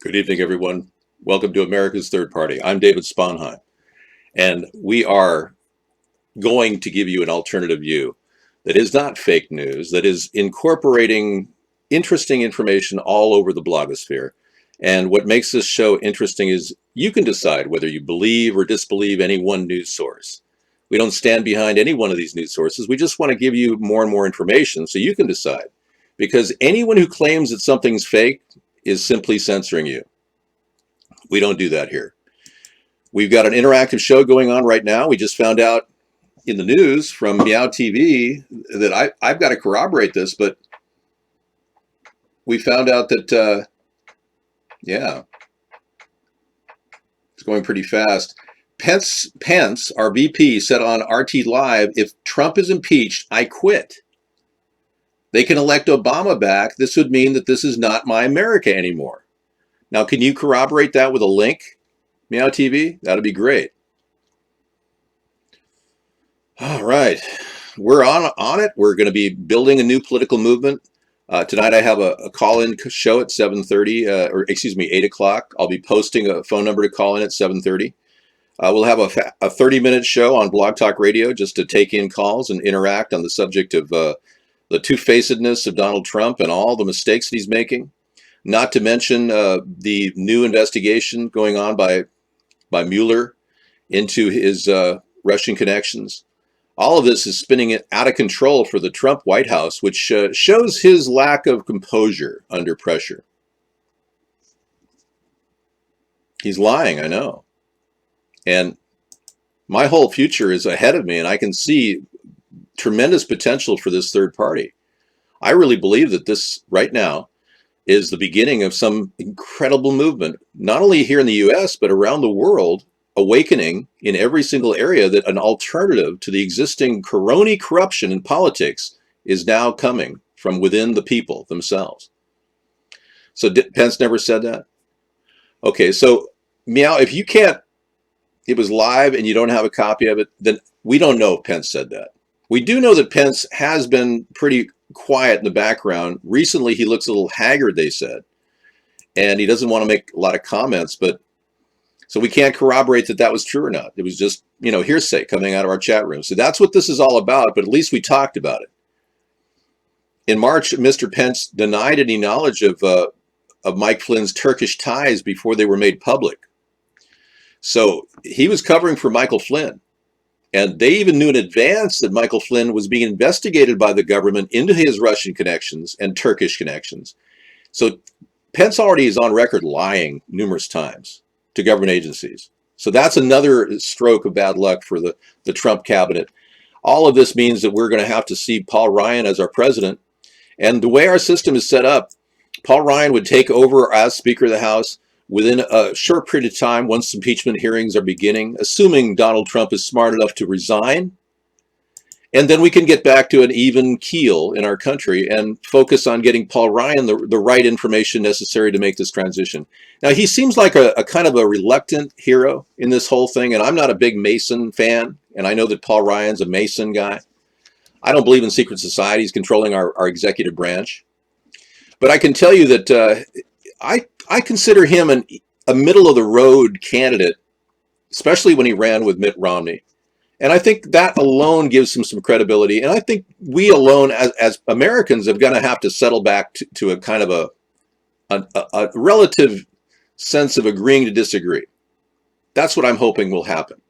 Good evening, everyone. Welcome to America's Third Party. I'm David Sponheim, and we are going to give you an alternative view that is not fake news, that is incorporating interesting information all over the blogosphere. And what makes this show interesting is you can decide whether you believe or disbelieve any one news source. We don't stand behind any one of these news sources. We just want to give you more and more information so you can decide. Because anyone who claims that something's fake is simply censoring you. We don't do that here. We've got an interactive show going on right now. We just found out in the news from Meow TV that I've got to corroborate this, but we found out that, yeah, it's going pretty fast. Pence, our VP, said on RT Live, if Trump is impeached, I quit. They can elect Obama back. This would mean that this is not my America anymore. Now, can you corroborate that with a link, Meow TV? That'd be great. All right, we're on it. We're going to be building a new political movement. Tonight I have a call-in show at 7:30, or excuse me, 8 o'clock. I'll be posting a phone number to call in at 7:30. We'll have a 30-minute show on Blog Talk Radio just to take in calls and interact on the subject of the two-facedness of Donald Trump and all the mistakes that he's making. Not to mention the new investigation going on by Mueller into his Russian connections. All of this is spinning it out of control for the Trump White House, which shows his lack of composure under pressure. He's lying, I know. And my whole future is ahead of me, and I can see tremendous potential for this third party. I really believe that this, right now, is the beginning of some incredible movement, not only here in the US, but around the world, awakening in every single area that an alternative to the existing crony corruption in politics is now coming from within the people themselves. So Pence never said that? Okay, so Meow, if you can't, it was live and you don't have a copy of it, then we don't know if Pence said that. We do know that Pence has been pretty quiet in the background. Recently, he looks a little haggard, they said, and he doesn't want to make a lot of comments, but so we can't corroborate that that was true or not. It was just, hearsay coming out of our chat room. So that's what this is all about, but at least we talked about it. In March, Mr. Pence denied any knowledge of Mike Flynn's Turkish ties before they were made public. So he was covering for Michael Flynn. And they even knew in advance that Michael Flynn was being investigated by the government into his Russian connections and Turkish connections. So Pence already is on record lying numerous times to government agencies. So that's another stroke of bad luck for the Trump cabinet. All of this means that we're going to have to see Paul Ryan as our president. And the way our system is set up, Paul Ryan would take over as Speaker of the House within a short period of time, once impeachment hearings are beginning, assuming Donald Trump is smart enough to resign. And then we can get back to an even keel in our country and focus on getting Paul Ryan the right information necessary to make this transition. Now, he seems like a kind of a reluctant hero in this whole thing, and I'm not a big Mason fan, and I know that Paul Ryan's a Mason guy. I don't believe in secret societies controlling our executive branch. But I can tell you that I consider him a middle-of-the-road candidate, especially when he ran with Mitt Romney. And I think that alone gives him some credibility. And I think we alone, as Americans, are going to have to settle back to a kind of a relative sense of agreeing to disagree. That's what I'm hoping will happen.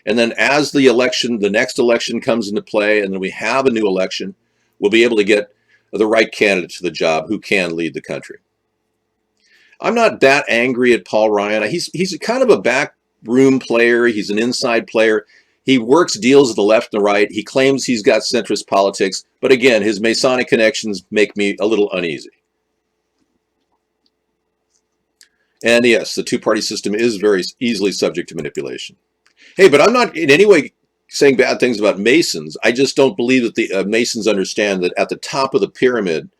And then as the next election comes into play, and then we have a new election, we'll be able to get the right candidate to the job who can lead the country. I'm not that angry at Paul Ryan. He's kind of a backroom player. He's an inside player. He works deals to the left and the right. He claims he's got centrist politics. But again, his Masonic connections make me a little uneasy. And yes, the two-party system is very easily subject to manipulation. Hey, but I'm not in any way saying bad things about Masons. I just don't believe that the Masons understand that at the top of the pyramid,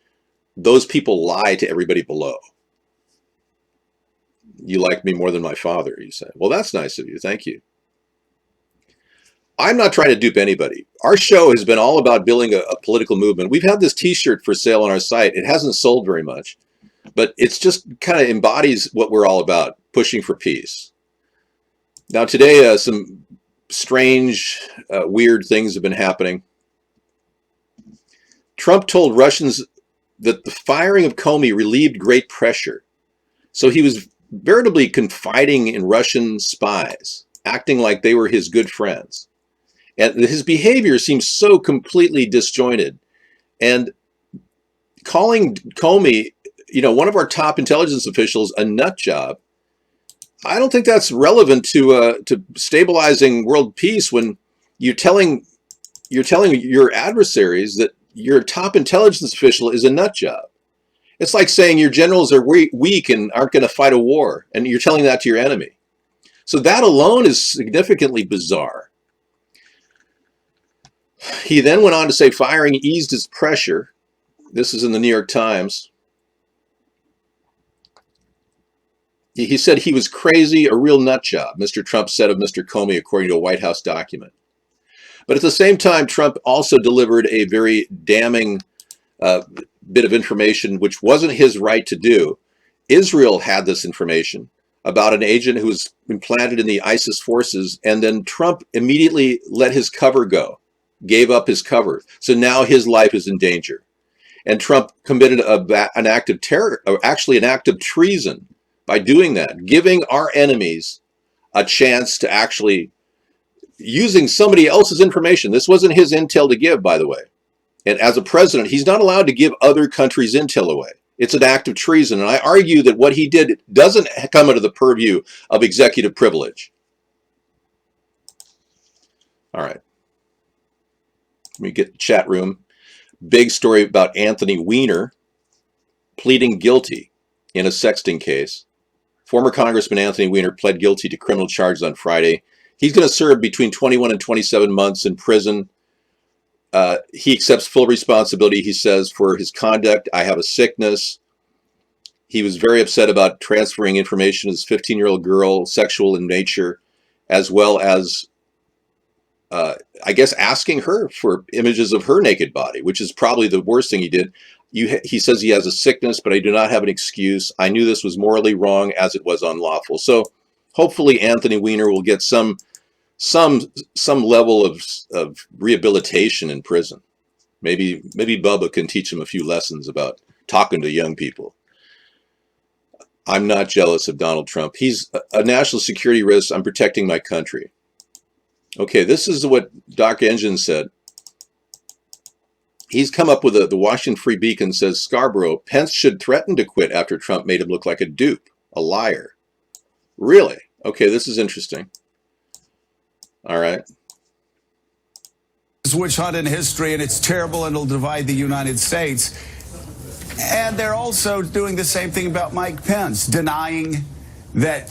those people lie to everybody below. You like me more than my father, you say. Well, that's nice of you. Thank you. I'm not trying to dupe anybody. Our show has been all about building a political movement. We've had this t-shirt for sale on our site. It hasn't sold very much. But it's just kind of embodies what we're all about, pushing for peace. Now, today, some strange, weird things have been happening. Trump told Russians that the firing of Comey relieved great pressure. So he was veritably confiding in Russian spies, acting like they were his good friends. And his behavior seems so completely disjointed. And calling Comey, one of our top intelligence officials, a nut job, I don't think that's relevant to stabilizing world peace when you're telling your adversaries that your top intelligence official is a nut job. It's like saying your generals are weak and aren't going to fight a war, and you're telling that to your enemy. So that alone is significantly bizarre. He then went on to say firing eased his pressure. This is in the New York Times. He said he was crazy, a real nut job, Mr. Trump said of Mr. Comey, according to a White House document. But at the same time, Trump also delivered a very damning bit of information, which wasn't his right to do. Israel had this information about an agent who was implanted in the ISIS forces, and then Trump immediately let his cover go, gave up his cover. So now his life is in danger. And Trump committed an act of terror, or actually an act of treason, by doing that, giving our enemies a chance to actually using somebody else's information. This wasn't his intel to give, by the way. And as a president, he's not allowed to give other countries' intel away. It's an act of treason. And I argue that what he did doesn't come under the purview of executive privilege. All right. Let me get the chat room. Big story about Anthony Weiner pleading guilty in a sexting case. Former Congressman Anthony Weiner pled guilty to criminal charges on Friday. He's going to serve between 21 and 27 months in prison. He accepts full responsibility, he says, for his conduct. I have a sickness. He was very upset about transferring information to his 15-year-old girl, sexual in nature, as well as, I guess, asking her for images of her naked body, which is probably the worst thing he did. He says he has a sickness, but I do not have an excuse. I knew this was morally wrong as it was unlawful. So hopefully Anthony Weiner will get some level of rehabilitation in prison. Maybe Bubba can teach him a few lessons about talking to young people. I'm not jealous of Donald Trump. He's a national security risk. I'm protecting my country. Okay, this is what Doc Engine said. He's come up with the Washington Free Beacon says, Scarborough, Pence should threaten to quit after Trump made him look like a dupe, a liar. Really? Okay, this is interesting. All right. Witch hunt in history, and it's terrible, and it'll divide the United States. And they're also doing the same thing about Mike Pence, denying that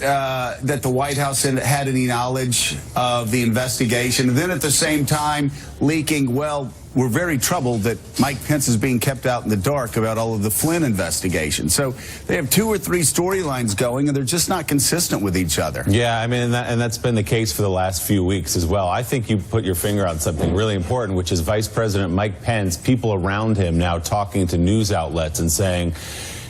the White House had any knowledge of the investigation. And then at the same time leaking, well, we're very troubled that Mike Pence is being kept out in the dark about all of the Flynn investigation. So they have 2 or 3 storylines going, and they're just not consistent with each other. Yeah, I mean, and that's been the case for the last few weeks as well. I think you put your finger on something really important, which is Vice President Mike Pence, people around him now talking to news outlets and saying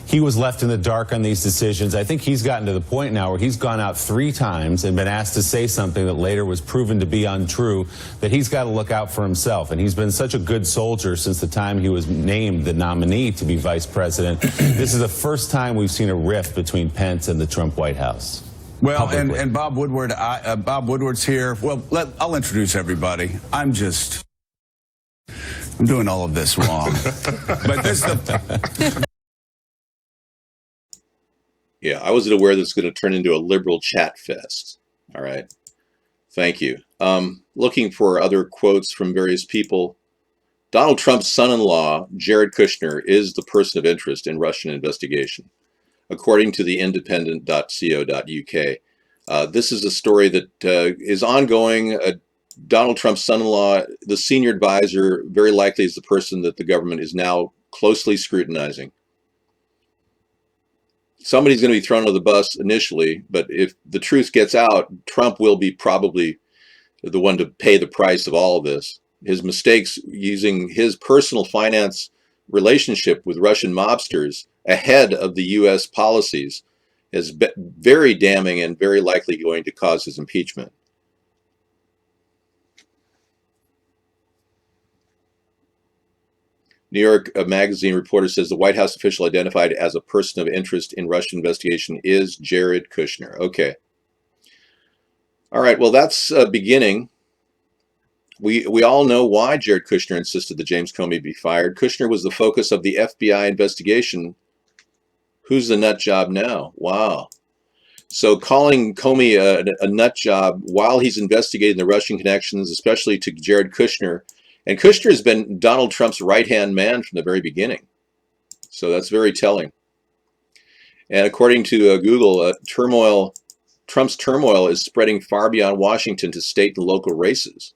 he was left in the dark on these decisions. I think he's gotten to the point now where he's gone out 3 times and been asked to say something that later was proven to be untrue, that he's got to look out for himself. And he's been such a good soldier since the time he was named the nominee to be vice president. This is the first time we've seen a rift between Pence and the Trump White House. Well, and Bob Woodward, Bob Woodward's here. Well, I'll introduce everybody. I'm doing all of this wrong. But this is the... Yeah, I wasn't aware this was going to turn into a liberal chat fest. All right. Thank you. Looking for other quotes from various people. Donald Trump's son-in-law, Jared Kushner, is the person of interest in Russian investigation, according to the independent.co.uk. This is a story that is ongoing. Donald Trump's son-in-law, the senior advisor, very likely is the person that the government is now closely scrutinizing. Somebody's going to be thrown under the bus initially, but if the truth gets out, Trump will be probably the one to pay the price of all of this. His mistakes using his personal finance relationship with Russian mobsters ahead of the U.S. policies is very damning and very likely going to cause his impeachment. New York Magazine reporter says the White House official identified as a person of interest in Russian investigation is Jared Kushner. Okay. All right. Well, that's beginning. We all know why Jared Kushner insisted that James Comey be fired. Kushner was the focus of the FBI investigation. Who's the nut job now? Wow. So calling Comey a nut job while he's investigating the Russian connections, especially to Jared Kushner. And Kushner has been Donald Trump's right-hand man from the very beginning. So that's very telling. And according to Google, Trump's turmoil is spreading far beyond Washington to state and local races.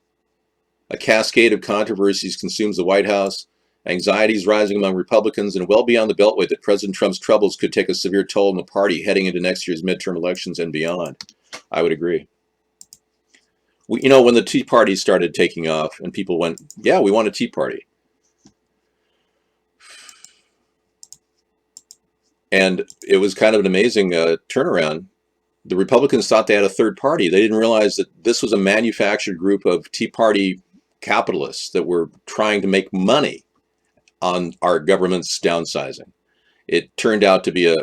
A cascade of controversies consumes the White House. Anxiety is rising among Republicans, and well beyond the Beltway that President Trump's troubles could take a severe toll on the party heading into next year's midterm elections and beyond. I would agree. When the Tea Party started taking off and people went, yeah, we want a Tea Party. And it was kind of an amazing turnaround. The Republicans thought they had a third party. They didn't realize that this was a manufactured group of Tea Party capitalists that were trying to make money on our government's downsizing. It turned out to be a,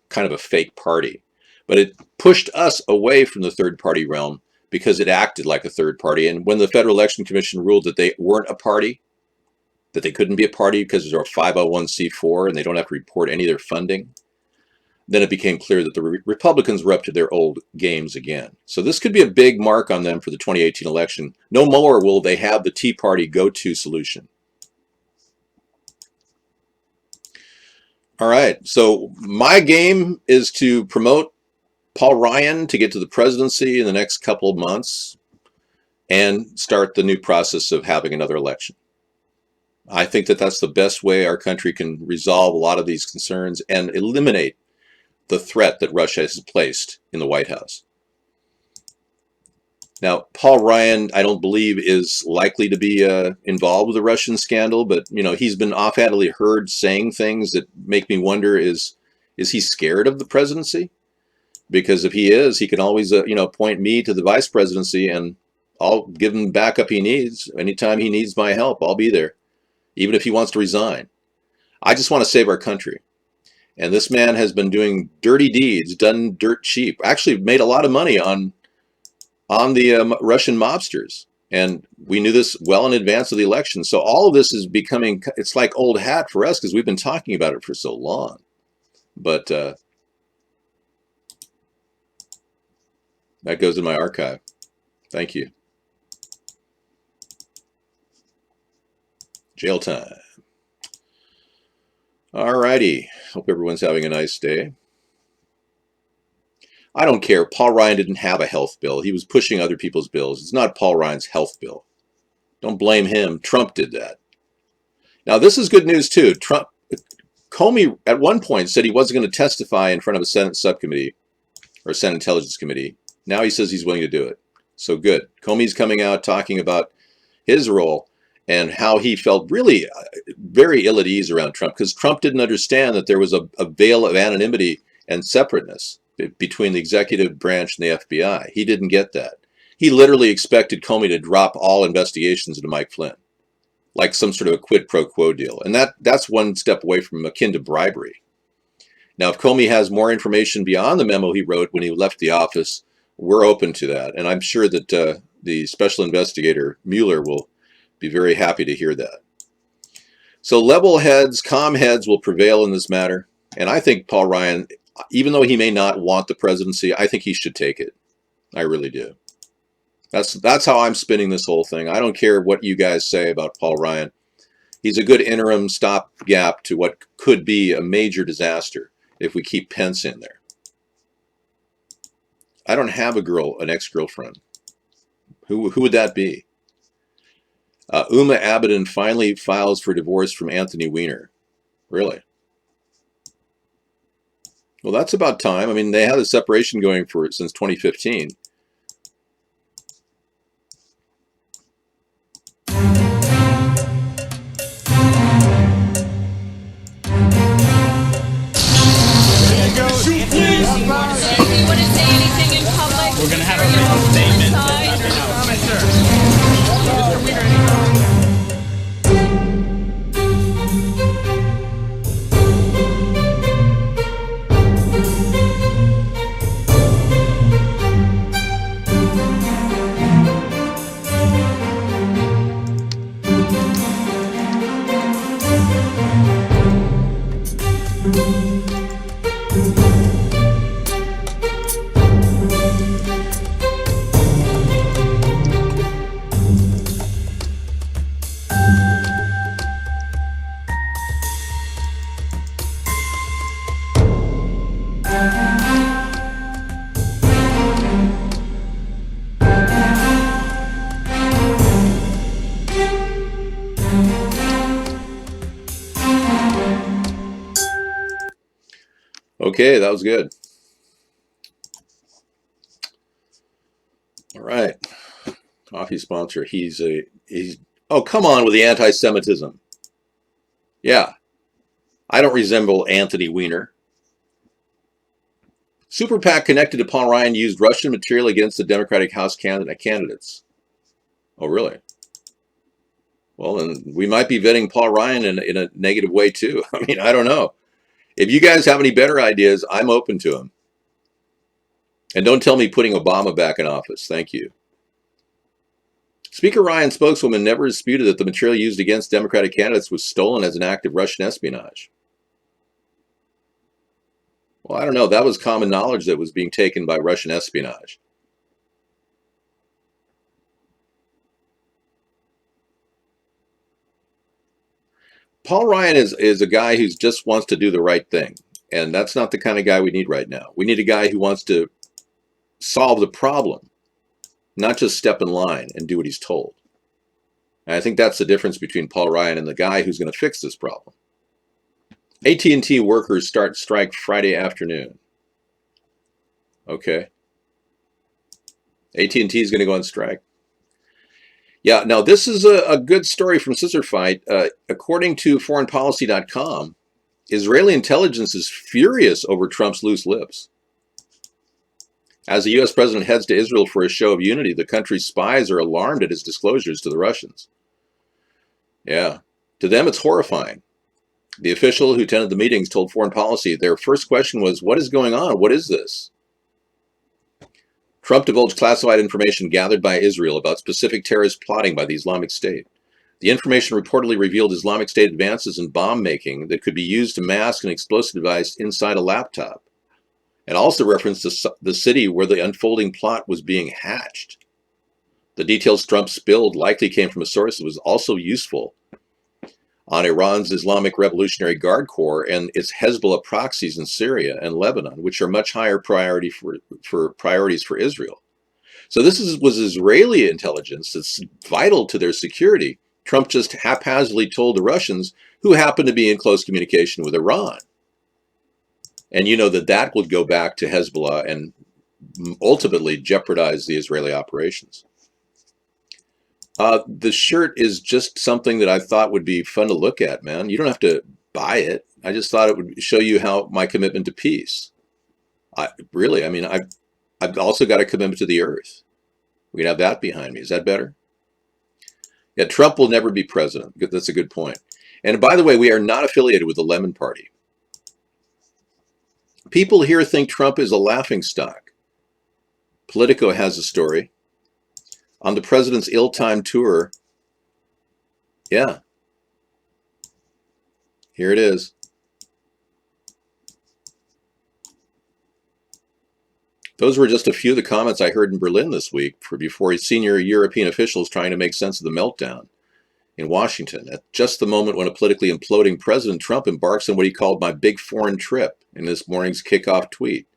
kind of a fake party. But it pushed us away from the third party realm because it acted like a third party. And when the Federal Election Commission ruled that they weren't a party, that they couldn't be a party because they're a 501c4 and they don't have to report any of their funding, then it became clear that the Republicans were up to their old games again. So this could be a big mark on them for the 2018 election. No more will they have the Tea Party go-to solution. All right, so my game is to promote Paul Ryan to get to the presidency in the next couple of months and start the new process of having another election. I think that that's the best way our country can resolve a lot of these concerns and eliminate the threat that Russia has placed in the White House. Now, Paul Ryan, I don't believe, is likely to be involved with the Russian scandal, but he's been offhandedly heard saying things that make me wonder: is he scared of the presidency? Because if he is, he can always appoint me to the vice presidency, and I'll give him the backup he needs. Anytime he needs my help, I'll be there, even if he wants to resign. I just want to save our country. And this man has been doing dirty deeds, done dirt cheap, actually made a lot of money on the Russian mobsters. And we knew this well in advance of the election. So all of this is becoming, it's like old hat for us because we've been talking about it for so long. But that goes in my archive. Thank you. Jail time. All righty. Hope everyone's having a nice day. I don't care. Paul Ryan didn't have a health bill. He was pushing other people's bills. It's not Paul Ryan's health bill. Don't blame him. Trump did that. Now, this is good news, too. Comey, at one point, said he wasn't going to testify in front of a Senate subcommittee or Senate Intelligence Committee. Now he says he's willing to do it. So good. Comey's coming out talking about his role and how he felt really very ill at ease around Trump, because Trump didn't understand that there was a veil of anonymity and separateness between the executive branch and the FBI. He didn't get that. He literally expected Comey to drop all investigations into Mike Flynn, like some sort of a quid pro quo deal. And that's one step away from akin to bribery. Now, if Comey has more information beyond the memo he wrote when he left the office, we're open to that. And I'm sure that the special investigator, Mueller, will be very happy to hear that. So level heads, calm heads will prevail in this matter. And I think Paul Ryan, even though he may not want the presidency, I think he should take it. I really do. That's how I'm spinning this whole thing. I don't care what you guys say about Paul Ryan. He's a good interim stopgap to what could be a major disaster if we keep Pence in there. I don't have an ex-girlfriend. Who would that be? Uma Abedin finally files for divorce from Anthony Weiner. Really? Well, that's about time. I mean, they had a separation going since 2015. Okay, that was good. All right. Coffee sponsor. He's oh, come on with the anti-Semitism. Yeah. I don't resemble Anthony Weiner. Super PAC connected to Paul Ryan used Russian material against the Democratic House candidates. Oh, really? Well, then we might be vetting Paul Ryan in a negative way, too. I mean, I don't know. If you guys have any better ideas, I'm open to them. And don't tell me putting Obama back in office. Thank you. Speaker Ryan's spokeswoman never disputed that the material used against Democratic candidates was stolen as an act of Russian espionage. Well, I don't know. That was common knowledge that was being taken by Russian espionage. Paul Ryan is a guy who just wants to do the right thing. And that's not the kind of guy we need right now. We need a guy who wants to solve the problem, not just step in line and do what he's told. And I think that's the difference between Paul Ryan and the guy who's going to fix this problem. AT&T workers start strike Friday afternoon. Okay. AT&T is going to go on strike. Yeah, now this is a good story from Scissor Fight. According to foreignpolicy.com, Israeli intelligence is furious over Trump's loose lips. As the U.S. president heads to Israel for a show of unity, the country's spies are alarmed at his disclosures to the Russians. Yeah, to them it's horrifying. The official who attended the meetings told Foreign Policy their first question was, what is going on? What is this? Trump divulged classified information gathered by Israel about specific terrorist plotting by the Islamic State. The information reportedly revealed Islamic State advances in bomb making that could be used to mask an explosive device inside a laptop, and also referenced the city where the unfolding plot was being hatched. The details Trump spilled likely came from a source that was also useful on Iran's Islamic Revolutionary Guard Corps and its Hezbollah proxies in Syria and Lebanon, which are much higher priorities for Israel. So this was Israeli intelligence that's vital to their security. Trump just haphazardly told the Russians, who happened to be in close communication with Iran. And you know that would go back to Hezbollah and ultimately jeopardize the Israeli operations. The shirt is just something that I thought would be fun to look at, man. You don't have to buy it. I just thought it would show you how my commitment to peace. I've also got a commitment to the earth. We can have that behind me. Is that better? Yeah, Trump will never be president. That's a good point. And by the way, we are not affiliated with the Lemon Party. People here think Trump is a laughingstock. Politico has a story. On the president's ill-timed tour, yeah, here it is. Those were just a few of the comments I heard in Berlin this week before senior European officials trying to make sense of the meltdown in Washington at just the moment when a politically imploding President Trump embarks on what he called my big foreign trip in this morning's kickoff tweet.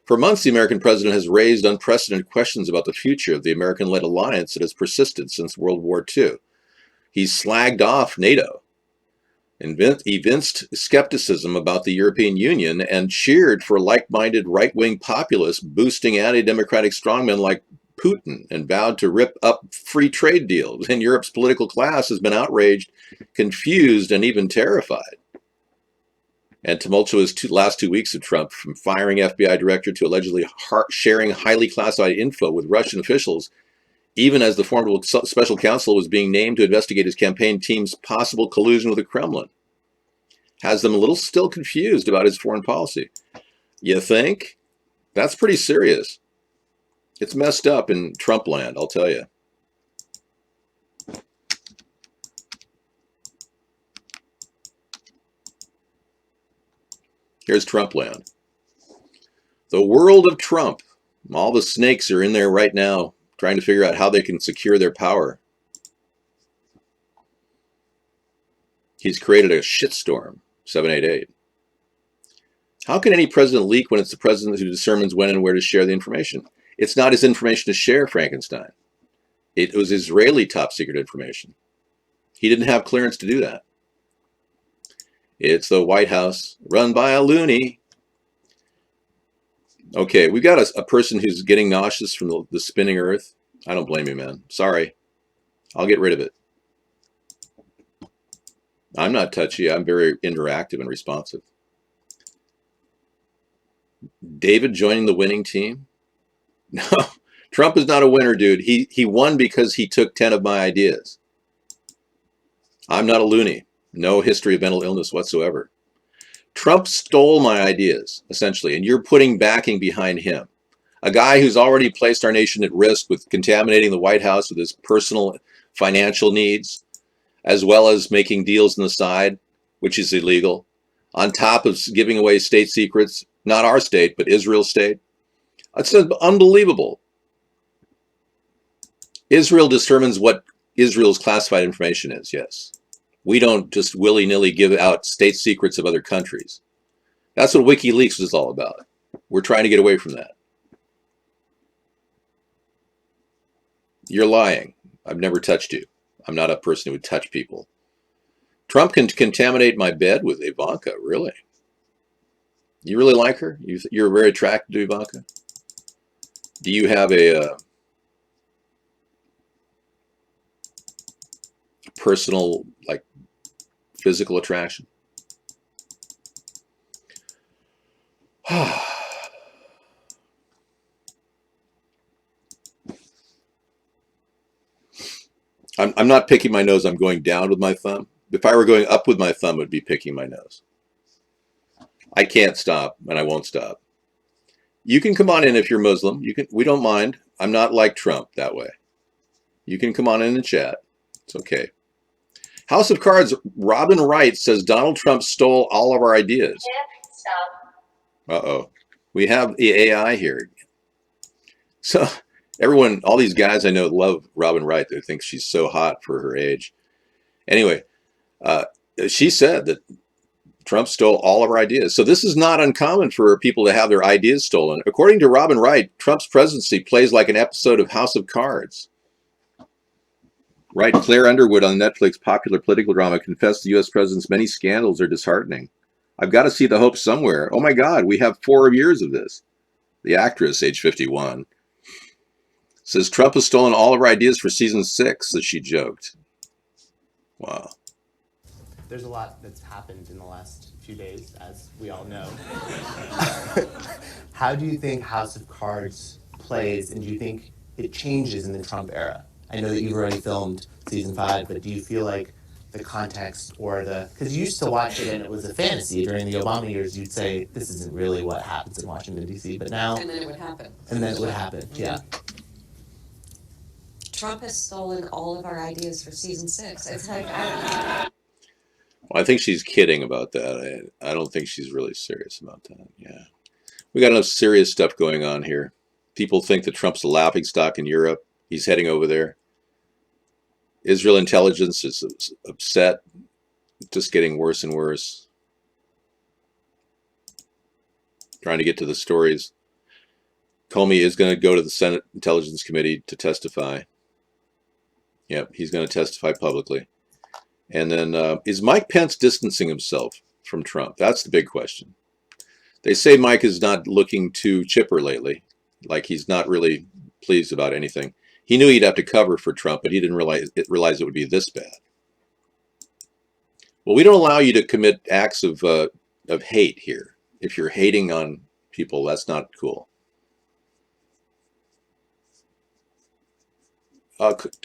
For months, the American president has raised unprecedented questions about the future of the American-led alliance that has persisted since World War II. He's slagged off NATO, evinced skepticism about the European Union, and cheered for like-minded right-wing populists boosting anti-democratic strongmen like Putin, and vowed to rip up free trade deals. And Europe's political class has been outraged, confused, and even terrified. And tumultuous last 2 weeks of Trump, from firing FBI director to allegedly sharing highly classified info with Russian officials, even as the formidable special counsel was being named to investigate his campaign team's possible collusion with the Kremlin, has them a little still confused about his foreign policy. You think? That's pretty serious. It's messed up in Trump land, I'll tell you. Here's Trump land. The world of Trump. All the snakes are in there right now trying to figure out how they can secure their power. He's created a shitstorm, 788. How can any president leak when it's the president who determines when and where to share the information? It's not his information to share, Frankenstein. It was Israeli top secret information. He didn't have clearance to do that. It's the White House, run by a loony. Okay, we got a person who's getting nauseous from the spinning earth. I don't blame you, man. Sorry. I'll get rid of it. I'm not touchy. I'm very interactive and responsive. David joining the winning team? No, Trump is not a winner, dude. He won because he took 10 of my ideas. I'm not a loony. No history of mental illness whatsoever. Trump stole my ideas, essentially, and you're putting backing behind him. A guy who's already placed our nation at risk with contaminating the White House with his personal financial needs, as well as making deals on the side, which is illegal, on top of giving away state secrets, not our state, but Israel's state. It's unbelievable. Israel determines what Israel's classified information is, yes. We don't just willy-nilly give out state secrets of other countries. That's what WikiLeaks is all about. We're trying to get away from that. You're lying. I've never touched you. I'm not a person who would touch people. Trump can contaminate my bed with Ivanka, really? You really like her? You're very attracted to Ivanka? Do you have a personal, like, physical attraction? I'm not picking my nose. I'm going down with my thumb. If I were going up with my thumb, it would be picking my nose. I can't stop, and I won't stop. You can come on in if you're Muslim. You can. We don't mind. I'm not like Trump that way. You can come on in and chat. It's okay. House of Cards, Robin Wright says Donald Trump stole all of our ideas. Uh-oh. We have the AI here. So everyone, all these guys I know love Robin Wright. They think she's so hot for her age. Anyway, she said that Trump stole all of our ideas. So this is not uncommon for people to have their ideas stolen. According to Robin Wright, Trump's presidency plays like an episode of House of Cards. Right, Claire Underwood on Netflix popular political drama confessed the U.S. president's many scandals are disheartening. I've got to see the hope somewhere. Oh my God, we have 4 years of this. The actress, age 51, says Trump has stolen all of our ideas for season 6, as she joked. Wow. There's a lot that's happened in the last few days, as we all know. How do you think House of Cards plays, and do you think it changes in the Trump era? I know that you've already filmed season 5, but do you feel like the context or because you used to watch it and it was a fantasy during the Obama years, you'd say, this isn't really what happens in Washington, D.C., but now... And then it would happen. And then it would happen, yeah. Trump has stolen all of our ideas for season 6. It's like, Well, I think she's kidding about that. I don't think she's really serious about that. Yeah. We got enough serious stuff going on here. People think that Trump's a laughingstock in Europe. He's heading over there. Israel intelligence is upset. Just getting worse and worse. Trying to get to the stories. Comey is going to go to the Senate Intelligence Committee to testify. Yep, he's going to testify publicly. And then, is Mike Pence distancing himself from Trump? That's the big question. They say Mike is not looking too chipper lately, like he's not really pleased about anything. He knew he'd have to cover for Trump, but he didn't realize it would be this bad. Well, we don't allow you to commit acts of hate here. If you're hating on people, that's not cool.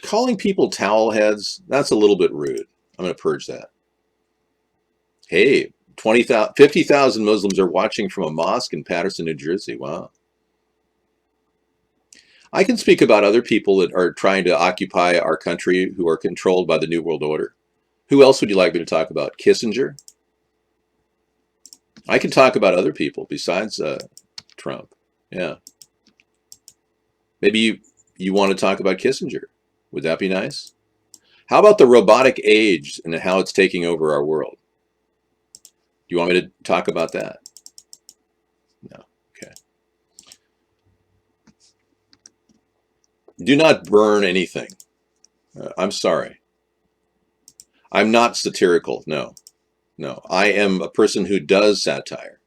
Calling people towel heads, that's a little bit rude. I'm going to purge that. Hey, 50,000 Muslims are watching from a mosque in Paterson, New Jersey. Wow. I can speak about other people that are trying to occupy our country who are controlled by the New World Order. Who else would you like me to talk about? Kissinger? I can talk about other people besides Trump. Yeah. Maybe you want to talk about Kissinger. Would that be nice? How about the robotic age and how it's taking over our world? Do you want me to talk about that? No. Okay. Do not burn anything. I'm sorry. I'm not satirical. No. No. I am a person who does satire.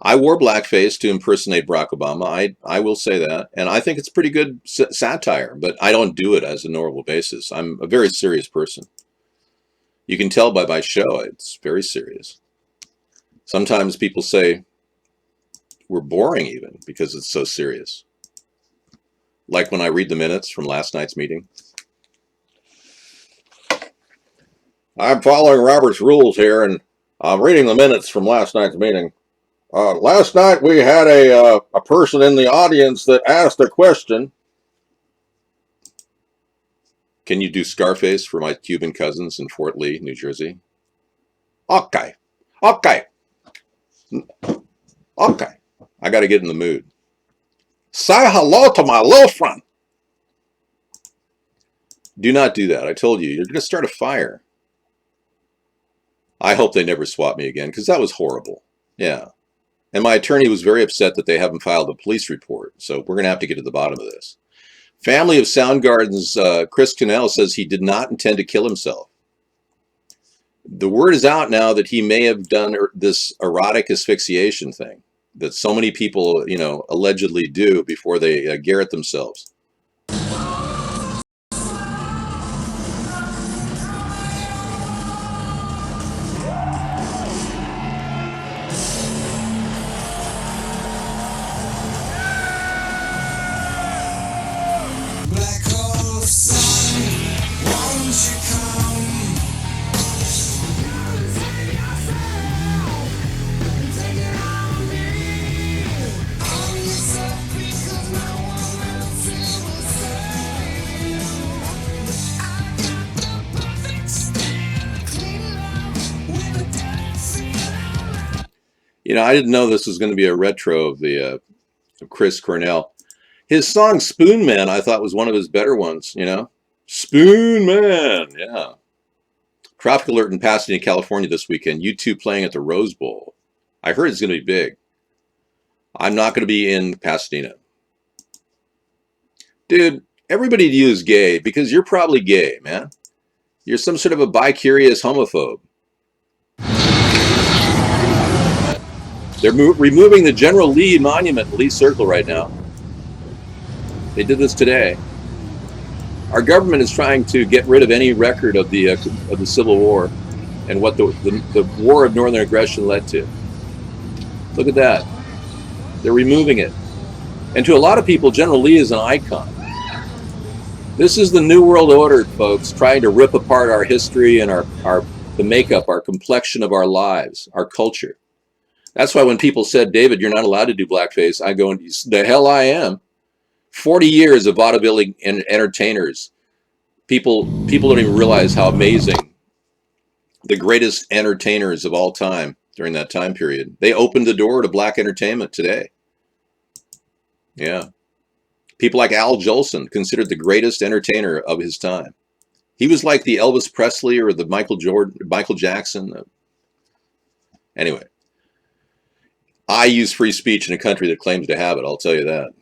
I wore blackface to impersonate Barack Obama. I will say that. And I think it's pretty good satire, but I don't do it as a normal basis. I'm a very serious person. You can tell by my show, it's very serious. Sometimes people say we're boring even because it's so serious. Like when I read the minutes from last night's meeting. I'm following Robert's rules here, and I'm reading the minutes from last night's meeting. Last night we had a person in the audience that asked a question. Can you do Scarface for my Cuban cousins in Fort Lee, New Jersey? Okay. Okay. Okay. I got to get in the mood. Say hello to my little friend. Do not do that. I told you, you're going to start a fire. I hope they never swap me again because that was horrible. Yeah. And my attorney was very upset that they haven't filed a police report. So we're going to have to get to the bottom of this. Family of Soundgarden's Chris Cornell says he did not intend to kill himself. The word is out now that he may have done this erotic asphyxiation thing that so many people, allegedly do before they garrote themselves. I didn't know this was going to be a retro of of Chris Cornell. His song Spoon Man, I thought was one of his better ones, Spoon Man, yeah. Traffic alert in Pasadena, California this weekend. U2 playing at the Rose Bowl. I heard it's going to be big. I'm not going to be in Pasadena. Dude, everybody to you is gay because you're probably gay, man. You're some sort of a bi-curious homophobe. They're removing the General Lee monument in Lee Circle right now. They did this today. Our government is trying to get rid of any record of the Civil War and what the War of Northern Aggression led to. Look at that. They're removing it. And to a lot of people, General Lee is an icon. This is the New World Order, folks, trying to rip apart our history and the makeup, our complexion of our lives, our culture. That's why when people said, David, you're not allowed to do blackface, I go, the hell I am. 40 years of vaudeville and entertainers. People don't even realize how amazing the greatest entertainers of all time during that time period. They opened the door to black entertainment today. Yeah. People like Al Jolson, considered the greatest entertainer of his time. He was like the Elvis Presley or the Michael Jackson. Anyway. I use free speech in a country that claims to have it, I'll tell you that.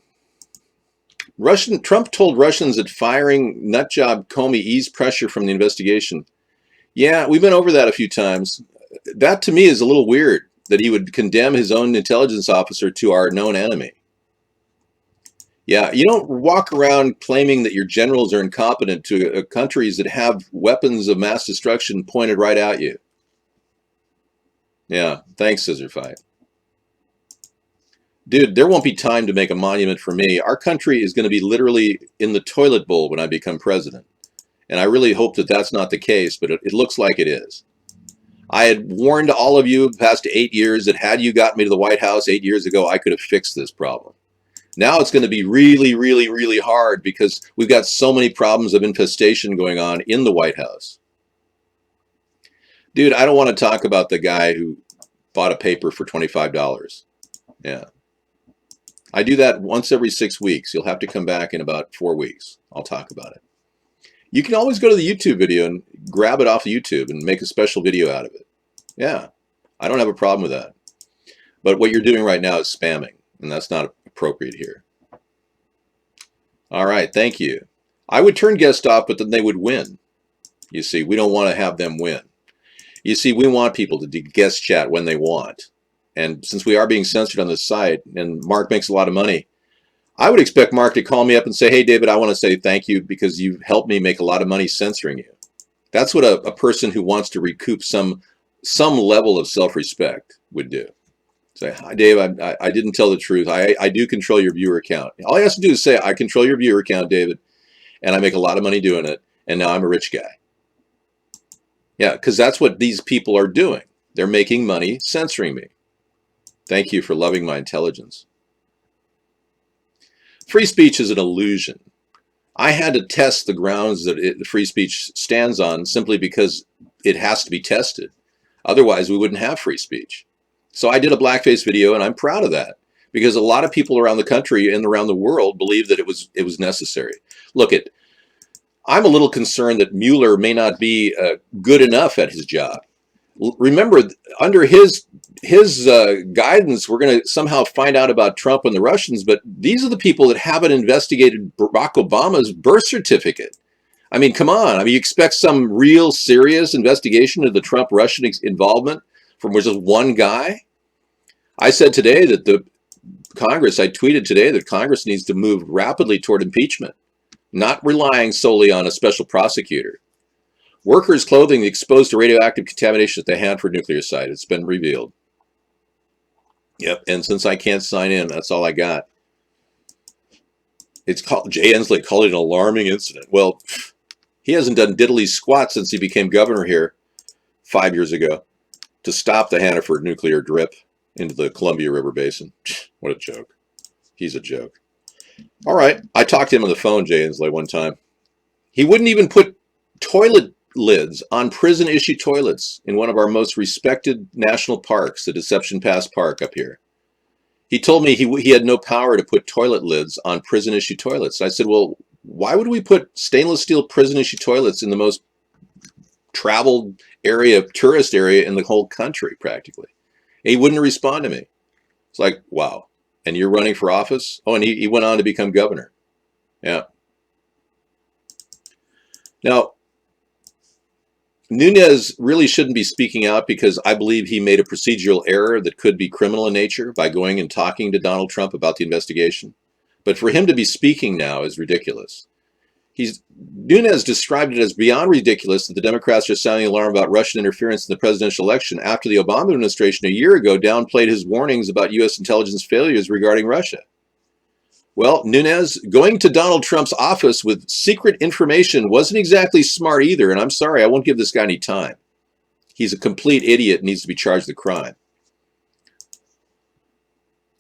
Trump told Russians that firing nutjob Comey eased pressure from the investigation. Yeah, we've been over that a few times. That to me is a little weird, that he would condemn his own intelligence officer to our known enemy. Yeah, you don't walk around claiming that your generals are incompetent to countries that have weapons of mass destruction pointed right at you. Yeah, thanks, Scissor Fight. Dude, there won't be time to make a monument for me. Our country is going to be literally in the toilet bowl when I become president. And I really hope that that's not the case, but it looks like it is. I had warned all of you the past 8 years that had you got me to the White House 8 years ago, I could have fixed this problem. Now it's going to be really, really, really hard because we've got so many problems of infestation going on in the White House. Dude, I don't want to talk about the guy who bought a paper for $25. Yeah. I do that once every 6 weeks. You'll have to come back in about 4 weeks. I'll talk about it. You can always go to the YouTube video and grab it off of YouTube and make a special video out of it. Yeah, I don't have a problem with that. But what you're doing right now is spamming, and that's not appropriate here. All right, thank you. I would turn guests off, but then they would win. You see, we don't want to have them win. You see, we want people to do guest chat when they want. And since we are being censored on this site, and Mark makes a lot of money, I would expect Mark to call me up and say, hey, David, I want to say thank you because you've helped me make a lot of money censoring you. That's what a person who wants to recoup some level of self-respect would do. Say, hi, Dave, I didn't tell the truth. I do control your viewer account. All he has to do is say, I control your viewer account, David, and I make a lot of money doing it, and now I'm a rich guy. Yeah, because that's what these people are doing. They're making money censoring me. Thank you for loving my intelligence. Free speech is an illusion. I had to test the grounds that free speech stands on simply because it has to be tested. Otherwise, we wouldn't have free speech. So I did a blackface video, and I'm proud of that because a lot of people around the country and around the world believe that it was necessary. Look, I'm a little concerned that Mueller may not be good enough at his job. Remember, under his guidance, we're going to somehow find out about Trump and the Russians, but these are the people that haven't investigated Barack Obama's birth certificate. I mean, come on. I mean, you expect some real serious investigation of the Trump-Russian involvement from just one guy? I said today that I tweeted today that Congress needs to move rapidly toward impeachment, not relying solely on a special prosecutor. Workers' clothing exposed to radioactive contamination at the Hanford nuclear site. It's been revealed. Yep, and since I can't sign in, that's all I got. It's called, Jay Inslee called it an alarming incident. Well, he hasn't done diddly squat since he became governor here 5 years ago to stop the Hanford nuclear drip into the Columbia River Basin. What a joke. He's a joke. All right, I talked to him on the phone, Jay Inslee, one time. He wouldn't even put toilet lids on prison-issue toilets in one of our most respected national parks, the Deception Pass Park up here. He told me he had no power to put toilet lids on prison-issue toilets. I said, well, why would we put stainless steel prison-issue toilets in the most traveled area, tourist area in the whole country, practically? And he wouldn't respond to me. It's like, wow. And you're running for office? Oh, and he went on to become governor. Yeah. Now, Nunes really shouldn't be speaking out because I believe he made a procedural error that could be criminal in nature by going and talking to Donald Trump about the investigation. But for him to be speaking now is ridiculous. Nunes described it as beyond ridiculous that the Democrats are sounding alarm about Russian interference in the presidential election after the Obama administration a year ago downplayed his warnings about U.S. intelligence failures regarding Russia. Well, Nunes, going to Donald Trump's office with secret information wasn't exactly smart either, and I'm sorry, I won't give this guy any time. He's a complete idiot and needs to be charged with crime.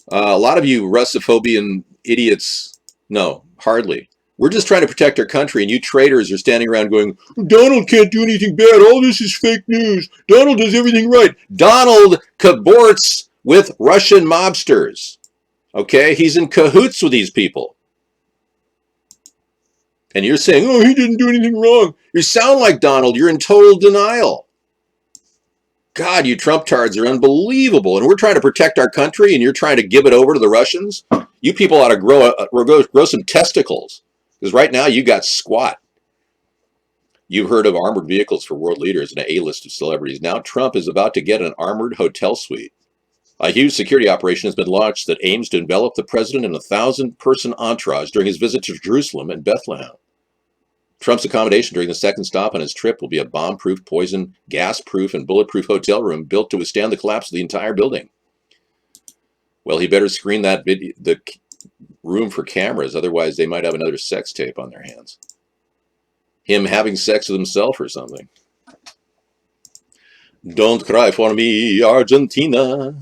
A lot of you Russophobian idiots, no, hardly. We're just trying to protect our country, and you traitors are standing around going, Donald can't do anything bad. All this is fake news. Donald does everything right. Donald cavorts with Russian mobsters. Okay, he's in cahoots with these people. And you're saying, oh, he didn't do anything wrong. You sound like Donald. You're in total denial. God, you Trump tards are unbelievable. And we're trying to protect our country, and you're trying to give it over to the Russians? You people ought to grow some testicles. Because right now, you got squat. You've heard of armored vehicles for world leaders and an A-list of celebrities. Now Trump is about to get an armored hotel suite. A huge security operation has been launched that aims to envelop the president in a 1,000-person entourage during his visit to Jerusalem and Bethlehem. Trump's accommodation during the second stop on his trip will be a bomb-proof, poison, gas-proof, and bulletproof hotel room built to withstand the collapse of the entire building. Well, he better screen the room for cameras, otherwise they might have another sex tape on their hands. Him having sex with himself or something. Don't cry for me, Argentina.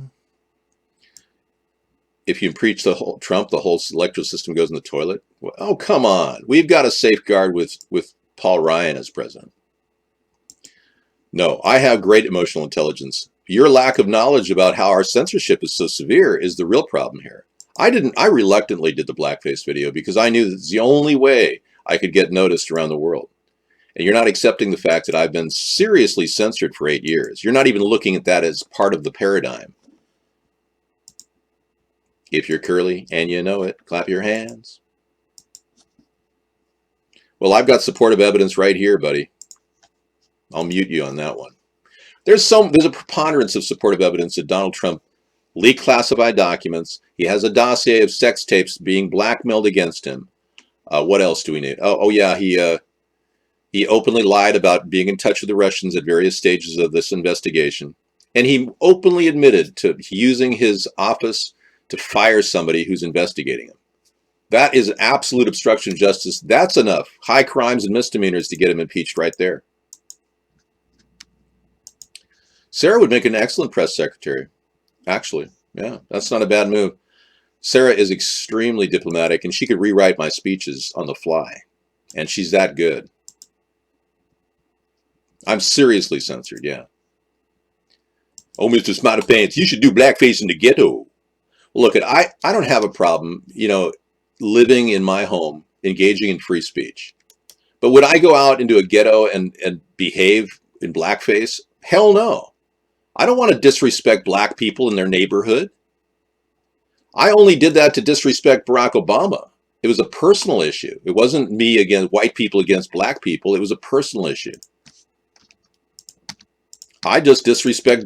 If you impeach Trump, the whole electoral system goes in the toilet. Well, oh, come on. We've got a safeguard with Paul Ryan as president. No, I have great emotional intelligence. Your lack of knowledge about how our censorship is so severe is the real problem here. I reluctantly did the blackface video because I knew that's the only way I could get noticed around the world. And you're not accepting the fact that I've been seriously censored for 8 years. You're not even looking at that as part of the paradigm. If you're curly and you know it, clap your hands. Well, I've got supportive evidence right here, buddy. I'll mute you on that one. There's a preponderance of supportive evidence that Donald Trump leaked classified documents. He has a dossier of sex tapes being blackmailed against him. What else do we need? Oh yeah, he openly lied about being in touch with the Russians at various stages of this investigation. And he openly admitted to using his office to fire somebody who's investigating him. That is absolute obstruction of justice. That's enough high crimes and misdemeanors to get him impeached right there. Sarah would make an excellent press secretary, actually. Yeah, that's not a bad move. Sarah is extremely diplomatic, and she could rewrite my speeches on the fly. And she's that good. I'm seriously censored, yeah. Oh, Mr. Smarty Pants, you should do blackface in the ghetto. Look, I don't have a problem, living in my home, engaging in free speech. But would I go out into a ghetto and behave in blackface? Hell no. I don't want to disrespect black people in their neighborhood. I only did that to disrespect Barack Obama. It was a personal issue. It wasn't me against white people against black people. It was a personal issue. I just disrespect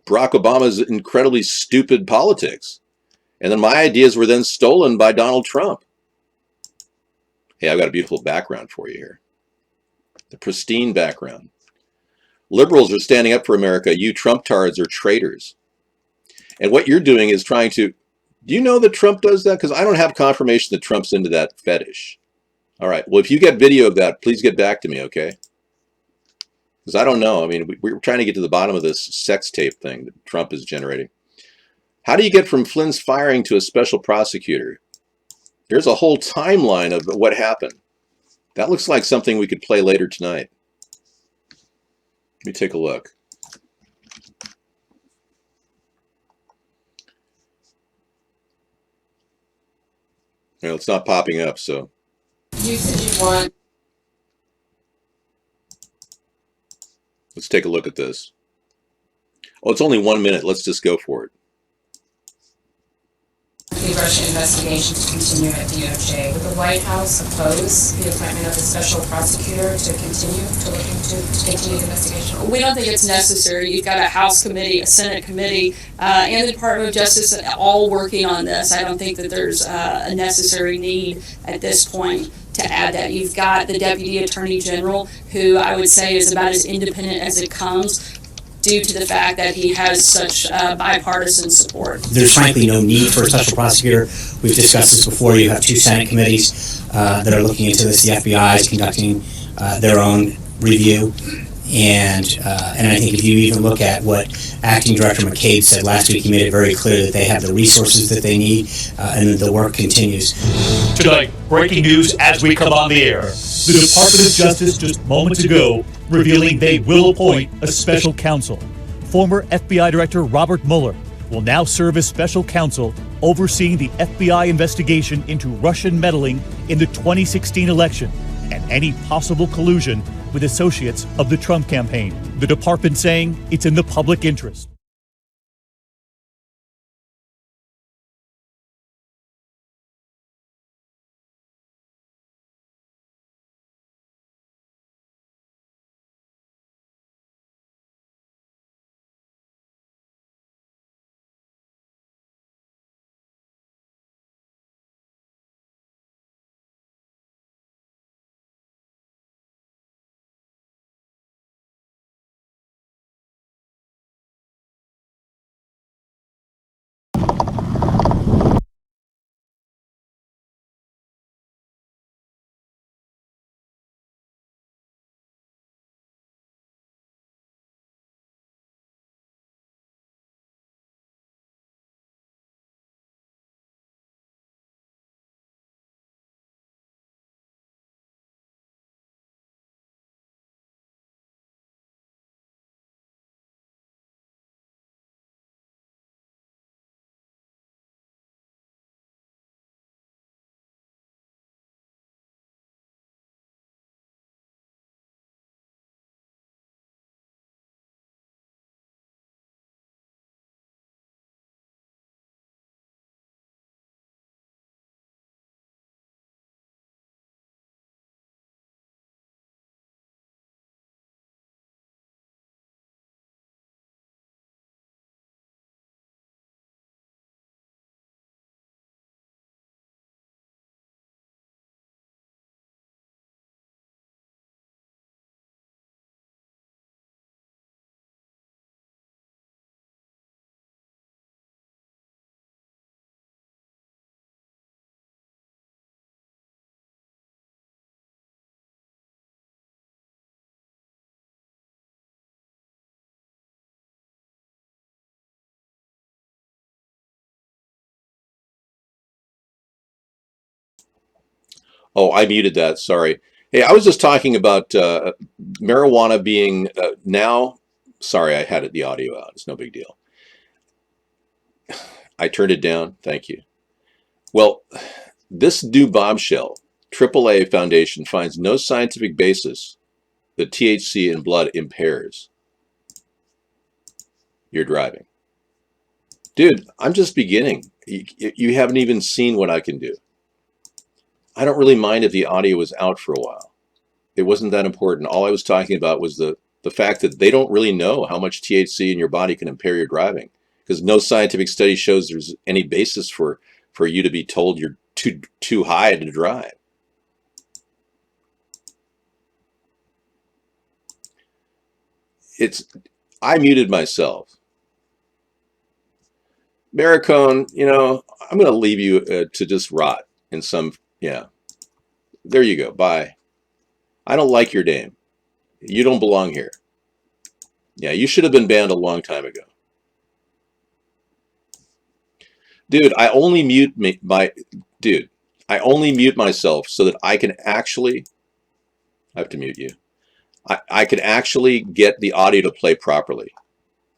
Barack Obama's incredibly stupid politics. And then my ideas were then stolen by Donald Trump. Hey, I've got a beautiful background for you here. The pristine background. Liberals are standing up for America. You Trump-tards are traitors. And what you're doing is trying to... Do you know that Trump does that? Because I don't have confirmation that Trump's into that fetish. All right. Well, if you get video of that, please get back to me, okay? Because I don't know. I mean, we're trying to get to the bottom of this sex tape thing that Trump is generating. How do you get from Flynn's firing to a special prosecutor? There's a whole timeline of what happened. That looks like something we could play later tonight. Let me take a look. Well, it's not popping up, so. You said you want Let's take a look at this. Oh, it's only 1 minute. Let's just go for it. The Russian investigation to continue at DOJ. Would the White House oppose the appointment of a special prosecutor to continue the investigation? We don't think it's necessary. You've got a House committee, a Senate committee, and the Department of Justice all working on this. I don't think that there's a necessary need at this point to add that. You've got the Deputy Attorney General, who I would say is about as independent as it comes, due to the fact that he has such bipartisan support. There's frankly no need for a special prosecutor. We've discussed this before. You have two Senate committees that are looking into this. The FBI is conducting their own review. And I think if you even look at what Acting Director McCabe said last week, he made it very clear that they have the resources that they need and that the work continues. Tonight, breaking news as we come on the air. The Department of Justice just moments ago revealing they will appoint a special counsel. Former FBI Director Robert Mueller will now serve as special counsel overseeing the FBI investigation into Russian meddling in the 2016 election and any possible collusion with associates of the Trump campaign. The department saying it's in the public interest. Oh, I muted that. Sorry. Hey, I was just talking about marijuana being now. Sorry, I had the audio out. It's no big deal. I turned it down. Thank you. Well, this new bombshell, AAA Foundation finds no scientific basis that THC in blood impairs your driving. Dude, I'm just beginning. You haven't even seen what I can do. I don't really mind if the audio was out for a while. It wasn't that important. All I was talking about was the fact that they don't really know how much THC in your body can impair your driving, because no scientific study shows there's any basis for you to be told you're too high to drive. I muted myself. Maricone, I'm going to leave you to just rot in some, yeah. There you go. Bye. I don't like your name. You don't belong here. Yeah, you should have been banned a long time ago. Dude, I only mute myself so that I can actually, I have to mute you. I can actually get the audio to play properly.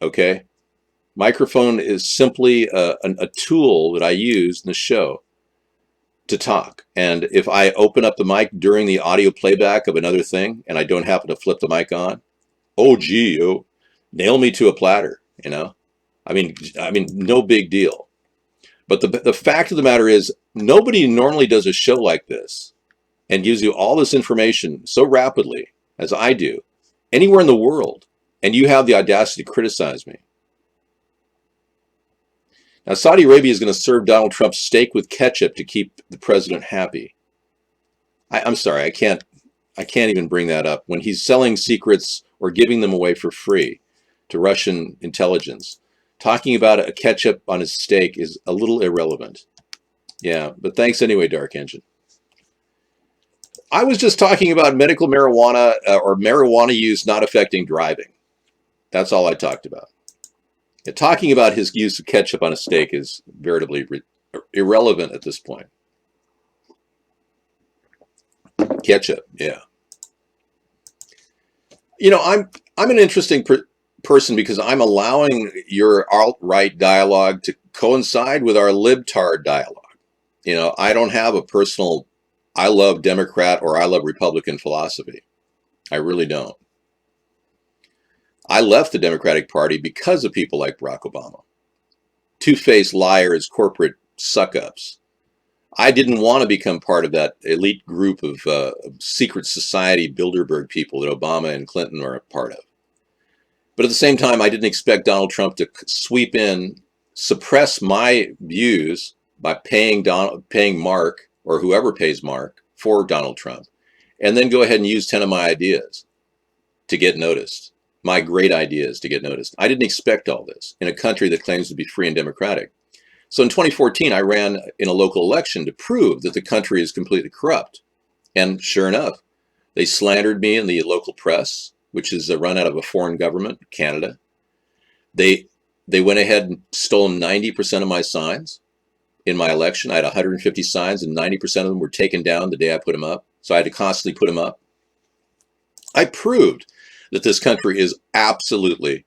Okay? Microphone is simply a tool that I use in the show to talk. And if I open up the mic during the audio playback of another thing and I don't happen to flip the mic on, nail me to a platter, I mean, no big deal. But the fact of the matter is, nobody normally does a show like this and gives you all this information so rapidly as I do anywhere in the world, and you have the audacity to criticize me. Now, Saudi Arabia is going to serve Donald Trump steak with ketchup to keep the president happy. I'm sorry, I can't even bring that up. When he's selling secrets or giving them away for free to Russian intelligence, talking about a ketchup on his steak is a little irrelevant. Yeah, but thanks anyway, Dark Engine. I was just talking about medical marijuana or marijuana use not affecting driving. That's all I talked about. Talking about his use of ketchup on a steak is veritably irrelevant at this point. Ketchup, yeah. I'm an interesting person because I'm allowing your alt-right dialogue to coincide with our libtard dialogue. I don't have a personal I love Democrat or I love Republican philosophy. I really don't. I left the Democratic Party because of people like Barack Obama. Two-faced liars, corporate suck-ups. I didn't want to become part of that elite group of secret society Bilderberg people that Obama and Clinton are a part of. But at the same time, I didn't expect Donald Trump to sweep in, suppress my views by paying Mark, or whoever pays Mark, for Donald Trump, and then go ahead and use 10 of my ideas to get noticed. My great ideas to get noticed. I didn't expect all this in a country that claims to be free and democratic. So in 2014, I ran in a local election to prove that the country is completely corrupt. And sure enough, they slandered me in the local press, which is run out of a foreign government, Canada. They went ahead and stole 90% of my signs in my election. I had 150 signs and 90% of them were taken down the day I put them up. So I had to constantly put them up. I proved that this country is absolutely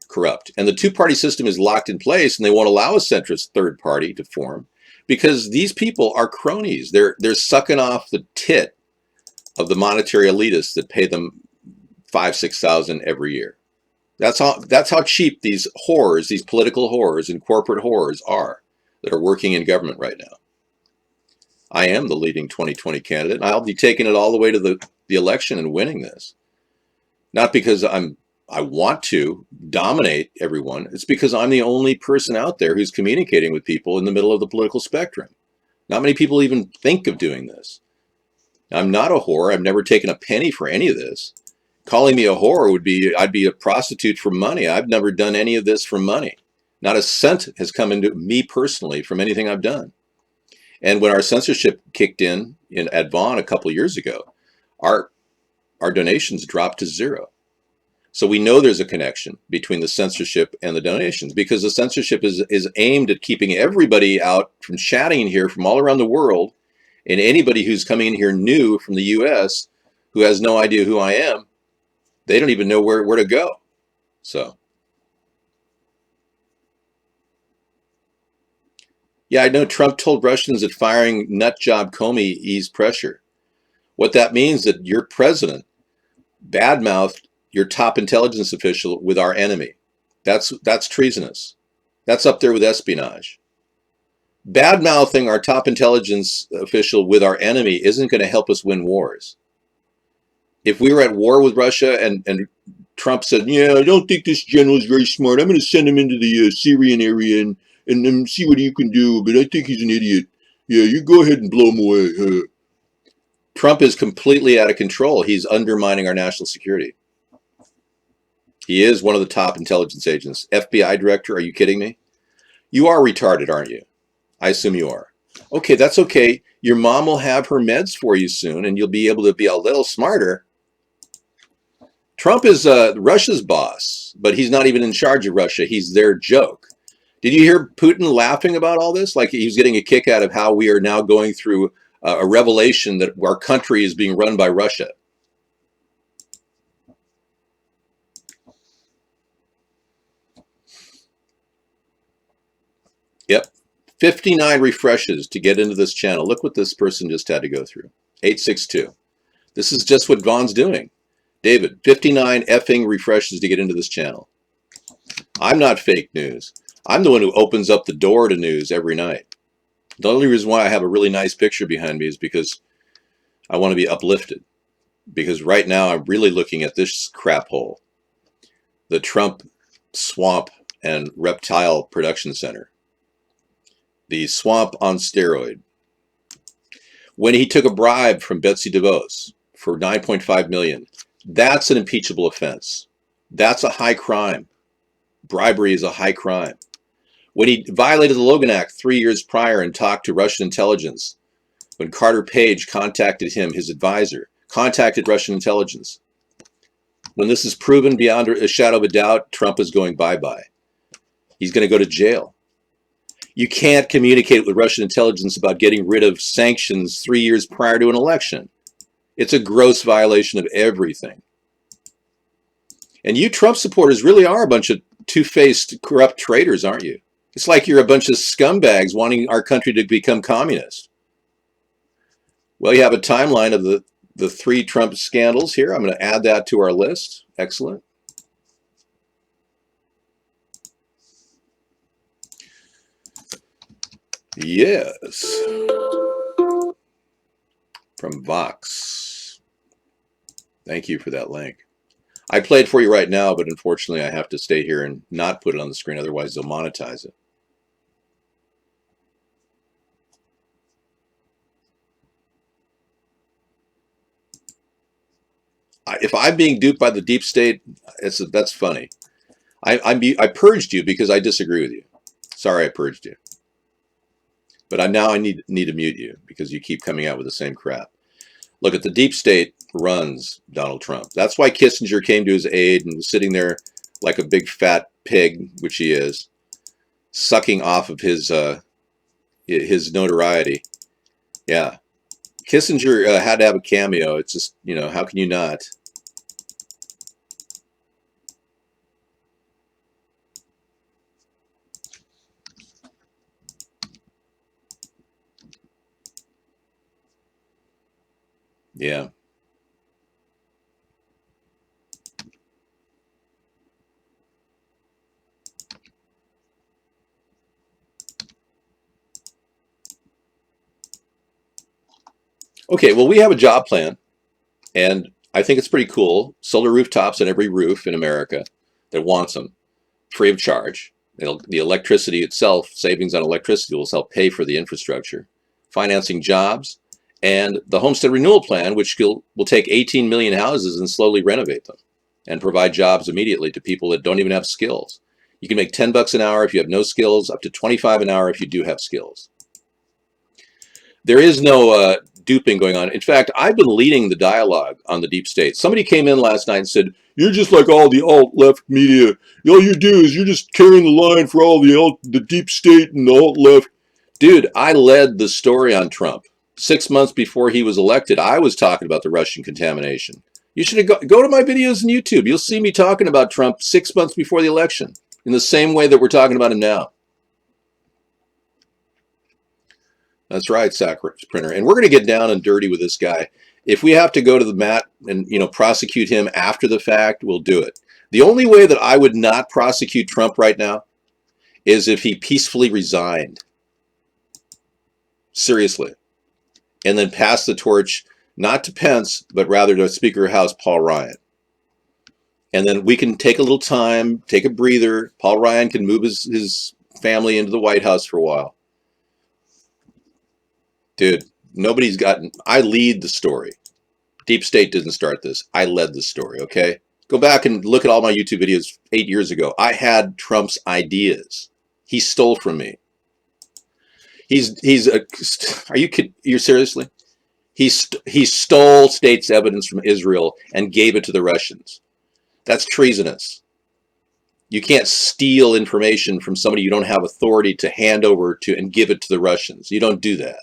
corrupt. And the two-party system is locked in place, and they won't allow a centrist third party to form because these people are cronies. They're sucking off the tit of the monetary elitists that pay them $5,000-6,000 every year. That's how cheap these whores, these political whores and corporate whores are that are working in government right now. I am the leading 2020 candidate, and I'll be taking it all the way to the election and winning this. Not because I want to dominate everyone. It's because I'm the only person out there who's communicating with people in the middle of the political spectrum. Not many people even think of doing this. I'm not a whore. I've never taken a penny for any of this. Calling me a whore I'd be a prostitute for money. I've never done any of this for money. Not a cent has come into me personally from anything I've done. And when our censorship kicked in at Vaughn a couple years ago, our donations dropped to zero. So we know there's a connection between the censorship and the donations because the censorship is aimed at keeping everybody out from chatting in here from all around the world And anybody who's coming in here new from the U.S. who has no idea who I am, they don't even know where to go. So, yeah, I know Trump told Russians that firing nut job Comey eased pressure. What that means that your president badmouthed your top intelligence official with our enemy. That's treasonous. That's up there with espionage. Bad-mouthing our top intelligence official with our enemy isn't going to help us win wars. If we were at war with Russia and Trump said, yeah, I don't think this general is very smart. I'm going to send him into the Syrian area and see what you can do, but I think he's an idiot. Yeah, you go ahead and blow him away. Trump is completely out of control. He's undermining our national security. He is one of the top intelligence agents. FBI director, are you kidding me? You are retarded, aren't you? I assume you are. Okay, that's okay. Your mom will have her meds for you soon, and you'll be able to be a little smarter. Trump is Russia's boss, but he's not even in charge of Russia. He's their joke. Did you hear Putin laughing about all this? Like he was getting a kick out of how we are now going through a revelation that our country is being run by Russia. Yep. 59 refreshes to get into this channel. Look what this person just had to go through. 862. This is just what Vaughn's doing. David, 59 effing refreshes to get into this channel. I'm not fake news. I'm the one who opens up the door to news every night. The only reason why I have a really nice picture behind me is because I want to be uplifted. Because right now I'm really looking at this crap hole. The Trump Swamp and Reptile Production Center. The swamp on steroid. When he took a bribe from Betsy DeVos for $9.5 million, that's an impeachable offense. That's a high crime. Bribery is a high crime. When he violated the Logan Act 3 years prior and talked to Russian intelligence, when Carter Page contacted him, his advisor, contacted Russian intelligence. When this is proven beyond a shadow of a doubt, Trump is going bye-bye. He's going to go to jail. You can't communicate with Russian intelligence about getting rid of sanctions 3 years prior to an election. It's a gross violation of everything. And you Trump supporters really are a bunch of two-faced, corrupt traitors, aren't you? It's like you're a bunch of scumbags wanting our country to become communist. Well, you have a timeline of the 3 Trump scandals here. I'm going to add that to our list. Excellent. Yes. From Vox. Thank you for that link. I played for you right now, but unfortunately I have to stay here and not put it on the screen, otherwise they'll monetize it. If I'm being duped by the deep state, that's funny. I purged you because I disagree with you. Sorry I purged you. But I need to mute you because you keep coming out with the same crap. Look, at the deep state runs Donald Trump. That's why Kissinger came to his aid and was sitting there like a big fat pig, which he is, sucking off of his notoriety. Yeah. Kissinger had to have a cameo. It's just, how can you not? Yeah. Okay, well, we have a job plan, and I think it's pretty cool. Solar rooftops on every roof in America that wants them, free of charge. The electricity itself, savings on electricity will help pay for the infrastructure, financing jobs, and the Homestead Renewal Plan, which will take 18 million houses and slowly renovate them and provide jobs immediately to people that don't even have skills. You can make $10 an hour if you have no skills, up to $25 an hour if you do have skills. There is no duping going on. In fact, I've been leading the dialogue on the deep state. Somebody came in last night and said, you're just like all the alt-left media. All you do is you're just carrying the line for all the deep state and the alt-left. Dude, I led the story on Trump. 6 months before he was elected, I was talking about the Russian contamination. You should go to my videos on YouTube. You'll see me talking about Trump 6 months before the election in the same way that we're talking about him now. That's right, Sack Printer. And we're going to get down and dirty with this guy. If we have to go to the mat and prosecute him after the fact, we'll do it. The only way that I would not prosecute Trump right now is if he peacefully resigned. Seriously. And then pass the torch, not to Pence, but rather to Speaker of the House Paul Ryan. And then we can take a little time, take a breather. Paul Ryan can move his family into the White House for a while. Dude, I lead the story. Deep State didn't start this. I led the story, okay? Go back and look at all my YouTube videos 8 years ago. I had Trump's ideas. He stole from me. Are you kidding? You're seriously? He stole state's evidence from Israel and gave it to the Russians. That's treasonous. You can't steal information from somebody you don't have authority to hand over to and give it to the Russians. You don't do that.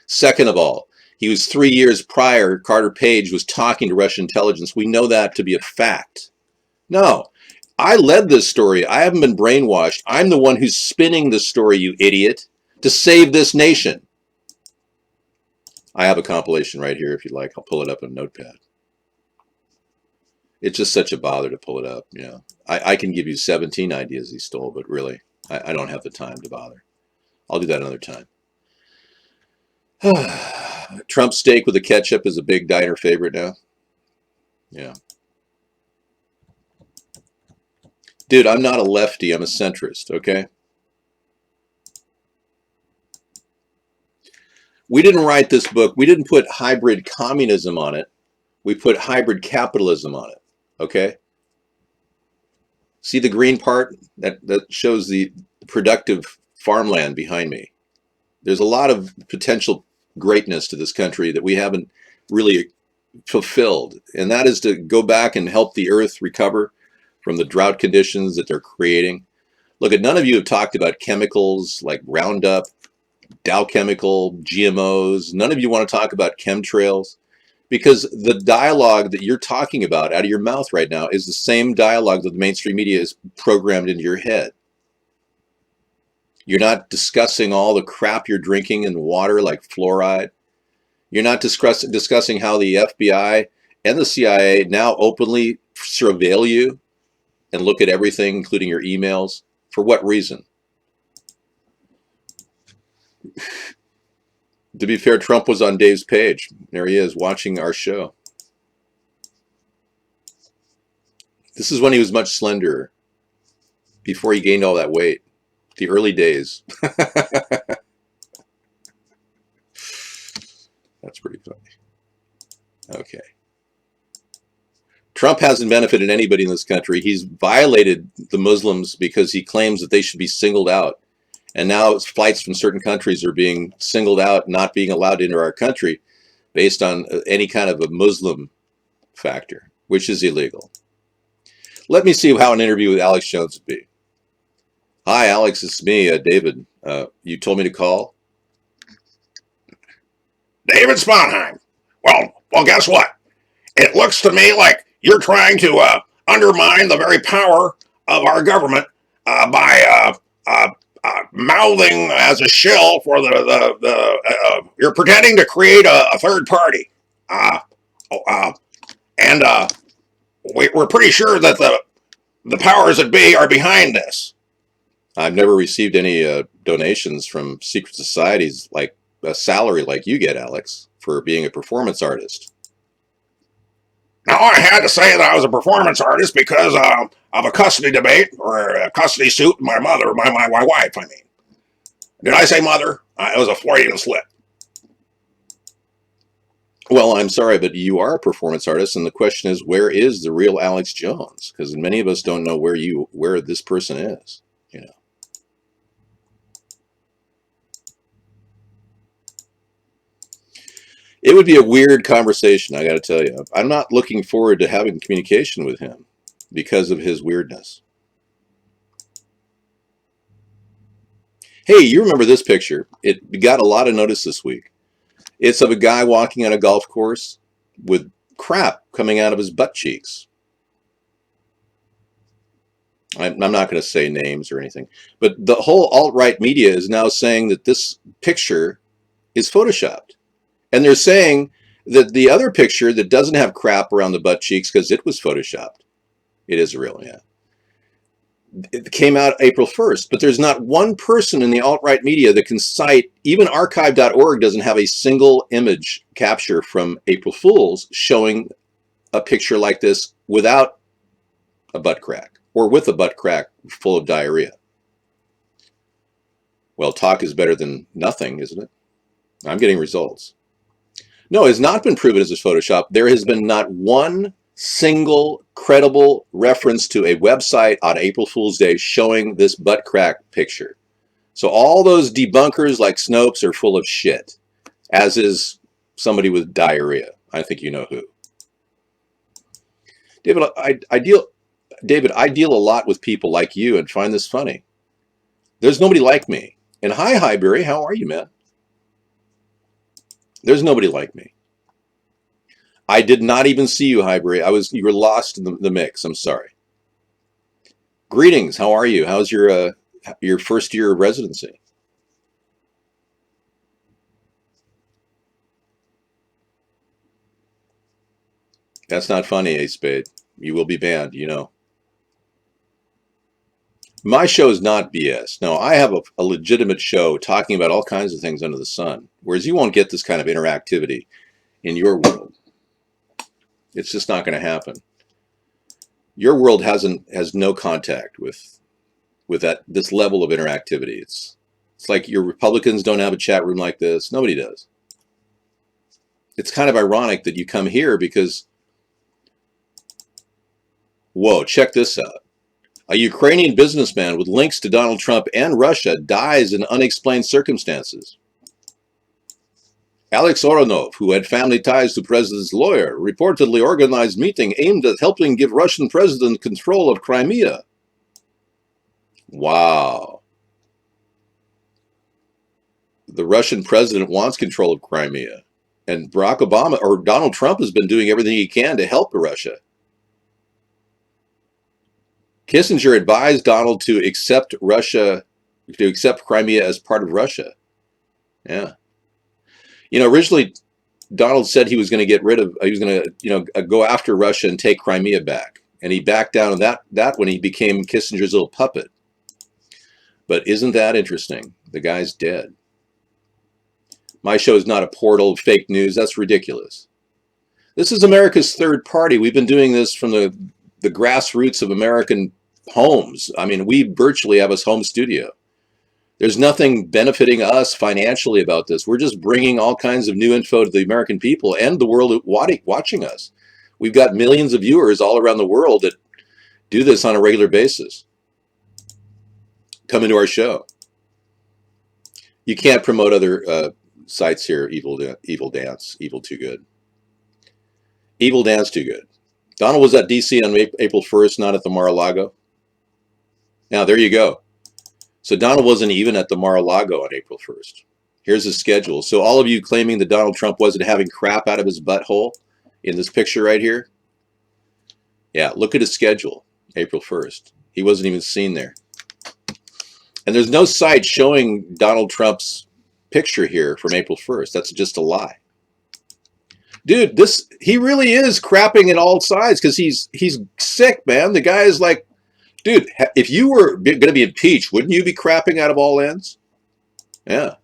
Second of all, he was 3 years prior, Carter Page was talking to Russian intelligence. We know that to be a fact. No, I led this story. I haven't been brainwashed. I'm the one who's spinning the story, you idiot, to save this nation. I have a compilation right here if you'd like. I'll pull it up in Notepad. It's just such a bother to pull it up. I can give you 17 ideas he stole, but really, I don't have the time to bother. I'll do that another time. Trump steak with the ketchup is a big diner favorite now. Yeah. Dude, I'm not a lefty. I'm a centrist, okay? We didn't write this book. We didn't put hybrid communism on it. We put hybrid capitalism on it, okay? See the green part? That shows the productive farmland behind me. There's a lot of potential greatness to this country that we haven't really fulfilled, and that is to go back and help the earth recover from the drought conditions that they're creating. Look, none of you have talked about chemicals like Roundup, Dow Chemical, GMOs. None of you want to talk about chemtrails, because the dialogue that you're talking about out of your mouth right now is the same dialogue that the mainstream media is programmed into your head. You're not discussing all the crap you're drinking in water like fluoride. You're not discussing how the FBI and the CIA now openly surveil you and look at everything, including your emails. For what reason? To be fair, Trump was on Dave's page. There he is watching our show. This is when he was much slenderer, before he gained all that weight. The early days. That's pretty funny. Okay. Trump hasn't benefited anybody in this country. He's violated the Muslims because he claims that they should be singled out. And now flights from certain countries are being singled out, not being allowed into our country based on any kind of a Muslim factor, which is illegal. Let me see how an interview with Alex Jones would be. Hi, Alex, it's me, David. You told me to call? David Sponheim. Well, guess what? It looks to me like you're trying to undermine the very power of our government by mouthing as a shill for you're pretending to create a third party. And we're pretty sure that the powers that be are behind this. I've never received any donations from secret societies like a salary like you get, Alex, for being a performance artist. Now, I had to say that I was a performance artist because of a custody debate or a custody suit with my mother, my wife, I mean. Did I say mother? It was a Freudian slip. Well, I'm sorry, but you are a performance artist, and the question is, where is the real Alex Jones? Because many of us don't know where this person is, It would be a weird conversation, I got to tell you. I'm not looking forward to having communication with him because of his weirdness. Hey, you remember this picture? It got a lot of notice this week. It's of a guy walking on a golf course with crap coming out of his butt cheeks. I'm not going to say names or anything, but the whole alt-right media is now saying that this picture is photoshopped. And they're saying that the other picture that doesn't have crap around the butt cheeks because it was photoshopped. It is real, yeah. It came out April 1st, but there's not one person in the alt-right media that can cite, even archive.org doesn't have a single image capture from April Fools showing a picture like this without a butt crack or with a butt crack full of diarrhea. Well, talk is better than nothing, isn't it? I'm getting results. No, it has not been proven as a Photoshop. There has been not one single credible reference to a website on April Fool's Day showing this butt crack picture. So all those debunkers like Snopes are full of shit, as is somebody with diarrhea. I think you know who. David, I deal a lot with people like you and find this funny. There's nobody like me. And hi, Highbury, how are you, man? There's nobody like me. I did not even see you, Highbury. You were lost in the mix. I'm sorry. Greetings. How are you? How's your first year of residency? That's not funny, Ace Spade. You will be banned, you know. My show is not BS. No, I have a legitimate show talking about all kinds of things under the sun, whereas you won't get this kind of interactivity in your world. It's just not going to happen. Your world has no contact with this level of interactivity. It's like your Republicans don't have a chat room like this. Nobody does. It's kind of ironic that you come here because, whoa, check this out. A Ukrainian businessman with links to Donald Trump and Russia dies in unexplained circumstances. Alex Oronov, who had family ties to the president's lawyer, reportedly organized a meeting aimed at helping give Russian president control of Crimea. Wow. The Russian president wants control of Crimea. And Barack Obama, or Donald Trump, has been doing everything he can to help Russia. Kissinger advised Donald to accept Crimea as part of Russia. Yeah. You know, originally Donald said he was going to go after Russia and take Crimea back. And he backed down on that when he became Kissinger's little puppet. But isn't that interesting? The guy's dead. My show is not a portal of fake news. That's ridiculous. This is America's third party. We've been doing this from the grassroots of American homes. I mean, we virtually have a home studio. There's nothing benefiting us financially about this. We're just bringing all kinds of new info to the American people and the world watching us. We've got millions of viewers all around the world that do this on a regular basis. Come into our show. You can't promote other sites here. Evil Dance, Evil Too Good. Evil Dance Too Good. Donald was at D.C. on April 1st, not at the Mar-a-Lago. Now, there you go. So Donald wasn't even at the Mar-a-Lago on April 1st. Here's his schedule. So all of you claiming that Donald Trump wasn't having crap out of his butthole in this picture right here. Yeah, look at his schedule, April 1st. He wasn't even seen there. And there's no site showing Donald Trump's picture here from April 1st. That's just a lie. Dude, he really is crapping at all sides because he's sick, man. The guy is like, dude, if you were going to be impeached, wouldn't you be crapping out of all ends? Yeah.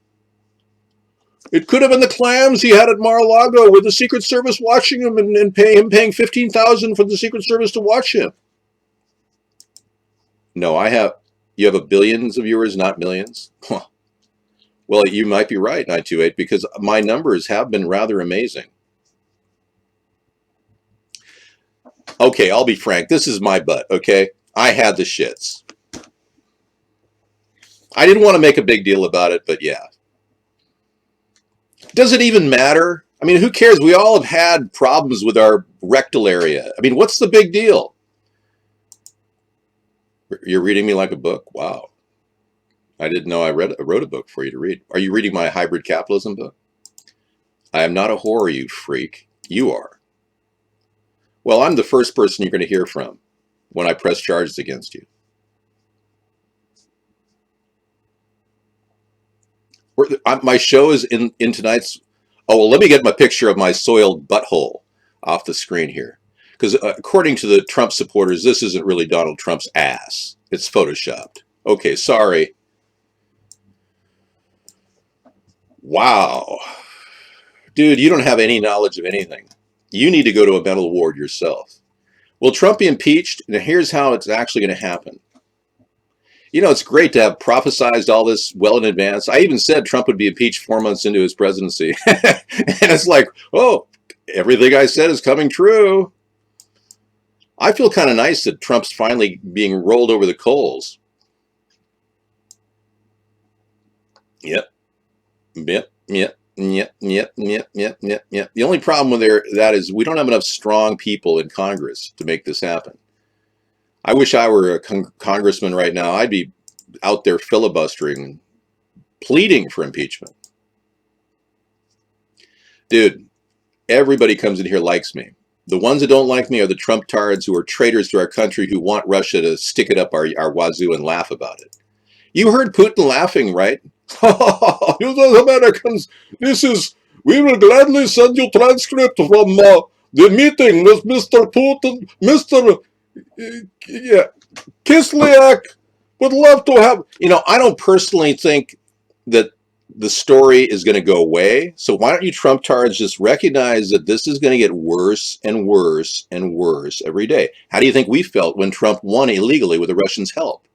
It could have been the clams he had at Mar-a-Lago with the Secret Service watching him and paying $15,000 for the Secret Service to watch him. No, you have billions of viewers, not millions. Well, you might be right, 928, because my numbers have been rather amazing. Okay, I'll be frank. This is my butt, okay? I had the shits. I didn't want to make a big deal about it, but yeah. Does it even matter? I mean, who cares? We all have had problems with our rectal area. I mean, what's the big deal? You're reading me like a book? Wow. I didn't know I wrote a book for you to read. Are you reading my hybrid capitalism book? I am not a whore, you freak. You are. Well, I'm the first person you're going to hear from when I press charges against you. My show is in tonight's. Oh, well, let me get my picture of my soiled butthole off the screen here. Because according to the Trump supporters, this isn't really Donald Trump's ass. It's photoshopped. Okay, sorry. Wow. Dude, you don't have any knowledge of anything. You need to go to a mental ward yourself. Will Trump be impeached? And here's how it's actually going to happen. You know, it's great to have prophesized all this well in advance. I even said Trump would be impeached 4 months into his presidency. And it's like, oh, everything I said is coming true. I feel kind of nice that Trump's finally being rolled over the coals. Yep. Yep. Yep. Yep. Yep. Yep. Yep. Yep. Yep. The only problem with that is we don't have enough strong people in Congress to make this happen. I wish I were a congressman right now. I'd be out there filibustering, pleading for impeachment. Dude, everybody comes in here likes me. The ones that don't like me are the Trump tards who are traitors to our country who want Russia to stick it up our wazoo and laugh about it. You heard Putin laughing, right? You the Americans, we will gladly send you transcript from the meeting with Mr. Putin, Mr. Kislyak would love to have. I don't personally think that the story is going to go away. So why don't you Trump tards just recognize that this is going to get worse and worse and worse every day? How do you think we felt when Trump won illegally with the Russians' help?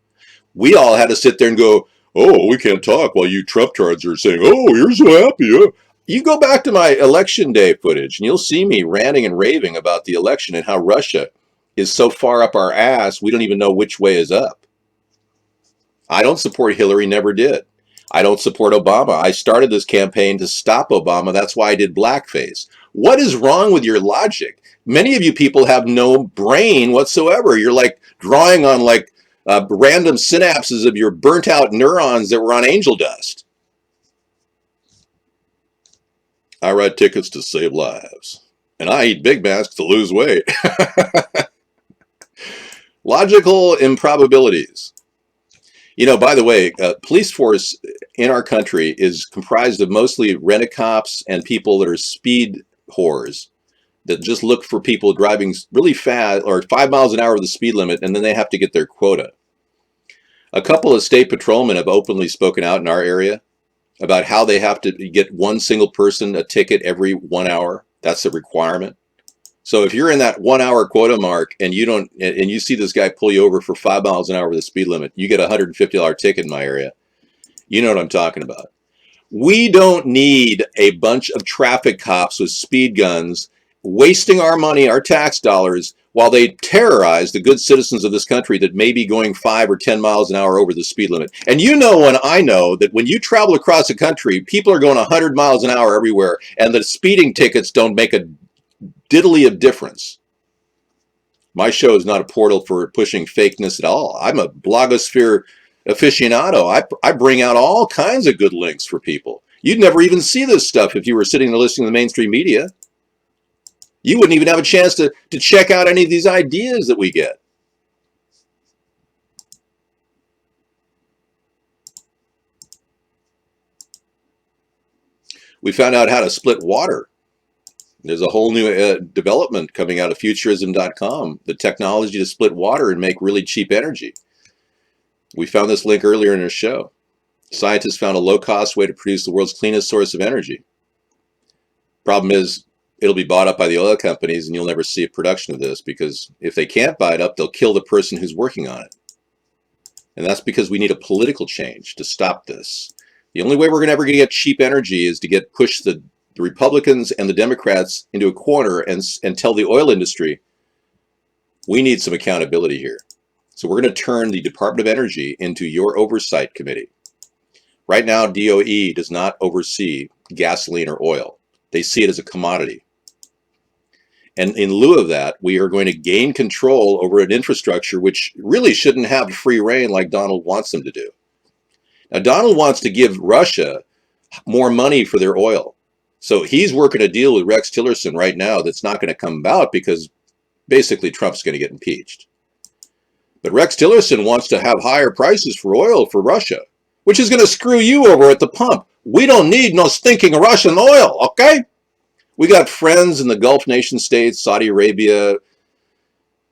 We all had to sit there and go, oh, we can't talk while you Trump tards are saying, oh, you're so happy. Huh? You go back to my election day footage and you'll see me ranting and raving about the election and how Russia is so far up our ass, we don't even know which way is up. I don't support Hillary, never did. I don't support Obama. I started this campaign to stop Obama. That's why I did blackface. What is wrong with your logic? Many of you people have no brain whatsoever. You're like drawing on random synapses of your burnt out neurons that were on angel dust. I write tickets to save lives. And I eat Big Macs to lose weight. Logical improbabilities. By the way, police force in our country is comprised of mostly rent-a-cops and people that are speed whores that just look for people driving really fast or 5 miles an hour over the speed limit, and then they have to get their quota. A couple of state patrolmen have openly spoken out in our area about how they have to get one single person a ticket every 1 hour. That's a requirement. So if you're in that 1 hour quota mark and you see this guy pull you over for 5 miles an hour with the speed limit, you get a $150 ticket in my area. You know what I'm talking about. We don't need a bunch of traffic cops with speed guns wasting our money, our tax dollars, while they terrorize the good citizens of this country that may be going 5 or 10 miles an hour over the speed limit. And I know that when you travel across the country, people are going 100 miles an hour everywhere, and the speeding tickets don't make a diddly of difference. My show is not a portal for pushing fakeness at all. I'm a blogosphere aficionado. I bring out all kinds of good links for people. You'd never even see this stuff if you were sitting and listening to the mainstream media. You wouldn't even have a chance to check out any of these ideas that we get. We found out how to split water. There's a whole new development coming out of futurism.com, the technology to split water and make really cheap energy. We found this link earlier in our show. Scientists found a low-cost way to produce the world's cleanest source of energy. Problem is, it'll be bought up by the oil companies and you'll never see a production of this because if they can't buy it up, they'll kill the person who's working on it. And that's because we need a political change to stop this. The only way we're ever going to get cheap energy is to push the Republicans and the Democrats into a corner and tell the oil industry, we need some accountability here. So we're going to turn the Department of Energy into your oversight committee. Right now, DOE does not oversee gasoline or oil. They see it as a commodity. And in lieu of that, we are going to gain control over an infrastructure which really shouldn't have free reign like Donald wants them to do. Now, Donald wants to give Russia more money for their oil. So he's working a deal with Rex Tillerson right now that's not going to come about because basically Trump's going to get impeached. But Rex Tillerson wants to have higher prices for oil for Russia, which is going to screw you over at the pump. We don't need no stinking Russian oil, okay? We got friends in the Gulf nation states, Saudi Arabia.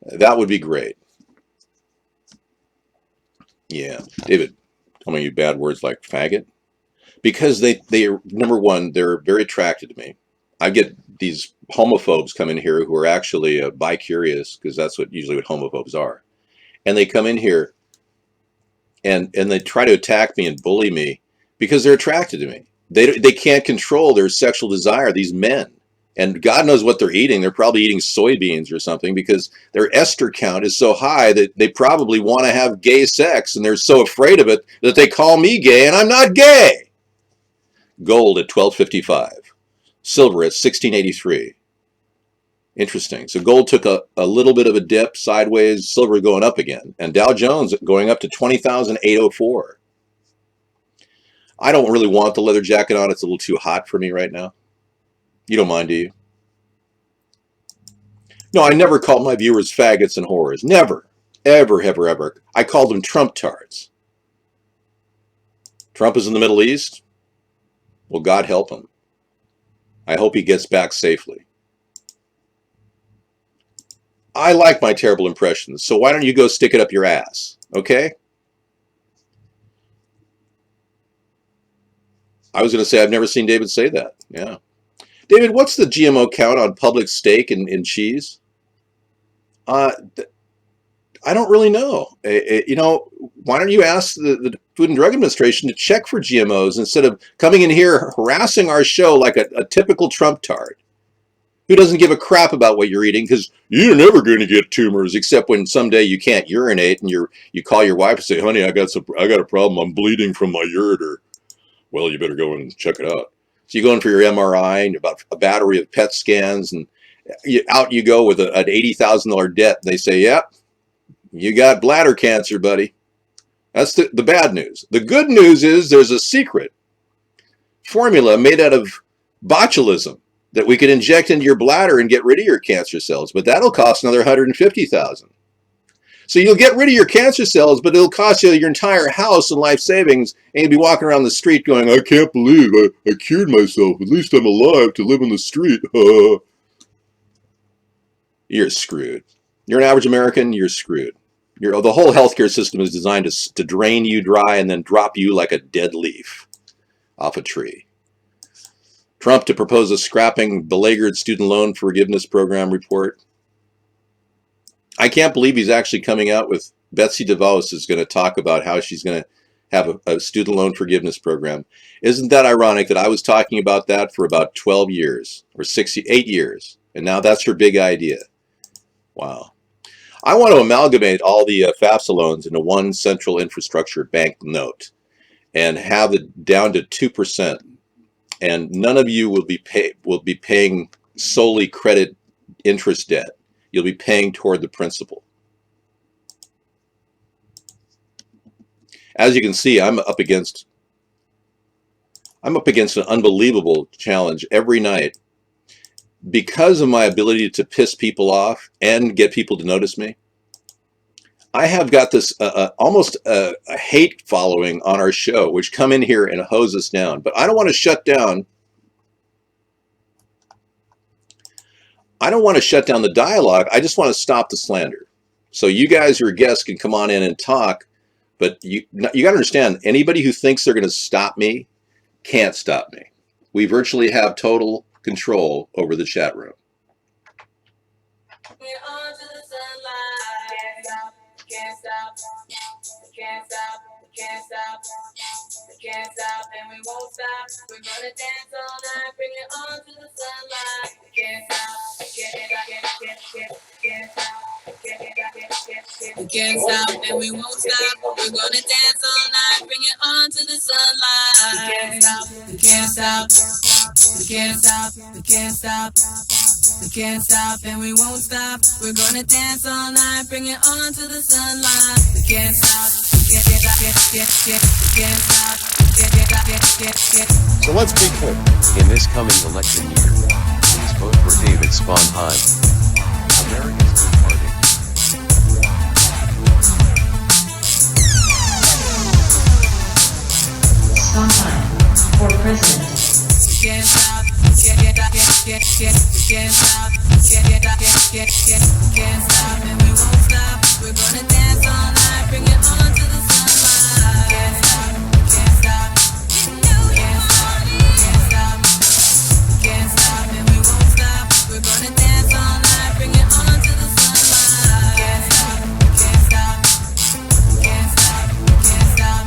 That would be great. Yeah. David, tell me you bad words like faggot. Because they number one, they're very attracted to me. I get these homophobes come in here who are actually bi-curious, because that's usually what homophobes are. And they come in here and they try to attack me and bully me because they're attracted to me. They can't control their sexual desire, these men. And God knows what they're eating. They're probably eating soybeans or something because their ester count is so high that they probably want to have gay sex, and they're so afraid of it that they call me gay, and I'm not gay. Gold at $12.55. Silver at $16.83. Interesting. So gold took a little bit of a dip sideways, silver going up again, and Dow Jones going up to 20,804. I don't really want the leather jacket on. It's a little too hot for me right now. You don't mind, do you? No, I never called my viewers faggots and whores. Never. Ever, ever, ever. I called them Trump tards. Trump is in the Middle East. Well, God help him. I hope he gets back safely. I like my terrible impressions, so why don't you go stick it up your ass, okay? I was going to say I've never seen David say that. Yeah. David, what's the GMO count on public steak and cheese? I don't really know. Why don't you ask the Food and Drug Administration to check for GMOs instead of coming in here harassing our show like a typical Trump tard who doesn't give a crap about what you're eating, because you're never going to get tumors except when someday you can't urinate and you call your wife and say, honey, I got a problem. I'm bleeding from my ureter. Well, you better go and check it out. So you go in for your MRI and about a battery of PET scans, and out you go with an $80,000 debt. They say, yep, you got bladder cancer, buddy. That's the bad news. The good news is there's a secret formula made out of botulism that we could inject into your bladder and get rid of your cancer cells, but that'll cost another $150,000. So you'll get rid of your cancer cells, but it'll cost you your entire house and life savings, and you'll be walking around the street going, I can't believe I cured myself. At least I'm alive to live on the street. You're screwed. You're an average American, you're screwed. The whole healthcare system is designed to drain you dry and then drop you like a dead leaf off a tree. Trump to propose a scrapping beleaguered student loan forgiveness program report. I can't believe he's actually coming out with Betsy DeVos is going to talk about how she's going to have a student loan forgiveness program. Isn't that ironic that I was talking about that for about 12 years or 8 years, and now that's her big idea? Wow. I want to amalgamate all the FAFSA loans into one central infrastructure bank note and have it down to 2%. And none of you will be paying solely credit interest debt. You'll be paying toward the principal. As you can see, I'm up against an unbelievable challenge every night because of my ability to piss people off and get people to notice me. I have got this almost a hate following on our show, which come in here and hose us down. But I don't want to shut down. I don't want to shut down the dialogue. I just want to stop the slander. So you guys who are guests can come on in and talk, but you got to understand, anybody who thinks they're going to stop me can't stop me. We virtually have total control over the chat room. Can't stop, can't stop, can't stop, can't stop, and we won't stop. We're gonna dance all night, bring it on to the sunlight. Can't stop, can't stop, we can't stop, and we won't stop. We're gonna dance all night, bring it on to the sunlight. We can't stop, we can't stop, we can't stop, we can't stop, and we won't stop. We're gonna dance all night, bring it on to the sunlight. We can't stop, we can't stop, we can't stop. So let's be clear. In this coming election year, please vote for David Sponheim. America's Good Party. Sponheim for president. Can't stop, and we won't stop. We're gonna dance all night, bring it on to the sunlight. Can't stop, can't stop, can't stop, can't stop, and we won't stop. We're gonna dance all night, bring it on to the sunlight. Can't stop, can't stop, can't stop, can't stop.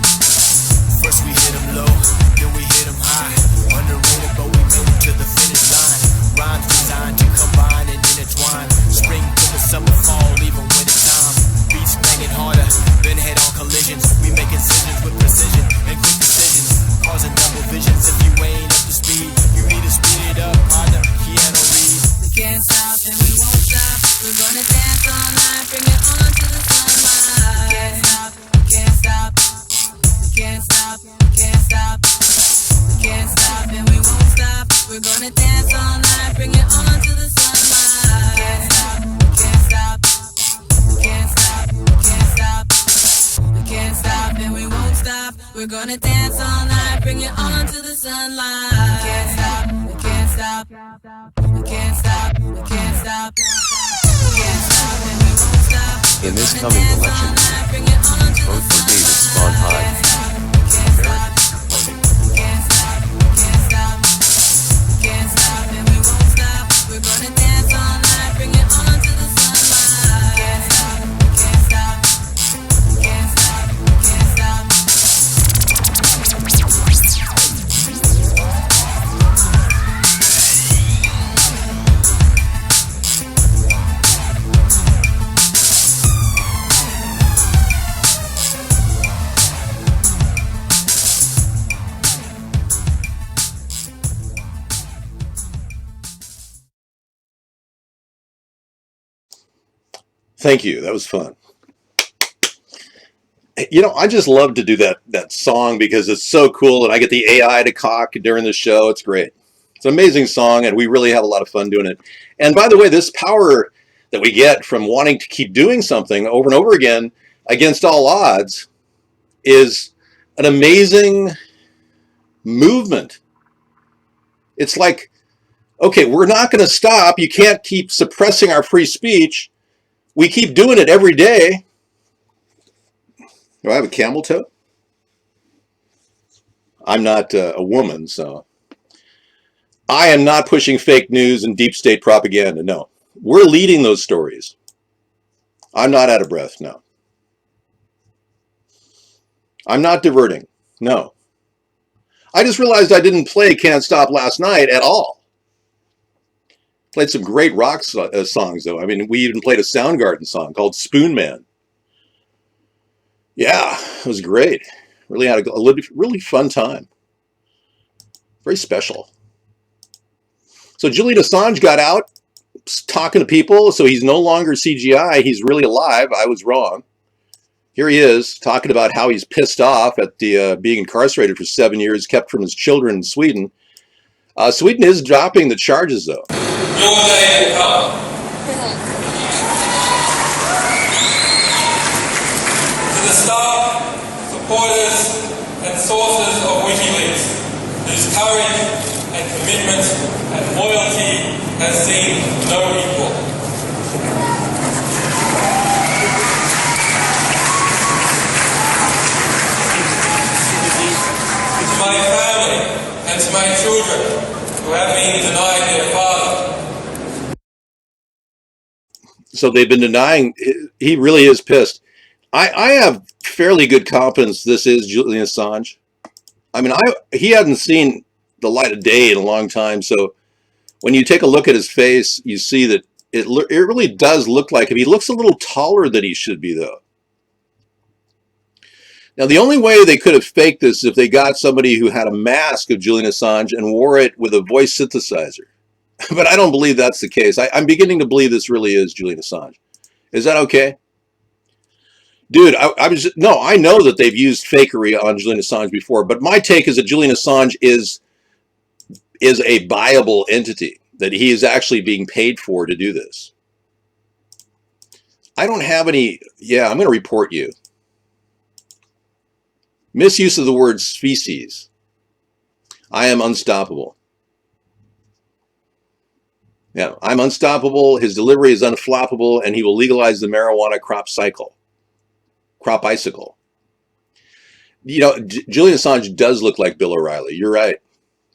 First we hit 'em low, then we hit 'em high. Underrated, but we made it to the finish line. Rhymes designed to combine and intertwine. Spring to the summer, fall, even winter time. Beats banging harder, then head-on collisions. We make incisions with precision and quick decisions, causing double visions. If you ain't up to speed, you need to speed it up. Partner, piano read. We can't stop and we won't stop. We're gonna dance all night, bring it on to the sunlight. Can't stop, can't stop, can't stop, can't stop, can't stop and we won't stop. We're gonna dance all night, bring it on to the sunlight. Can't stop, can't stop, can't stop, can't stop. We can't stop and we won't stop. We're gonna dance all night, bring it on to the sunlight. Can't stop, we can't stop, we can't stop, we can't stop, we can't stop and we won't stop. In this coming election year, please vote for David Sponheim. America's Good Party. Can't stop, can't stop, can't stop and we won't stop. We're gonna dance all night, bring it on to the sunlight. Can't stop, can't stop, can't stop, can't stop. Thank you. That was fun. You know, I just love to do that song because it's so cool, and I get the AI to cock during the show. It's great. It's an amazing song, and we really have a lot of fun doing it. And by the way, this power that we get from wanting to keep doing something over and over again against all odds is an amazing movement. It's like, okay, we're not going to stop. You can't keep suppressing our free speech. We keep doing it every day. Do I have a camel toe? I'm not a woman, so. I am not pushing fake news and deep state propaganda, no. We're leading those stories. I'm not out of breath, no. I'm not diverting, no. I just realized I didn't play Can't Stop last night at all. Played some great rock songs, though. I mean, we even played a Soundgarden song called Spoon Man. Yeah, it was great. Really had a really fun time. Very special. So Julian Assange got out talking to people, so he's no longer CGI. He's really alive. I was wrong. Here he is talking about how he's pissed off at the being incarcerated for 7 years, kept from his children in Sweden. Sweden is dropping the charges, though. Your day will come. To the staff, supporters, and sources of WikiLeaks, whose courage and commitment and loyalty has seen no equal. To my family and to my children who have been denied their father. So they've been denying, he really is pissed. I have fairly good confidence this is Julian Assange. I mean, he hadn't seen the light of day in a long time, so when you take a look at his face, you see that it really does look like him. He looks a little taller than he should be, though. Now, the only way they could have faked this is if they got somebody who had a mask of Julian Assange and wore it with a voice synthesizer. But I don't believe that's the case. I'm beginning to believe this really is Julian Assange. Is that okay? Dude, I know that they've used fakery on Julian Assange before, but my take is that Julian Assange is a viable entity, that he is actually being paid for to do this. I don't have any, yeah, I'm going to report you. Misuse of the word species. I am unstoppable. Yeah, I'm unstoppable. His delivery is unflappable, and he will legalize the marijuana crop icicle. You know, Julian Assange does look like Bill O'Reilly. You're right.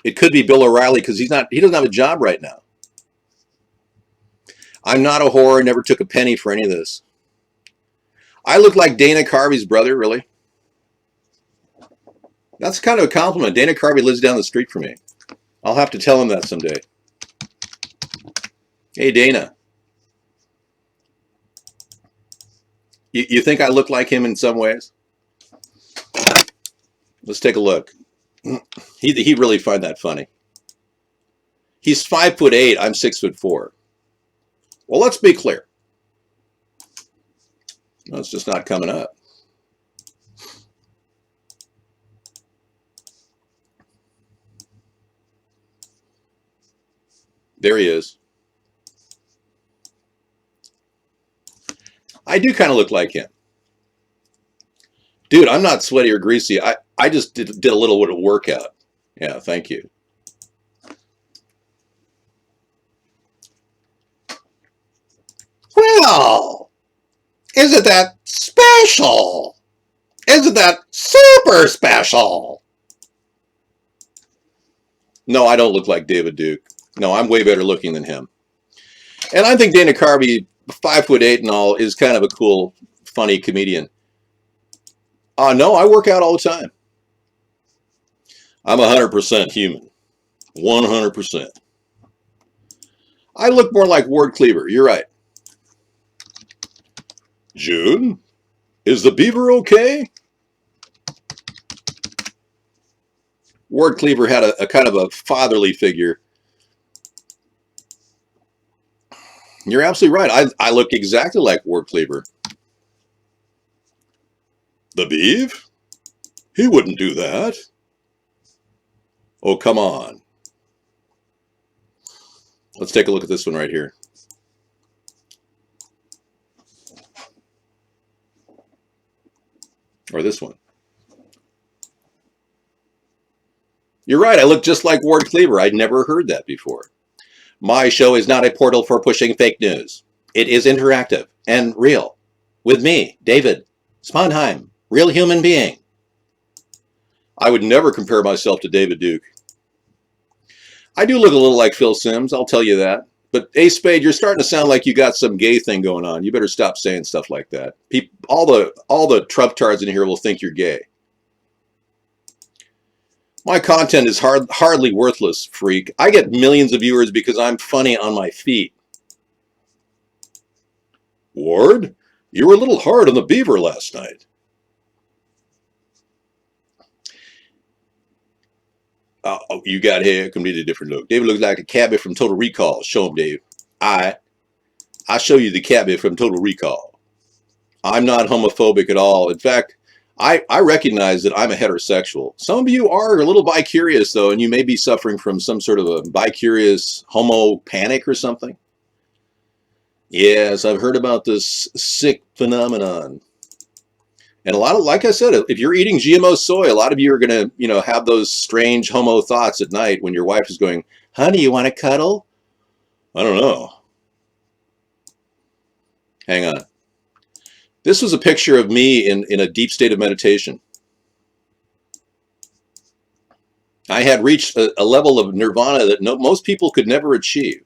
It could be Bill O'Reilly because he doesn't have a job right now. I'm not a whore. Never took a penny for any of this. I look like Dana Carvey's brother, really. That's kind of a compliment. Dana Carvey lives down the street from me. I'll have to tell him that someday. Hey, Dana. You think I look like him in some ways? Let's take a look. He'd really find that funny. He's 5'8". I'm 6'4". Well, let's be clear. No, it's just not coming up. There he is. I do kind of look like him. Dude, I'm not sweaty or greasy. I just did a little bit of workout. Yeah, thank you. Well, isn't that special? Isn't that super special? No, I don't look like David Duke. No, I'm way better looking than him. And I think Dana Carvey, 5'8" and all, is kind of a cool, funny comedian. No, I work out all the time. I'm 100% human. 100%. I look more like Ward Cleaver. You're right. June, is the beaver okay? Ward Cleaver had a kind of a fatherly figure. You're absolutely right. I look exactly like Ward Cleaver. The beef? He wouldn't do that. Oh, come on. Let's take a look at this one right here. Or this one. You're right, I look just like Ward Cleaver. I'd never heard that before. My show is not a portal for pushing fake news. It is interactive and real. With me, David Sponheim, real human being. I would never compare myself to David Duke. I do look a little like Phil Simms, I'll tell you that. But Ace Spade, you're starting to sound like you got some gay thing going on. You better stop saying stuff like that. All the Trump tards in here will think you're gay. My content is hardly worthless, freak. I get millions of viewers because I'm funny on my feet. Ward, you were a little hard on the beaver last night. Oh, you got hair, completely different look. David looks like a cabbie from Total Recall. Show him, Dave. I show you the cabbie from Total Recall. I'm not homophobic at all. In fact, I recognize that I'm a heterosexual. Some of you are a little bi-curious, though, and you may be suffering from some sort of a bi-curious homo panic or something. Yes, I've heard about this sick phenomenon. And a lot of, like I said, if you're eating GMO soy, a lot of you are going to, have those strange homo thoughts at night when your wife is going, honey, you want to cuddle? I don't know. Hang on. This was a picture of me in a deep state of meditation. I had reached a level of nirvana that most people could never achieve.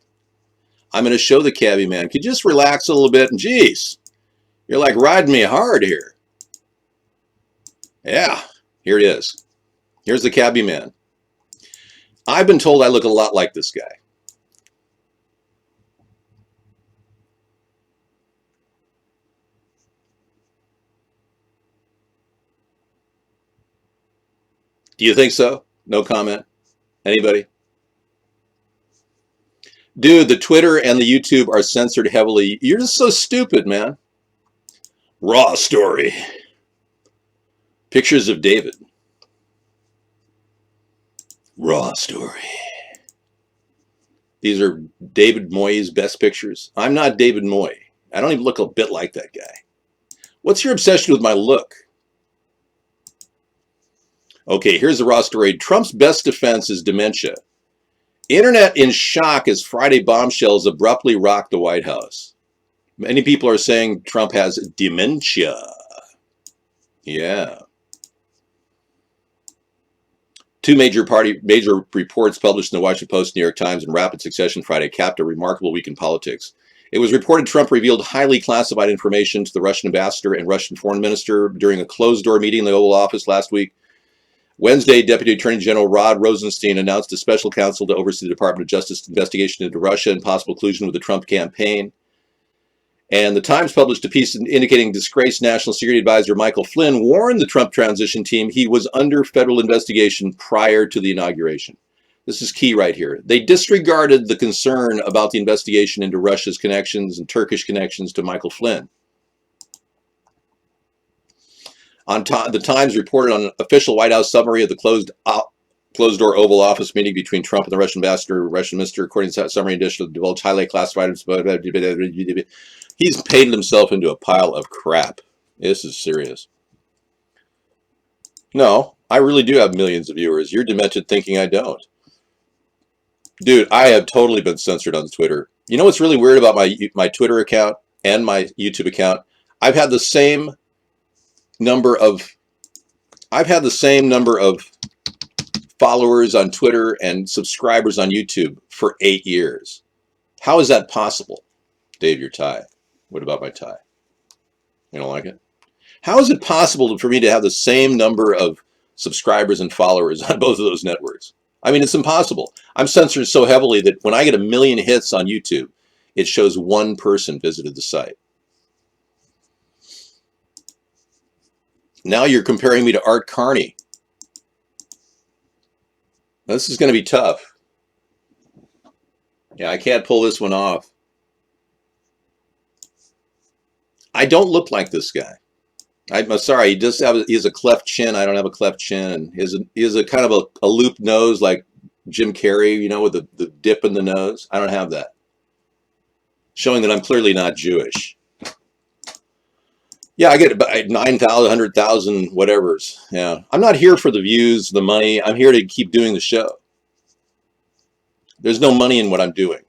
I'm going to show the cabbie man. Could you just relax a little bit? And geez, you're like riding me hard here. Yeah, here it is. Here's the cabbie man. I've been told I look a lot like this guy. Do you think so? No comment. Anybody? Dude, the Twitter and the YouTube are censored heavily. You're just so stupid, man. Raw story. Pictures of David. Raw story. These are David Moyes' best pictures. I'm not David Moy. I don't even look a bit like that guy. What's your obsession with my look? Okay, here's the raw story. Trump's best defense is dementia. Internet in shock as Friday bombshells abruptly rocked the White House. Many people are saying Trump has dementia. Yeah. Two major reports published in the Washington Post, New York Times in rapid succession Friday capped a remarkable week in politics. It was reported Trump revealed highly classified information to the Russian ambassador and Russian foreign minister during a closed-door meeting in the Oval Office last week. Wednesday, Deputy Attorney General Rod Rosenstein announced a special counsel to oversee the Department of Justice investigation into Russia and possible collusion with the Trump campaign. And the Times published a piece indicating disgraced National Security Advisor Michael Flynn warned the Trump transition team he was under federal investigation prior to the inauguration. This is key right here. They disregarded the concern about the investigation into Russia's connections and Turkish connections to Michael Flynn. The Times reported on an official White House summary of the closed-door Oval Office meeting between Trump and the Russian ambassador and Russian minister. According to that summary, additional divulged highly classified. He's painted himself into a pile of crap. This is serious. No, I really do have millions of viewers. You're demented thinking I don't. Dude, I have totally been censored on Twitter. You know what's really weird about my Twitter account and my YouTube account? I've had the same number of followers on Twitter and subscribers on YouTube for 8 years. How is that possible? Dave, your tie. What about my tie? You don't like it? How is it possible for me to have the same number of subscribers and followers on both of those networks? I mean, it's impossible. I'm censored so heavily that when I get 1 million hits on YouTube, it shows one person visited the site. Now you're comparing me to Art Carney. This is going to be tough. Yeah, I can't pull this one off. I don't look like this guy. I'm sorry. He has a cleft chin. I don't have a cleft chin. He has a kind of a looped nose like Jim Carrey, you know, with the dip in the nose. I don't have that. Showing that I'm clearly not Jewish. Yeah, I get about 9,000, 100,000, whatever's. Yeah, I'm not here for the views, the money. I'm here to keep doing the show. There's no money in what I'm doing.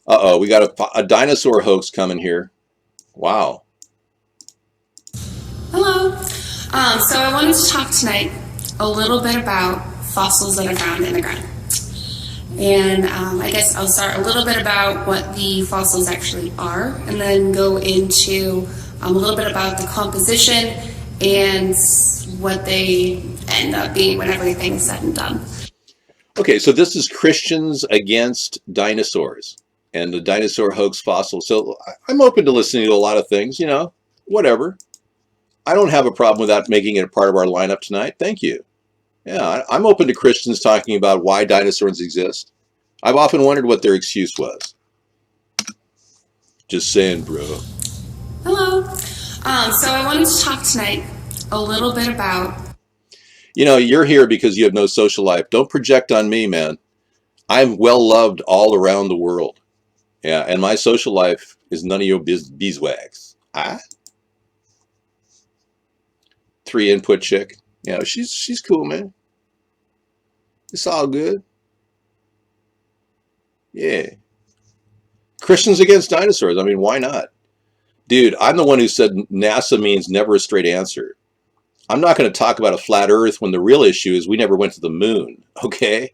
Uh-oh, we got a dinosaur hoax coming here. Wow. Hello. So I wanted to talk tonight a little bit about fossils that are found in the ground. And I guess I'll start a little bit about what the fossils actually are, and then go into a little bit about the composition and what they end up being when everything's said and done. Okay, so this is Christians against dinosaurs and the dinosaur hoax fossil. So I'm open to listening to a lot of things, you know, whatever. I don't have a problem with that making it a part of our lineup tonight. Thank you. Yeah, I'm open to Christians talking about why dinosaurs exist. I've often wondered what their excuse was. Just saying, bro. Hello. So I wanted to talk tonight a little bit about... You know, you're here because you have no social life. Don't project on me, man. I'm well loved all around the world. Yeah, and my social life is none of your beeswax. Ah? 3 input chick. Yeah, she's cool, man. It's all good. Yeah. Christians against dinosaurs. I mean, why not? Dude, I'm the one who said NASA means never a straight answer. I'm not going to talk about a flat earth when the real issue is we never went to the moon, okay?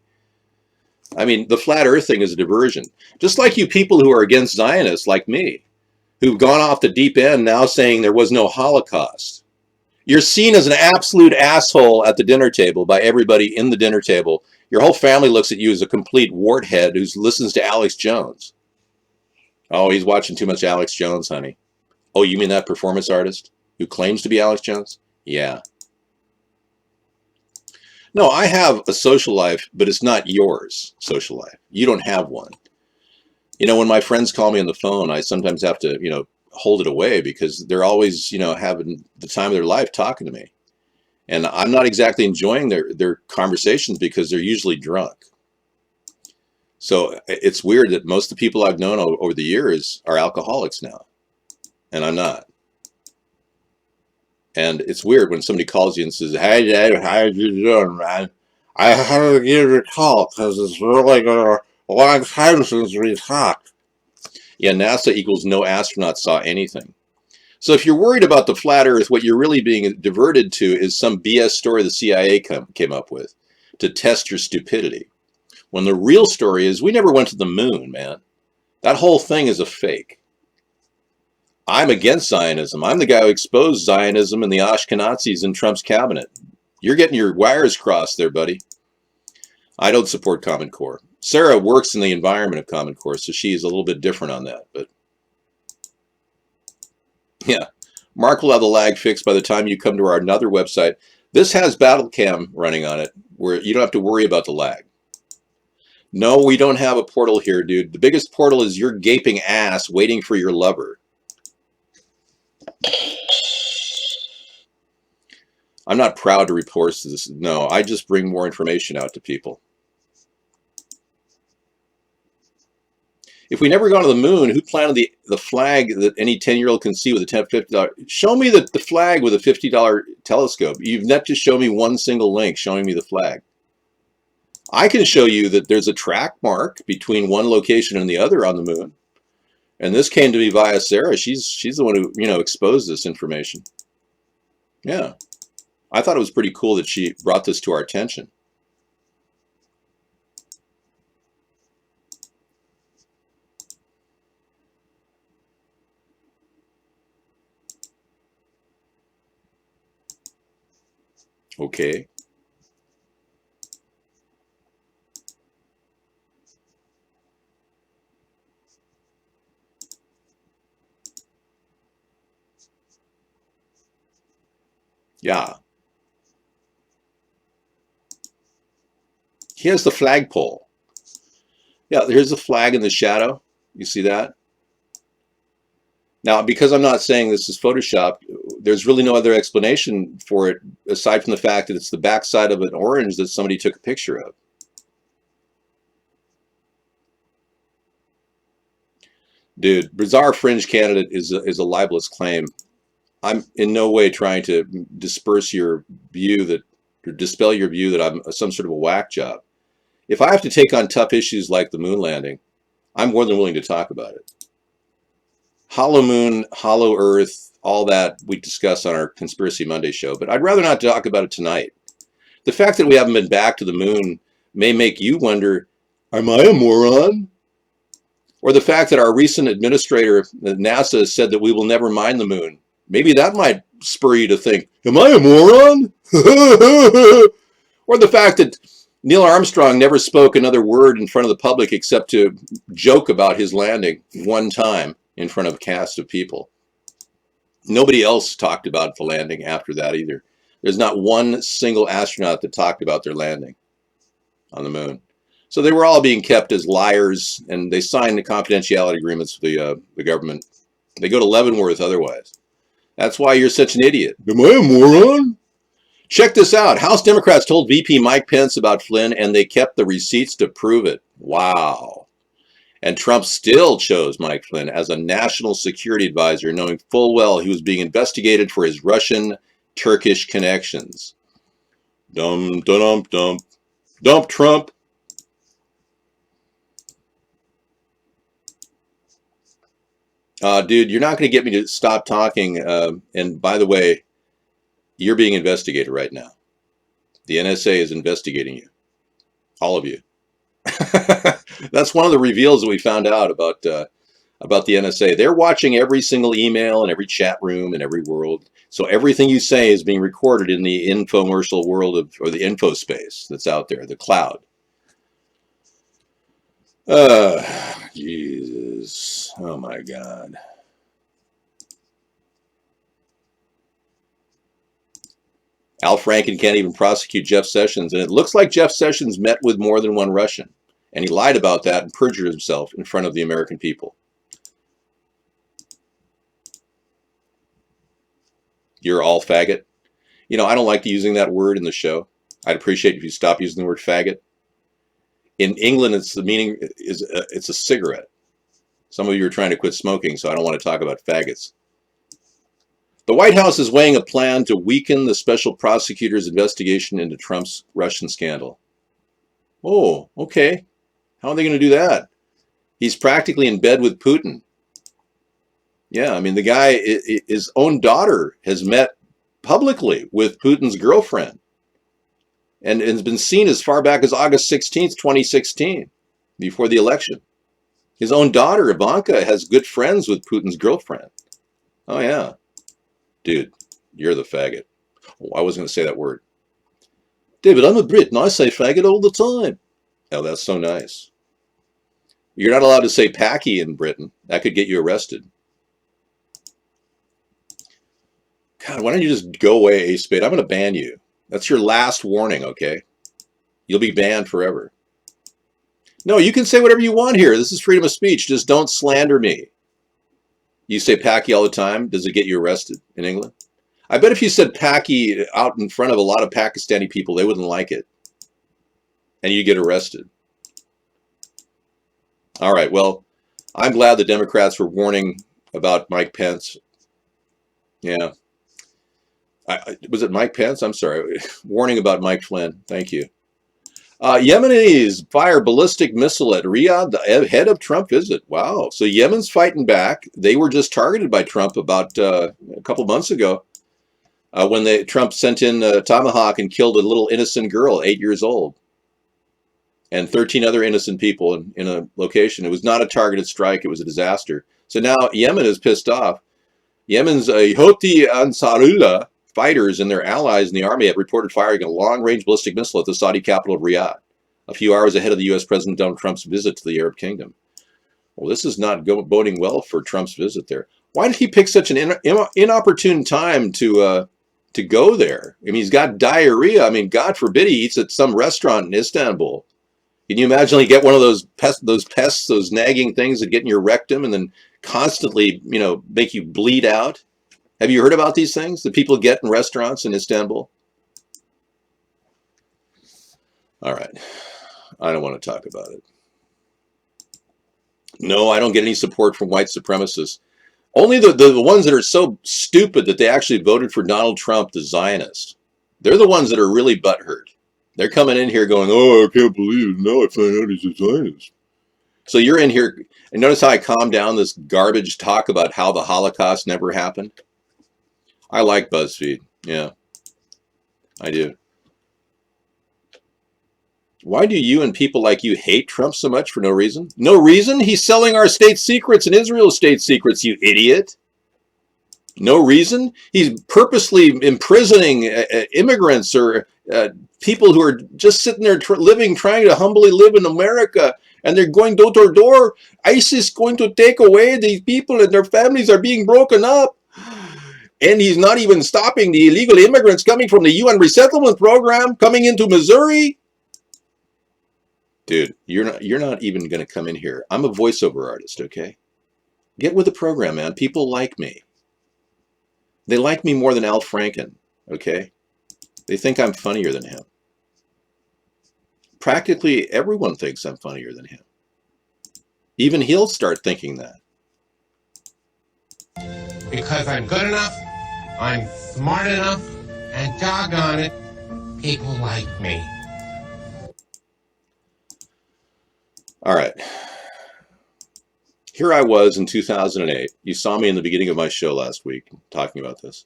I mean, the flat earth thing is a diversion. Just like you people who are against Zionists, like me, who've gone off the deep end now saying there was no Holocaust. You're seen as an absolute asshole at the dinner table by everybody in the dinner table. Your whole family looks at you as a complete warthead who listens to Alex Jones. Oh, he's watching too much Alex Jones, honey. Oh, you mean that performance artist who claims to be Alex Jones? Yeah. No, I have a social life, but it's not yours social life. You don't have one. You know, when my friends call me on the phone, I sometimes have to, you know, hold it away because they're always, having the time of their life talking to me. And I'm not exactly enjoying their conversations because they're usually drunk. So it's weird that most of the people I've known over the years are alcoholics now, and I'm not. And it's weird when somebody calls you and says, "Hey, Dad, how you doing, man? I had to give you a call because it's really been a long time since we talked." Yeah, NASA equals no astronaut saw anything. So if you're worried about the flat Earth, what you're really being diverted to is some BS story the CIA came up with to test your stupidity. When the real story is we never went to the moon, man. That whole thing is a fake. I'm against Zionism. I'm the guy who exposed Zionism and the Ashkenazis in Trump's cabinet. You're getting your wires crossed there, buddy. I don't support Common Core. Sarah works in the environment of Common Core, so she's a little bit different on that. But yeah, Mark will have the lag fixed by the time you come to our another website. This has BattleCam running on it, where you don't have to worry about the lag. No, we don't have a portal here, dude. The biggest portal is your gaping ass waiting for your lover. I'm not proud to report this. No, I just bring more information out to people. If we never gone to the moon, who planted the flag that any 10-year-old can see with a $50? Show me the flag with a $50 telescope. You've yet to show me one single link showing me the flag. I can show you that there's a track mark between one location and the other on the moon. And this came to me via Sarah. She's the one who, exposed this information. Yeah. I thought it was pretty cool that she brought this to our attention. Okay. Yeah. Here's the flagpole. Yeah, here's the flag in the shadow. You see that? Now, because I'm not saying this is Photoshop, there's really no other explanation for it aside from the fact that it's the backside of an orange that somebody took a picture of. Dude, bizarre fringe candidate is a libelous claim. I'm in no way trying to disperse your view that, or dispel your view that I'm some sort of a whack job. If I have to take on tough issues like the moon landing, I'm more than willing to talk about it. Hollow moon, hollow earth, all that we discuss on our Conspiracy Monday show, but I'd rather not talk about it tonight. The fact that we haven't been back to the moon may make you wonder, am I a moron? Or the fact that our recent administrator at NASA said that we will never mine the moon. Maybe that might spur you to think, am I a moron? Or the fact that Neil Armstrong never spoke another word in front of the public except to joke about his landing one time in front of a cast of people. Nobody else talked about the landing after that either. There's not one single astronaut that talked about their landing on the moon. So they were all being kept as liars, and they signed the confidentiality agreements with the government. They go to Leavenworth otherwise. That's why you're such an idiot. Am I a moron? Check this out. House Democrats told VP Mike Pence about Flynn, and they kept the receipts to prove it. Wow. And Trump still chose Mike Flynn as a national security advisor, knowing full well he was being investigated for his Russian-Turkish connections. Dump, dump, dump. Dump Trump. Dude, you're not going to get me to stop talking. And by the way, you're being investigated right now. The NSA is investigating you. All of you. That's one of the reveals that we found out about the NSA. They're watching every single email and every chat room and every world. So everything you say is being recorded in the infomercial world or the info space that's out there, the cloud. Jesus. Oh my God. Al Franken can't even prosecute Jeff Sessions, and it looks like Jeff Sessions met with more than one Russian, and he lied about that and perjured himself in front of the American people. You're all faggot. You know, I don't like using that word in the show. I'd appreciate if you stop using the word faggot. In England, it's the meaning is it's a cigarette. Some of you are trying to quit smoking, so I don't want to talk about faggots. The White House is weighing a plan to weaken the special prosecutor's investigation into Trump's Russian scandal. Oh, okay. How are they going to do that? He's practically in bed with Putin. Yeah, I mean, the guy, his own daughter has met publicly with Putin's girlfriend and has been seen as far back as August 16th, 2016, before the election. His own daughter, Ivanka, has good friends with Putin's girlfriend. Oh, yeah. Dude, you're the faggot. Oh, I wasn't going to say that word. David, I'm a Brit and I say faggot all the time. Oh, that's so nice. You're not allowed to say packy in Britain. That could get you arrested. God, why don't you just go away, A-Spade? I'm going to ban you. That's your last warning, okay? You'll be banned forever. No, you can say whatever you want here. This is freedom of speech. Just don't slander me. You say packy all the time. Does it get you arrested in England? I bet if you said packy out in front of a lot of Pakistani people, they wouldn't like it. And you get arrested. All right, well, I'm glad the Democrats were warning about Mike Pence. Yeah. Was it Mike Pence? I'm sorry. Warning about Mike Flynn. Thank you. Yemenis fire ballistic missile at Riyadh ahead of Trump visit. Wow. So Yemen's fighting back. They were just targeted by Trump about a couple months ago when Trump sent in a tomahawk and killed a little innocent girl, 8 years old, and 13 other innocent people in a location. It was not a targeted strike. It was a disaster. So now Yemen is pissed off. Yemen's Houthi Ansarullah fighters and their allies in the army have reported firing a long-range ballistic missile at the Saudi capital of Riyadh, a few hours ahead of the U.S. President Donald Trump's visit to the Arab Kingdom. Well, this is not boding well for Trump's visit there. Why did he pick such an inopportune time to go there? I mean, he's got diarrhea. I mean, God forbid he eats at some restaurant in Istanbul. Can you imagine he get one of those pests, those nagging things that get in your rectum and then constantly, make you bleed out? Have you heard about these things that people get in restaurants in Istanbul? All right. I don't want to talk about it. No, I don't get any support from white supremacists. Only the ones that are so stupid that they actually voted for Donald Trump, the Zionist. They're the ones that are really butthurt. They're coming in here going, oh, I can't believe it. Now I find out he's a Zionist. So you're in here, and notice how I calmed down this garbage talk about how the Holocaust never happened? I like BuzzFeed. Yeah, I do. Why do you and people like you hate Trump so much for no reason? No reason? He's selling our state secrets and Israel's state secrets, you idiot. No reason? He's purposely imprisoning immigrants or people who are just sitting there trying to humbly live in America. And they're going door to door. ISIS going to take away these people and their families are being broken up. And he's not even stopping the illegal immigrants coming from the UN resettlement program coming into Missouri. Dude, you're not even going to come in here. I'm a voiceover artist, okay? Get with the program, man. People like me. They like me more than Al Franken, okay? They think I'm funnier than him. Practically everyone thinks I'm funnier than him. Even he'll start thinking that. Because I'm good enough, I'm smart enough, and doggone it, people like me. All right. Here I was in 2008. You saw me in the beginning of my show last week talking about this.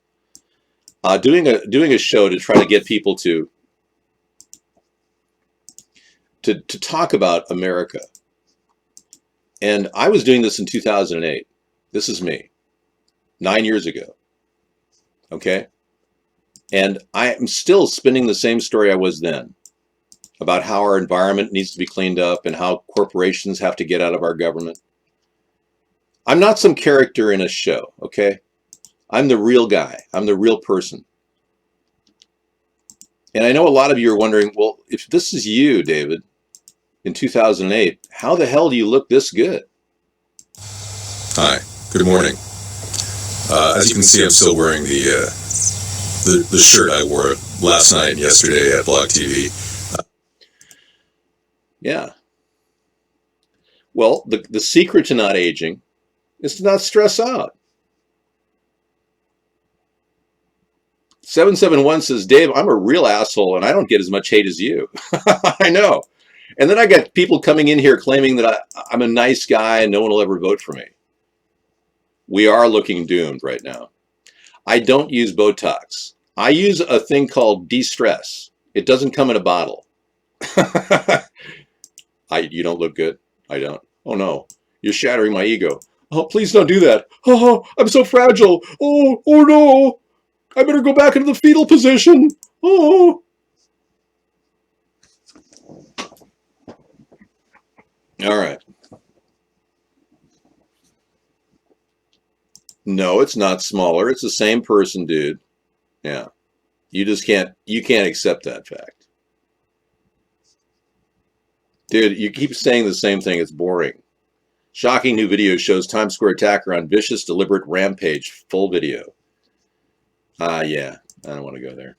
Doing a show to try to get people to talk about America. And I was doing this in 2008. This is me. 9 years ago. Okay? And I am still spinning the same story I was then about how our environment needs to be cleaned up and how corporations have to get out of our government. I'm not some character in a show, okay? I'm the real guy. I'm the real person. And I know a lot of you are wondering, well, if this is you, David, in 2008, how the hell do you look this good? Hi, good morning. As you can see, I'm still wearing the the shirt I wore last night and yesterday at Blog TV. Yeah. Well, the secret to not aging is to not stress out. 771 says, Dave, I'm a real asshole and I don't get as much hate as you. I know. And then I got people coming in here claiming that I'm a nice guy and no one will ever vote for me. We are looking doomed right now. I don't use Botox. I use a thing called de-stress. It doesn't come in a bottle. You don't look good. I don't. Oh no, you're shattering my ego. Oh, please don't do that. Oh, I'm so fragile. Oh no. I better go back into the fetal position. Oh. All right. No, it's not smaller. It's the same person, dude. Yeah. You can't accept that fact. Dude, you keep saying the same thing. It's boring. Shocking new video shows Times Square attacker on vicious, deliberate rampage. Full video. Yeah. I don't want to go there.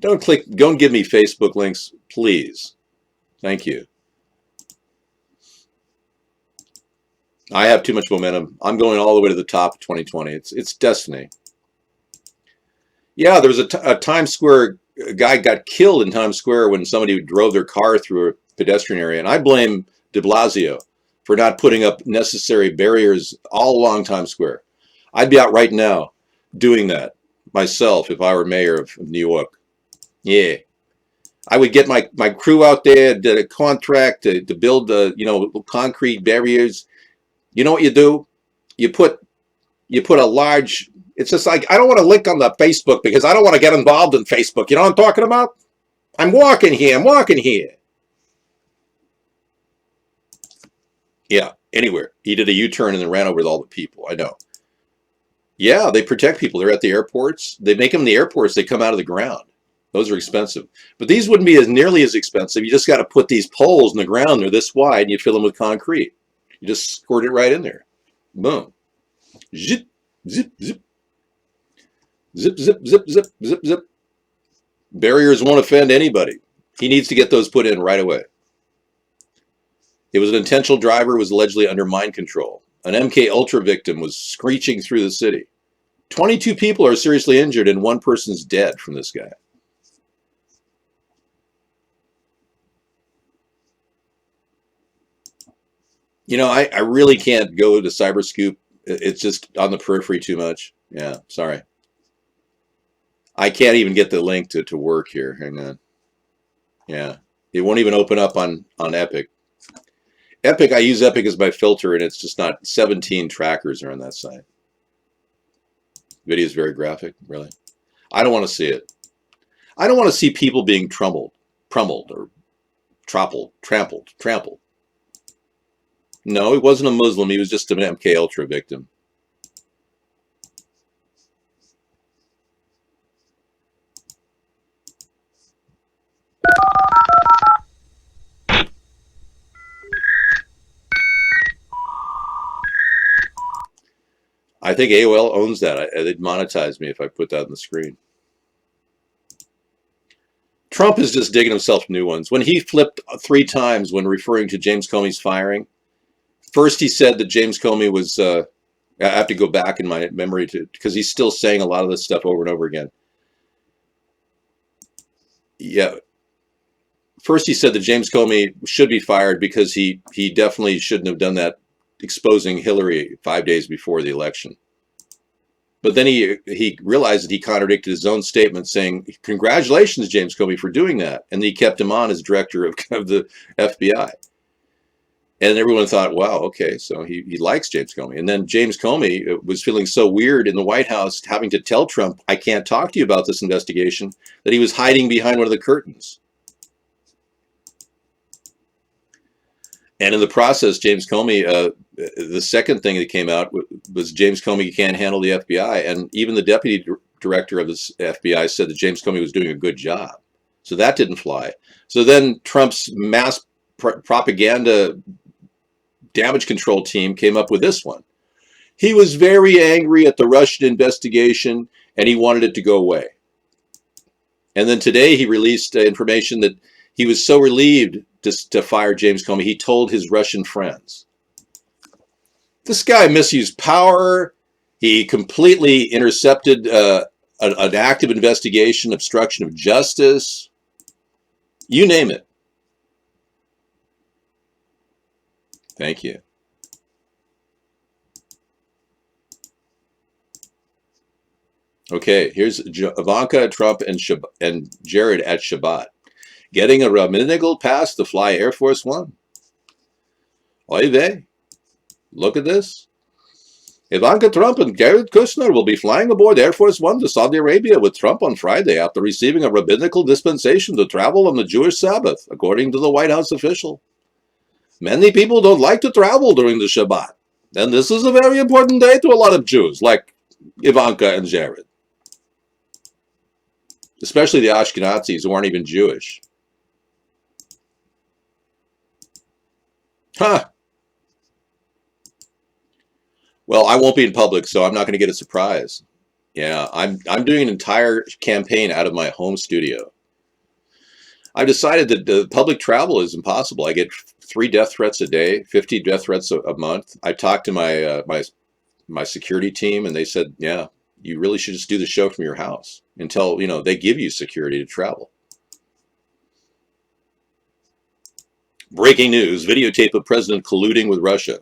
Don't give me Facebook links, please. Thank you. I have too much momentum. I'm going all the way to the top of 2020. It's destiny. Yeah, there was a Times Square guy got killed in Times Square when somebody drove their car through a pedestrian area, and I blame de Blasio for not putting up necessary barriers all along Times Square. I'd be out right now doing that myself if I were mayor of New York. Yeah. I would get my crew out there, did a contract to build concrete barriers. You know what you do? You put a large, it's just like, I don't want to link on the Facebook because I don't want to get involved in Facebook. You know what I'm talking about? I'm walking here. Yeah, anywhere. He did a U-turn and then ran over all the people. I know. Yeah, they protect people. They're at the airports. They make them in the airports. They come out of the ground. Those are expensive. But these wouldn't be nearly as expensive. You just got to put these poles in the ground. They're this wide and you fill them with concrete. You just squirt it right in there. Boom. Zip, zip, zip. Zip, zip, zip, zip, zip, zip. Barriers won't offend anybody. He needs to get those put in right away. It was an intentional driver who was allegedly under mind control. An MK Ultra victim was screeching through the city. 22 people are seriously injured and one person's dead from this guy. You know, I really can't go to Cyberscoop. It's just on the periphery too much. Yeah, sorry. I can't even get the link to work here. Hang on. Yeah, it won't even open up on Epic. Epic, I use Epic as my filter, and it's just not. 17 trackers are on that site. Video is very graphic, really. I don't want to see it. I don't want to see people being trumpled, or trampled. No, he wasn't a Muslim. He was just an MK Ultra victim. I think AOL owns that. They'd monetize me if I put that on the screen. Trump is just digging himself new ones. When he flipped 3 times when referring to James Comey's firing, first he said that James Comey was, I have to go back in my memory because he's still saying a lot of this stuff over and over again. Yeah. First he said that James Comey should be fired because he definitely shouldn't have done that, exposing Hillary 5 days before the election. But then he realized that he contradicted his own statement, saying, congratulations, James Comey, for doing that. And he kept him on as director of the FBI. And everyone thought, wow, okay, so he likes James Comey. And then James Comey was feeling so weird in the White House, having to tell Trump, I can't talk to you about this investigation, that he was hiding behind one of the curtains. And in the process, James Comey, the second thing that came out was James Comey can't handle the FBI. And even the deputy director of the FBI said that James Comey was doing a good job. So that didn't fly. So then Trump's mass propaganda damage control team came up with this one. He was very angry at the Russian investigation, and he wanted it to go away. And then today he released information that he was so relieved to fire James Comey, he told his Russian friends. This guy misused power. He completely intercepted an active investigation, obstruction of justice, you name it. Thank you. Okay, here's Ivanka, Trump, and Jared at Shabbat. Getting a rabbinical pass to fly Air Force One. Oy vey. Look at this. Ivanka Trump and Jared Kushner will be flying aboard Air Force One to Saudi Arabia with Trump on Friday after receiving a rabbinical dispensation to travel on the Jewish Sabbath, according to the White House official. Many people don't like to travel during the Shabbat, and this is a very important day to a lot of Jews, like Ivanka and Jared. Especially the Ashkenazis who aren't even Jewish. Huh. Well, I won't be in public, so I'm not going to get a surprise. Yeah, I'm doing an entire campaign out of my home studio. I've decided that the public travel is impossible. I get 3 death threats a day, 50 death threats a month. I talked to my security team, and they said, yeah, you really should just do the show from your house until, they give you security to travel. Breaking news, videotape of president colluding with Russia.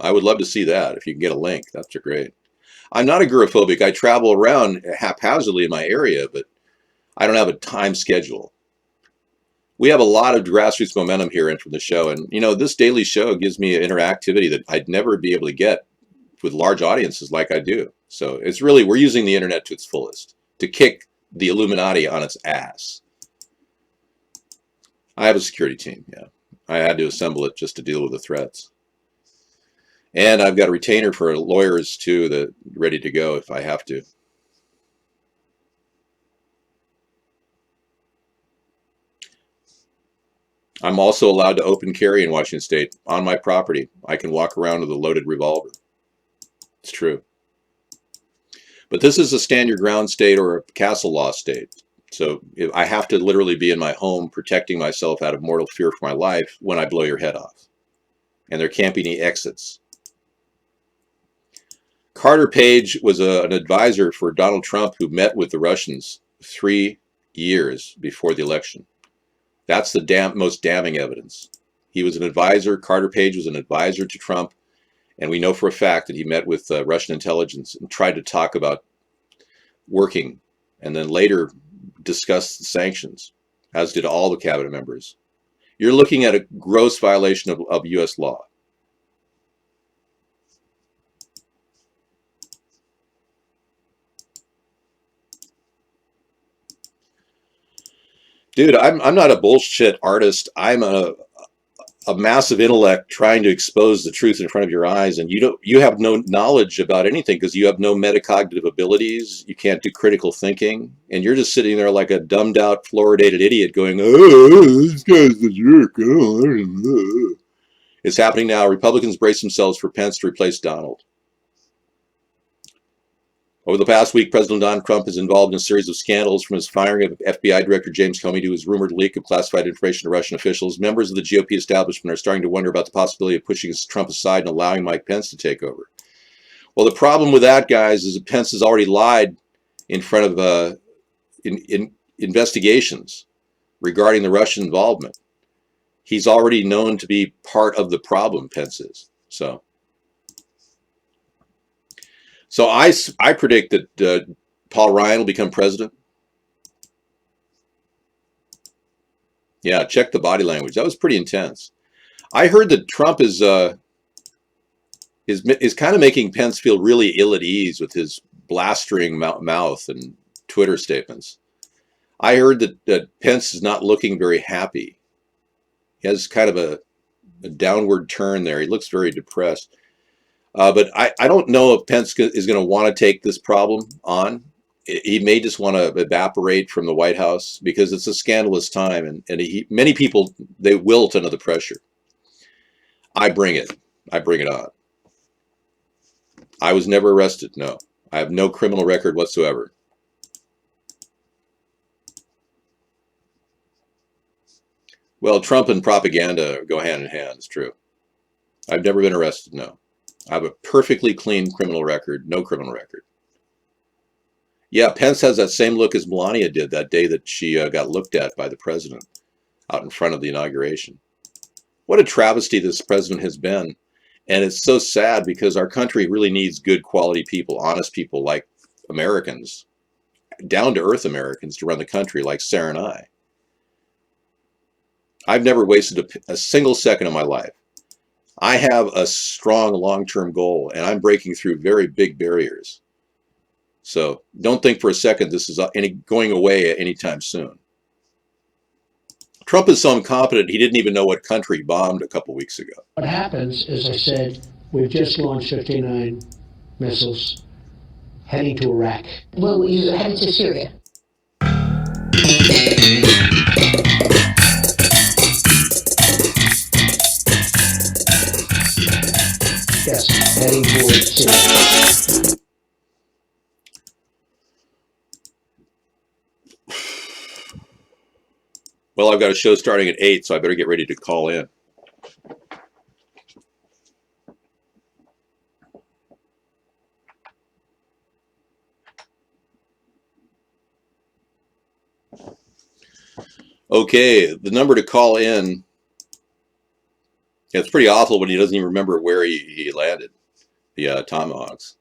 I would love to see that. If you can get a link, that's great. I'm not agoraphobic. I travel around haphazardly in my area, but I don't have a time schedule. We have a lot of grassroots momentum here in from the show, and this daily show gives me an interactivity that I'd never be able to get with large audiences like I do. So it's really, we're using the internet to its fullest to kick the Illuminati on its ass. I have a security team, yeah. I had to assemble it just to deal with the threats. And I've got a retainer for lawyers too, that ready to go if I have to. I'm also allowed to open carry in Washington State on my property. I can walk around with a loaded revolver. It's true. But this is a stand your ground state or a castle law state. So I have to literally be in my home protecting myself out of mortal fear for my life when I blow your head off. And there can't be any exits. Carter Page was an advisor for Donald Trump who met with the Russians 3 years before the election. That's the most damning evidence. He was an advisor. Carter Page was an advisor to Trump. And we know for a fact that he met with Russian intelligence and tried to talk about working, and then later discussed the sanctions, as did all the cabinet members. You're looking at a gross violation of U.S. law. Dude, I'm not a bullshit artist. I'm a massive intellect trying to expose the truth in front of your eyes, and you have no knowledge about anything because you have no metacognitive abilities. You can't do critical thinking, and you're just sitting there like a dumbed out, fluoridated idiot going, "Oh, this guy's a jerk." Oh. It's happening now. Republicans brace themselves for Pence to replace Donald. Over the past week, President Donald Trump is involved in a series of scandals, from his firing of FBI Director James Comey to his rumored leak of classified information to Russian officials. Members of the GOP establishment are starting to wonder about the possibility of pushing Trump aside and allowing Mike Pence to take over. Well, the problem with that, guys, is that Pence has already lied in front of in investigations regarding the Russian involvement. He's already known to be part of the problem, Pence is. So I predict that Paul Ryan will become president. Yeah, check the body language. That was pretty intense. I heard that Trump is kind of making Pence feel really ill at ease with his blastering mouth and Twitter statements. I heard that Pence is not looking very happy. He has kind of a downward turn there. He looks very depressed. But I don't know if Pence is going to want to take this problem on. He may just want to evaporate from the White House because it's a scandalous time, and many people, they wilt under the pressure. I bring it on. I was never arrested. No, I have no criminal record whatsoever. Well, Trump and propaganda go hand in hand, it's true. I've never been arrested, no. I have a perfectly clean criminal record, no criminal record. Yeah, Pence has that same look as Melania did that day that she got looked at by the president out in front of the inauguration. What a travesty this president has been. And it's so sad because our country really needs good quality people, honest people like Americans, down-to-earth Americans to run the country like Sarah and I. I've never wasted a single second of my life. I have a strong long-term goal, and I'm breaking through very big barriers. So don't think for a second this is going away anytime soon. Trump is so incompetent, he didn't even know what country bombed a couple weeks ago. What happens, as I said, we've just launched 59 missiles heading to Iraq. Well, you headed to Syria. Yes, heading towards Syria. Well, I've got a show starting at 8, so I better get ready to call in. Okay, the number to call in, it's pretty awful when he doesn't even remember where he landed, the Tomahawks.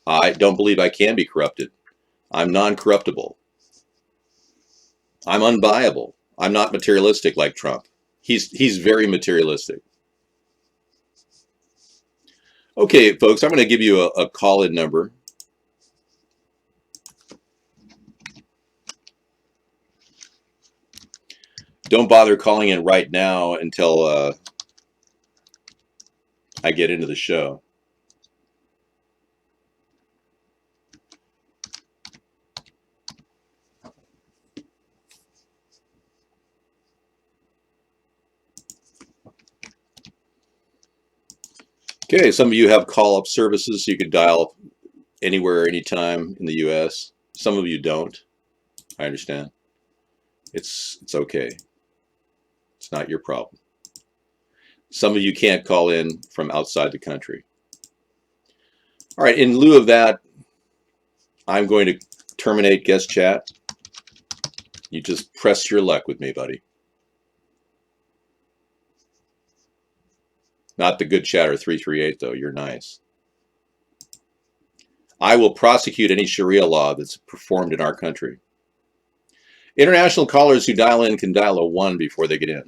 I don't believe I can be corrupted. I'm non-corruptible. I'm unbuyable. I'm not materialistic like Trump. He's very materialistic. Okay, folks, I'm going to give you a call-in number. Don't bother calling in right now until I get into the show. Okay, some of you have call-up services, so you can dial anywhere, anytime in the U.S. Some of you don't. I understand. It's okay. It's not your problem. Some of you can't call in from outside the country. All right, in lieu of that, I'm going to terminate guest chat. You just press your luck with me, buddy. Not the good chatter 338, though. You're nice. I will prosecute any Sharia law that's performed in our country. International callers who dial in can dial a 1 before they get in.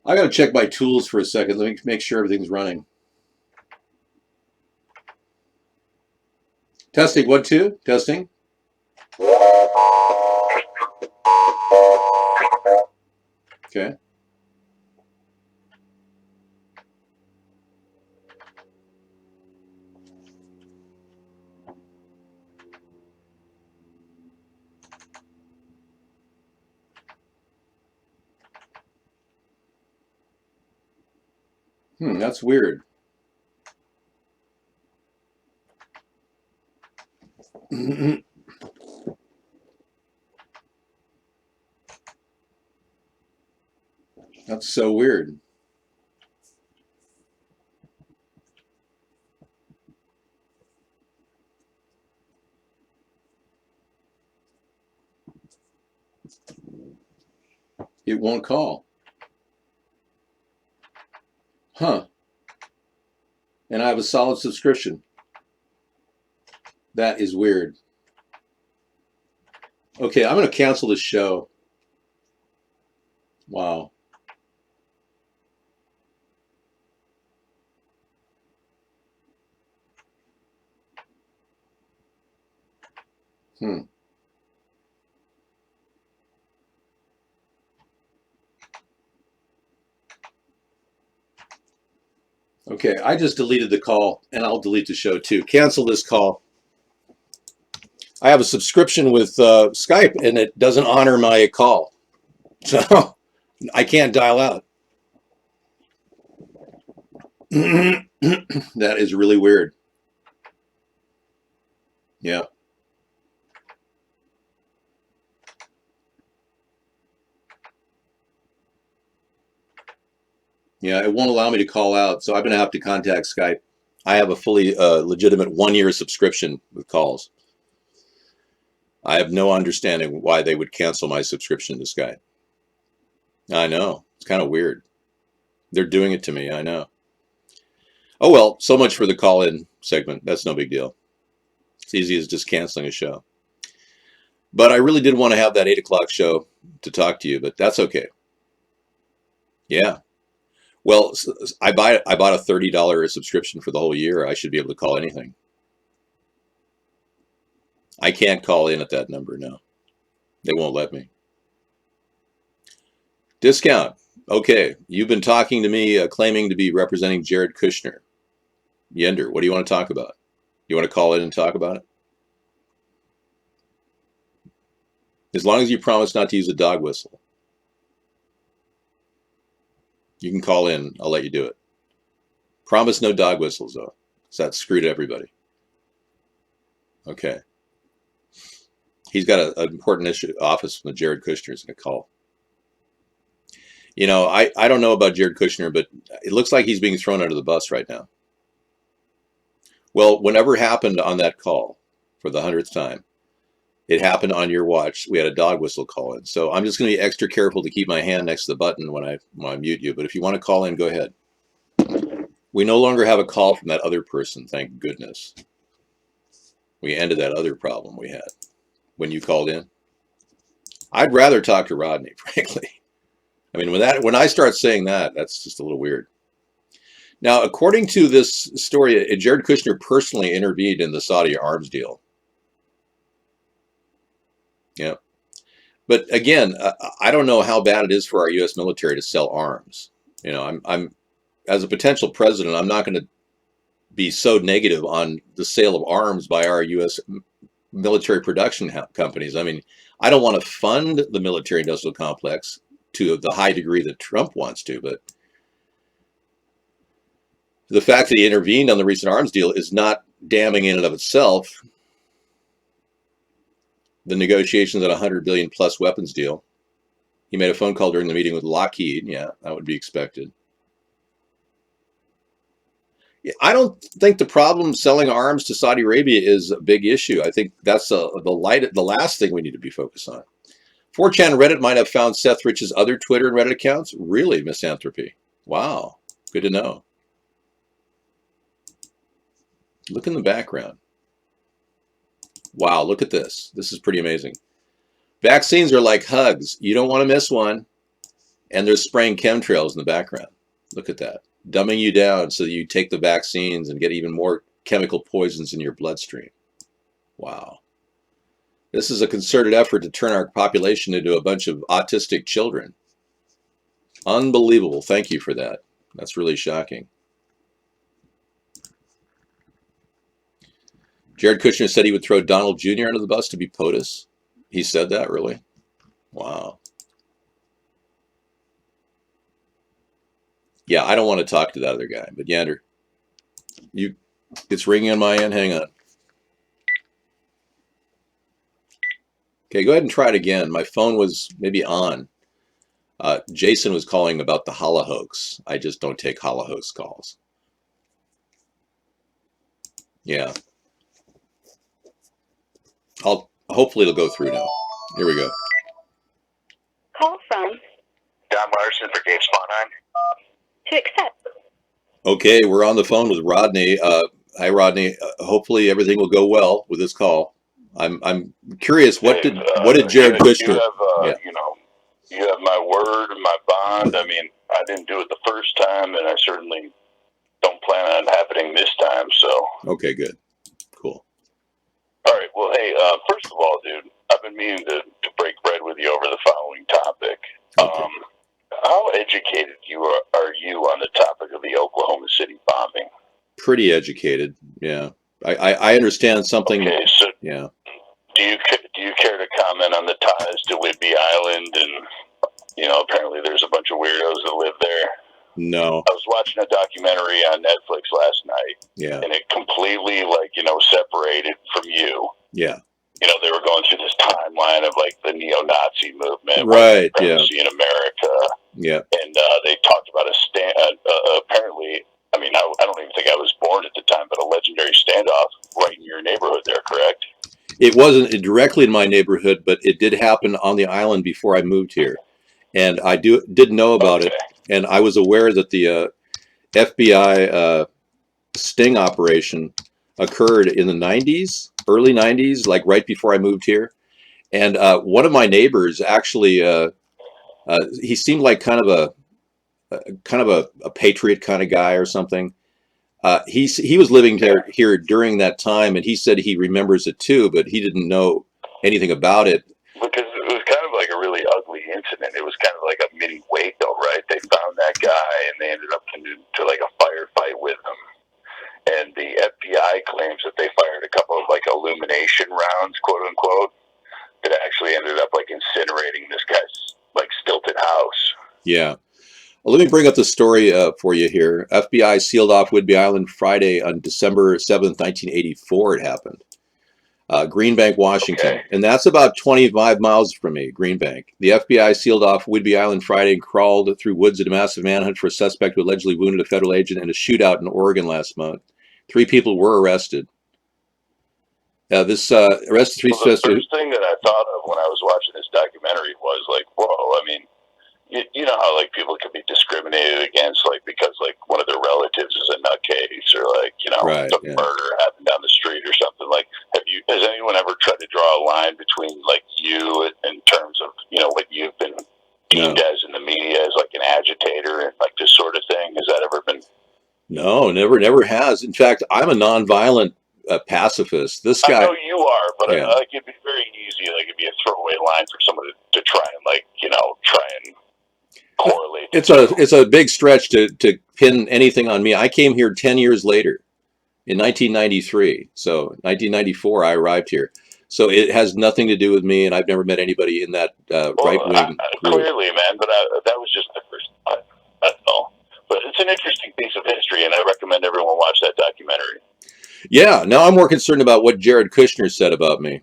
I got to check my tools for a second. Let me make sure everything's running. Testing, 1, 2, testing. Okay. That's weird. That's so weird. It won't call. Huh. And I have a solid subscription. That is weird. Okay, I'm going to cancel this show. Wow. Hmm. Okay, I just deleted the call, and I'll delete the show too. Cancel this call. I have a subscription with Skype, and it doesn't honor my call. So I can't dial out. That is really weird. Yeah. Yeah, it won't allow me to call out, so I'm going to have to contact Skype. I have a fully legitimate 1-year subscription with calls. I have no understanding why they would cancel my subscription to Skype. I know. It's kind of weird. They're doing it to me. I know. Oh, well, so much for the call-in segment. That's no big deal. It's easy as just canceling a show. But I really did want to have that 8 o'clock show to talk to you, but that's okay. Yeah. Well, I bought a $30 subscription for the whole year. I should be able to call anything. I can't call in at that number, no. They won't let me. Discount. Okay, you've been talking to me, claiming to be representing Jared Kushner. Yender, what do you want to talk about? You want to call in and talk about it? As long as you promise not to use a dog whistle. You can call in. I'll let you do it. Promise no dog whistles, though. So that's screwed everybody. Okay. He's got an important office from the Jared Kushner's going to call. You know, I don't know about Jared Kushner, but it looks like he's being thrown under the bus right now. Well, whatever happened on that call for the 100th time, it happened on your watch. We had a dog whistle call in. So I'm just going to be extra careful to keep my hand next to the button when I mute you. But if you want to call in, go ahead. We no longer have a call from that other person, thank goodness. We ended that other problem we had when you called in. I'd rather talk to Rodney, frankly. I mean, when I start saying that, that's just a little weird. Now, according to this story, Jared Kushner personally intervened in the Saudi arms deal. Yeah. But again, I don't know how bad it is for our U.S. military to sell arms. You know, I'm as a potential president, I'm not going to be so negative on the sale of arms by our U.S. military production companies. I mean, I don't want to fund the military industrial complex to the high degree that Trump wants to, but the fact that he intervened on the recent arms deal is not damning in and of itself. The negotiations on a $100 billion plus weapons deal. He made a phone call during the meeting with Lockheed. Yeah, that would be expected. I don't think the problem selling arms to Saudi Arabia is a big issue. I think that's the last thing we need to be focused on. 4chan Reddit might have found Seth Rich's other Twitter and Reddit accounts. Really, misanthropy. Wow, good to know. Look in the background. Wow, look at this. This is pretty amazing. Vaccines are like hugs. You don't want to miss one. And they're spraying chemtrails in the background. Look at that. Dumbing you down so that you take the vaccines and get even more chemical poisons in your bloodstream. Wow. This is a concerted effort to turn our population into a bunch of autistic children. Unbelievable. Thank you for that. That's really shocking. Jared Kushner said he would throw Donald Jr. under the bus to be POTUS. He said that, really? Wow. Yeah, I don't want to talk to that other guy, but Yander, it's ringing on my end. Hang on. Okay, go ahead and try it again. My phone was maybe on. Jason was calling about the holla-hoax. I just don't take holla-hoax calls. Yeah. Hopefully it'll go through now. Here we go. Call from Don Larson for Dave Sponheim. to accept. Okay, we're on the phone with Rodney. Hi, Rodney. Hopefully everything will go well with this call. I'm curious. What Dave, did Jared you Kushner? have, Yeah. you have my word and my bond. I mean, I didn't do it the first time, and I certainly don't plan on it happening this time. So, Okay, good, cool. all right. Well, hey, first of all, dude, I've been meaning to break bread with you over the following topic. Okay. How educated are you on the topic of the Oklahoma City bombing? Pretty educated. Yeah, I understand something. Okay, so yeah. do you care to comment on the ties to Whidbey Island? And apparently there's a bunch of weirdos that live there. No. I was watching a documentary on Netflix last night. Yeah. And it completely separated from you. Yeah. They were going through this timeline of the neo-Nazi movement, right? Yeah. in America. Yeah. And they talked about apparently. I mean, I don't even think I was born at the time, but a legendary standoff right in your neighborhood there, correct? It wasn't directly in my neighborhood, but it did happen on the island before I moved here, and I did know about it, and I was aware that the FBI sting operation occurred in the 90s, early 90s, like right before I moved here, and one of my neighbors actually, he seemed like kind of a patriot kind of guy or something. He was living here during that time, and he said he remembers it too, but he didn't know anything about it. Because it was kind of like a really ugly incident. It was kind of like a mini Waco, right? They found that guy, and they ended up into a firefight with him. And the FBI claims that they fired a couple of illumination rounds, quote unquote, that actually ended up incinerating this guy's stilted house. Yeah. Well, let me bring up the story for you here. FBI sealed off Whidbey Island Friday on December 7th, 1984. It happened. Green Bank, Washington. Okay. And that's about 25 miles from me, Green Bank. The FBI sealed off Whidbey Island Friday and crawled through woods in a massive manhunt for a suspect who allegedly wounded a federal agent in a shootout in Oregon last month. 3 people were arrested. This arrested 3 suspects. The first thing that I thought of when I was watching this documentary was whoa, I mean, you know how people can be discriminated against because one of their relatives is a nutcase or right, some murder happened down the street or something. Has anyone ever tried to draw a line between you in terms of what you've been deemed as in the media as an agitator and this sort of thing? Has that ever been? No, never has. In fact, I'm a nonviolent pacifist. This guy. I know you are, but it'd be very easy. It'd be a throwaway line for someone to try and try and correlate. It's a big stretch to pin anything on me. I came here 10 years later, in 1993. So 1994, I arrived here. So it has nothing to do with me, and I've never met anybody in that right wing group. Clearly, man, but that was just the first thought. That's all. But it's an interesting piece of history, and I recommend everyone watch that documentary. Yeah, now I'm more concerned about what Jared Kushner said about me.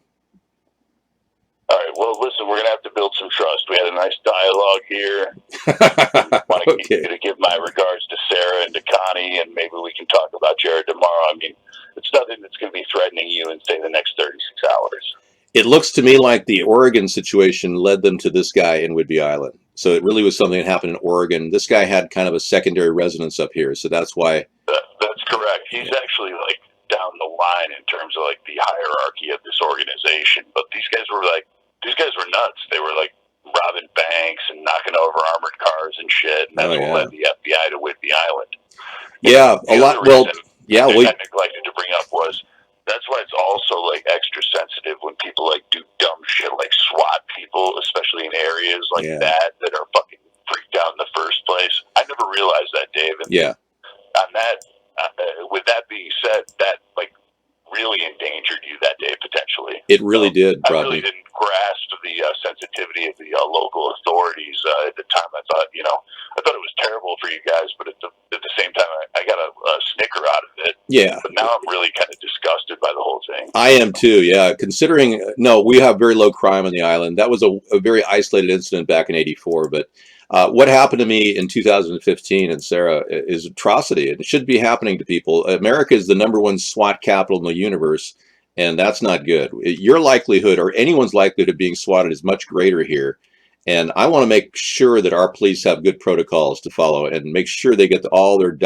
All right, well, listen, we're going to have to build some trust. We had a nice dialogue here. I want to give my regards to Sarah and to Connie, and maybe we can talk about Jared tomorrow. I mean, it's nothing that's going to be threatening you in, say, the next 36 hours. It looks to me like the Oregon situation led them to this guy in Whidbey Island. So it really was something that happened in Oregon. This guy had kind of a secondary residence up here, so that's why. That's correct. He's actually down the line in terms of the hierarchy of this organization. But these guys were nuts. They were robbing banks and knocking over armored cars and shit. And that's what led the FBI to Whidbey Island. Yeah, a lot. Well, yeah, I neglected to bring up was that's why it's also extra sensitive when people do dumb shit like SWAT people, especially in areas that are fucking freaked out in the first place. I never realized that, Dave. And on that, with that being said, that really endangered you that day potentially. It really did. I really didn't grasp the sensitivity of the local authorities at the time. I thought it was terrible for you guys, but at the same time, I got a snicker out of it. Yeah. But now I'm really kind of disgusted by the whole thing. I am too. Yeah. Considering we have very low crime on the island. That was a very isolated incident back in '84, but. What happened to me in 2015 and Sarah is atrocity. It shouldn't be happening to people. America is the #1 SWAT capital in the universe, and that's not good. Your likelihood or anyone's likelihood of being swatted is much greater here. And I want to make sure that our police have good protocols to follow and make sure they get all their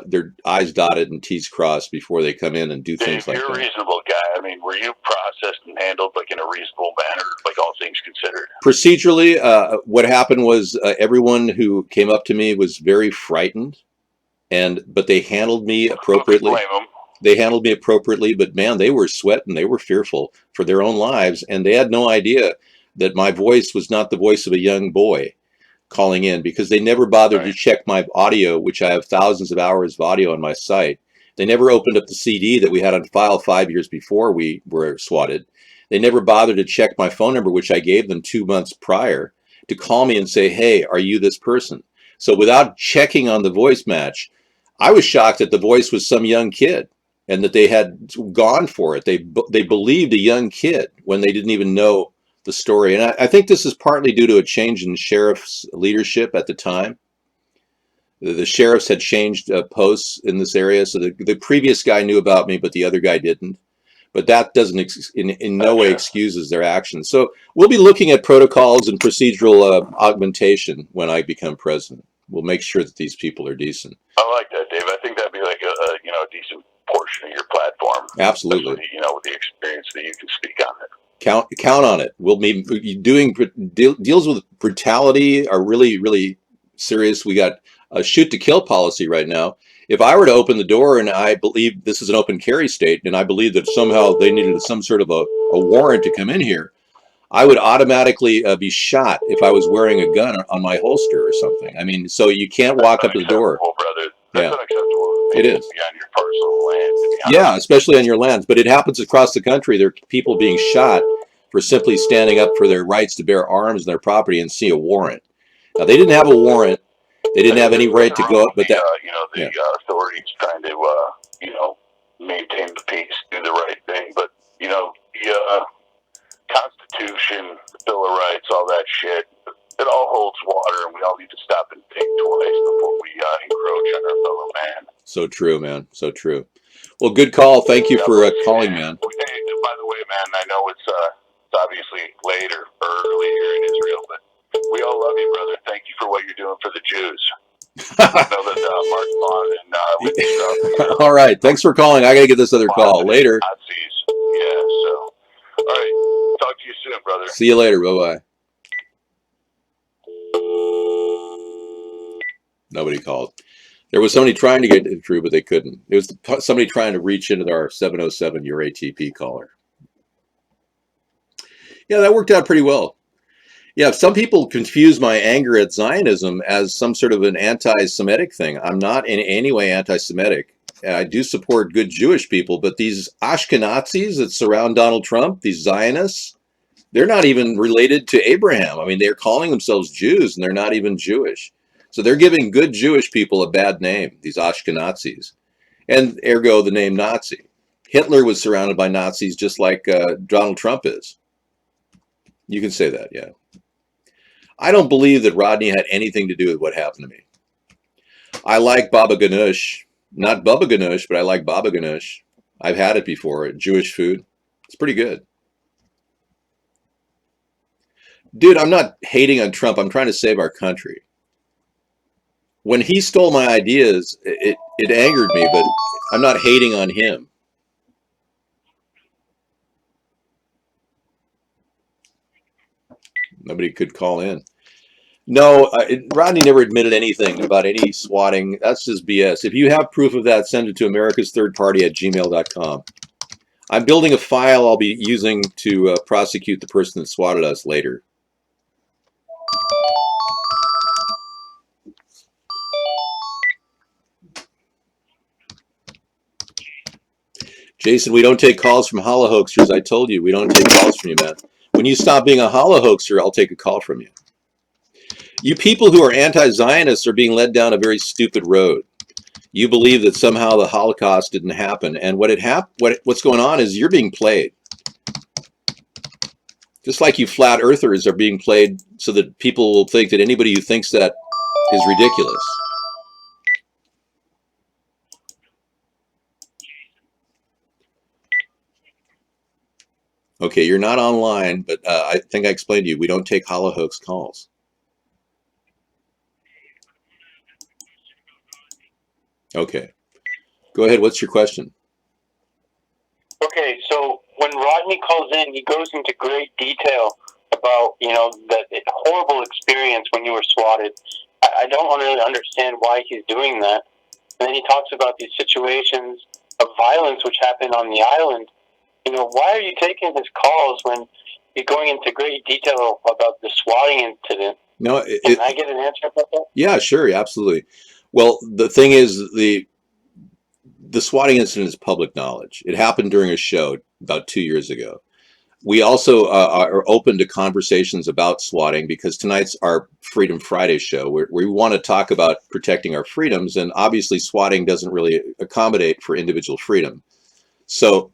their I's dotted and T's crossed before they come in and do things like that. You're a reasonable guy. I mean, were you processed and handled like in a reasonable manner, like all things considered? Procedurally, what happened was everyone who came up to me was very frightened, but they handled me appropriately. Blame them. They handled me appropriately, but man, they were sweating. They were fearful for their own lives, and they had no idea that my voice was not the voice of a young boy calling in, because they never bothered to check my audio, which I have thousands of hours of audio on my site. They never opened up the CD that we had on file 5 years before we were swatted. They never bothered to check my phone number, which I gave them 2 months prior, to call me and say, hey, are you this person? So without checking on the voice match, I was shocked that the voice was some young kid and that they had gone for it. They believed a young kid when they didn't even know the story. And I think this is partly due to a change in sheriff's leadership at the time. The sheriffs had changed posts in this area, so the previous guy knew about me, but the other guy didn't. But that doesn't in no way excuses their actions. So we'll be looking at protocols and procedural augmentation when I become president. We'll make sure that these people are decent. I like that, Dave. I think that'd be like a decent portion of your platform. Absolutely. Especially, with the experience that you can speak on it. Count on it. We'll be doing deals with brutality are really, really serious. We got a shoot to kill policy right now. If I were to open the door, and I believe this is an open carry state, and I believe that somehow they needed some sort of a warrant to come in here, I would automatically be shot if I was wearing a gun on my holster or something. I mean, so you can't walk up to the door. Brother. That's unacceptable. It is. On your personal land. Yeah, especially on your lands. But it happens across the country. There are people being shot for simply standing up for their rights to bear arms in their property and see a warrant. Now, they didn't have a warrant. They didn't have any right to go up, but that the authorities trying to maintain the peace, do the right thing, but the Constitution, the Bill of Rights, all that shit, it all holds water, and we all need to stop and think twice before we encroach on our fellow man. So true, man. So true. Well, good call. Thank you for calling, man. Hey, by the way, man, I know it's obviously late or early here in Israel, but we all love you, brother. Thank you for what you're doing for the Jews. I know that Mark Vaughn and All right. Thanks for calling. I got to get this other call. Later. Nazis. Yeah, so. All right. Talk to you soon, brother. See you later. Bye-bye. Nobody called. There was somebody trying to get it through, but they couldn't. It was somebody trying to reach into our 707, your ATP caller. Yeah, that worked out pretty well. Yeah, some people confuse my anger at Zionism as some sort of an anti-Semitic thing. I'm not in any way anti-Semitic. I do support good Jewish people, but these Ashkenazis that surround Donald Trump, these Zionists, they're not even related to Abraham. I mean, they're calling themselves Jews, and they're not even Jewish. So they're giving good Jewish people a bad name, these Ashkenazis, and ergo the name Nazi. Hitler was surrounded by Nazis just like Donald Trump is. You can say that, yeah. I don't believe that Rodney had anything to do with what happened to me. I like Baba Ganoush. Not Baba Ganoush, but I like Baba Ganoush. I've had it before. Jewish food. It's pretty good. Dude, I'm not hating on Trump. I'm trying to save our country. When he stole my ideas, it angered me, but I'm not hating on him. Nobody could call in. No, Rodney never admitted anything about any swatting. That's just BS. If you have proof of that, send it to americasthirdparty@gmail.com. I'm building a file I'll be using to prosecute the person that swatted us later. Jason, we don't take calls from hollow hoaxers. I told you, we don't take calls from you, man. When you stop being a hollow hoaxer, I'll take a call from you. You people who are anti-Zionists are being led down a very stupid road. You believe that somehow the Holocaust didn't happen, and what's going on is you're being played. Just like you flat earthers are being played so that people will think that anybody who thinks that is ridiculous. Okay, you're not online, but I think I explained to you, we don't take hollow hoax calls. Okay. Go ahead. What's your question? Okay, so when Rodney calls in, he goes into great detail about, that horrible experience when you were swatted. I don't really understand why he's doing that. And then he talks about these situations of violence which happened on the island. Why are you taking his calls when you're going into great detail about the swatting incident? No, Can I get an answer about that? Yeah, sure, absolutely. Well, the thing is, the swatting incident is public knowledge. It happened during a show about 2 years ago. We also are open to conversations about swatting because tonight's our Freedom Friday show where we want to talk about protecting our freedoms, and obviously swatting doesn't really accommodate for individual freedom. So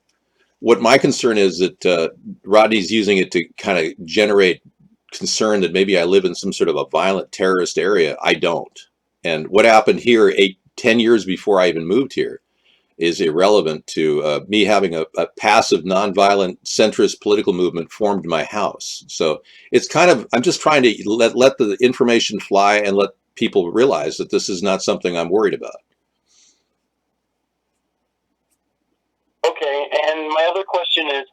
what my concern is that Rodney's using it to kind of generate concern that maybe I live in some sort of a violent terrorist area. I don't. And what happened here 10 years before I even moved here is irrelevant to me having a passive, nonviolent, centrist political movement formed in my house. So it's kind of, I'm just trying to let the information fly and let people realize that this is not something I'm worried about. Okay, and my other question is,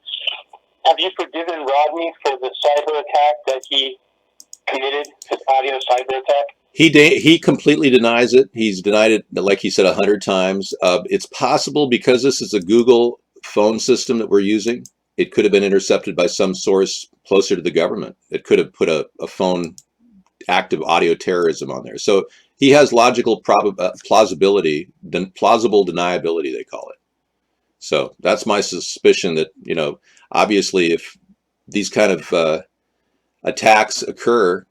have you forgiven Rodney for the cyber attack that he committed, his audio cyber attack? He completely denies it. He's denied it, like he said, 100 times. It's possible because this is a Google phone system that we're using. It could have been intercepted by some source closer to the government. It could have put a phone active audio terrorism on there. So he has logical plausibility, plausible deniability, they call it. So that's my suspicion that, obviously if these kind of attacks occur,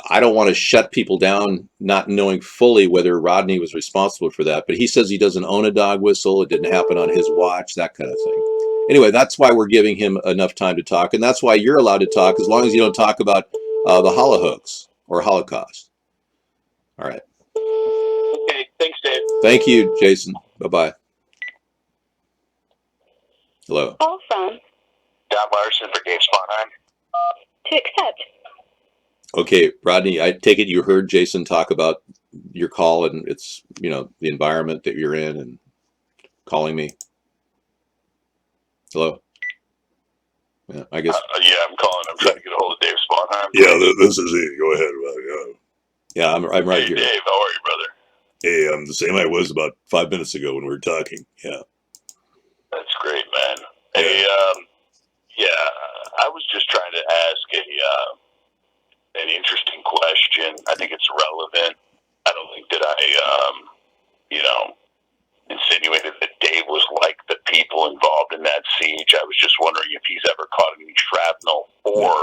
I don't want to shut people down not knowing fully whether Rodney was responsible for that. But he says he doesn't own a dog whistle. It didn't happen on his watch, that kind of thing. Anyway, that's why we're giving him enough time to talk. And that's why you're allowed to talk as long as you don't talk about the Holocaust or Holocaust. All right. Okay, thanks, Dave. Thank you, Jason. Bye-bye. Hello. Call from Don Larson for Dave Sponheim. to accept. Okay, Rodney, I take it you heard Jason talk about your call and it's, the environment that you're in and calling me. Hello? Yeah, I guess. Yeah, I'm calling. I'm trying to get a hold of Dave Sponheim. Yeah, this is it. Go ahead. Yeah, I'm right here. Dave, how are you, brother? Hey, I'm the same I was about 5 minutes ago when we were talking. Yeah. That's great, man. Hey, I was just trying to ask an interesting question. I think it's relevant. I don't think that I, insinuated that Dave was like the people involved in that siege. I was just wondering if he's ever caught any shrapnel for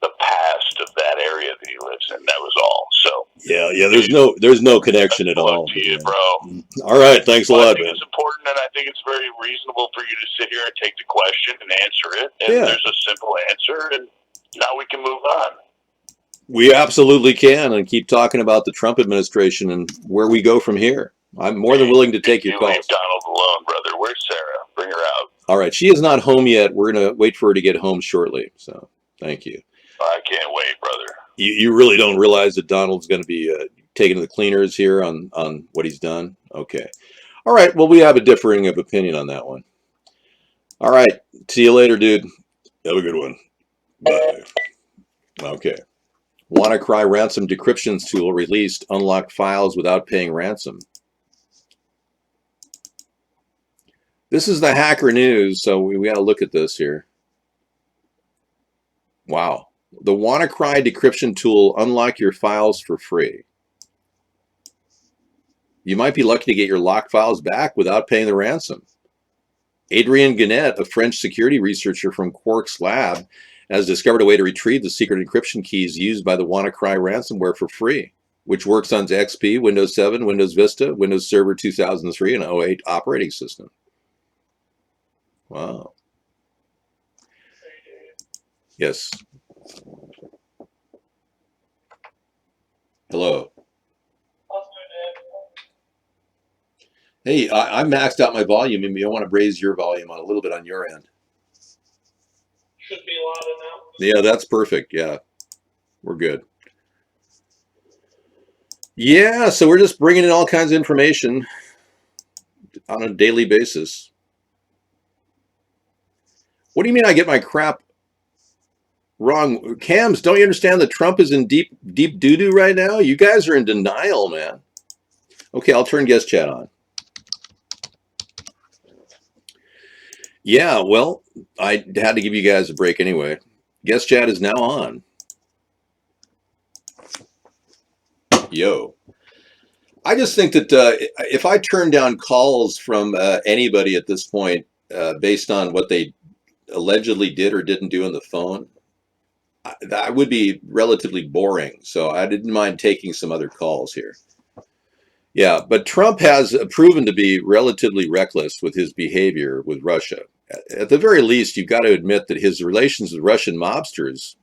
the past of that area that he lives in. That was all. So yeah. There's no connection at all. To you, bro. All right, thanks a lot, man. It's important, and I think it's very reasonable for you to sit here and take the question and answer it. And there's a simple answer, and now we can move on. We absolutely can, and keep talking about the Trump administration and where we go from here. I'm more than willing to take your calls. Leave Donald alone, brother. Where's Sarah? Bring her out. All right, she is not home yet. We're gonna wait for her to get home shortly. So, thank you. I can't wait, brother. You really don't realize that Donald's going to be taken to the cleaners here on what he's done? Okay. All right, well, we have a differing of opinion on that one. All right, see you later, dude. Have a good one. Bye. Okay. WannaCry ransom decryption tool released. Unlock files without paying ransom. This is the hacker news, so we got to look at this here. Wow. The WannaCry decryption tool unlock your files for free. You might be lucky to get your locked files back without paying the ransom. Adrien Gannett, a French security researcher from Quark's lab, has discovered a way to retrieve the secret encryption keys used by the WannaCry ransomware for free, which works on XP, Windows 7, Windows Vista, Windows Server 2003, and 08 operating system. Wow. Yes. Hello. Hey, I maxed out my volume. Maybe I want to raise your volume on a little bit on your end. Should be louder now. Yeah, that's perfect. Yeah, we're good. Yeah, so we're just bringing in all kinds of information on a daily basis. What do you mean I get my crap wrong? Cams, don't you understand that Trump is in deep doo-doo right now? You guys are in denial, man. Okay, I'll turn guest chat on. Yeah, well, I had to give you guys a break anyway. Guest chat is now on. Yo. I just think that if I turn down calls from anybody at this point based on what they allegedly did or didn't do on the phone, that would be relatively boring. So I didn't mind taking some other calls here. Yeah, but Trump has proven to be relatively reckless with his behavior with Russia. At the very least, you've got to admit that his relations with Russian mobsters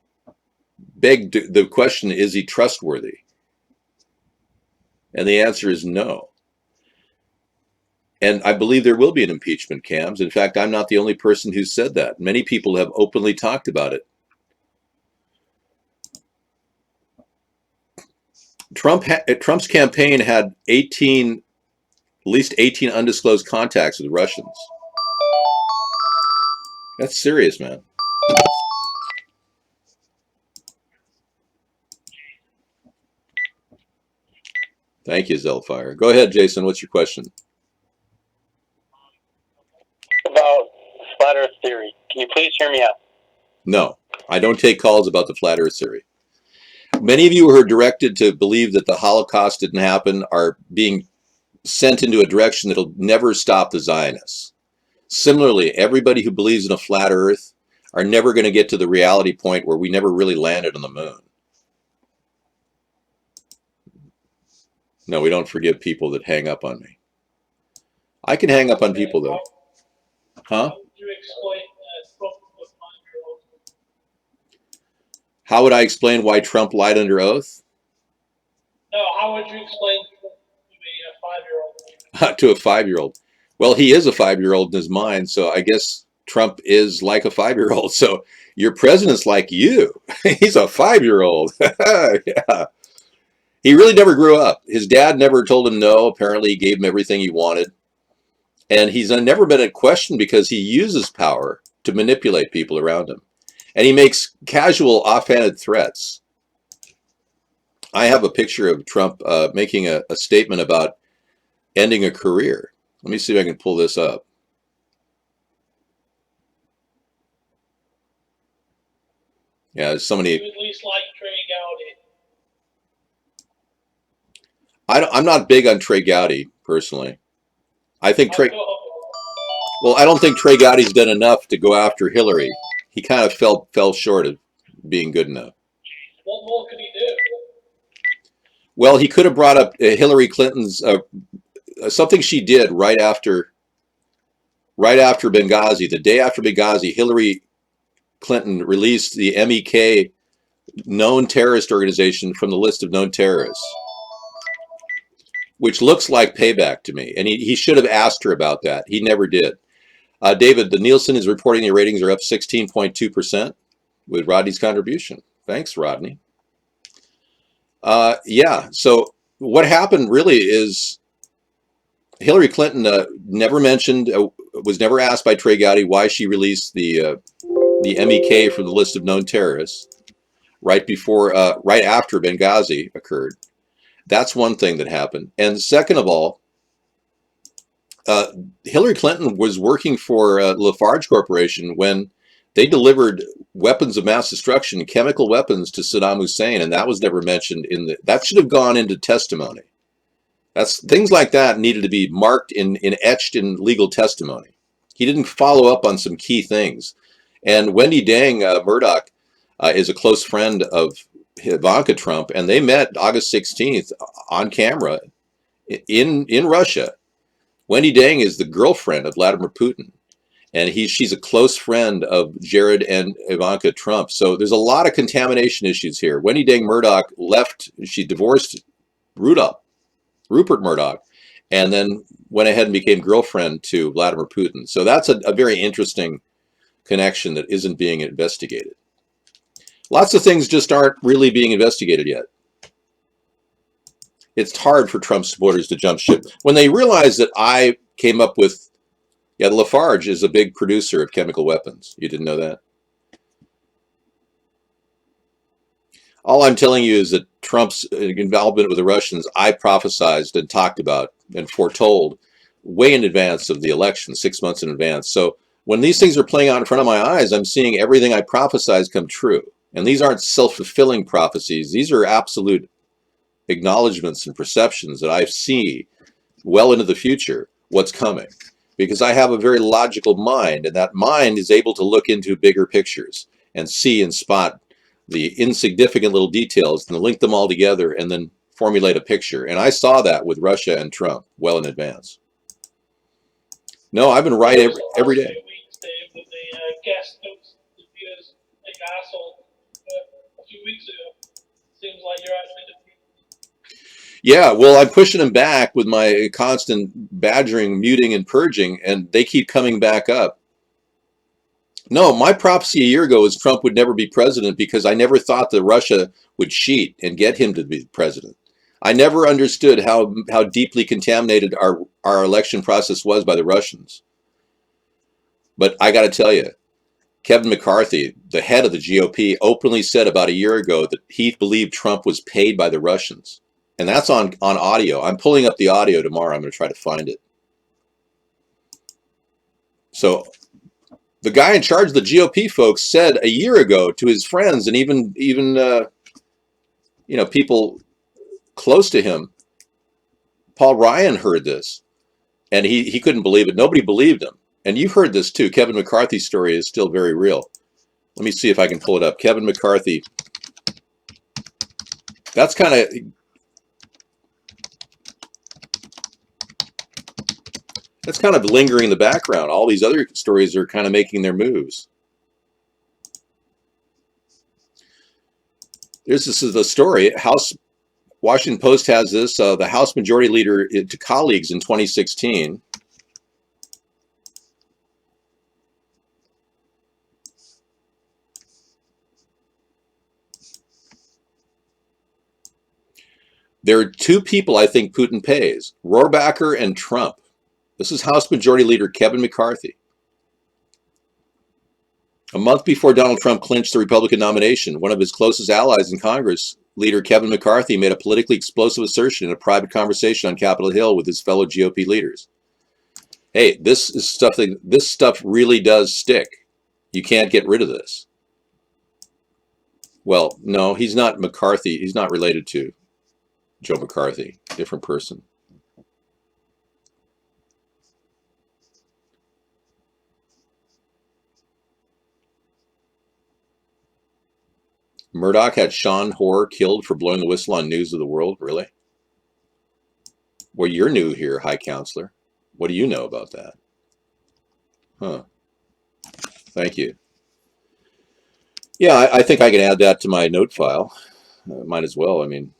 beg the question, is he trustworthy? And the answer is no. And I believe there will be an impeachment, Cams. In fact, I'm not the only person who said that. Many people have openly talked about it. Trump's campaign had at least 18 undisclosed contacts with Russians. That's serious, man. Thank you, Zelfire. Go ahead, Jason. What's your question? About flat Earth theory. Can you please hear me out? No, I don't take calls about the flat Earth theory. Many of you who are directed to believe that the Holocaust didn't happen are being sent into a direction that'll never stop the Zionists. Similarly, everybody who believes in a flat Earth are never going to get to the reality point where we never really landed on the moon. No, we don't forgive people that hang up on me. I can hang up on people, though. Huh? How would I explain why Trump lied under oath? No, how would you explain to a 5-year-old? To a 5-year-old. Well, he is a 5-year-old in his mind, so I guess Trump is like a 5-year-old. So your president's like you. He's a 5-year-old. Yeah. He really never grew up. His dad never told him no. Apparently, he gave him everything he wanted. And he's never been in question because he uses power to manipulate people around him. And he makes casual, offhanded threats. I have a picture of Trump making a statement about ending a career. Let me see if I can pull this up. Yeah, there's so many. You at least like Trey Gowdy. I'm not big on Trey Gowdy, personally. I think Trey... Well, I don't think Trey Gowdy's done enough to go after Hillary. He kind of fell short of being good enough. What more could he do? Well, he could have brought up Hillary Clinton's... something she did right after Benghazi. The day after Benghazi, Hillary Clinton released the MEK known terrorist organization from the list of known terrorists, which looks like payback to me. And he should have asked her about that. He never did. David, the Nielsen is reporting the ratings are up 16.2% with Rodney's contribution. Thanks, Rodney. Yeah, so what happened really is Hillary Clinton never mentioned, was never asked by Trey Gowdy why she released the MEK from the list of known terrorists right after Benghazi occurred. That's one thing that happened. And second of all, Hillary Clinton was working for Lafarge Corporation when they delivered weapons of mass destruction, chemical weapons to Saddam Hussein, and that was never mentioned that should have gone into testimony. Things like that needed to be marked etched in legal testimony. He didn't follow up on some key things. And Wendy Dang Murdoch is a close friend of Ivanka Trump, and they met August 16th on camera in Russia. Wendy Dang is the girlfriend of Vladimir Putin, and she's a close friend of Jared and Ivanka Trump. So there's a lot of contamination issues here. Wendy Dang Murdoch left, she divorced Rupert Murdoch, and then went ahead and became girlfriend to Vladimir Putin. So that's a very interesting connection that isn't being investigated. Lots of things just aren't really being investigated yet. It's hard for Trump supporters to jump ship. When they realize that I came up with, Lafarge is a big producer of chemical weapons. You didn't know that? All I'm telling you is that Trump's involvement with the Russians, I prophesized and talked about and foretold way in advance of the election, 6 months in advance. So when these things are playing out in front of my eyes, I'm seeing everything I prophesized come true. And these aren't self-fulfilling prophecies. These are absolute acknowledgments and perceptions that I see well into the future what's coming. Because I have a very logical mind, and that mind is able to look into bigger pictures and see and spot the insignificant little details and link them all together and then formulate a picture. And I saw that with Russia and Trump well in advance. No, I've been right every day. Guest host because like asshole a few weeks ago. Seems like you're actually. Yeah, well, I'm pushing them back with my constant badgering, muting, and purging, and they keep coming back up. No, my prophecy a year ago was Trump would never be president because I never thought that Russia would cheat and get him to be president. I never understood how deeply contaminated our election process was by the Russians. But I got to tell you, Kevin McCarthy, the head of the GOP, openly said about a year ago that he believed Trump was paid by the Russians. And that's on audio. I'm pulling up the audio tomorrow. I'm going to try to find it. So the guy in charge of the GOP folks said a year ago to his friends and even people close to him. Paul Ryan heard this, and he couldn't believe it. Nobody believed him. And you've heard this too. Kevin McCarthy's story is still very real. Let me see if I can pull it up. Kevin McCarthy. That's kind of lingering in the background. All these other stories are kind of making their moves. This is the story. Washington Post has this. The House Majority Leader to colleagues in 2016. There are two people I think Putin pays, Rohrabacher and Trump. This is House Majority Leader Kevin McCarthy. A month before Donald Trump clinched the Republican nomination, one of his closest allies in Congress, Leader Kevin McCarthy, made a politically explosive assertion in a private conversation on Capitol Hill with his fellow GOP leaders. Hey, this stuff really does stick. You can't get rid of this. Well, no, he's not McCarthy. He's not related to Joe McCarthy, different person. Murdoch had Sean Hoare killed for blowing the whistle on News of the World? Really? Well, you're new here, High Counselor. What do you know about that? Huh. Thank you. Yeah, I think I can add that to my note file. Might as well. I mean,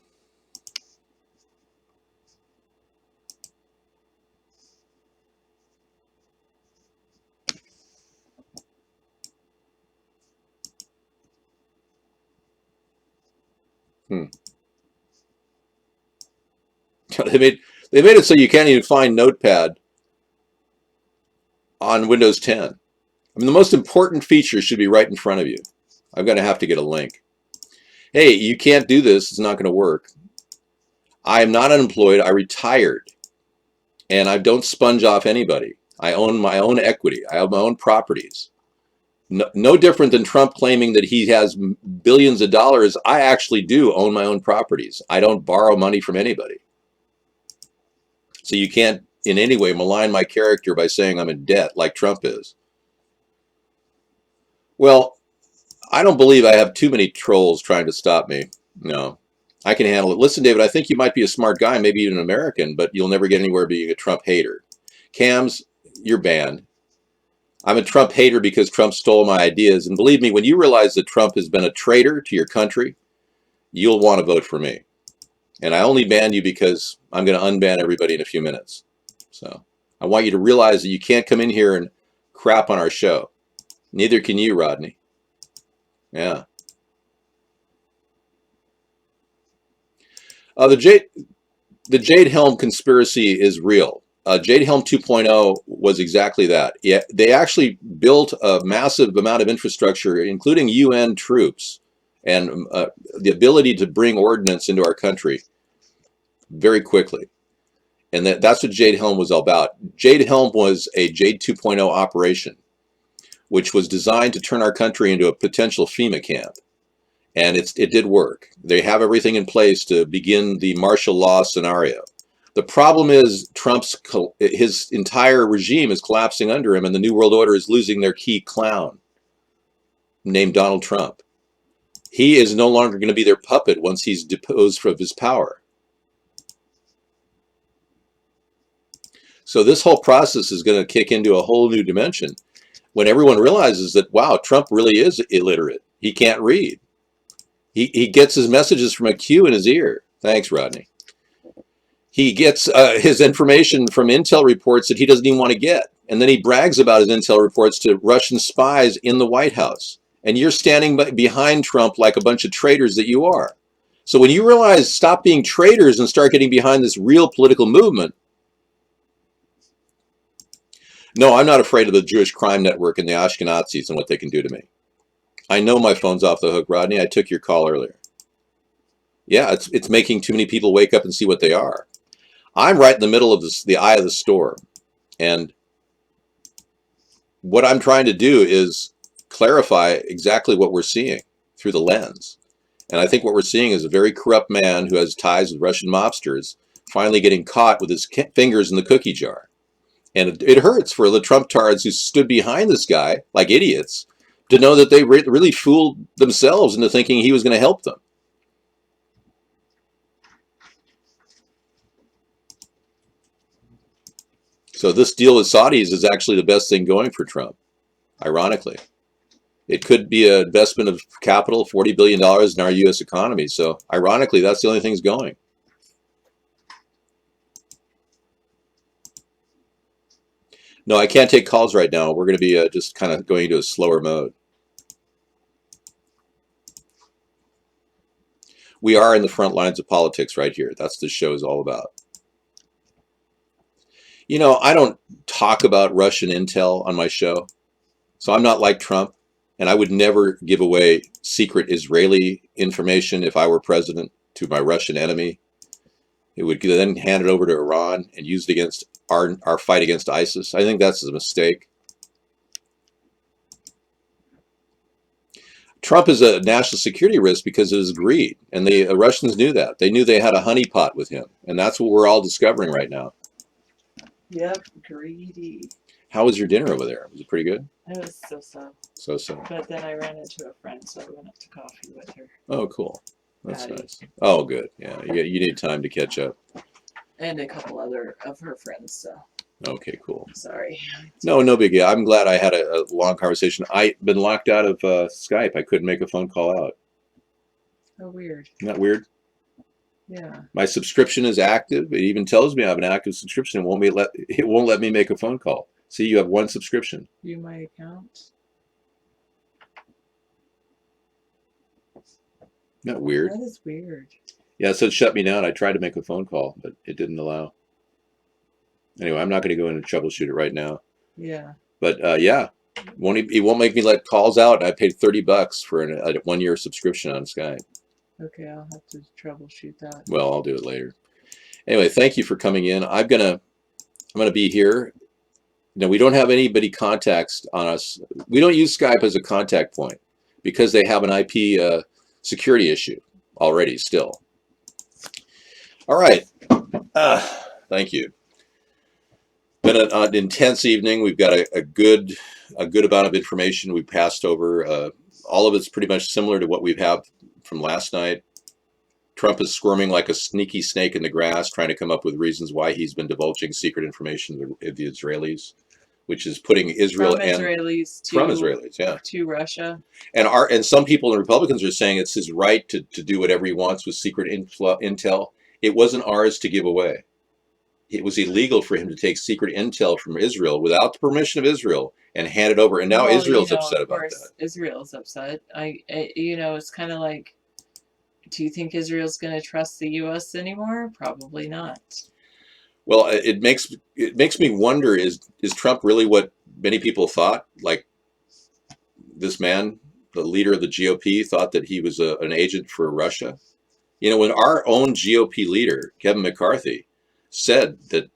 They made it so you can't even find Notepad on Windows 10. I mean, the most important feature should be right in front of you. I'm going to have to get a link. Hey, you can't do this. It's not going to work. I am not unemployed. I retired. And I don't sponge off anybody. I own my own equity. I have my own properties. No different than Trump claiming that he has billions of dollars. I actually do own my own properties. I don't borrow money from anybody. So you can't in any way malign my character by saying I'm in debt like Trump is. Well, I don't believe I have too many trolls trying to stop me. No, I can handle it. Listen, David, I think you might be a smart guy, maybe even an American, but you'll never get anywhere being a Trump hater. Cams, you're banned. I'm a Trump hater because Trump stole my ideas. And believe me, when you realize that Trump has been a traitor to your country, you'll want to vote for me. And I only banned you because I'm going to unban everybody in a few minutes. So I want you to realize that you can't come in here and crap on our show. Neither can you, Rodney. Yeah. The Jade Helm conspiracy is real. Jade Helm 2.0 was exactly that. Yeah, they actually built a massive amount of infrastructure, including UN troops, and the ability to bring ordnance into our country very quickly. And that's what Jade Helm was all about. Jade Helm was a Jade 2.0 operation, which was designed to turn our country into a potential FEMA camp. And it did work. They have everything in place to begin the martial law scenario. The problem is his entire regime is collapsing under him, and the New World Order is losing their key clown named Donald Trump. He is no longer going to be their puppet once he's deposed from his power. So this whole process is going to kick into a whole new dimension when everyone realizes that, wow, Trump really is illiterate. He can't read. He gets his messages from a cue in his ear. Thanks, Rodney. He gets his information from intel reports that he doesn't even want to get. And then he brags about his intel reports to Russian spies in the White House. And you're standing behind Trump like a bunch of traitors that you are. So when you realize, stop being traitors and start getting behind this real political movement. No, I'm not afraid of the Jewish crime network and the Ashkenazis and what they can do to me. I know my phone's off the hook, Rodney. I took your call earlier. Yeah, it's making too many people wake up and see what they are. I'm right in the middle of the eye of the storm. And what I'm trying to do is clarify exactly what we're seeing through the lens. And I think what we're seeing is a very corrupt man who has ties with Russian mobsters finally getting caught with his fingers in the cookie jar. And it hurts for the Trump-tards who stood behind this guy like idiots to know that they really fooled themselves into thinking he was going to help them. So this deal with Saudis is actually the best thing going for Trump, ironically. It could be an investment of capital, $40 billion in our U.S. economy. So ironically, that's the only thing that's going. No, I can't take calls right now. We're going to be just kind of going into a slower mode. We are in the front lines of politics right here. That's what this show is all about. You know, I don't talk about Russian intel on my show, so I'm not like Trump, and I would never give away secret Israeli information if I were president to my Russian enemy. It would then hand it over to Iran and used against our fight against ISIS. I think that's a mistake. Trump is a national security risk because of his greed, and the Russians knew that. They knew they had a honeypot with him, and that's what we're all discovering right now. Yep, greedy. How was your dinner over there? Was it pretty good? It was so-so. So-so. But then I ran into a friend, so I went up to coffee with her. Oh, cool. That's Patty. nice. Oh, good. Yeah, you need time to catch up. And a couple other of her friends, so. Okay, cool. Sorry. No big deal. I'm glad I had a long conversation. I've been locked out of Skype. I couldn't make a phone call out. Oh, weird. Isn't that weird? Yeah. My subscription is active. It even tells me I have an active subscription. It won't let me make a phone call. See, you have one subscription. View my account. Isn't that weird? That is weird. Yeah, so it shut me down. I tried to make a phone call, but it didn't allow. Anyway, I'm not going to go in and troubleshoot it right now. Yeah. But yeah, it won't make me let calls out. I paid $30 for a 1-year subscription on Skype. Okay, I'll have to troubleshoot that. Well, I'll do it later. Anyway, thank you for coming in. I'm gonna be here. Now, we don't have anybody contacts on us. We don't use Skype as a contact point because they have an IP security issue already still. All right. Thank you. Been an intense evening. We've got a good amount of information we passed over. All of it's pretty much similar to what we've had from last night. Trump is squirming like a sneaky snake in the grass, trying to come up with reasons why he's been divulging secret information to the Israelis, which is putting Israel from Israelis, yeah, to Russia. And some people and Republicans are saying it's his right to do whatever he wants with secret intel. it wasn't ours to give away. It was illegal for him to take secret intel from Israel without the permission of Israel and hand it over. And now Well, Israel's you know, upset of about course, that. Israel's upset. You know, it's kind of like, do you think Israel's going to trust the U.S. anymore? Probably not. Well, it makes me wonder: is Trump really what many people thought? Like this man, the leader of the GOP, thought that he was an agent for Russia. You know, when our own GOP leader, Kevin McCarthy, said that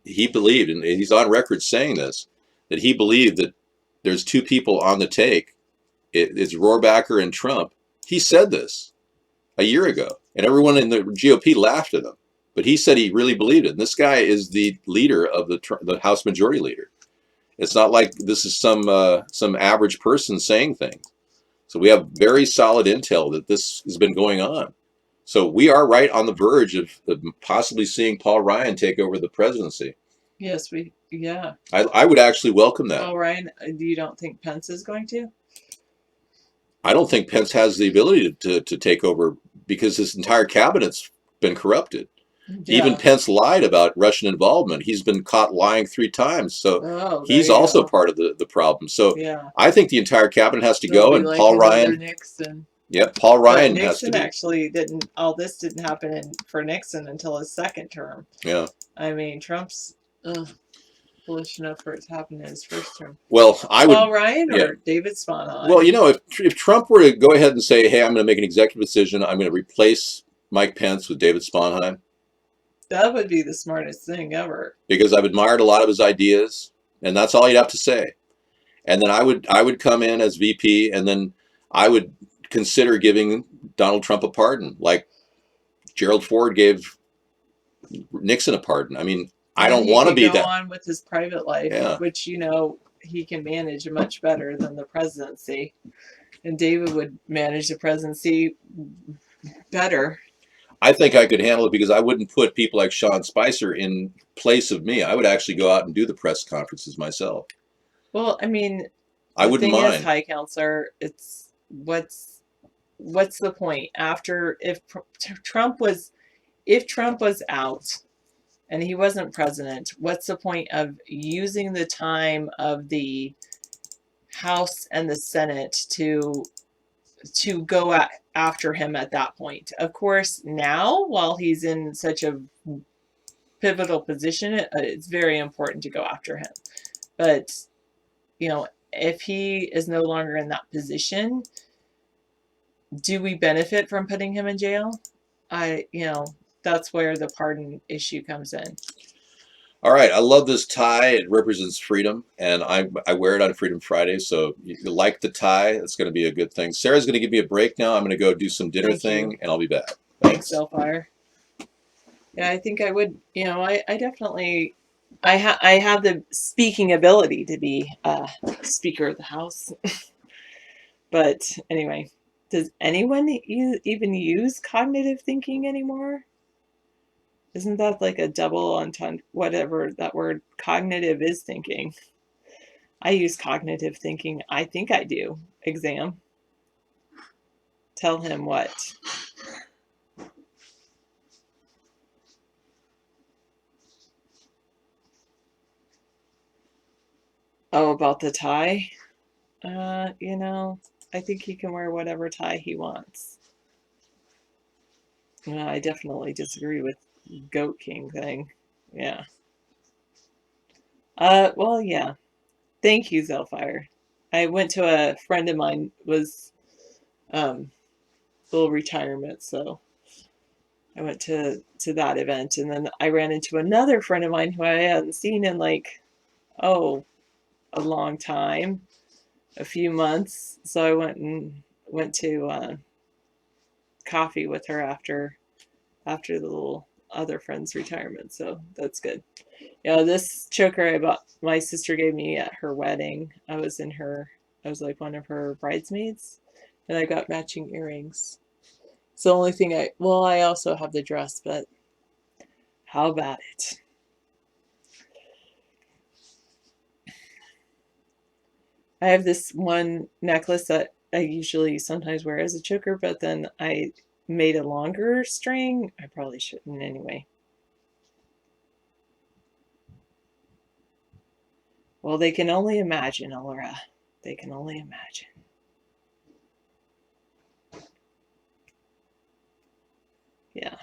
he believed, and he's on record saying this, that he believed that there's two people on the take. It's Rohrabacher and Trump. He said this a year ago, and everyone in the GOP laughed at him. But he said he really believed it. And this guy is the leader of the House Majority Leader. It's not like this is some average person saying things. So we have very solid intel that this has been going on. So we are right on the verge of possibly seeing Paul Ryan take over the presidency. Yes, yeah. I would actually welcome that. Paul Ryan, you don't think Pence is going to? I don't think Pence has the ability to take over because his entire cabinet's been corrupted. Yeah. Even Pence lied about Russian involvement. He's been caught lying 3 times. So he's also part of the problem. So yeah. I think the entire cabinet has to go, and like Paul Ryan. Nixon. Yep, Paul Ryan Nixon has to be. Actually didn't. All this didn't happen for Nixon until his 2nd term. Yeah. I mean, Trump's foolish enough for it to happen in his 1st term. Well, Paul Ryan or David Sponheim? Well, you know, if Trump were to go ahead and say, "Hey, I'm going to make an executive decision. I'm going to replace Mike Pence with David Sponheim," that would be the smartest thing ever. Because I've admired a lot of his ideas, and that's all he'd have to say. And then I would come in as VP, and then I would consider giving Donald Trump a pardon, like Gerald Ford gave Nixon a pardon. I mean, I don't want to be that. Go on with his private life, which, you know, he can manage much better than the presidency. And David would manage the presidency better. I think I could handle it because I wouldn't put people like Sean Spicer in place of me. I would actually go out and do the press conferences myself. Well, I mean, I wouldn't mind. Is, High Counselor, it's what's the point after if Trump was out and he wasn't president? What's the point of using the time of the House and the Senate to go after him at that point? Of course, now, while he's in such a pivotal position, it's very important to go after him. But, you know, if he is no longer in that position, do we benefit from putting him in jail? You know, that's where the pardon issue comes in. All right, I love this tie. It represents freedom, and I wear it on Freedom Friday. So you like the tie? It's going to be a good thing. Sarah's going to give me a break now. I'm going to go do some dinner thing, and I'll be back. Thanks, Selfire. Yeah, I think I would. You know, I definitely. I have the speaking ability to be Speaker of the House. But anyway, does anyone even use cognitive thinking anymore? Isn't that like a double entendre, whatever that word cognitive is thinking? I use cognitive thinking. I think I do. Exam. Tell him what. Oh, about the tie? You know, I think he can wear whatever tie he wants. I definitely disagree with Goat King thing. Yeah. Well, yeah. Thank you, Zellfire. I went to a friend of mine was little retirement, so I went to that event, and then I ran into another friend of mine who I hadn't seen in like a long time, a few months. So I went to coffee with her after the little other friend's retirement, so that's good. Yeah, this choker I bought, my sister gave me at her wedding. I was like one of her bridesmaids, and I got matching earrings. It's the only thing I also have the dress, but how about it? I have this one necklace that I usually sometimes wear as a choker, but then I made a longer string. I probably shouldn't anyway. Well, they can only imagine, Allura. They can only imagine. Yeah.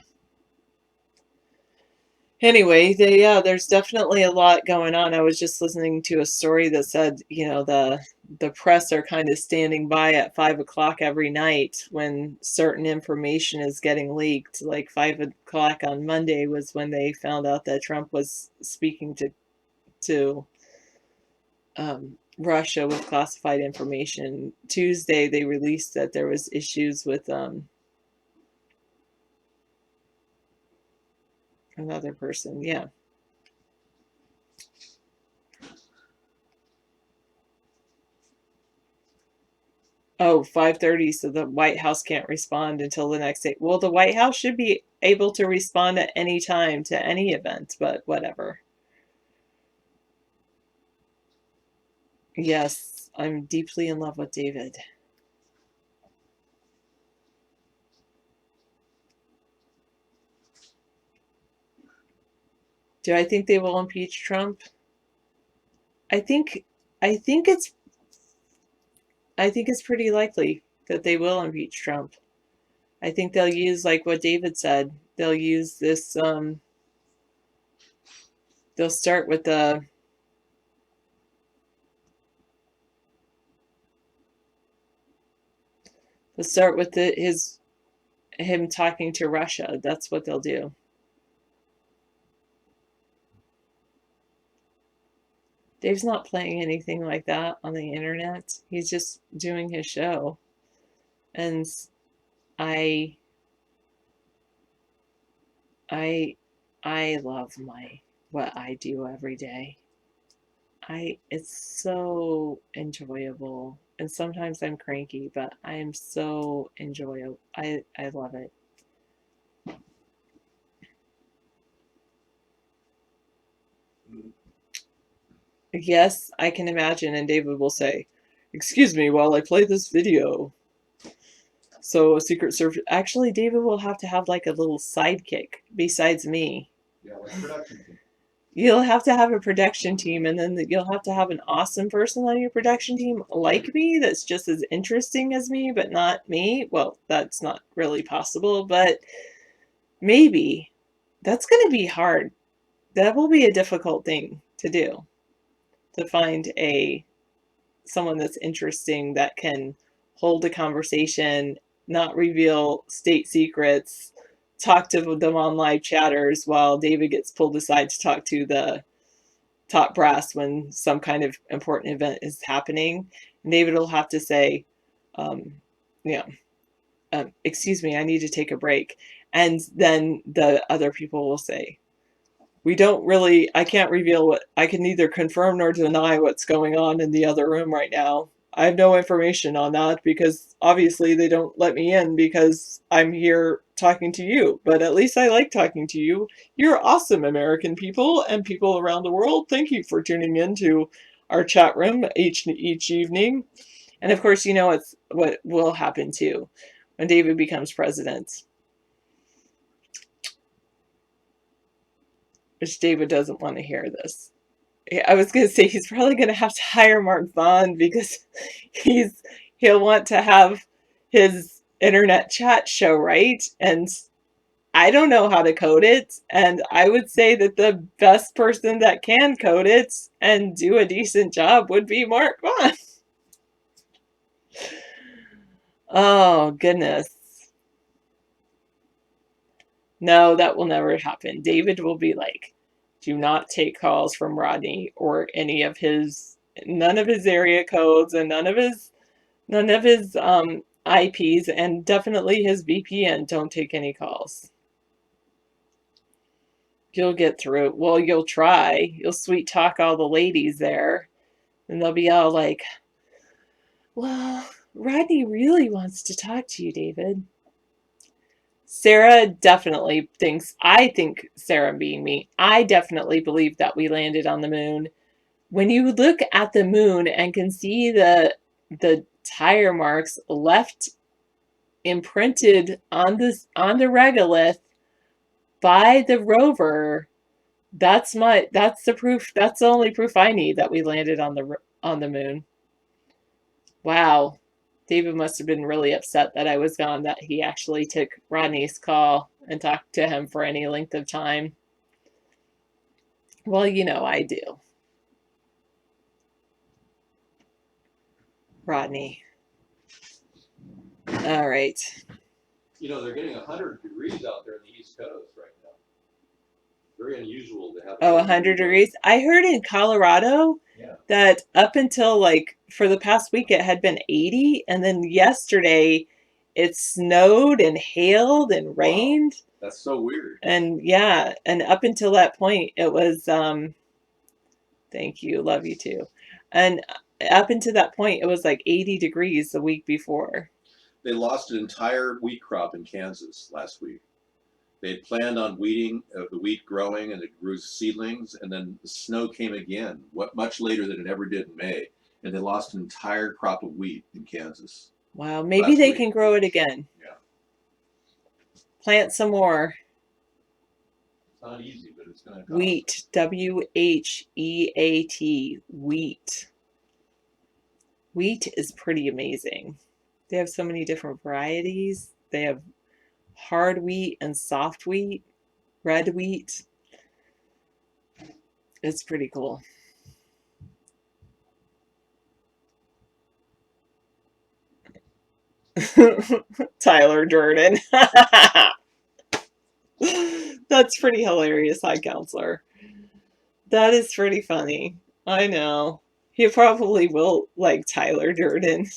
Anyway, there's definitely a lot going on. I was just listening to a story that said, the press are kind of standing by at 5 o'clock every night when certain information is getting leaked. Like 5 o'clock on Monday was when they found out that Trump was speaking to Russia with classified information. Tuesday they released that there was issues with another person. Yeah. Oh, 5:30, so the White House can't respond until the next day. Well, the White House should be able to respond at any time to any event, but whatever. Yes, I'm deeply in love with David. Do I think they will impeach Trump? I think it's pretty likely that they will impeach Trump. I think they'll use, like what David said, they'll use this they'll start with him talking to Russia. That's what they'll do. Dave's not playing anything like that on the internet. He's just doing his show. And I love what I do every day. It's so enjoyable. And sometimes I'm cranky, but I am so enjoyable. I love it. Yes, I can imagine. And David will say, "Excuse me while I play this video." So a Secret Service. Actually, David will have to have like a little sidekick besides me. Yeah, like production team. You'll have to have a production team, and then you'll have to have an awesome person on your production team like me that's just as interesting as me, but not me. Well, that's not really possible, but maybe. That's going to be hard. That will be a difficult thing to do, to find someone that's interesting that can hold a conversation, not reveal state secrets, talk to them on live chatters while David gets pulled aside to talk to the top brass when some kind of important event is happening. And David will have to say, excuse me, I need to take a break. And then the other people will say, I can't reveal I can neither confirm nor deny what's going on in the other room right now. I have no information on that because obviously they don't let me in because I'm here talking to you. But at least I like talking to you. You're awesome, American people and people around the world. Thank you for tuning in to our chat room each evening. And of course, it's what will happen too when David becomes president. Which David doesn't want to hear this. I was going to say he's probably going to have to hire Mark Vaughn because he'll want to have his internet chat show, right? And I don't know how to code it. And I would say that the best person that can code it and do a decent job would be Mark Vaughn. Oh, goodness. No, that will never happen. David will be like, do not take calls from Rodney or none of his area codes and none of his IPs, and definitely his VPN. Don't take any calls. You'll get through. Well, you'll try. You'll sweet talk all the ladies there, and they'll be all like, well, Rodney really wants to talk to you, David. Sarah definitely I think Sarah being me, I definitely believe that we landed on the moon. When you look at the moon and can see the tire marks left imprinted on the regolith by the rover. That's the proof. That's the only proof I need that we landed on the moon. Wow. David must have been really upset that I was gone, that he actually took Rodney's call and talked to him for any length of time. Well, you know I do. Rodney. All right. You know, they're getting 100 degrees out there in the East Coast right now. Very unusual to have. 100 degrees. I heard in Colorado that up until like for the past week it had been 80, and then yesterday it snowed and hailed and rained. Wow. That's so weird. And yeah, and up until that point it was thank you, love you too. And up until that point it was like 80 degrees the week before. They lost an entire wheat crop in Kansas last week. They had planned on weeding the wheat growing, and it grew seedlings, and then the snow came again, much later than it ever did in May, and they lost an entire crop of wheat in Kansas. Wow, maybe they can grow it again. Yeah. Plant some more. It's not easy, but it's going to cost. Wheat, WHEAT, wheat. Wheat is pretty amazing. They have so many different varieties. They have hard wheat and soft wheat, red wheat. It's pretty cool. Tyler Durden. That's pretty hilarious, High Counselor. That is pretty funny. I know. He probably will like Tyler Durden.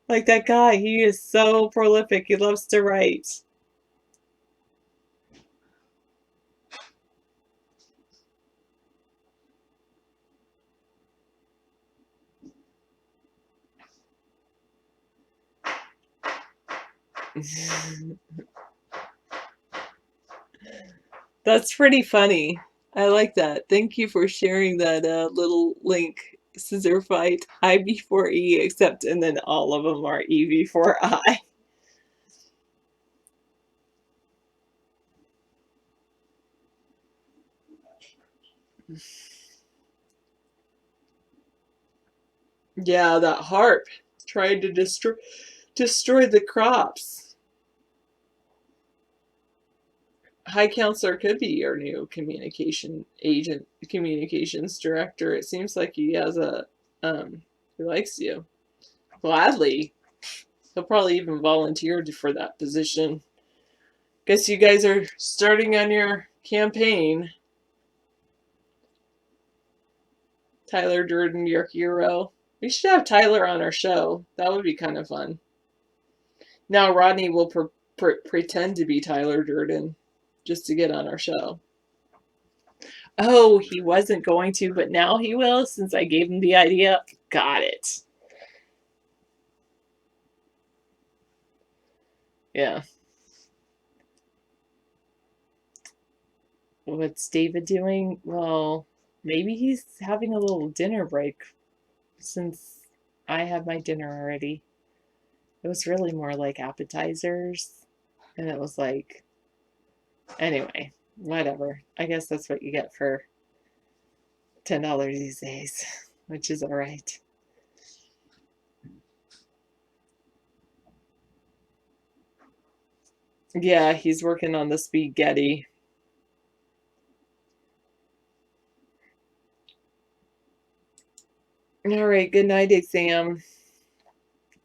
Like that guy, he is so prolific. He loves to write. That's pretty funny. I like that. Thank you for sharing that little link. Scissor fight, I before E, except, and then all of them are E before I. Yeah, that harp tried to destroy the crops. High Counselor could be your new communications director. It seems like he has he likes you. Gladly. He'll probably even volunteer for that position. Guess you guys are starting on your campaign. Tyler Durden, your hero. We should have Tyler on our show. That would be kind of fun. Now Rodney will pretend to be Tyler Durden just to get on our show. Oh, he wasn't going to, but now he will since I gave him the idea. Got it. Yeah. What's David doing? Well, maybe he's having a little dinner break since I had my dinner already. It was really more like appetizers. And it was like, anyway, whatever. I guess that's what you get for $10 these days, which is all right. Yeah, he's working on the spaghetti. All right, good night, exam.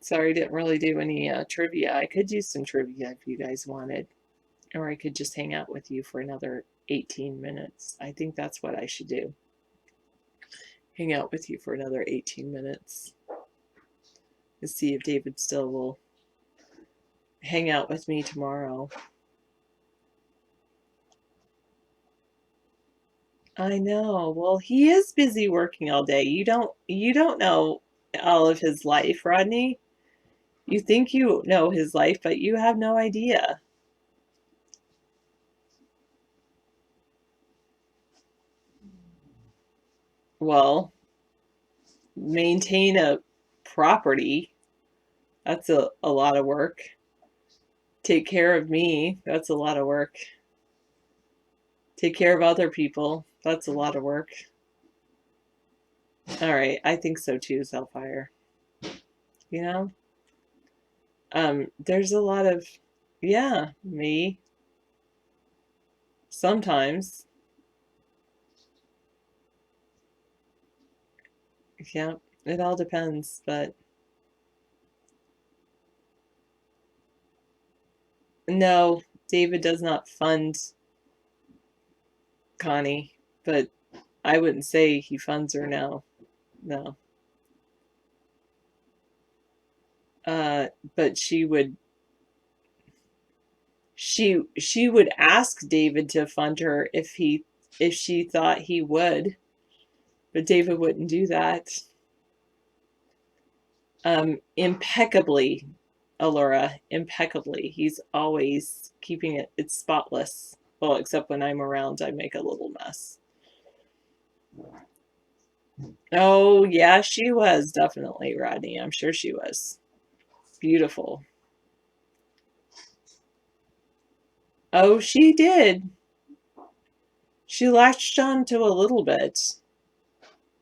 Sorry, didn't really do any trivia. I could use some trivia if you guys wanted. Or I could just hang out with you for another 18 minutes. I think that's what I should do. Hang out with you for another 18 minutes. And see if David still will hang out with me tomorrow. I know. Well, he is busy working all day. You don't know all of his life, Rodney. You think you know his life, but you have no idea. Well, maintain a property. That's a lot of work. Take care of me. That's a lot of work. Take care of other people. That's a lot of work. All right, I think so too, Zelfire. You know? There's a lot of, yeah, me. Sometimes. Yeah, it all depends, but no, David does not fund Connie, but I wouldn't say he funds her now. No. But she would ask David to fund her if she thought he would, but David wouldn't do that. Impeccably, Allura, impeccably. He's always keeping it's spotless. Well, except when I'm around, I make a little mess. Oh, yeah, she was definitely, Rodney. I'm sure she was. Beautiful. Oh, she did. She latched on to a little bit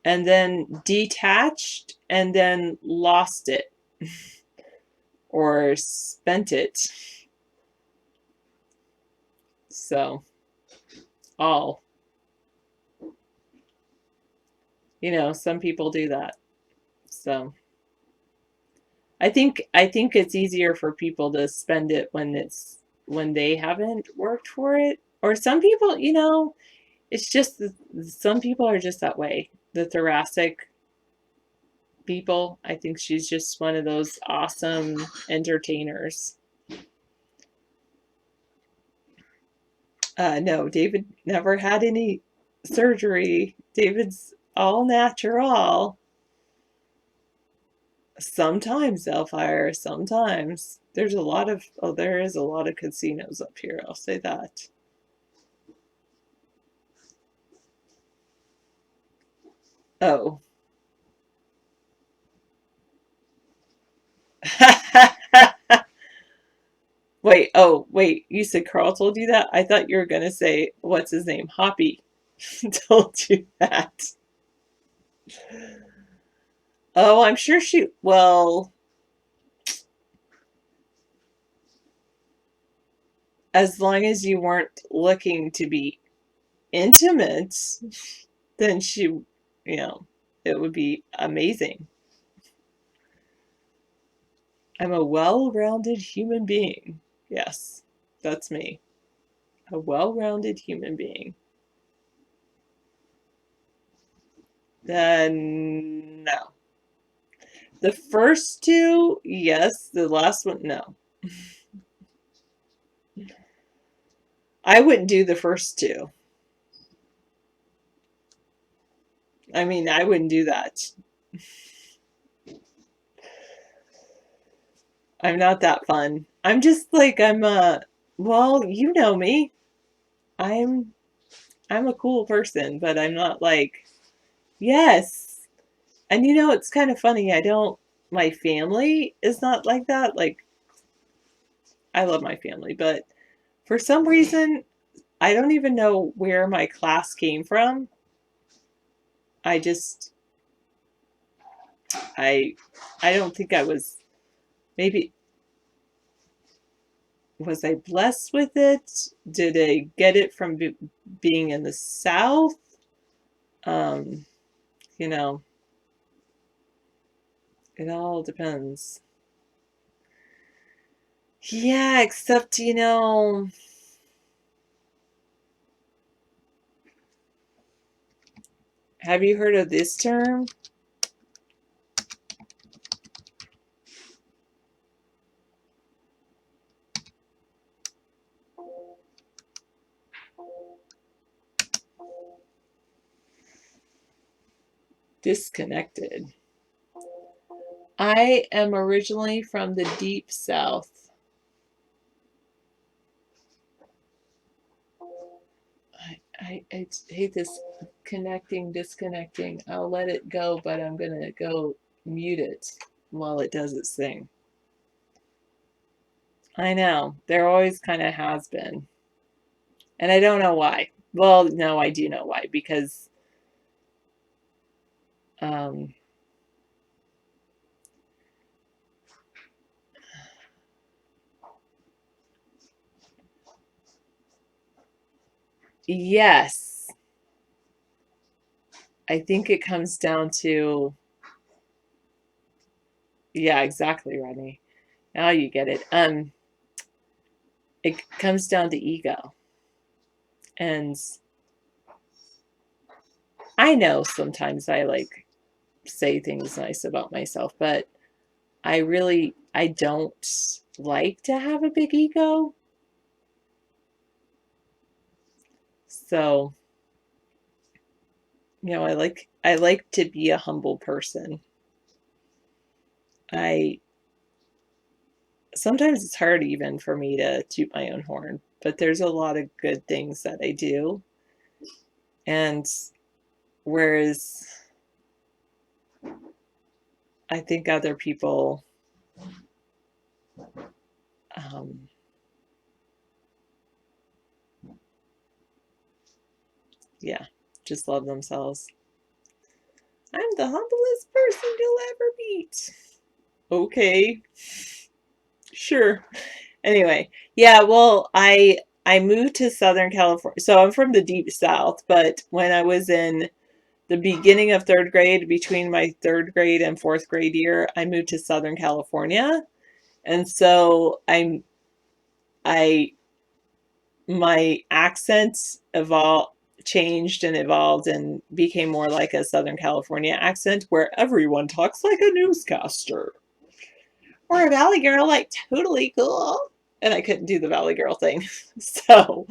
and then detached and then lost it or spent it. So, all. Some people do that. So, I think it's easier for people to spend it when they haven't worked for it. Or some people, it's just some people are just that way. The thoracic people, I think she's just one of those awesome entertainers. No, David never had any surgery. David's all natural. Sometimes, Zelfire, sometimes. There is a lot of casinos up here, I'll say that. Oh. Wait, you said Carl told you that? I thought you were going to say, what's his name? Hoppy told you that. Oh, I'm sure well, as long as you weren't looking to be intimate, then it would be amazing. I'm a well-rounded human being. Yes, that's me. A well-rounded human being. Then, no. The first two, yes. The last one, no. I wouldn't do the first two. I mean, I wouldn't do that. I'm not that fun. I'm just like, well, you know me. I'm a cool person, but I'm not like, yes. And it's kind of funny. My family is not like that. Like, I love my family, but for some reason, I don't even know where my class came from. I don't think I was, maybe, was I blessed with it? Did I get it from being in the South? It all depends. Yeah, except, have you heard of this term? Disconnected. I am originally from the deep South. I hate this disconnecting. I'll let it go, but I'm going to go mute it while it does its thing. I know. There always kind of has been. And I don't know why. Well, no, I do know why. Because yes, I think it comes down to, yeah, exactly, Rodney. Now you get it. It comes down to ego. And I know sometimes I like say things nice about myself, but I don't like to have a big ego. So, I like to be a humble person. Sometimes it's hard even for me to toot my own horn, but there's a lot of good things that I do. And whereas I think other people, yeah, just love themselves. I'm the humblest person you'll ever meet. Okay. Sure. Anyway, yeah, well, I moved to Southern California. So I'm from the deep South, but when I was in the beginning of third grade, between my third grade and fourth grade year, I moved to Southern California. And so my accent changed and evolved and became more like a Southern California accent where everyone talks like a newscaster. Or a Valley Girl, like totally cool. And I couldn't do the Valley Girl thing. So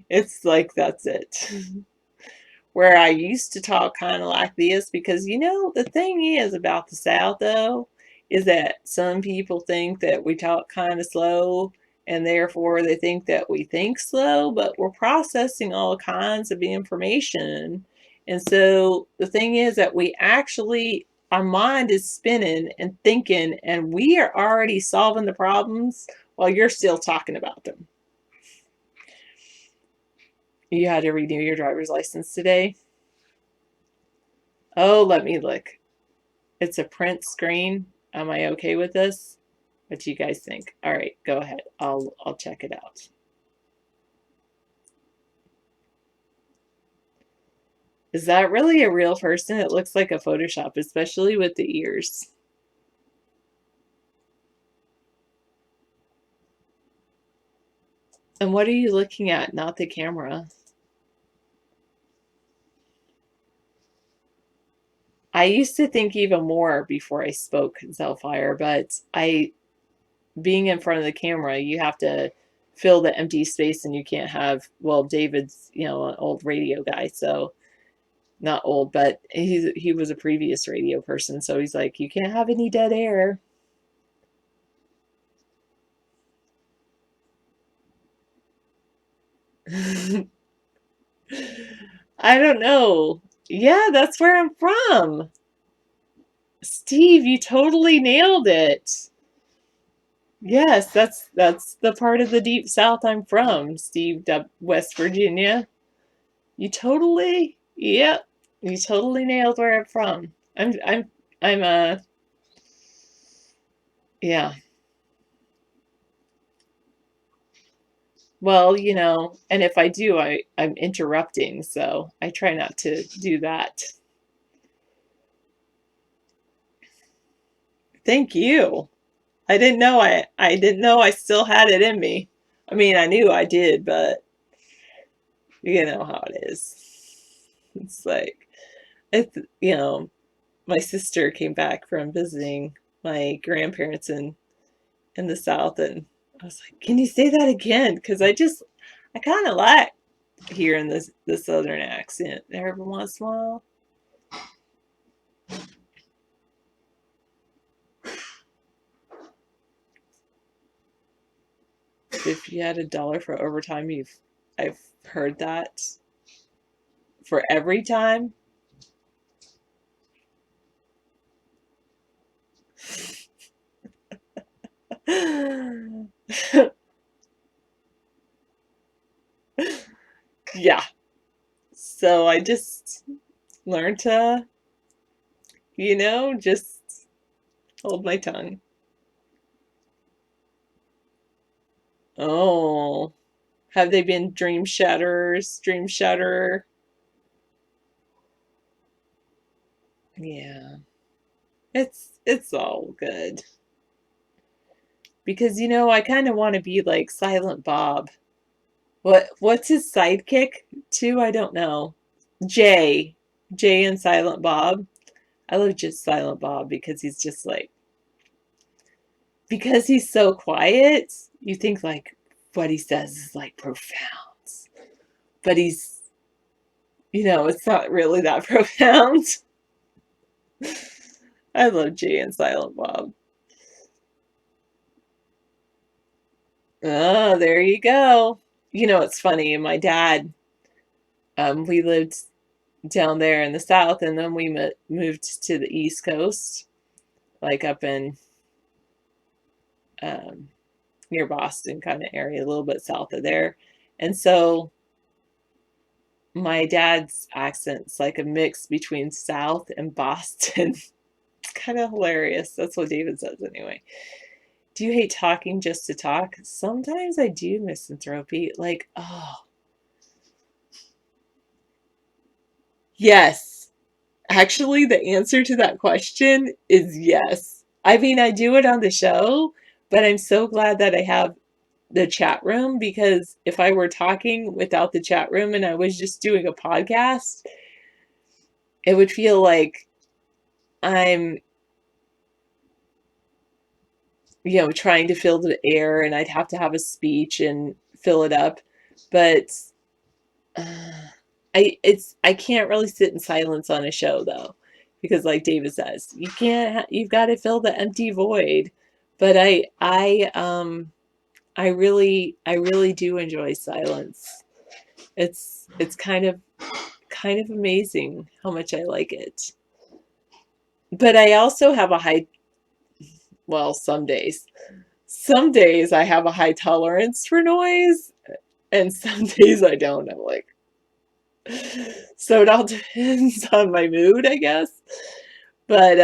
it's like that's it. Where I used to talk kind of like this because the thing is about the South though is that some people think that we talk kind of slow and therefore they think that we think slow, but we're processing all kinds of information. And so the thing is that our mind is spinning and thinking, and we are already solving the problems while you're still talking about them. You had to renew your driver's license today? Oh, let me look. It's a print screen. Am I okay with this? What do you guys think? All right, go ahead. I'll check it out. Is that really a real person? It looks like a Photoshop, especially with the ears. And what are you looking at? Not the camera. I used to think even more before I spoke Zellfire, but being in front of the camera, you have to fill the empty space and you can't have, well, David's, an old radio guy, so not old, but he was a previous radio person, so he's like, you can't have any dead air. I don't know. Yeah, that's where I'm from. Steve, you totally nailed it. Yes, that's the part of the deep South I'm from, Steve, West Virginia. Yep, you totally nailed where I'm from. I'm yeah. Well, and if I do, I'm interrupting, so I try not to do that. Thank you. I didn't know I still had it in me. I mean, I knew I did, but you know how it is. It's like my sister came back from visiting my grandparents in the South, and I was like, "Can you say that again?" Because I kind of like hearing the Southern accent every once in a while. If you had $1 for overtime, I've heard that for every time. Yeah. So I just learned to, just hold my tongue. Oh, have they been dream shatterers? Dream shatterer? Yeah. It's all good. Because I kind of want to be like Silent Bob. What's his sidekick too? I don't know. Jay. Jay and Silent Bob. I love just Silent Bob because he's just like, because he's so quiet, you think like what he says is like profound. But it's not really that profound. I love Jay and Silent Bob. Oh, there you go. It's funny. My dad, we lived down there in the South, and then we moved to the East Coast, like up in um, near Boston kind of area, a little bit south of there. And so my dad's accent's like a mix between South and Boston. It's kind of hilarious. That's what David says anyway. Do you hate talking just to talk? Sometimes I do, misanthropy. Like, oh, yes. Actually, the answer to that question is yes. I mean, I do it on the show, but I'm so glad that I have the chat room, because if I were talking without the chat room and I was just doing a podcast, it would feel like I'm, trying to fill the air, and I'd have to have a speech and fill it up. But I can't really sit in silence on a show though, because like David says, you've got to fill the empty void. But I really do enjoy silence. It's kind of amazing how much I like it. But I also have well, some days I have a high tolerance for noise, and some days I don't. I'm like, so it all depends on my mood, I guess. But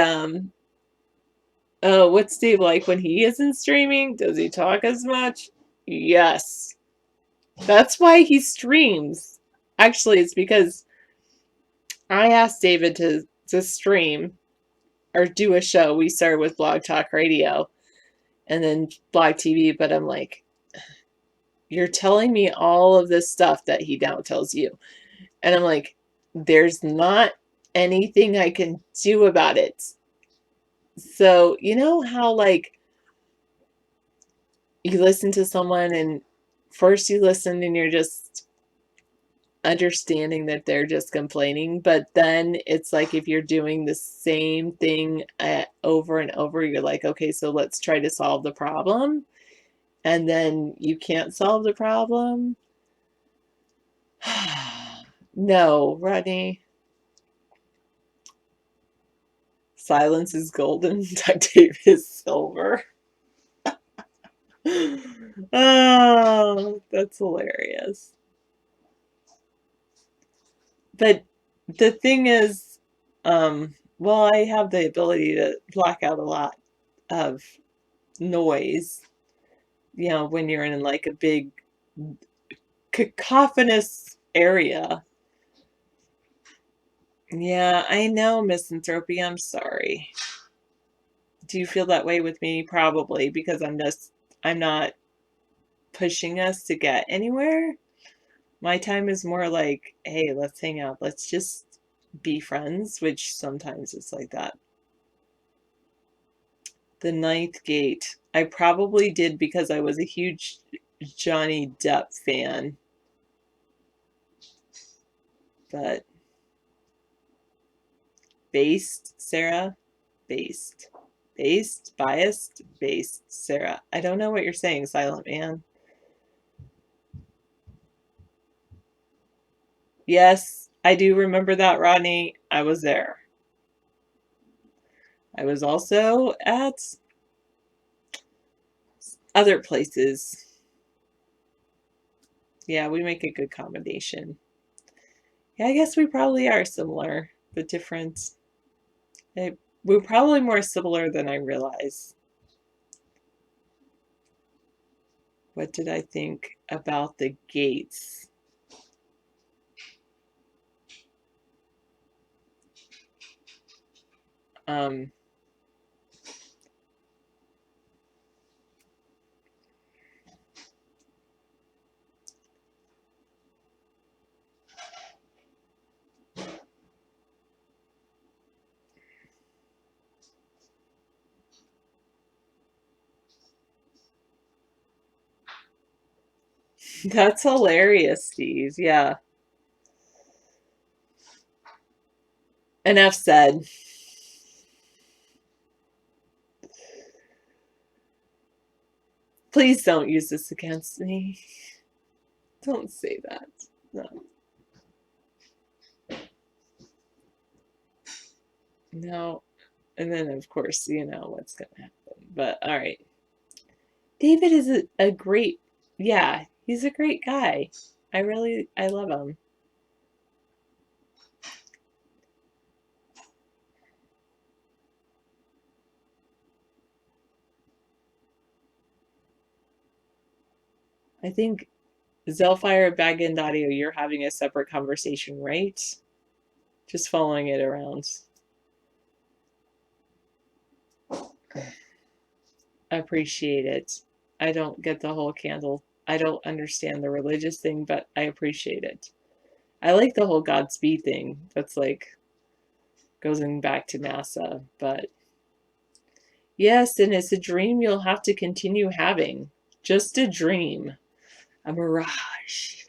oh, what's Steve like when he isn't streaming? Does he talk as much? Yes. That's why he streams. Actually, it's because I asked David to stream or do a show. We started with Blog Talk Radio and then Blog TV, but I'm like, you're telling me all of this stuff that he now tells you. And I'm like, there's not anything I can do about it. So, you know how like you listen to someone and first you listen and you're just understanding that they're just complaining, but then it's like if you're doing the same thing over and over, you're like, okay, so let's try to solve the problem, and then you can't solve the problem. No, Rodney. Silence is golden. Duct tape is silver. Oh, that's hilarious. But the thing is, well, I have the ability to block out a lot of noise, when you're in like a big cacophonous area. Yeah, I know, misanthropy. I'm sorry. Do you feel that way with me? Probably, because I'm not pushing us to get anywhere. My time is more like, hey, let's hang out. Let's just be friends, which sometimes it's like that. The Ninth Gate. I probably did because I was a huge Johnny Depp fan. But based, Sarah? Based. Based? Biased? Based, Sarah. I don't know what you're saying, Silent Man. Yes, I do remember that, Rodney. I was there. I was also at other places. Yeah, we make a good combination. Yeah, I guess we probably are similar, but different. We're probably more similar than I realize. What did I think about the gates? That's hilarious, Steve. Yeah. Enough said. Please don't use this against me. Don't say that. No. No. And then, of course, you know what's going to happen. But, all right. David is a great, yeah, he's a great guy. I love him. I think Zellfire, Baggend Audio, you're having a separate conversation, right? Just following it around. I appreciate it. I don't get the whole candle. I don't understand the religious thing, but I appreciate it. I like the whole Godspeed thing. That's like going back to NASA, but yes, and it's a dream you'll have to continue having. Just a dream. A mirage.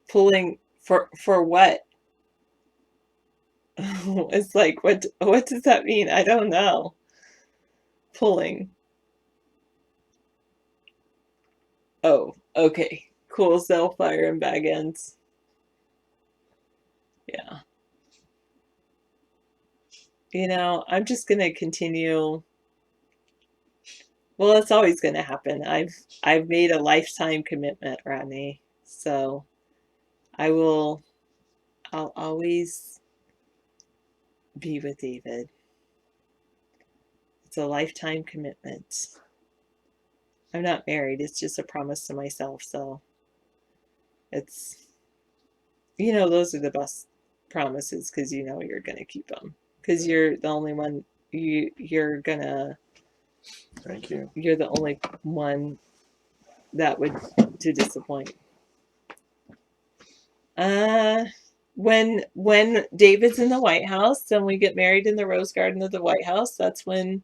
Pulling for what? It's like what does that mean? I don't know. Pulling. Oh, okay. Cool. Zellfire and bag ends. Yeah. You know, I'm just gonna continue. Well, it's always gonna happen. I've made a lifetime commitment, Rodney. So I'll always be with David. It's a lifetime commitment. I'm not married. It's just a promise to myself. So it's, you know, those are the best promises because you know you're going to keep them. Because you're the only one, you're going to. Thank you. You're the only one that would to disappoint. When David's in the White House and we get married in the Rose Garden of the White House, that's when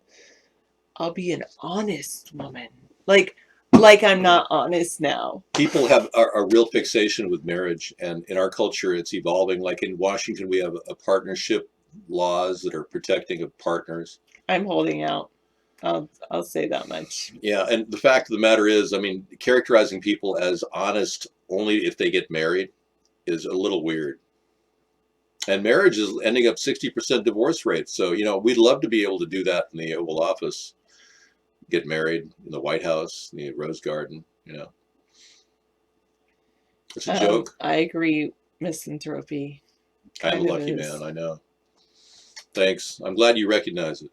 I'll be an honest woman. Like I'm not honest now. People have a real fixation with marriage, and in our culture, it's evolving. Like in Washington, we have a partnership laws that are protecting of partners. I'm holding out. I'll say that much. Yeah, and the fact of the matter is, I mean, characterizing people as honest only if they get married is a little weird. And marriage is ending up 60% divorce rate. So, you know, we'd love to be able to do that in the Oval Office, get married in the White House, in the Rose Garden, you know. It's a joke. I agree, misanthropy. I'm a lucky man, I know. Thanks. I'm glad you recognize it.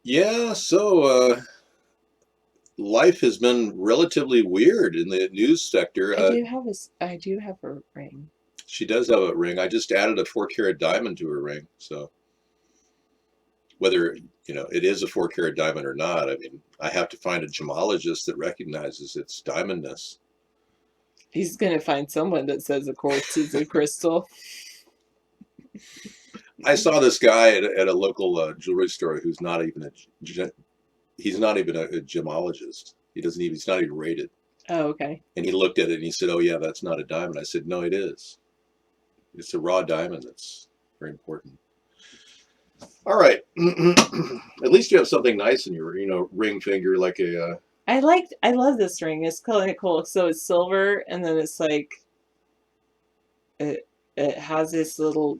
Yeah, so life has been relatively weird in the news sector. I do have a ring. She does have a ring. I just added a 4-carat diamond to her ring. So whether, you know, it is a 4-carat diamond or not, I mean, I have to find a gemologist that recognizes its diamondness. He's going to find someone that says a quartz is a crystal. I saw this guy at a local jewelry store who's not even he's not even a gemologist. He's not even rated. Oh, okay. And he looked at it and he said, "Oh yeah, that's not a diamond." I said, "No, it is. It's a raw diamond. That's very important." All right. At least you have something nice in your, you know, ring finger, like a. I love this ring. It's kind of cool. So it's silver, and then it's like it has these little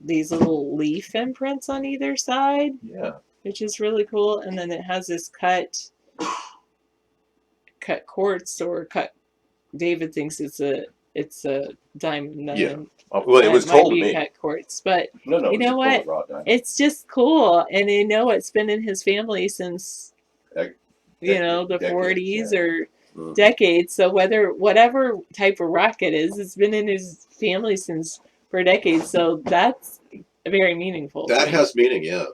leaf imprints on either side. Yeah. Which is really cool. And then it has this cut quartz or cut. David thinks it's a diamond. Yeah. Well, it was might told be to me. cut quartz, but No, you know what? It's just cool, and you know it's been in his family since the decades, 40s yeah. or decades. So whatever type of rock it is, it's been in his family for decades. So that's very meaningful. That has meaning, yeah.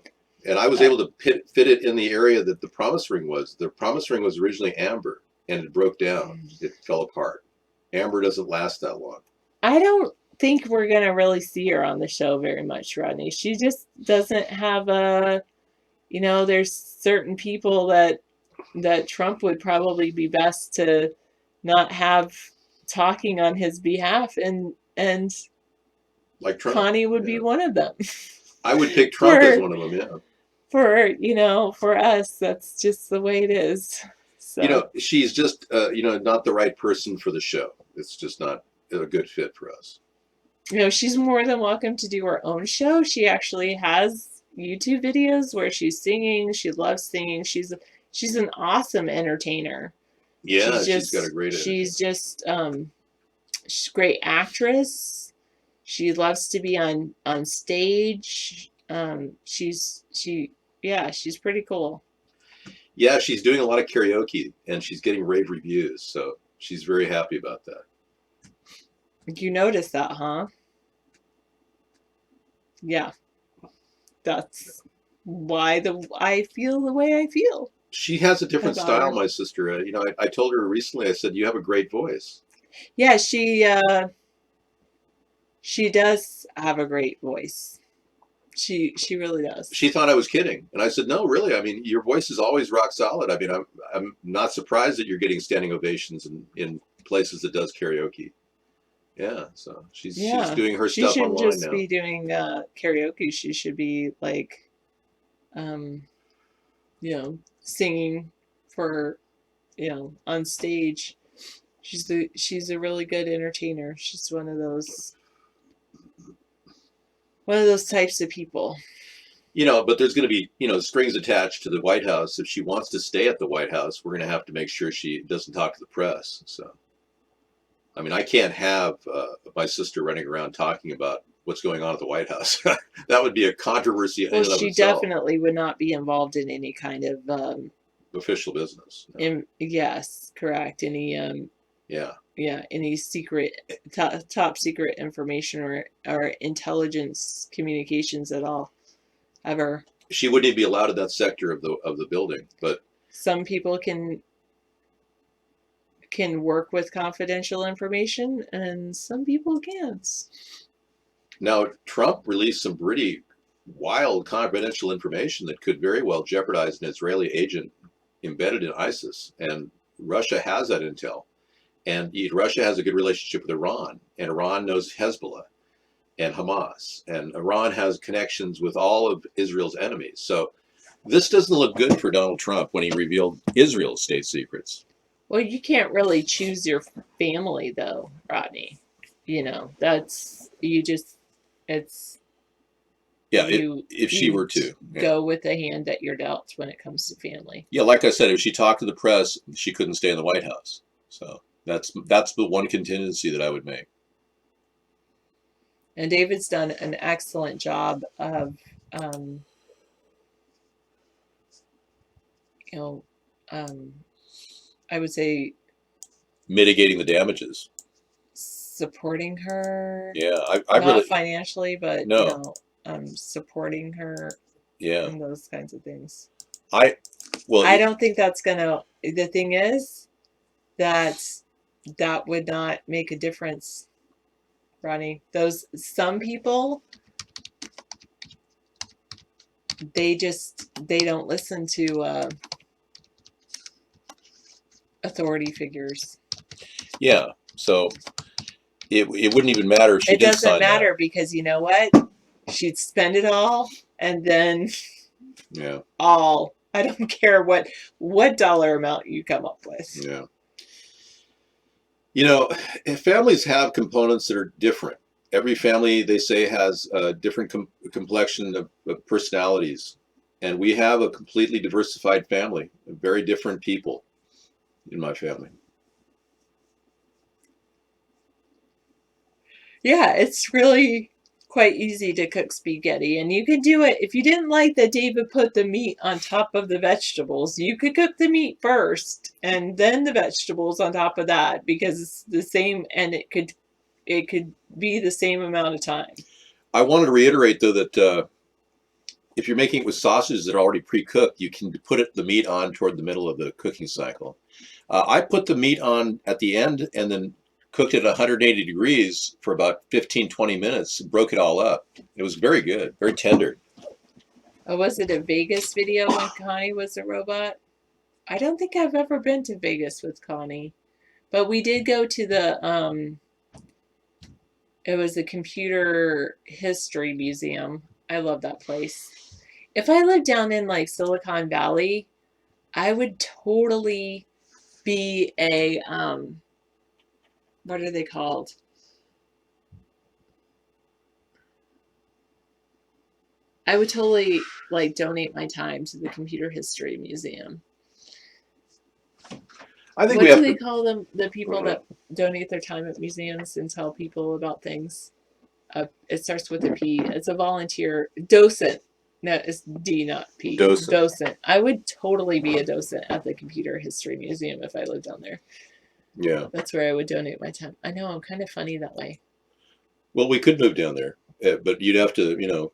And I was able to fit it in the area that the promise ring was. The promise ring was originally amber, and it broke down. It fell apart. Amber doesn't last that long. I don't think we're going to really see her on the show very much, Rodney. She just doesn't have there's certain people that Trump would probably be best to not have talking on his behalf, and like Trump. Connie would be one of them. I would pick Trump as one of them, yeah. For us, that's just the way it is. So. She's just, not the right person for the show. It's just not a good fit for us. She's more than welcome to do her own show. She actually has YouTube videos where she's singing. She loves singing. She's an awesome entertainer. Yeah, she's got a great. She's just she's a great actress. She loves to be on stage. She's pretty cool. Yeah, she's doing a lot of karaoke and she's getting rave reviews, so she's very happy about that. You noticed that, huh? Yeah. That's why I feel the way I feel. She has a different style, my sister. I told her recently, I said, you have a great voice. Yeah, she does have a great voice. She really does. She thought I was kidding. And I said, no, really. I mean, your voice is always rock solid. I mean, I'm not surprised that you're getting standing ovations in places that does karaoke. Yeah, so she's doing her stuff online now. She shouldn't just be doing karaoke. She should be like, singing for, on stage. She's a really good entertainer. She's one of those types of people. But there's going to be, strings attached to the White House. If she wants to stay at the White House, we're going to have to make sure she doesn't talk to the press. So, I mean, I can't have my sister running around talking about what's going on at the White House. That would be a controversy in and of itself. She definitely would not be involved in any kind of official business. No. Yes, correct. Any any secret, top secret information or intelligence communications at all, ever. She wouldn't even be allowed in that sector of the building. But some people can work with confidential information, and some people can't. Now, Trump released some pretty wild confidential information that could very well jeopardize an Israeli agent embedded in ISIS, and Russia has that intel. And Russia has a good relationship with Iran, and Iran knows Hezbollah and Hamas, and Iran has connections with all of Israel's enemies. So this doesn't look good for Donald Trump when he revealed Israel's state secrets. Well, you can't really choose your family, though, Rodney. If she were to go with the hand that you're dealt when it comes to family. Yeah, like I said, if she talked to the press, she couldn't stay in the White House. So that's the one contingency that I would make. And David's done an excellent job of, I would say, mitigating the damages, supporting her. Yeah, I not really financially, but no, supporting her. Yeah, and those kinds of things. I don't think that's gonna. The thing is, that would not make a difference, Ronnie. Some people, they don't listen to authority figures. Yeah, so it wouldn't even matter if she did sign. It doesn't matter because you know what? She'd spend it all, and then I don't care what dollar amount you come up with. Yeah. Families have components that are different. every family, they say, has a different complexion of personalities. And we have a completely diversified family, very different people in my family. Yeah, it's really quite easy to cook spaghetti, and you could do it if you didn't like that David put the meat on top of the vegetables. You could cook the meat first and then the vegetables on top of that, because it's the same, and it could be the same amount of time. I wanted to reiterate, though, that if you're making it with sausages that are already pre-cooked, you can put the meat on toward the middle of the cooking cycle. I put the meat on at the end and then cooked it at 180 degrees for about 15, 20 minutes, broke it all up. It was very good, very tender. Oh, was it a Vegas video when Connie was a robot? I don't think I've ever been to Vegas with Connie, but we did go to the, it was a computer history museum. I love that place. If I lived down in like Silicon Valley, I would totally be a, what are they called? I would totally like donate my time to the Computer History Museum. I think what we have do they to call them? The people that donate their time at museums and tell people about things. It starts with a P. It's a volunteer docent. No, it's D, not P. Docent. I would totally be a docent at the Computer History Museum if I lived down there. Yeah. That's where I would donate my time. I know, I'm kind of funny that way. Well, we could move down there, but you'd have to,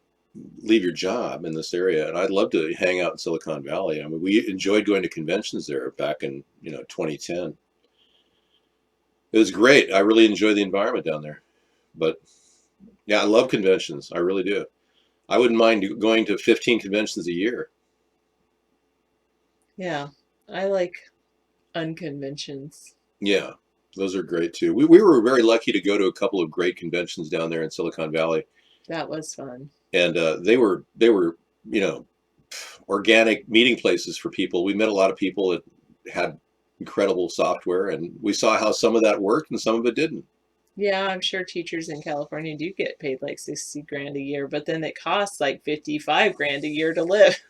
leave your job in this area. And I'd love to hang out in Silicon Valley. I mean, we enjoyed going to conventions there back in, 2010. It was great. I really enjoy the environment down there. But yeah, I love conventions. I really do. I wouldn't mind going to 15 conventions a year. Yeah, I like unconventions. Yeah, those are great too. We were very lucky to go to a couple of great conventions down there in Silicon Valley. That was fun. And they were, organic meeting places for people. We met a lot of people that had incredible software, and we saw how some of that worked and some of it didn't. Yeah, I'm sure teachers in California do get paid like 60 grand a year, but then it costs like 55 grand a year to live.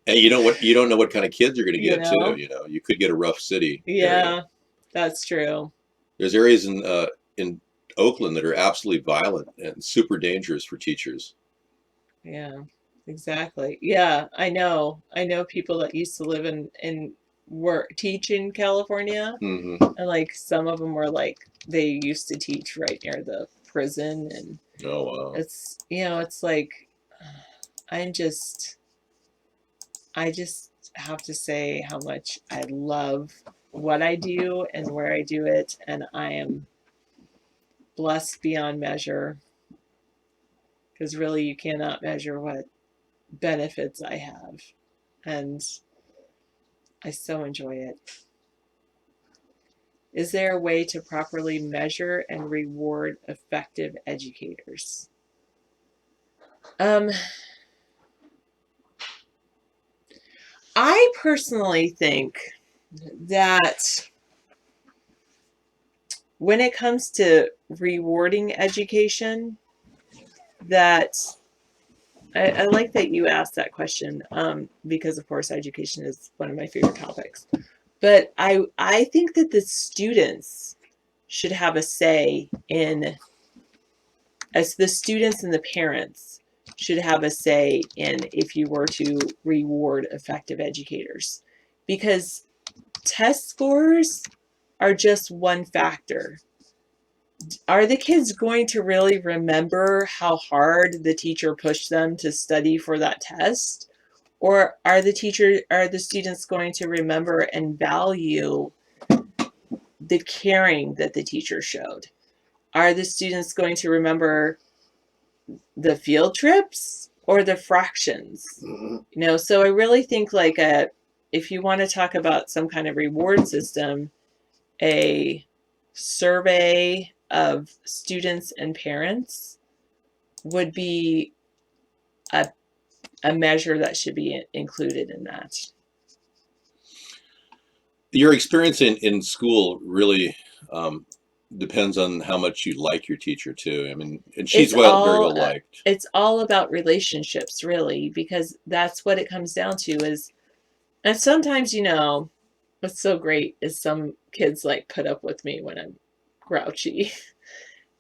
And you don't know what kind of kids you're going to get too. You could get a rough city. Yeah, area. that's true. There's areas in Oakland that are absolutely violent and super dangerous for teachers. Yeah, exactly. Yeah, I know. I know people that used to live in teach in California, Mm-hmm. and like some of them were like they used to teach right near the prison, and oh wow, it's it's like I just have to say how much I love what I do and where I do it, and I am blessed beyond measure, because really you cannot measure what benefits I have, and I so enjoy it. Is there a way to properly measure and reward effective educators? I personally think that when it comes to rewarding education, that I like that you asked that question, because of course education is one of my favorite topics. But I think that the students should have a say in, as the students and the parents should have a say in if you were to reward effective educators. Because test scores are just one factor. Are the kids going to really remember how hard the teacher pushed them to study for that test? Or are the students going to remember and value the caring that the teacher showed? Are the students going to remember the field trips or the fractions? Mm-hmm. So I really think like if you want to talk about some kind of reward system, a survey of students and parents would be a measure that should be included in that. Your experience in school really depends on how much you like your teacher too. I mean, and she's very well liked. It's all about relationships, really, because that's what it comes down to. And sometimes, what's so great is some kids like put up with me when I'm grouchy,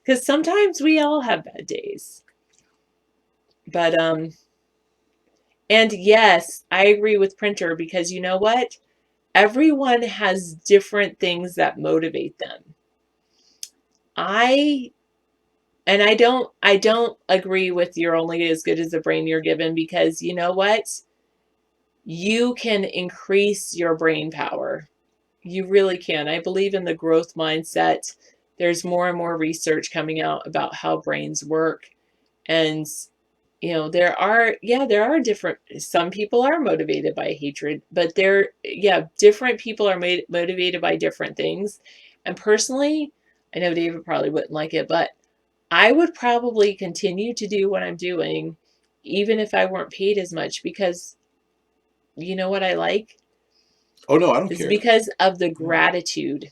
because sometimes we all have bad days. But and yes, I agree with Printer, because you know what? Everyone has different things that motivate them. I don't agree with you're only as good as the brain you're given, because you know what? You can increase your brain power. You really can. I believe in the growth mindset. There's more and more research coming out about how brains work. And there are different, some people are motivated by hatred, but different people are motivated by different things. And personally, I know David probably wouldn't like it, but I would probably continue to do what I'm doing even if I weren't paid as much, because you know what I like? Oh no, I don't It's care. because of the gratitude.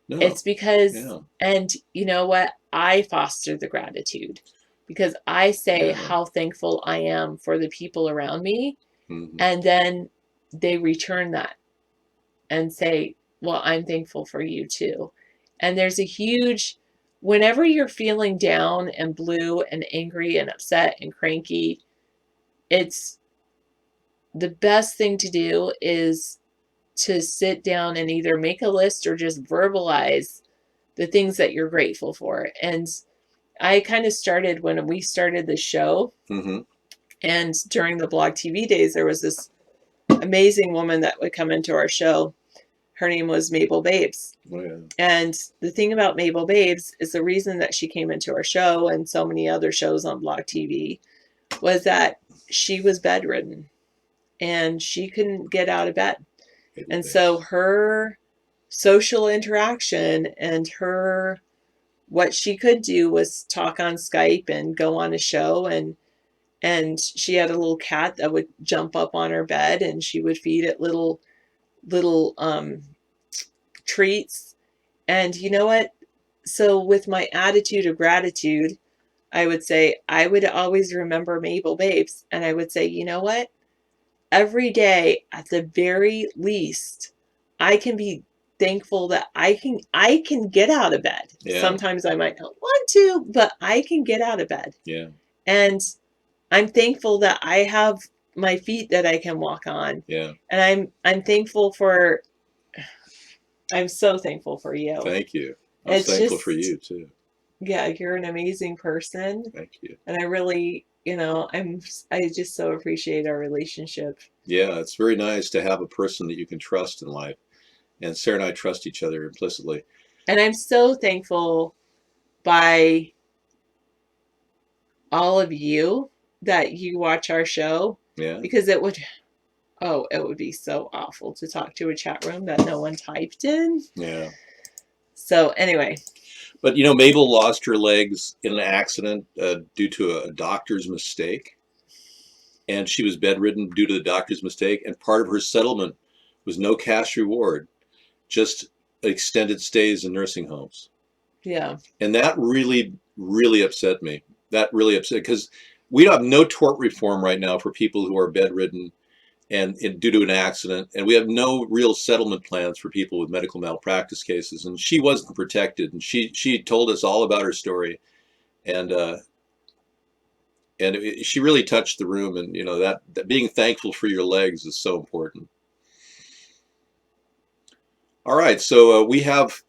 No. It's because, and you know what? I foster the gratitude, because I say how thankful I am for the people around me. Mm-hmm. And then they return that and say, well, I'm thankful for you too. And there's a huge, whenever you're feeling down and blue and angry and upset and cranky, it's the best thing to do is to sit down and either make a list or just verbalize the things that you're grateful for. And I kind of started when we started the show. Mm-hmm. And during the Blog TV days, there was this amazing woman that would come into our show. Her name was Mabel Babes. Oh, yeah. And the thing about Mabel Babes is the reason that she came into our show and so many other shows on Blog TV was that she was bedridden and she couldn't get out of bed. And so her social interaction and what she could do was talk on Skype and go on a show, and she had a little cat that would jump up on her bed and she would feed it little treats. And you know what? So with my attitude of gratitude, I would say I would always remember Mabel Babes, and I would say, you know what? Every day, at the very least, I can be thankful that I can get out of bed. Yeah. Sometimes I might not want to, but I can get out of bed. Yeah. And I'm thankful that I have my feet that I can walk on. Yeah. And I'm thankful for, I'm so thankful for you. Thank you. I'm thankful for you too. Yeah, you're an amazing person. Thank you. And I really, I just so appreciate our relationship. Yeah, it's very nice to have a person that you can trust in life. And Sarah and I trust each other implicitly. And I'm so thankful by all of you that you watch our show. Yeah. Because it would be so awful to talk to a chat room that no one typed in. Yeah. So anyway. But Mabel lost her legs in an accident due to a doctor's mistake. And she was bedridden due to the doctor's mistake. And part of her settlement was no cash reward, just extended stays in nursing homes. Yeah. And that really, really upset me. That really upset, because we have no tort reform right now for people who are bedridden and due to an accident. And we have no real settlement plans for people with medical malpractice cases. And she wasn't protected. And she told us all about her story. And she really touched the room. And, that being thankful for your legs is so important. All right. So we have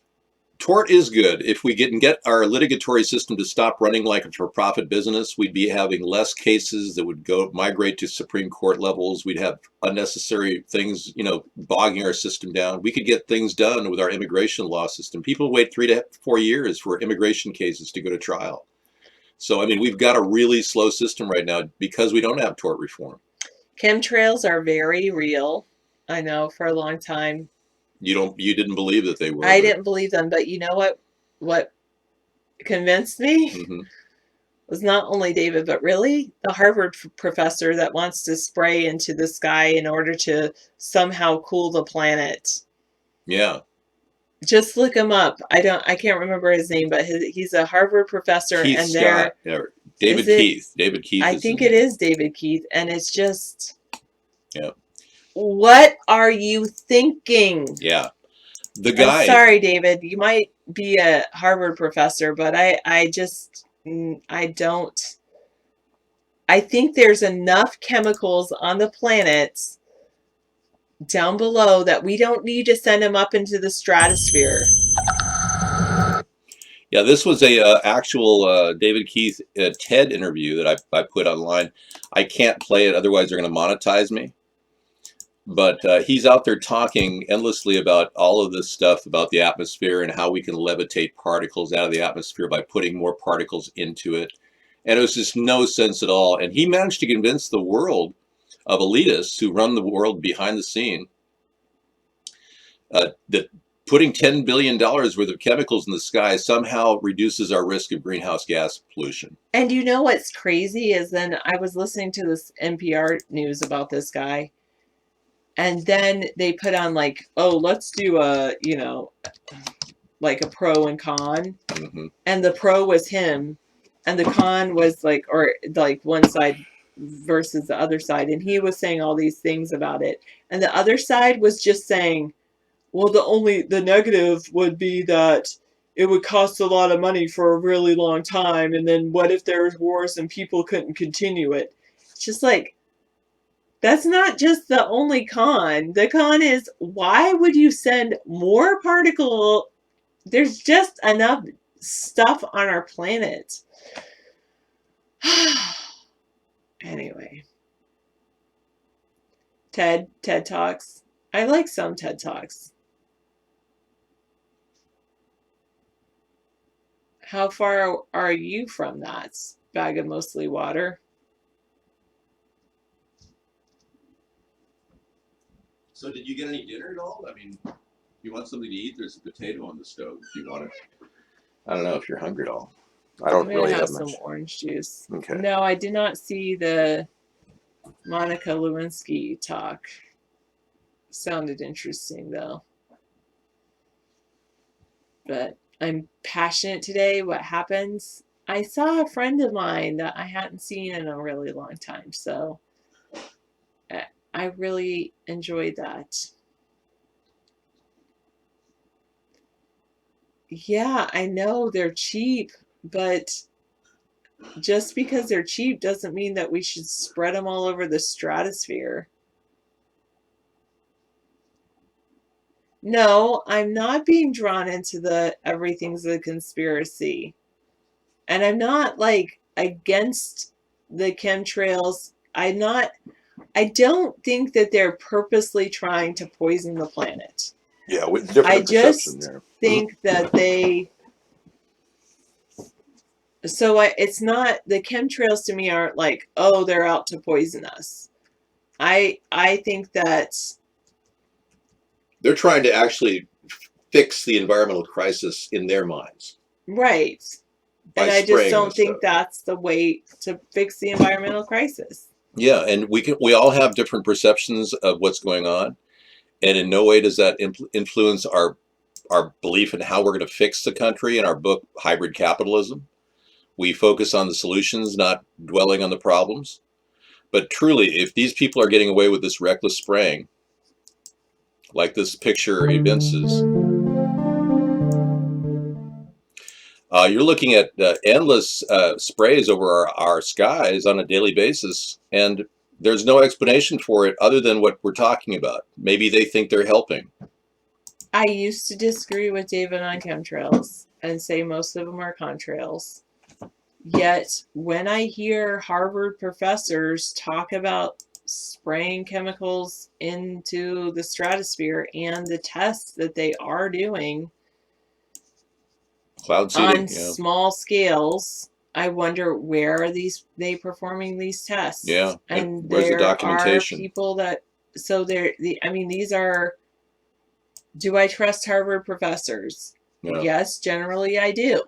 tort is good. If we can get our litigatory system to stop running like a for-profit business, we'd be having less cases that would migrate to Supreme Court levels. We'd have unnecessary things, bogging our system down. We could get things done with our immigration law system. People wait 3 to 4 years for immigration cases to go to trial. So, we've got a really slow system right now because we don't have tort reform. Chemtrails are very real. I know for a long time. You didn't believe that they were. I didn't believe them, but you know what convinced me was not only David, but really the Harvard professor that wants to spray into the sky in order to somehow cool the planet. Yeah. Just look him up. I can't remember his name, but he's a Harvard professor, Keith and Scott. David Keith. David Keith. I is think his it name. is David Keith, and it's just, Yeah. what are you thinking? Yeah. The I'm guy. sorry, David. You might be a Harvard professor, but I don't. I think there's enough chemicals on the planet down below that we don't need to send them up into the stratosphere. Yeah, this was a actual David Keith TED interview that I put online. I can't play it, otherwise they're going to monetize me. But he's out there talking endlessly about all of this stuff about the atmosphere and how we can levitate particles out of the atmosphere by putting more particles into it. And it was just no sense at all. And he managed to convince the world of elitists who run the world behind the scene that putting $10 billion worth of chemicals in the sky somehow reduces our risk of greenhouse gas pollution. And you know what's crazy is, then I was listening to this NPR news about this guy, and then they put on like, oh, let's do a, like a pro and con. Mm-hmm. And the pro was him, and the con was like, or like one side versus the other side. And he was saying all these things about it. And the other side was just saying, well, the negative would be that it would cost a lot of money for a really long time. And then what if there was wars and people couldn't continue it? It's just like, that's not just the only con. The con is, why would you send more particle? There's just enough stuff on our planet. Anyway. TED Talks. I like some TED Talks. How far are you from that bag of mostly water? So did you get any dinner at all? I mean, if you want something to eat, there's a potato on the stove if you want it. I don't know if you're hungry at all. I don't really have some much. orange juice. Okay. No, I did not see the Monica Lewinsky talk. Sounded interesting though. But I'm passionate today. What happens? I saw a friend of mine that I hadn't seen in a really long time, so I really enjoyed that. Yeah, I know they're cheap, but just because they're cheap doesn't mean that we should spread them all over the stratosphere. No, I'm not being drawn into the everything's a conspiracy. And I'm not like against the chemtrails. I don't think that they're purposely trying to poison the planet. Yeah, with different I perception just there. think that it's not, the chemtrails to me aren't like, oh, they're out to poison us. I think that they're trying to actually fix the environmental crisis in their minds. Right. And I just don't think that's the way to fix the environmental crisis. Yeah, and we all have different perceptions of what's going on, and in no way does that influence our belief in how we're going to fix the country. In our book, Hybrid Capitalism, we focus on the solutions, not dwelling on the problems. But truly, if these people are getting away with this reckless spraying, like this picture evinces, you're looking at endless sprays over our skies on a daily basis, and there's no explanation for it other than what we're talking about. Maybe they think they're helping. I used to disagree with David on chemtrails and say most of them are contrails. Yet when I hear Harvard professors talk about spraying chemicals into the stratosphere and the tests that they are doing cloud seeding, on small scales, I wonder, where are they performing these tests? Yeah, and where's the there documentation? are people that, so these are, do I trust Harvard professors? Yeah. Yes, generally I do.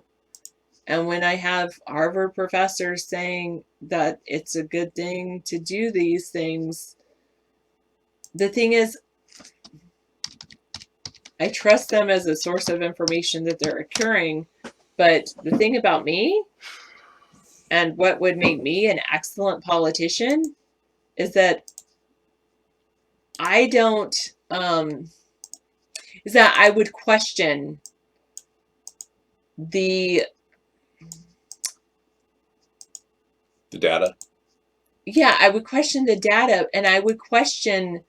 And when I have Harvard professors saying that it's a good thing to do these things, the thing is, I trust them as a source of information that they're occurring. But the thing about me, and what would make me an excellent politician, is that I don't, is that I would question the data. Yeah, I would question the data, and I would question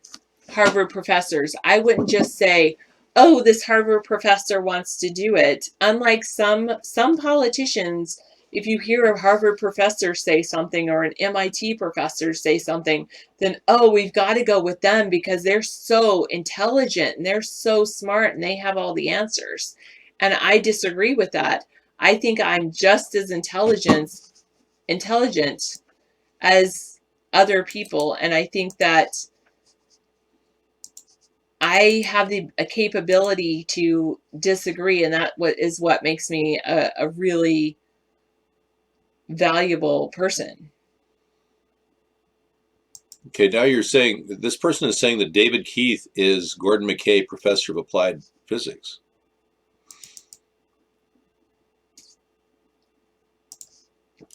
Harvard professors. I wouldn't just say, "Oh, this Harvard professor wants to do it." Unlike some politicians, if you hear a Harvard professor say something or an MIT professor say something, then oh, we've got to go with them because they're so intelligent and they're so smart and they have all the answers. And I disagree with that. I think I'm just as intelligent as other people, and I think that I have a capability to disagree, and that is what makes me a really valuable person. Okay, now you're saying this person is saying that David Keith is Gordon McKay Professor of Applied Physics.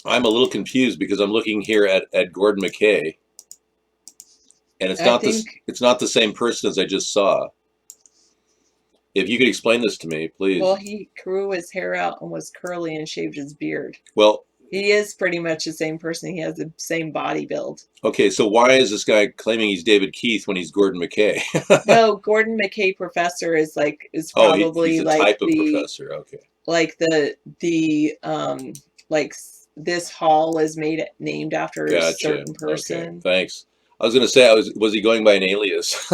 I'm a little confused because I'm looking here at Gordon McKay, and it's not the same person as I just saw. If you could explain this to me, please. Well, he grew his hair out and was curly and shaved his beard. Well, he is pretty much the same person. He has the same body build. Okay, so why is this guy claiming he's David Keith when he's Gordon McKay? No, Gordon McKay Professor is probably he's a like type of professor. Okay, like like this hall is named after a certain person. Okay, thanks. I was going to say, was he going by an alias?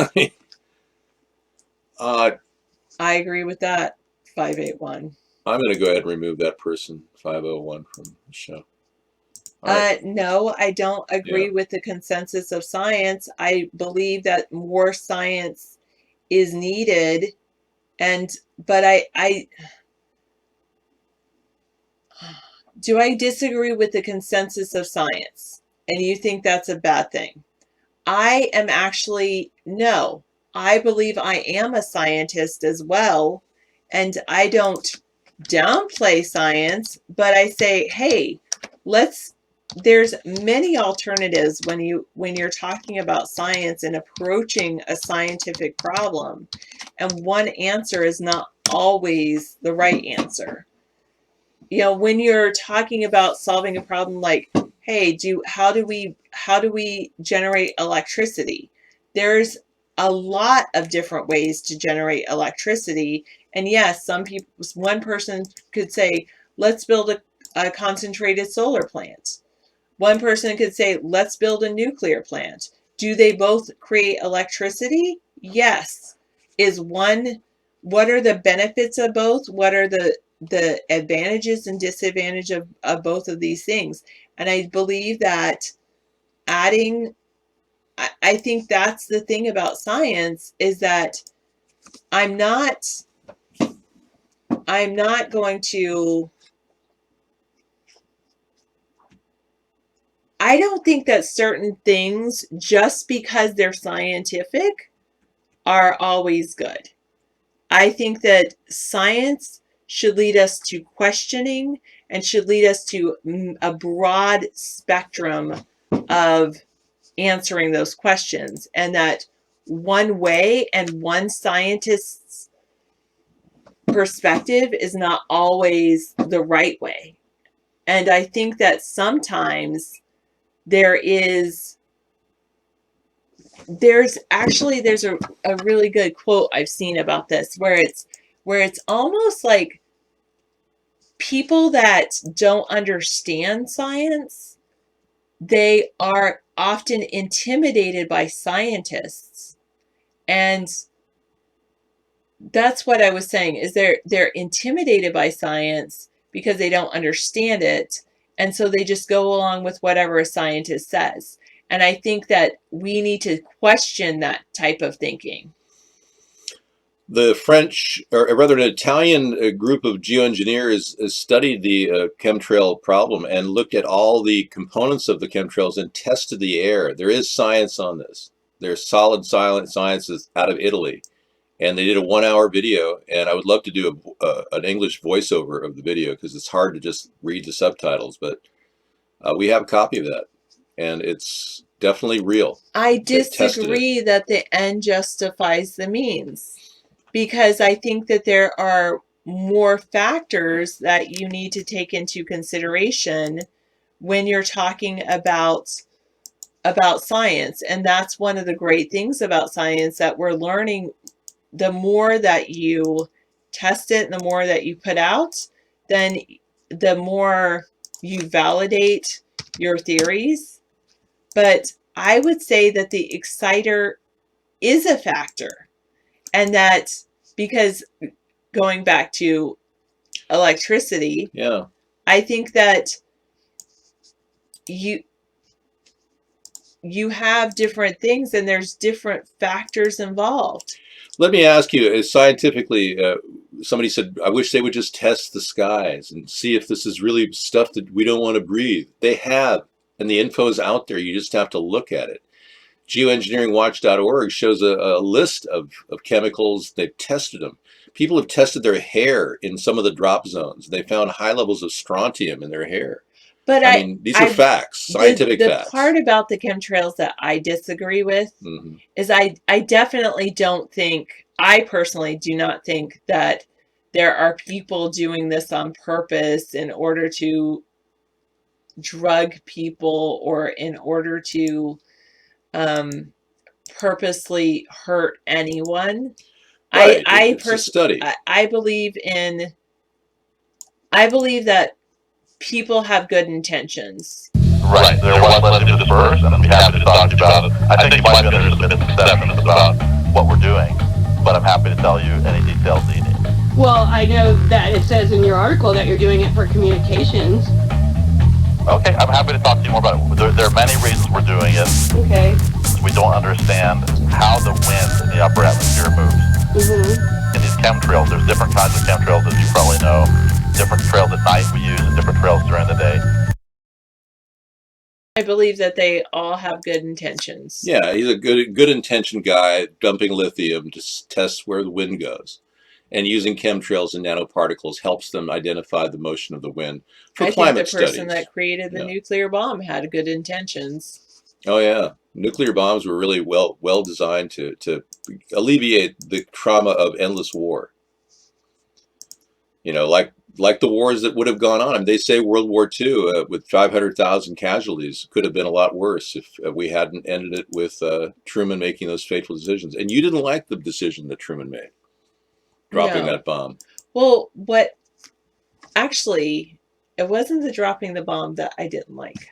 I agree with that. 581. I'm going to go ahead and remove that person, 501, from the show. No, I don't agree with the consensus of science. I believe that more science is needed, but I do I disagree with the consensus of science, and you think that's a bad thing? I am actually, no. I believe I am a scientist as well, and I don't downplay science, but I say, hey, there's many alternatives when you're talking about science and approaching a scientific problem, and one answer is not always the right answer. You know, when you're talking about solving a problem like, hey, how do we generate electricity? There's a lot of different ways to generate electricity, and yes, one person could say, let's build a concentrated solar plant. One person could say, let's build a nuclear plant. Do they both create electricity? Yes. What are the benefits of both? What are the advantages and disadvantages of both of these things? And I believe that I think that's the thing about science, is that I'm not going to, I don't think that certain things, just because they're scientific, are always good. I think that science should lead us to questioning and should lead us to a broad spectrum of answering those questions, and that one way and one scientist's perspective is not always the right way. And I think that sometimes there's a really good quote I've seen about this, where it's almost like people that don't understand science, they are often intimidated by scientists. And that's what I was saying, is they're intimidated by science because they don't understand it, and so they just go along with whatever a scientist says. And I think that we need to question that type of thinking. The French, or rather an Italian group of geoengineers has studied the chemtrail problem and looked at all the components of the chemtrails and tested the air. There is science on this. There's solid science out of Italy. And they did a 1 hour video, and I would love to do an English voiceover of the video because it's hard to just read the subtitles. But we have a copy of that, and it's definitely real. I They tested it. disagree that the end justifies the means, because I think that there are more factors that you need to take into consideration when you're talking about science. And that's one of the great things about science that we're learning. The more that you test it and the more that you put out, then the more you validate your theories. But I would say that the exciter is a factor, and that, because going back to electricity, Yeah. I think that you have different things and there's different factors involved. Let me ask you, scientifically, somebody said, I wish they would just test the skies and see if this is really stuff that we don't want to breathe. They have, and the info is out there. You just have to look at it. Geoengineeringwatch.org shows a list of chemicals. They've tested them. People have tested their hair in some of the drop zones. They found high levels of strontium in their hair. But I mean, these are facts, scientific facts. The part about the chemtrails that I disagree with is I definitely don't think, I personally do not think that there are people doing this on purpose in order to drug people or in order to purposely hurt anyone. Right. It's a study. I believe that people have good intentions. Right. There was letting do this first, and we happy to talk to you about it. I think you might be under some misconceptions about what we're doing, but I'm happy to tell you any details that you need. Well, I know that it says in your article that you're doing it for communications. Okay, I'm happy to talk to you more about it. There are many reasons we're doing it. Okay. We don't understand how the wind in the upper atmosphere moves. In these chemtrails, there's different kinds of chemtrails, as you probably know. Different trails at night we use and different trails during the day. I believe that they all have good intentions. Yeah, he's a good intentioned guy dumping lithium to test where the wind goes. And using chemtrails and nanoparticles helps them identify the motion of the wind for climate studies. I think the person that created the nuclear bomb had good intentions. Oh yeah, nuclear bombs were really well designed to alleviate the trauma of endless war. You know, like the wars that would have gone on. I mean, they say World War II with 500,000 casualties could have been a lot worse if we hadn't ended it with Truman making those fateful decisions. And you didn't like the decision that Truman made, dropping that bomb. Well, actually, it wasn't the dropping the bomb that I didn't like.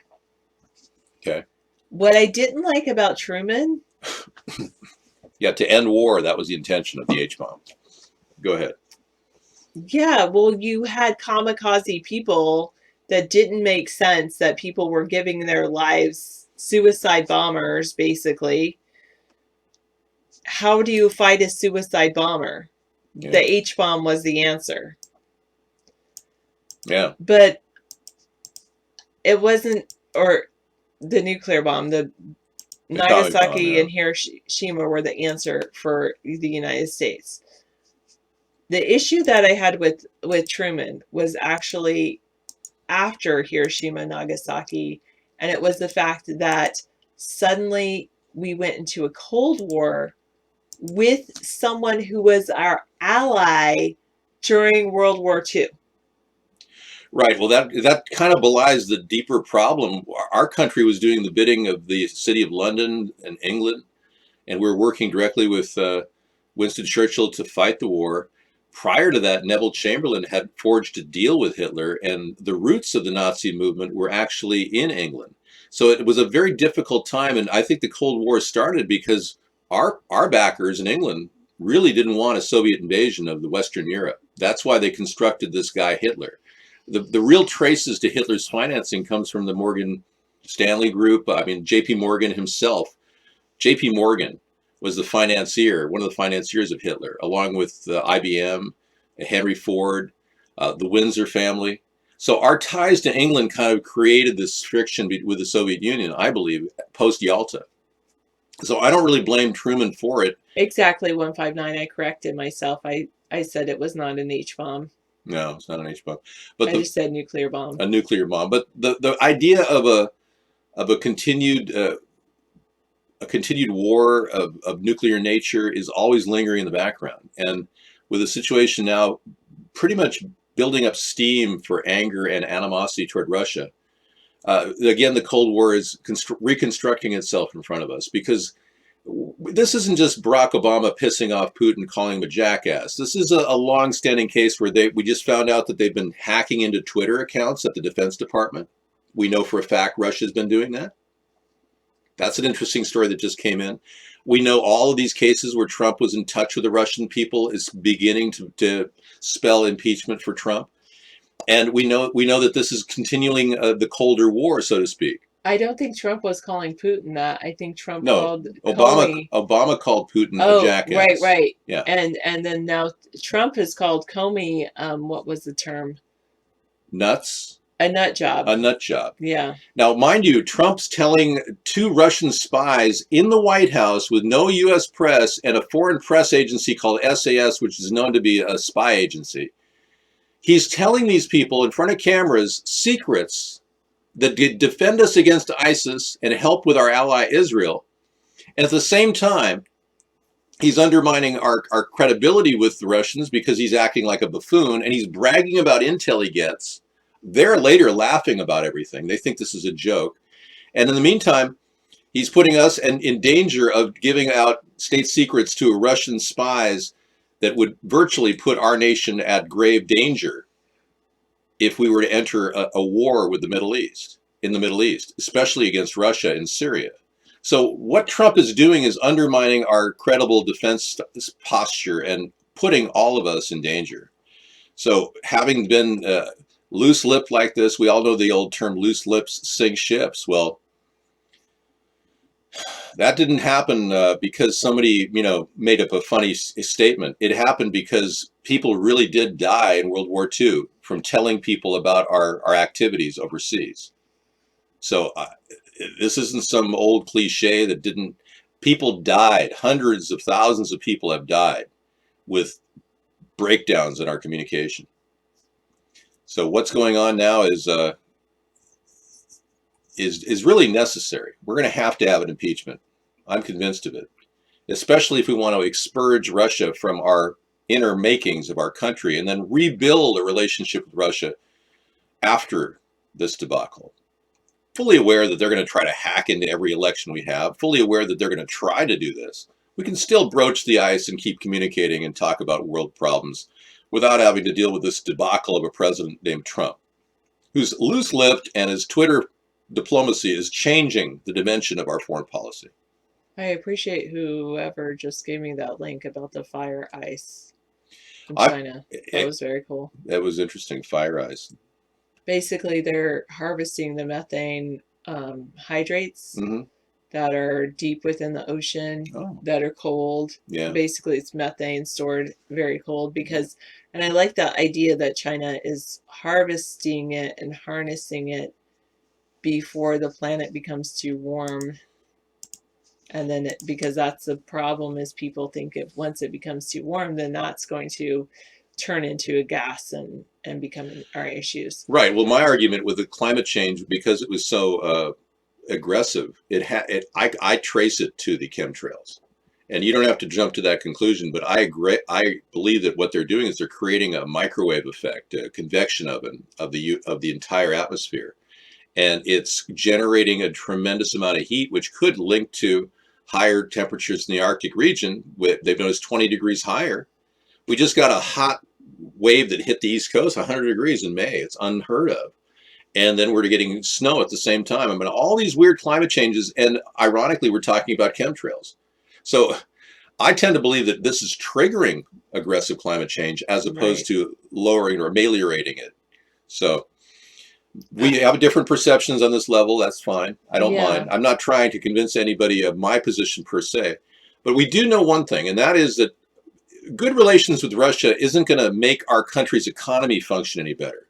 Okay. What I didn't like about Truman... Yeah, to end war, that was the intention of the H-bomb. Go ahead. Yeah, well, you had kamikaze people that didn't make sense, that people were giving their lives, suicide bombers, basically. How do you fight a suicide bomber? Yeah. The H-bomb was the answer. Yeah. But it wasn't, or the nuclear bomb, the Nagasaki and Hiroshima were the answer for the United States. The issue that I had with Truman was actually after Hiroshima and Nagasaki, and it was the fact that suddenly we went into a Cold War with someone who was our ally during World War II. Right. Well, that kind of belies the deeper problem. Our country was doing the bidding of the City of London and England, and we were working directly with Winston Churchill to fight the war. Prior to that, Neville Chamberlain had forged a deal with Hitler, and the roots of the Nazi movement were actually in England. So it was a very difficult time, and I think the Cold War started because our backers in England really didn't want a Soviet invasion of the Western Europe. That's why they constructed this guy Hitler. The real traces to Hitler's financing comes from the Morgan Stanley Group. I mean, J.P. Morgan himself. J.P. Morgan was the financier, one of the financiers of Hitler, along with IBM, Henry Ford, the Windsor family. So our ties to England kind of created this friction with the Soviet Union, I believe, post-Yalta. So I don't really blame Truman for it. Exactly 159. I corrected myself. I said it was not an H bomb. No, it's not an H bomb, but I just said nuclear bomb. A nuclear bomb. But the idea of a continued war of nuclear nature is always lingering in the background. And with the situation now pretty much building up steam for anger and animosity toward Russia, again, the Cold War is reconstructing itself in front of us, because this isn't just Barack Obama pissing off Putin, calling him a jackass. This is a long-standing case where we just found out that they've been hacking into Twitter accounts at the Defense Department. We know for a fact Russia's been doing that. That's an interesting story that just came in. We know all of these cases where Trump was in touch with the Russian people is beginning to spell impeachment for Trump. And we know that this is continuing the colder war, so to speak. I don't think Trump was calling Putin that. I think Trump called Obama called Putin a jackass. Right. Yeah. And then now Trump has called Comey, what was the term? Nuts. A nut job. A nut job. Yeah. Now, mind you, Trump's telling 2 Russian spies in the White House with no U.S. press and a foreign press agency called SAS, which is known to be a spy agency. He's telling these people in front of cameras secrets that defend us against ISIS and help with our ally Israel. And at the same time, he's undermining our credibility with the Russians because he's acting like a buffoon, and he's bragging about intel he gets. They're later laughing about everything. They think this is a joke. And in the meantime, he's putting us in danger of giving out state secrets to Russian spies that would virtually put our nation at grave danger if we were to enter a war with the Middle East, especially against Russia and Syria. So what Trump is doing is undermining our credible defense posture and putting all of us in danger. So having been loose-lipped like this, we all know the old term loose lips sink ships. Well, that didn't happen because somebody, made up a funny statement. It happened because people really did die in World War II from telling people about our activities overseas. So this isn't some old cliche that didn't. People died. Hundreds of thousands of people have died with breakdowns in our communication. So what's going on now is really necessary. We're going to have an impeachment. I'm convinced of it, especially if we want to expurge Russia from our inner makings of our country and then rebuild a relationship with Russia after this debacle. Fully aware that they're going to try to hack into every election we have, fully aware that they're going to try to do this. We can still broach the ice and keep communicating and talk about world problems without having to deal with this debacle of a president named Trump, who's loose-lipped, and his Twitter diplomacy is changing the dimension of our foreign policy. I appreciate whoever just gave me that link about the fire ice in China. That was very cool. That was interesting. Fire ice. Basically, they're harvesting the methane hydrates that are deep within the ocean that are cold. Yeah. Basically, it's methane stored very cold and I like the idea that China is harvesting it and harnessing it before the planet becomes too warm. And then because that's the problem, is people think if once it becomes too warm, then that's going to turn into a gas and become our issues. Right. Well, my argument with the climate change, because it was so aggressive, I trace it to the chemtrails. And you don't have to jump to that conclusion, but I believe that what they're doing is they're creating a microwave effect, a convection oven of the entire atmosphere. And it's generating a tremendous amount of heat, which could link to higher temperatures in the Arctic region. They've noticed 20 degrees higher. We just got a hot wave that hit the East Coast, 100 degrees in May. It's unheard of. And then we're getting snow at the same time. I mean, all these weird climate changes, and ironically, we're talking about chemtrails. So I tend to believe that this is triggering aggressive climate change as opposed to lowering or ameliorating it. So we have different perceptions on this level. That's fine. I don't mind. I'm not trying to convince anybody of my position per se. But we do know one thing, and that is that good relations with Russia isn't going to make our country's economy function any better.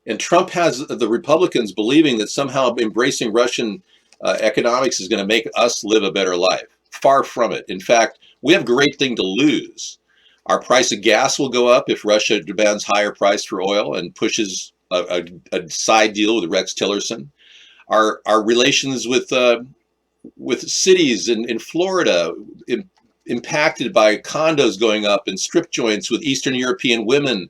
And Trump has the Republicans believing that somehow embracing Russian economics is going to make us live a better life. Far from it. In fact, we have a great thing to lose. Our price of gas will go up if Russia demands higher price for oil and pushes a side deal with Rex Tillerson. Our relations with cities in Florida impacted by condos going up and strip joints with Eastern European women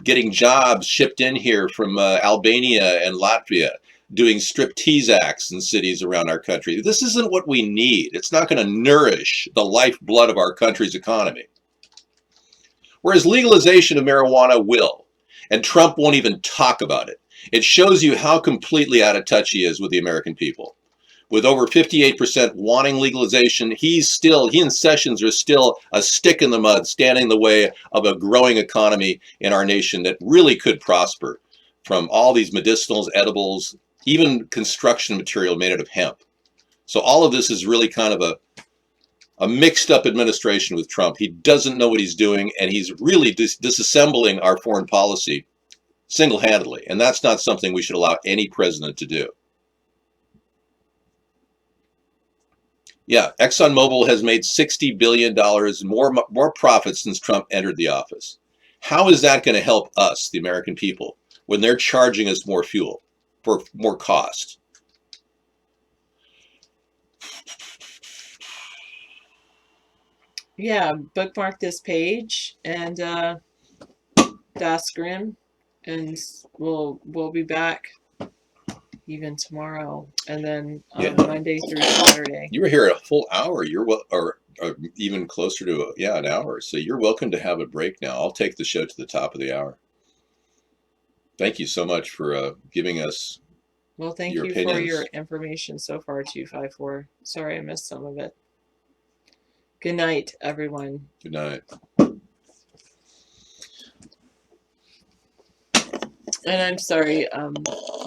getting jobs shipped in here from Albania and Latvia, doing striptease acts in cities around our country. This isn't what we need. It's not going to nourish the lifeblood of our country's economy. Whereas legalization of marijuana will, and Trump won't even talk about it. It shows you how completely out of touch he is with the American people. With over 58% wanting legalization, he and Sessions are still a stick in the mud, standing in the way of a growing economy in our nation that really could prosper from all these medicinals, edibles, even construction material made out of hemp. So all of this is really kind of a mixed up administration with Trump. He doesn't know what he's doing, and he's really disassembling our foreign policy single-handedly. And that's not something we should allow any president to do. Yeah, ExxonMobil has made $60 billion more profits since Trump entered the office. How is that going to help us, the American people, when they're charging us more fuel for more cost? Yeah, bookmark this page and Das Grim, and we'll be back even tomorrow, and then Monday through Saturday. You were here a full hour. You're or even closer to an hour. So you're welcome to have a break now. I'll take the show to the top of the hour. Thank you so much for giving us. Well, thank you for your information so far, 254. Sorry I missed some of it. Good night, everyone. Good night. And I'm sorry.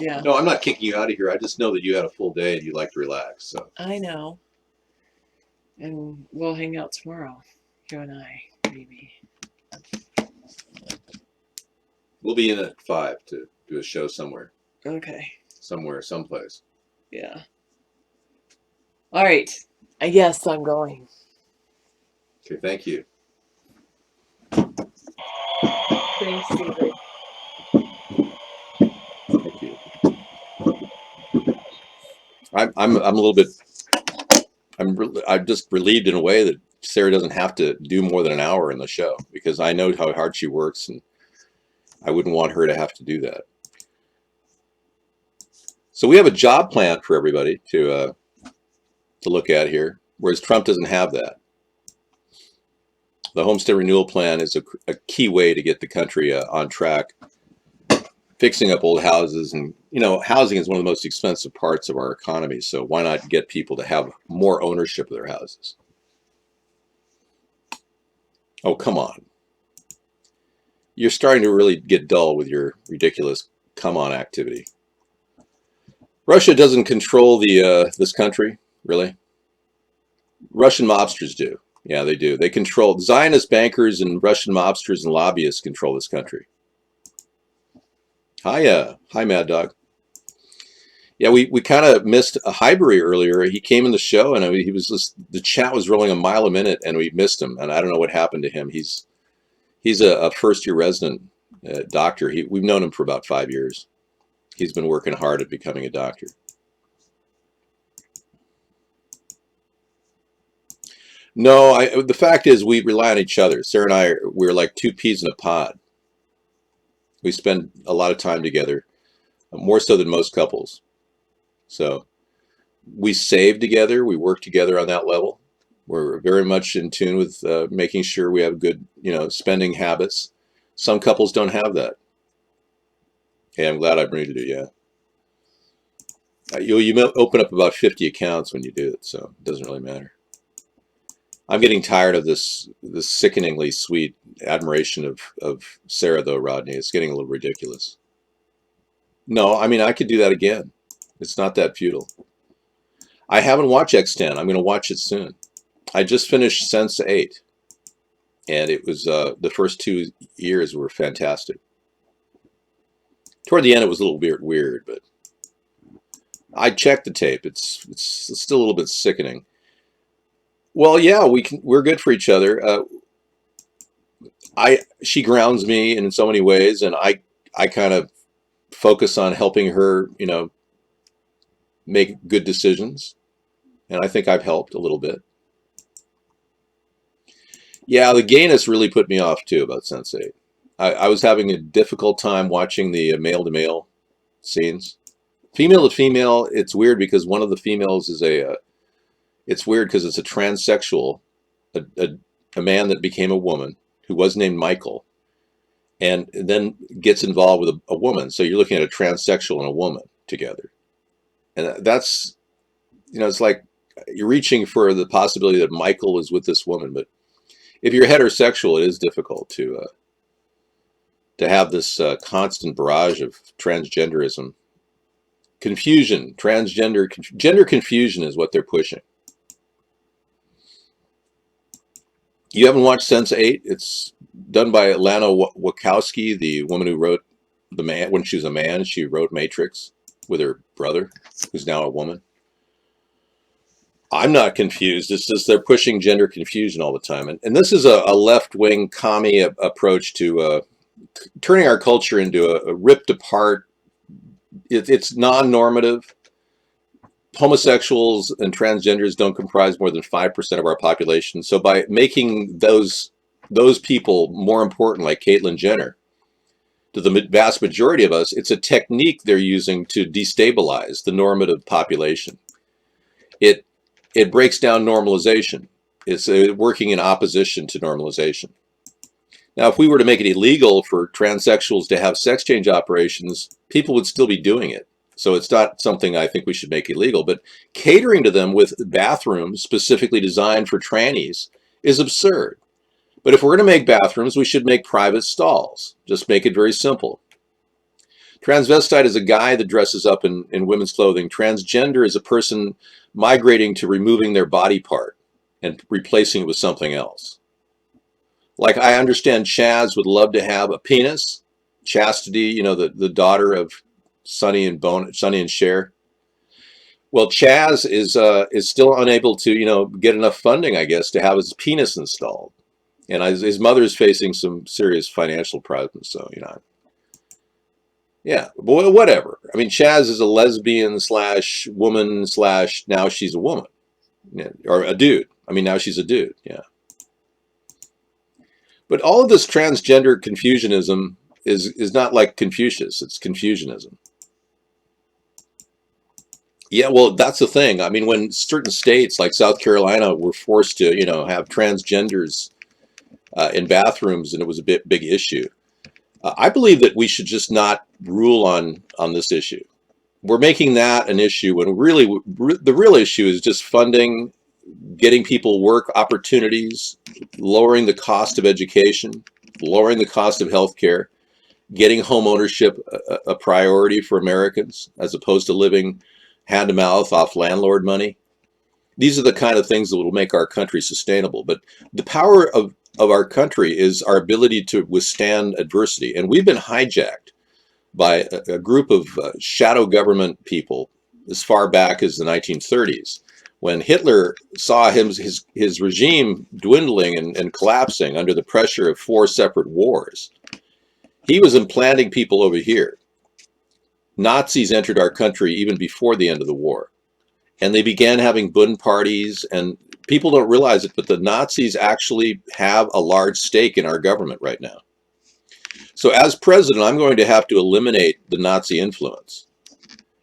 Yeah. No, I'm not kicking you out of here. I just know that you had a full day and you like to relax. So I know. And we'll hang out tomorrow, you and I, maybe. We'll be in at 5 to do a show somewhere. Okay. Somewhere, someplace. Yeah. All right. Yes, I'm going. Okay, thank you. Thanks, David. Thank you. I'm a little bit. I'm just relieved in a way that Sarah doesn't have to do more than an hour in the show, because I know how hard she works, and I wouldn't want her to have to do that. So we have a job plan for everybody to look at here, whereas Trump doesn't have that. The Homestead Renewal Plan is a key way to get the country on track, fixing up old houses. And, housing is one of the most expensive parts of our economy. So why not get people to have more ownership of their houses? Oh, come on. You're starting to really get dull with your ridiculous come on activity. Russia doesn't control this country, really. Russian mobsters do. Yeah, they do. They control. Zionist bankers and Russian mobsters and lobbyists control this country. Hi, Mad Dog. Yeah, we kind of missed a Highbury earlier. He came in the show, and he was just, the chat was rolling a mile a minute, and we missed him. And I don't know what happened to him. He's a first-year resident doctor. We've known him for about 5 years. He's been working hard at becoming a doctor. No, the fact is we rely on each other. Sarah and I, we're like two peas in a pod. We spend a lot of time together, more so than most couples. So we save together. We work together on that level. We're very much in tune with making sure we have good, spending habits. Some couples don't have that. Hey, I'm glad I muted it, yeah. You open up about 50 accounts when you do it, so it doesn't really matter. I'm getting tired of this sickeningly sweet admiration of Sarah, though, Rodney. It's getting a little ridiculous. No, I mean, I could do that again. It's not that futile. I haven't watched X10. I'm going to watch it soon. I just finished Sense 8, and it was the first 2 years were fantastic. Toward the end, it was a little weird, but I checked the tape. It's still a little bit sickening. Well, yeah, we're good for each other. She grounds me in so many ways, and I kind of focus on helping her, make good decisions, and I think I've helped a little bit. Yeah, the gayness really put me off too about Sense8. I was having a difficult time watching the male-to-male scenes. Female to female, it's weird because one of the females is it's weird because it's a transsexual, a man that became a woman who was named Michael, and then gets involved with a woman. So you're looking at a transsexual and a woman together. And that's, it's like you're reaching for the possibility that Michael is with this woman. But if you're heterosexual, it is difficult to have this constant barrage of transgenderism. Confusion, gender confusion is what they're pushing. You haven't watched Sense8? It's done by Lana Wachowski, the woman who wrote when she was a man, she wrote Matrix with her brother, who's now a woman. I'm not confused. It's just they're pushing gender confusion all the time. And this is a left-wing commie approach to turning our culture into a ripped apart. It's non-normative. Homosexuals and transgenders don't comprise more than 5% of our population. So by making those people more important, like Caitlyn Jenner, to the vast majority of us, it's a technique they're using to destabilize the normative population. It breaks down normalization. It's working in opposition to normalization. Now, if we were to make it illegal for transsexuals to have sex change operations, people would still be doing it. So it's not something I think we should make illegal, but catering to them with bathrooms specifically designed for trannies is absurd. But if we're going to make bathrooms, we should make private stalls. Just make it very simple. Transvestite is a guy that dresses up in women's clothing. Transgender is a person migrating to removing their body part and replacing it with something else. Like, I understand Chaz would love to have a penis. Chastity, the daughter of Sonny and Cher. Well, Chaz is still unable to, get enough funding, I guess, to have his penis installed. And his mother's facing some serious financial problems, so, yeah, boy, whatever. I mean, Chaz is a lesbian / woman / now she's a woman. Yeah, or a dude. I mean, now she's a dude, yeah. But all of this transgender confusionism is not like Confucius, it's Confucianism. Yeah, well, that's the thing. I mean, when certain states like South Carolina were forced to, have transgenders in bathrooms, and it was a big issue, I believe that we should just not rule on this issue. We're making that an issue when really the real issue is just funding, getting people work opportunities, lowering the cost of education, lowering the cost of healthcare, getting home ownership a priority for Americans as opposed to living hand to mouth off landlord money. These are the kind of things that will make our country sustainable. But the power of our country is our ability to withstand adversity. And we've been hijacked by a group of shadow government people as far back as the 1930s. When Hitler saw his regime dwindling and collapsing under the pressure of 4 separate wars, he was implanting people over here. Nazis entered our country even before the end of the war. And they began having Bund parties, and people don't realize it, but the Nazis actually have a large stake in our government right now. So as president, I'm going to have to eliminate the Nazi influence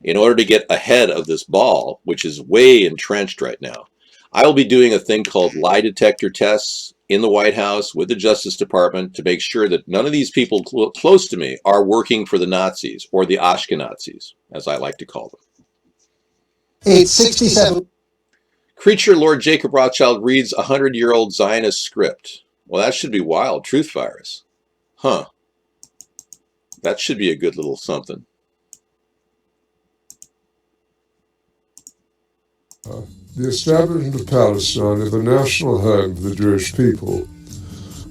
in order to get ahead of this ball, which is way entrenched right now. I will be doing a thing called lie detector tests in the White House with the Justice Department to make sure that none of these people close to me are working for the Nazis, or the Ashkenazis, as I like to call them. 867. Creature Lord Jacob Rothschild reads 100-year-old Zionist script. Well, that should be wild. Truth virus. Huh. That should be a good little something. The establishment of Palestine is the national home for the Jewish people,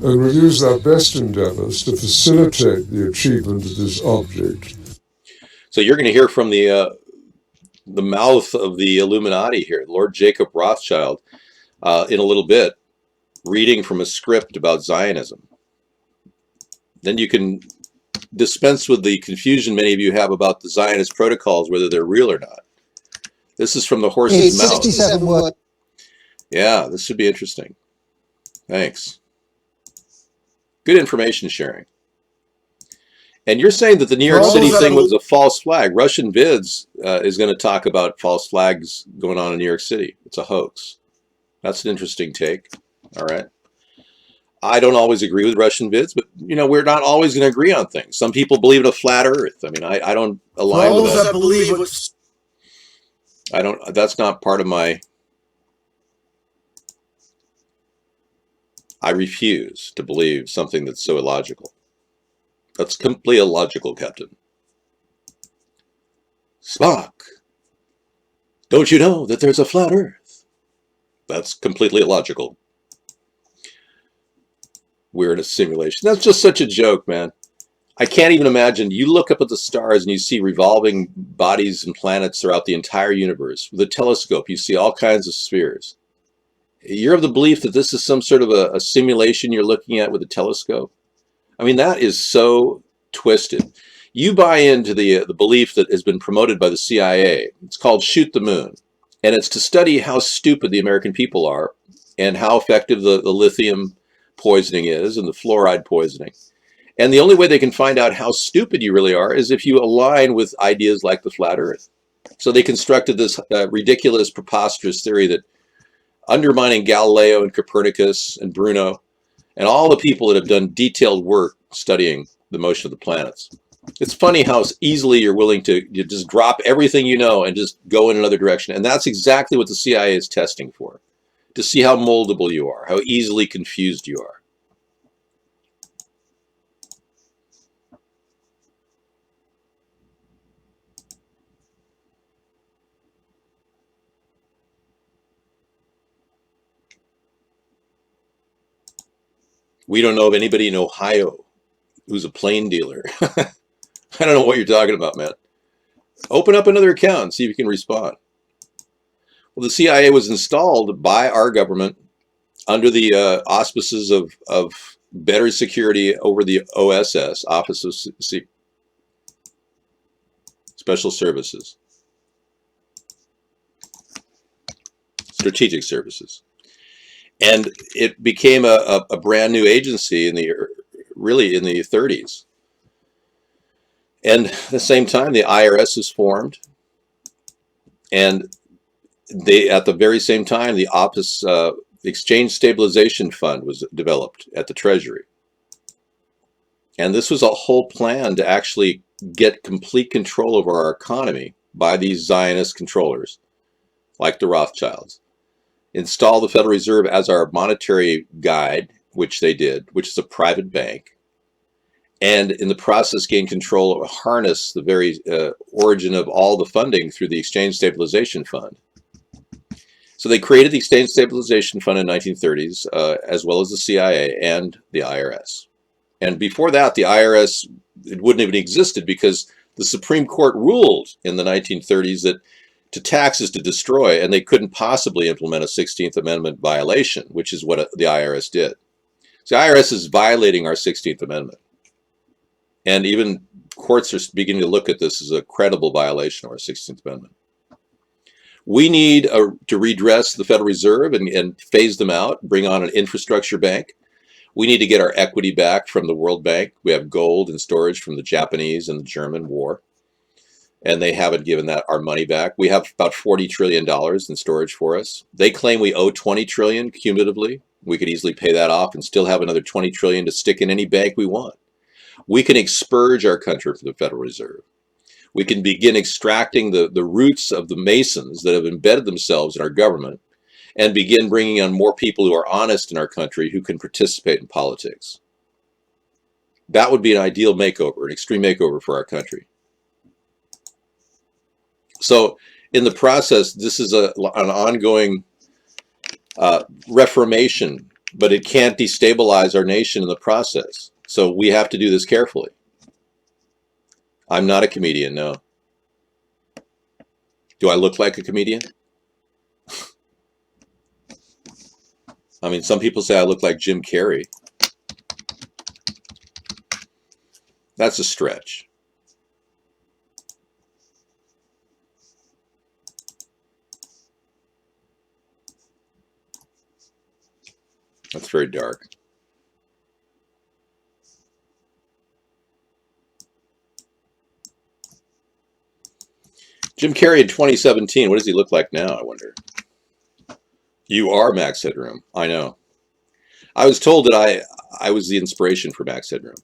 and will use our best endeavors to facilitate the achievement of this object. So you're going to hear from the the mouth of the Illuminati here, Lord Jacob Rothschild, in a little bit, reading from a script about Zionism. Then you can dispense with the confusion many of you have about the Zionist protocols, whether they're real or not. This is from the horse's mouth. 67 wood. Yeah, this should be interesting. Thanks. Good information sharing. And you're saying that the New York City thing was a false flag. Russian Vids is going to talk about false flags going on in New York City. It's a hoax. That's an interesting take. All right. I don't always agree with Russian Vids, but we're not always going to agree on things. Some people believe in a flat Earth. I mean, I don't align with that. That believe what's I don't. That's not part of my. I refuse to believe something that's so illogical. That's completely illogical, Captain. Spock, don't you know that there's a flat Earth? That's completely illogical. We're in a simulation. That's just such a joke, man. I can't even imagine. You look up at the stars and you see revolving bodies and planets throughout the entire universe. With a telescope, you see all kinds of spheres. You're of the belief that this is some sort of a simulation you're looking at with a telescope? I mean, that is so twisted. You buy into the belief that has been promoted by the CIA. It's called Shoot the Moon. And it's to study how stupid the American people are and how effective the lithium poisoning is and the fluoride poisoning. And the only way they can find out how stupid you really are is if you align with ideas like the flat Earth. So they constructed this ridiculous, preposterous theory that undermining Galileo and Copernicus and Bruno and all the people that have done detailed work studying the motion of the planets. It's funny how easily you're willing to just drop everything you know and just go in another direction. And that's exactly what the CIA is testing for, to see how moldable you are, how easily confused you are. We don't know of anybody in Ohio who's a plane dealer. I don't know what you're talking about, man. Open up another account and see if you can respond. Well, the CIA was installed by our government under the auspices of better security over the OSS, Office of Special Services, Strategic Services. And it became a brand new agency really in the 30s. And at the same time, the IRS was formed. And at the very same time, the Exchange Stabilization Fund was developed at the Treasury. And this was a whole plan to actually get complete control over our economy by these Zionist controllers, like the Rothschilds. Install the Federal Reserve as our monetary guide, which they did, which is a private bank, and in the process gain control, harness the very origin of all the funding through the Exchange Stabilization Fund. So they created the Exchange Stabilization Fund in the 1930s, as well as the CIA and the IRS. And before that, the IRS, it wouldn't have even existed because the Supreme Court ruled in the 1930s that to tax is to destroy, and they couldn't possibly implement a 16th Amendment violation, which is what the IRS did. So the IRS is violating our 16th Amendment. And even courts are beginning to look at this as a credible violation of our 16th Amendment. We need to redress the Federal Reserve and phase them out, bring on an infrastructure bank. We need to get our equity back from the World Bank. We have gold in storage from the Japanese and the German war, and they haven't given our money back. We have about $40 trillion in storage for us. They claim we owe $20 trillion cumulatively. We could easily pay that off and still have another $20 trillion to stick in any bank we want. We can expurge our country from the Federal Reserve. We can begin extracting the roots of the Masons that have embedded themselves in our government and begin bringing on more people who are honest in our country who can participate in politics. That would be an ideal makeover, an extreme makeover for our country. So in the process, this is an ongoing reformation, but it can't destabilize our nation in the process. So we have to do this carefully. I'm not a comedian, no. Do I look like a comedian? I mean, some people say I look like Jim Carrey. That's a stretch. That's very dark. Jim Carrey in 2017, what does he look like now, I wonder? You are Max Headroom. I know. I was told that I was the inspiration for Max Headroom.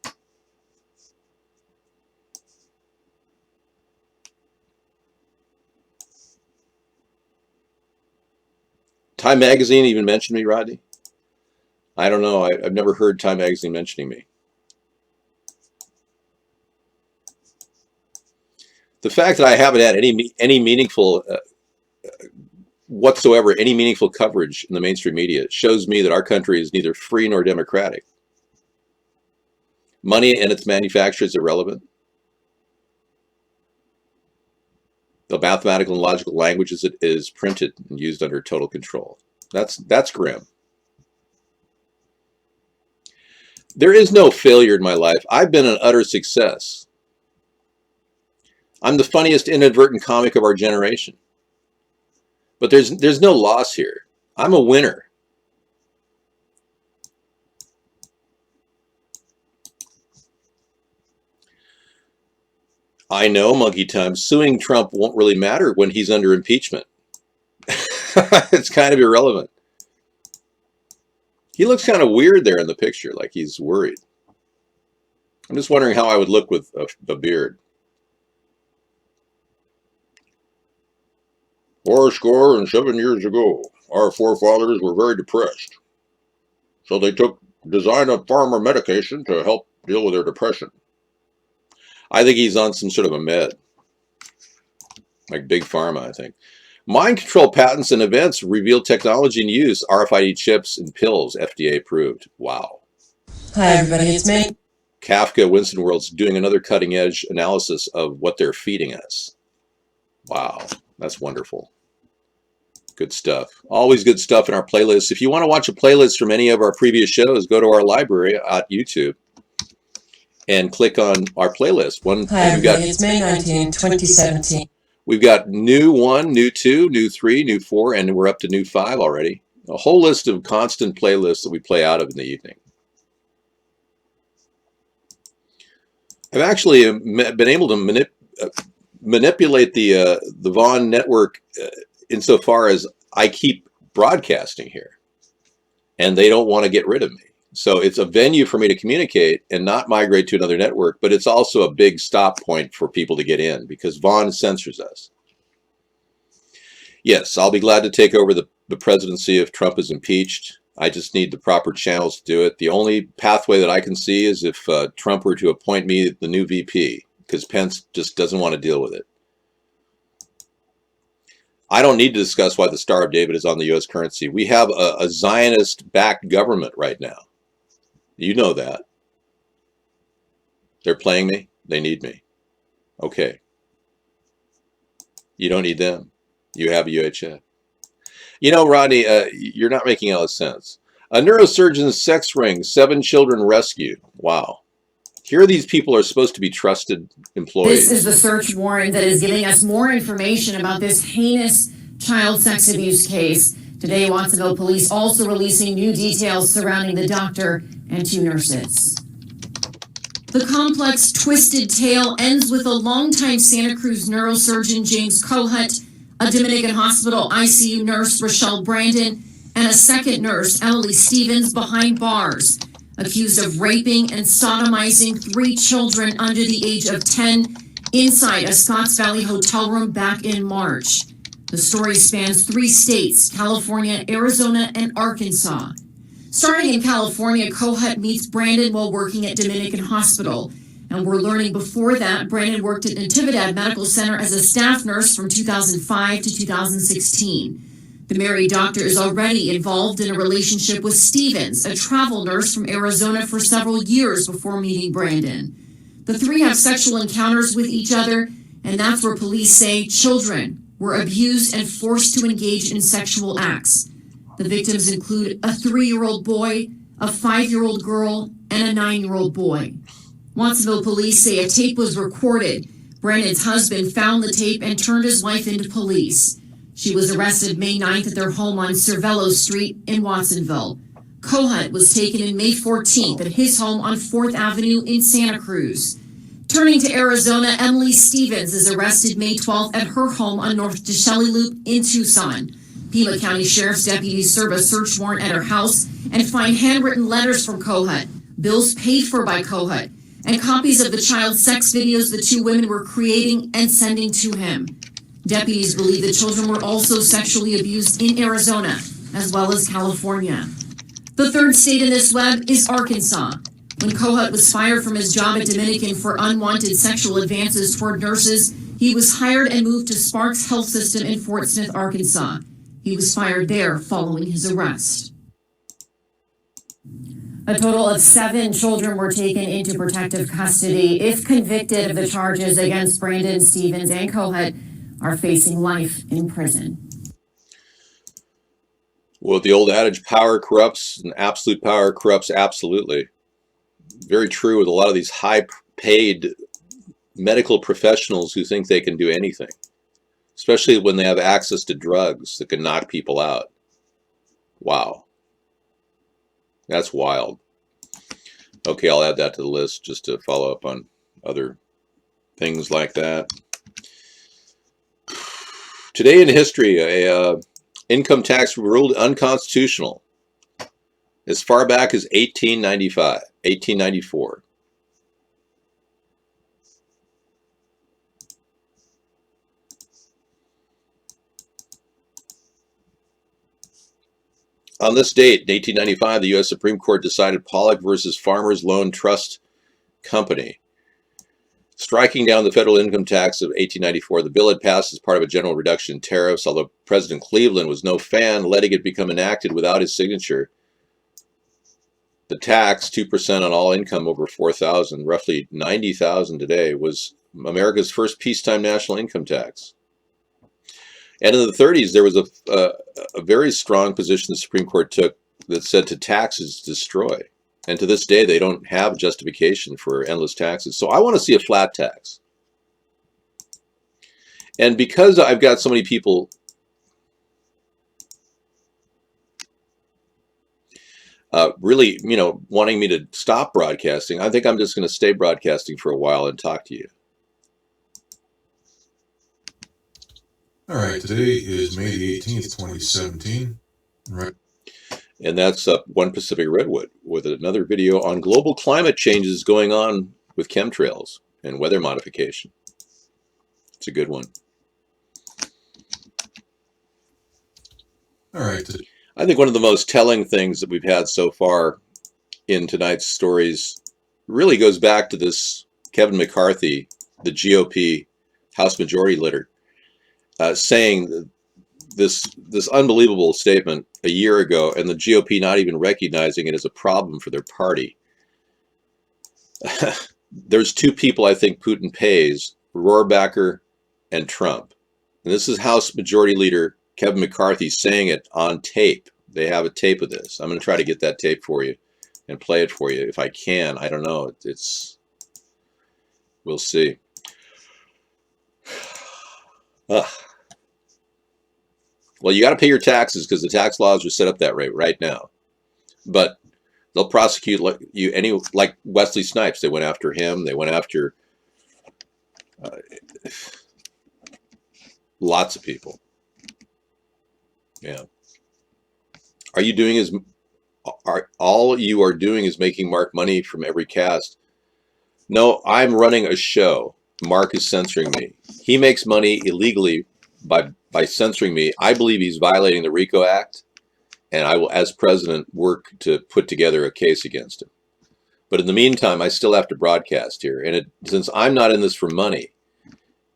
Time Magazine even mentioned me, Rodney? I don't know. I've never heard Time Magazine mentioning me. The fact that I haven't had any meaningful whatsoever, any meaningful coverage in the mainstream media shows me that our country is neither free nor democratic. Money and its manufacture is irrelevant. The mathematical and logical language is printed and used under total control. That's grim. There is no failure in my life. I've been an utter success. I'm the funniest inadvertent comic of our generation. But there's no loss here. I'm a winner. I know, Monkey Time, suing Trump won't really matter when he's under impeachment. It's kind of irrelevant. He looks kind of weird there in the picture, like he's worried. I'm just wondering how I would look with a beard. 407 years ago, our forefathers were very depressed. So they designed a form of medication to help deal with their depression. I think he's on some sort of a med. Like Big Pharma, I think. Mind control patents and events reveal technology and use. RFID chips and pills, FDA approved. Wow. Hi everybody, it's me. Kafka Winston World's doing another cutting edge analysis of what they're feeding us. Wow, that's wonderful. Good stuff. Always good stuff in our playlist. If you want to watch a playlist from any of our previous shows, go to our library at YouTube and click on our playlist. Hi everybody, it's May 19, 2017. We've got new 1, new 2, new 3, new 4, and we're up to new 5 already. A whole list of constant playlists that we play out of in the evening. I've actually been able to manipulate the Vaughn network insofar as I keep broadcasting here, and they don't want to get rid of me. So it's a venue for me to communicate and not migrate to another network, but it's also a big stop point for people to get in because Vaughn censors us. Yes, I'll be glad to take over the presidency if Trump is impeached. I just need the proper channels to do it. The only pathway that I can see is if Trump were to appoint me the new VP, because Pence just doesn't want to deal with it. I don't need to discuss why the Star of David is on the U.S. currency. We have a Zionist-backed government right now. You know that. They're playing me. They need me. Okay. You don't need them. You have a UHF. You know, Rodney, you're not making any sense. A neurosurgeon's sex ring, 7 children rescued. Wow. Here these people are supposed to be trusted employees. This is the search warrant that is giving us more information about this heinous child sex abuse case. Today, Watsonville police also releasing new details surrounding the doctor and 2 nurses. The complex, twisted tale ends with a longtime Santa Cruz neurosurgeon, James Kohut, a Dominican hospital ICU nurse, Rochelle Brandon, and a second nurse, Emily Stevens, behind bars, accused of raping and sodomizing 3 children under the age of 10 inside a Scotts Valley hotel room back in March. The story spans 3 states, California, Arizona, and Arkansas. Starting in California, Kohut meets Brandon while working at Dominican Hospital. And we're learning before that, Brandon worked at Natividad Medical Center as a staff nurse from 2005 to 2016. The married doctor is already involved in a relationship with Stevens, a travel nurse from Arizona for several years before meeting Brandon. The 3 have sexual encounters with each other, and that's where police say children were abused and forced to engage in sexual acts. The victims include a 3-year-old boy, a 5-year-old girl, and a 9-year-old boy. Watsonville police say a tape was recorded. Brandon's husband found the tape and turned his wife into police. She was arrested May 9th at their home on Cervello Street in Watsonville. Kohut was taken in May 14th at his home on 4th Avenue in Santa Cruz. Turning to Arizona, Emily Stevens is arrested May 12th at her home on North DeShelley Loop in Tucson. Pima County Sheriff's deputies serve a search warrant at her house and find handwritten letters from Kohut, bills paid for by Kohut, and copies of the child sex videos the two women were creating and sending to him. Deputies believe the children were also sexually abused in Arizona, as well as California. The third state in this web is Arkansas. When Kohut was fired from his job at Dominican for unwanted sexual advances toward nurses, he was hired and moved to Sparks Health System in Fort Smith, Arkansas. He was fired there following his arrest. A total of 7 children were taken into protective custody. If convicted of the charges against Brandon Stevens and Kohut, are facing life in prison. Well, the old adage, power corrupts, and absolute power corrupts absolutely. Very true with a lot of these high-paid medical professionals who think they can do anything, especially when they have access to drugs that can knock people out. Wow. That's wild. Okay, I'll add that to the list just to follow up on other things like that. Today in history, income tax ruled unconstitutional as far back as 1894. On this date, in 1895, the U.S. Supreme Court decided Pollock versus Farmers Loan Trust Company, striking down the federal income tax of 1894. The bill had passed as part of a general reduction in tariffs, although President Cleveland was no fan, letting it become enacted without his signature. The tax, 2% on all income over $4,000, roughly $90,000 today, was America's first peacetime national income tax. And in the 30s, there was a very strong position the Supreme Court took that said to tax is destroy. And to this day, they don't have justification for endless taxes. So I want to see a flat tax. And because I've got so many people really, wanting me to stop broadcasting, I think I'm just going to stay broadcasting for a while and talk to you. All right, today is May the 18th, 2017. Right. And that's One Pacific Redwood with another video on global climate changes going on with chemtrails and weather modification. It's a good one. All right. I think one of the most telling things that we've had so far in tonight's stories really goes back to this Kevin McCarthy, the GOP House Majority Leader, saying this unbelievable statement a year ago, and the GOP not even recognizing it as a problem for their party. There's 2 people I think Putin pays, Rohrabacher and Trump. And this is House Majority Leader Kevin McCarthy saying it on tape. They have a tape of this. I'm going to try to get that tape for you and play it for you if I can. I don't know. We'll see. Well, you got to pay your taxes because the tax laws are set up that way right now. But they'll prosecute you like Wesley Snipes. They went after him. They went after lots of people. Yeah. All you are doing is making Mark money from every cast. No, I'm running a show. Mark is censoring me. He makes money illegally by censoring me. I believe he's violating the RICO Act, and I will, as president, work to put together a case against him. But in the meantime, I still have to broadcast here. And since I'm not in this for money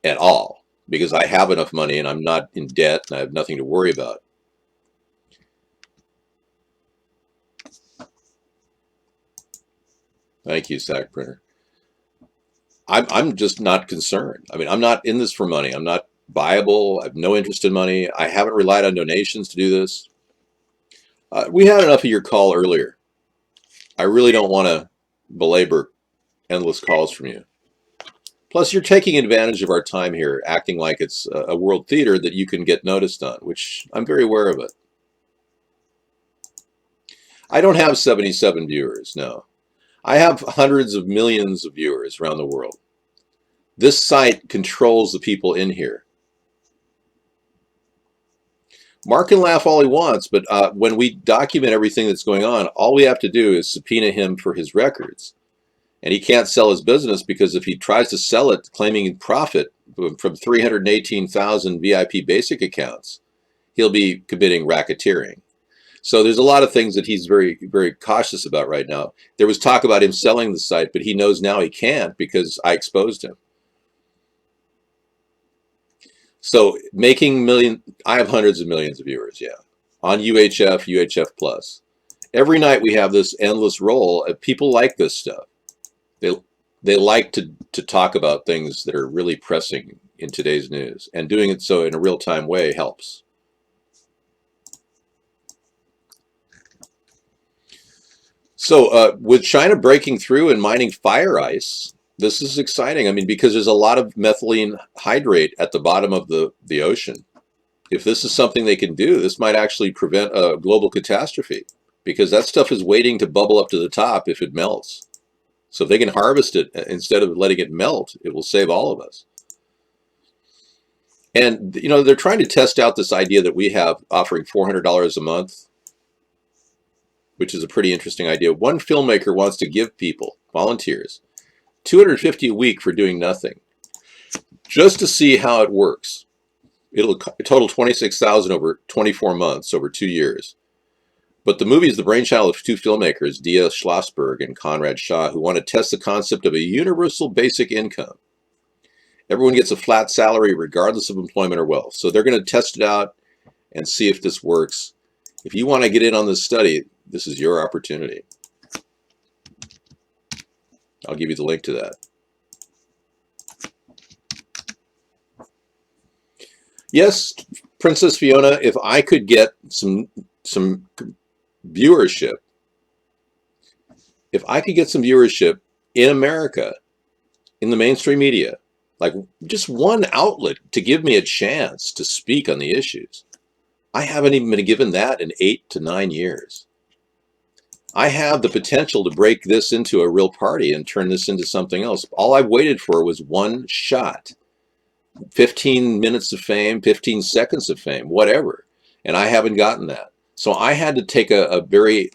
at all, because I have enough money and I'm not in debt and I have nothing to worry about, thank you, Sack Printer. I'm just not concerned. I mean, I'm not in this for money. I'm not viable. I have no interest in money. I haven't relied on donations to do this. We had enough of your call earlier. I really don't want to belabor endless calls from you. Plus, you're taking advantage of our time here, acting like it's a world theater that you can get noticed on, which I'm very aware of it. I don't have 77 viewers, no. I have hundreds of millions of viewers around the world. This site controls the people in here. Mark can laugh all he wants, but when we document everything that's going on, all we have to do is subpoena him for his records. And he can't sell his business because if he tries to sell it claiming profit from 318,000 VIP basic accounts, he'll be committing racketeering. So there's a lot of things that he's very, very cautious about right now. There was talk about him selling the site, but he knows now he can't because I exposed him. So I have hundreds of millions of viewers, yeah, on UHF, UHF Plus. Every night we have this endless roll of people like this stuff. They like to talk about things that are really pressing in today's news, and doing it so in a real-time way helps. So with China breaking through and mining fire ice, this is exciting. I mean, because there's a lot of methylene hydrate at the bottom of the ocean. If this is something they can do, this might actually prevent a global catastrophe, because that stuff is waiting to bubble up to the top if it melts. So if they can harvest it instead of letting it melt, it will save all of us. And, you know, they're trying to test out this idea that we have offering $400 a month, which is a pretty interesting idea. One filmmaker wants to give people, volunteers, $250 a week for doing nothing, just to see how it works. It'll total $26,000 over 24 months, over 2 years. But the movie is the brainchild of two filmmakers, Dia Schlossberg and Conrad Shaw, who want to test the concept of a universal basic income. Everyone gets a flat salary regardless of employment or wealth. So they're going to test it out and see if this works. If you want to get in on this study, this is your opportunity. I'll give you the link to that. Yes, Princess Fiona, if I could get some viewership, in America, in the mainstream media, like just one outlet to give me a chance to speak on the issues. I haven't even been given that in 8 to 9 years. I have the potential to break this into a real party and turn this into something else. All I've waited for was one shot. 15 minutes of fame, 15 seconds of fame, whatever. And I haven't gotten that. So I had to take a very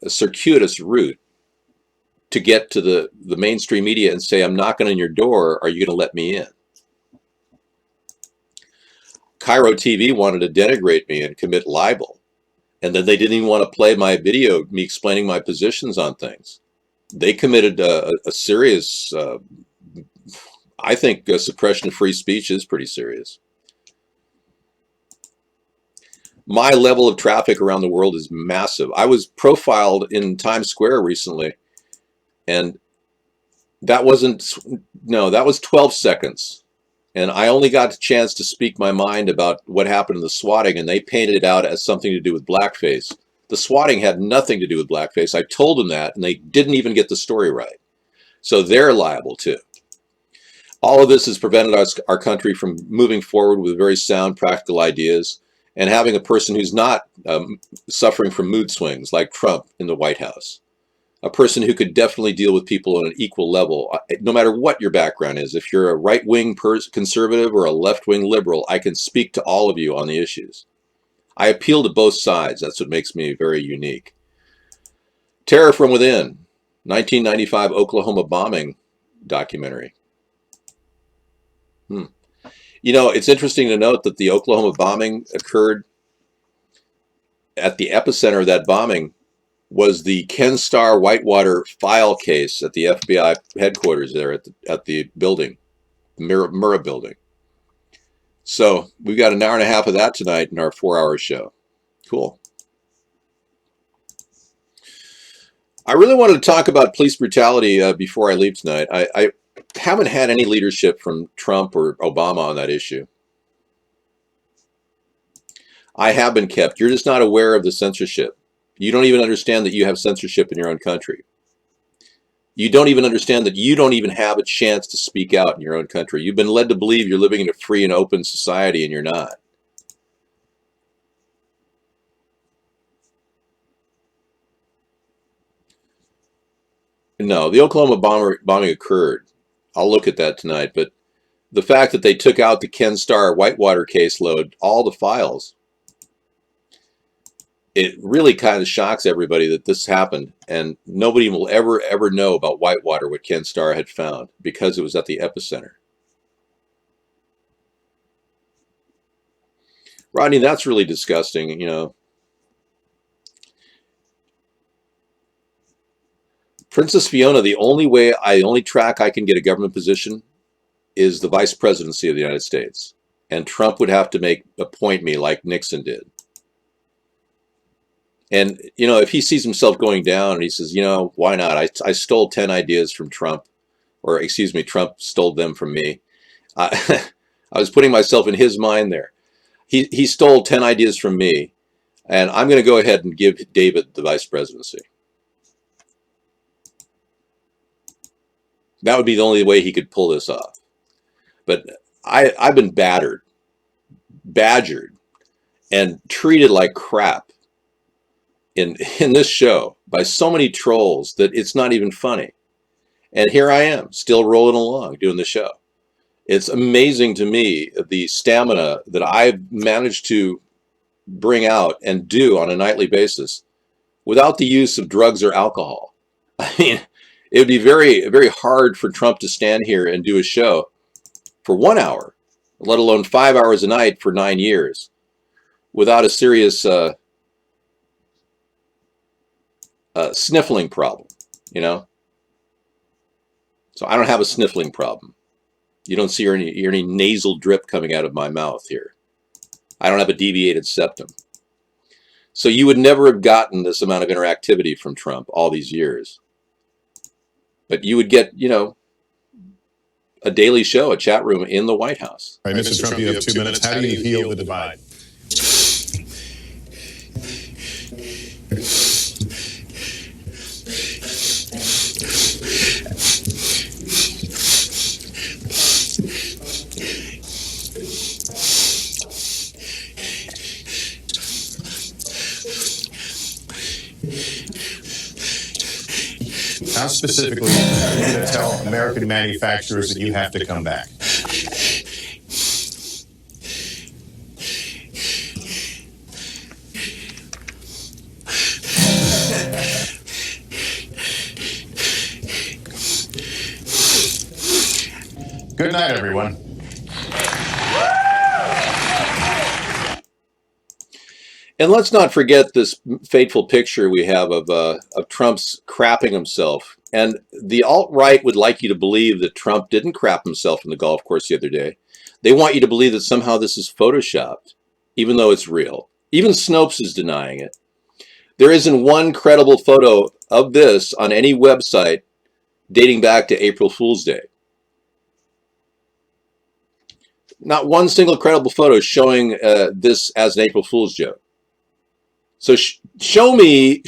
circuitous route to get to the mainstream media and say, I'm knocking on your door. Are you going to let me in? Cairo TV wanted to denigrate me and commit libel. And then they didn't even want to play my video, me explaining my positions on things. They committed a serious, I think suppression of free speech is pretty serious. My level of traffic around the world is massive. I was profiled in Times Square recently, and that was 12 seconds. And I only got a chance to speak my mind about what happened in the swatting, and they painted it out as something to do with blackface. The swatting had nothing to do with blackface. I told them that, and they didn't even get the story right. So they're liable too. All of this has prevented our country from moving forward with very sound, practical ideas, and having a person who's not suffering from mood swings like Trump in the White House. A person who could definitely deal with people on an equal level, no matter what your background is. If you're a right-wing conservative or a left-wing liberal, I can speak to all of you on the issues. I appeal to both sides. That's what makes me very unique. Terror from Within, 1995 Oklahoma bombing documentary. You know, it's interesting to note that the Oklahoma bombing occurred at the epicenter of that bombing was the Ken Starr Whitewater file case at the FBI headquarters there at the building, the Murrah building. So we've got an hour and a half of that tonight in our 4-hour show. Cool. I really wanted to talk about police brutality before I leave tonight. I haven't had any leadership from Trump or Obama on that issue. I have been kept. You're just not aware of the censorship. You don't even understand that you have censorship in your own country. You don't even understand that you don't even have a chance to speak out in your own country. You've been led to believe you're living in a free and open society, and you're not. No, the Oklahoma bombing occurred. I'll look at that tonight. But the fact that they took out the Ken Starr Whitewater caseload, all the files, it really kind of shocks everybody that this happened. And nobody will ever know about Whitewater, what Ken Starr had found, because it was at the epicenter. Rodney, that's really disgusting, you know. Princess Fiona, the only track I can get a government position is the vice presidency of the United States. And Trump would have to appoint me like Nixon did. And, you know, if he sees himself going down and he says, you know, why not? I stole 10 ideas from Trump, or excuse me, Trump stole them from me. I was putting myself in his mind there. He stole 10 ideas from me, and I'm going to go ahead and give David the vice presidency. That would be the only way he could pull this off. But I've been badgered, and treated like crap in this show by so many trolls that it's not even funny. And here I am, still rolling along, doing the show. It's amazing to me the stamina that I've managed to bring out and do on a nightly basis without the use of drugs or alcohol. I mean, it would be very, very hard for Trump to stand here and do a show for 1 hour, let alone 5 hours a night for 9 years, without a serious sniffling problem, you know? So I don't have a sniffling problem. You don't see any nasal drip coming out of my mouth here. I don't have a deviated septum. So you would never have gotten this amount of interactivity from Trump all these years. But you would get, you know, a daily show, a chat room in the White House. All right, Mr. Trump, you have 2 minutes. How do you heal the divide? How specifically are you going to tell American manufacturers that you have to come back? Good night, everyone. And let's not forget this fateful picture we have of Trump's crapping himself. And the alt-right would like you to believe that Trump didn't crap himself in the golf course the other day. They want you to believe that somehow this is photoshopped, even though it's real. Even Snopes is denying it. There isn't one credible photo of this on any website dating back to April Fool's Day. Not one single credible photo showing this as an April Fool's joke. So show me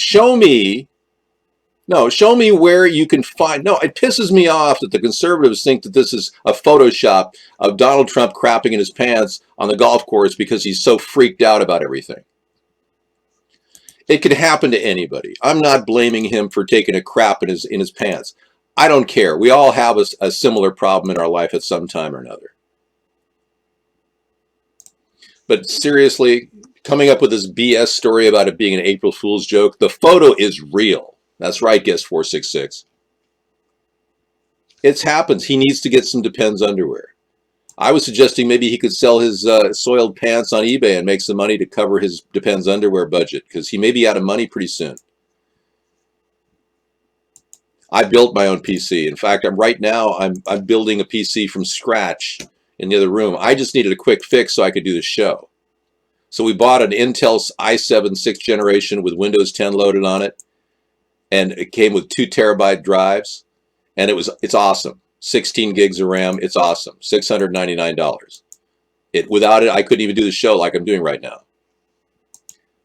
where you can find. No, it pisses me off that the conservatives think that this is a Photoshop of Donald Trump crapping in his pants on the golf course because he's so freaked out about everything. It could happen to anybody. I'm not blaming him for taking a crap in his pants. I don't care. We all have a similar problem in our life at some time or another. But seriously, coming up with this BS story about it being an April Fool's joke, the photo is real. That's right, Guest 466. It happens. He needs to get some Depends underwear. I was suggesting maybe he could sell his soiled pants on eBay and make some money to cover his Depends underwear budget, because he may be out of money pretty soon. I built my own PC. In fact, right now I'm building a PC from scratch in the other room. I just needed a quick fix so I could do the show. So we bought an Intel i7 6th generation with Windows 10 loaded on it, and it came with 2 terabyte drives, and it's awesome. 16 gigs of RAM, it's awesome. $699. Without it, I couldn't even do the show like I'm doing right now.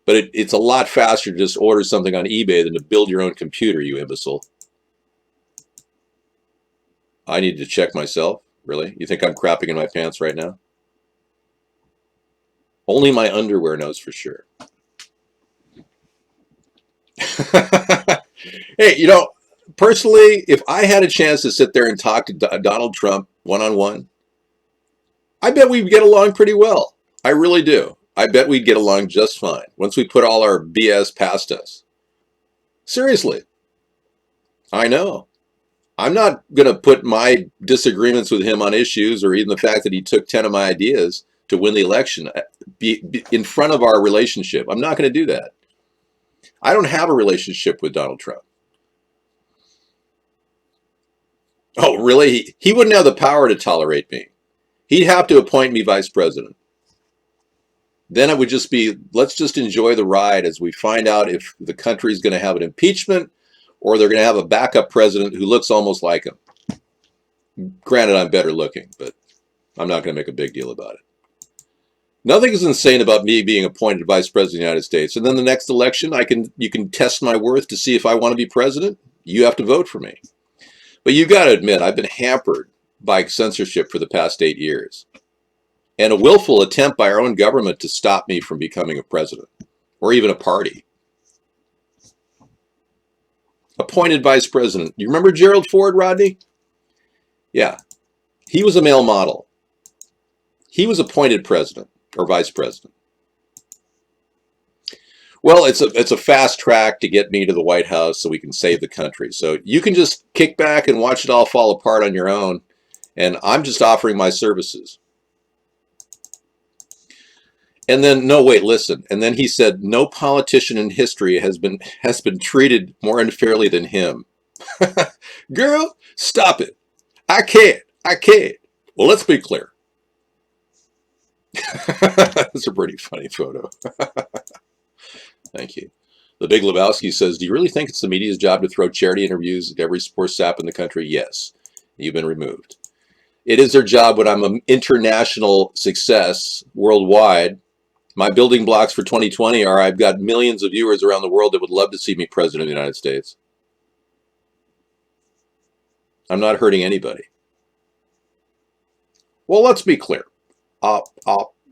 But it's a lot faster to just order something on eBay than to build your own computer, you imbecile. I need to check myself? Really? You think I'm crapping in my pants right now? Only my underwear knows for sure. Hey, you know, personally, if I had a chance to sit there and talk to Donald Trump one-on-one, I bet we'd get along pretty well. I really do. I bet we'd get along just fine once we put all our BS past us. Seriously. I know. I'm not going to put my disagreements with him on issues or even the fact that he took 10 of my ideas to win the election be in front of our relationship. I'm not going to do that. I don't have a relationship with Donald Trump. Oh, really? He wouldn't have the power to tolerate me. He'd have to appoint me vice president. Then it would just be, let's just enjoy the ride as we find out if the country's going to have an impeachment or they're going to have a backup president who looks almost like him. Granted, I'm better looking, but I'm not going to make a big deal about it. Nothing is insane about me being appointed vice president of the United States. And then the next election, you can test my worth to see if I want to be president. You have to vote for me. But you got to admit, I've been hampered by censorship for the past 8 years. And a willful attempt by our own government to stop me from becoming a president or even a party. Appointed vice president. You remember Gerald Ford, Rodney? Yeah. He was a male model. He was appointed president or vice president. Well, it's a fast track to get me to the White House so we can save the country. So you can just kick back and watch it all fall apart on your own. And I'm just offering my services. And then, no, wait, listen. And then he said, no politician in history has been treated more unfairly than him. Girl, stop it. I can't. Well, let's be clear. That's a pretty funny photo. Thank you. The Big Lebowski says, do you really think it's the media's job to throw charity interviews at every sports sap in the country? Yes. You've been removed. It is their job when I'm an international success worldwide. My building blocks for 2020 are I've got millions of viewers around the world that would love to see me president of the United States. I'm not hurting anybody. Well, let's be clear.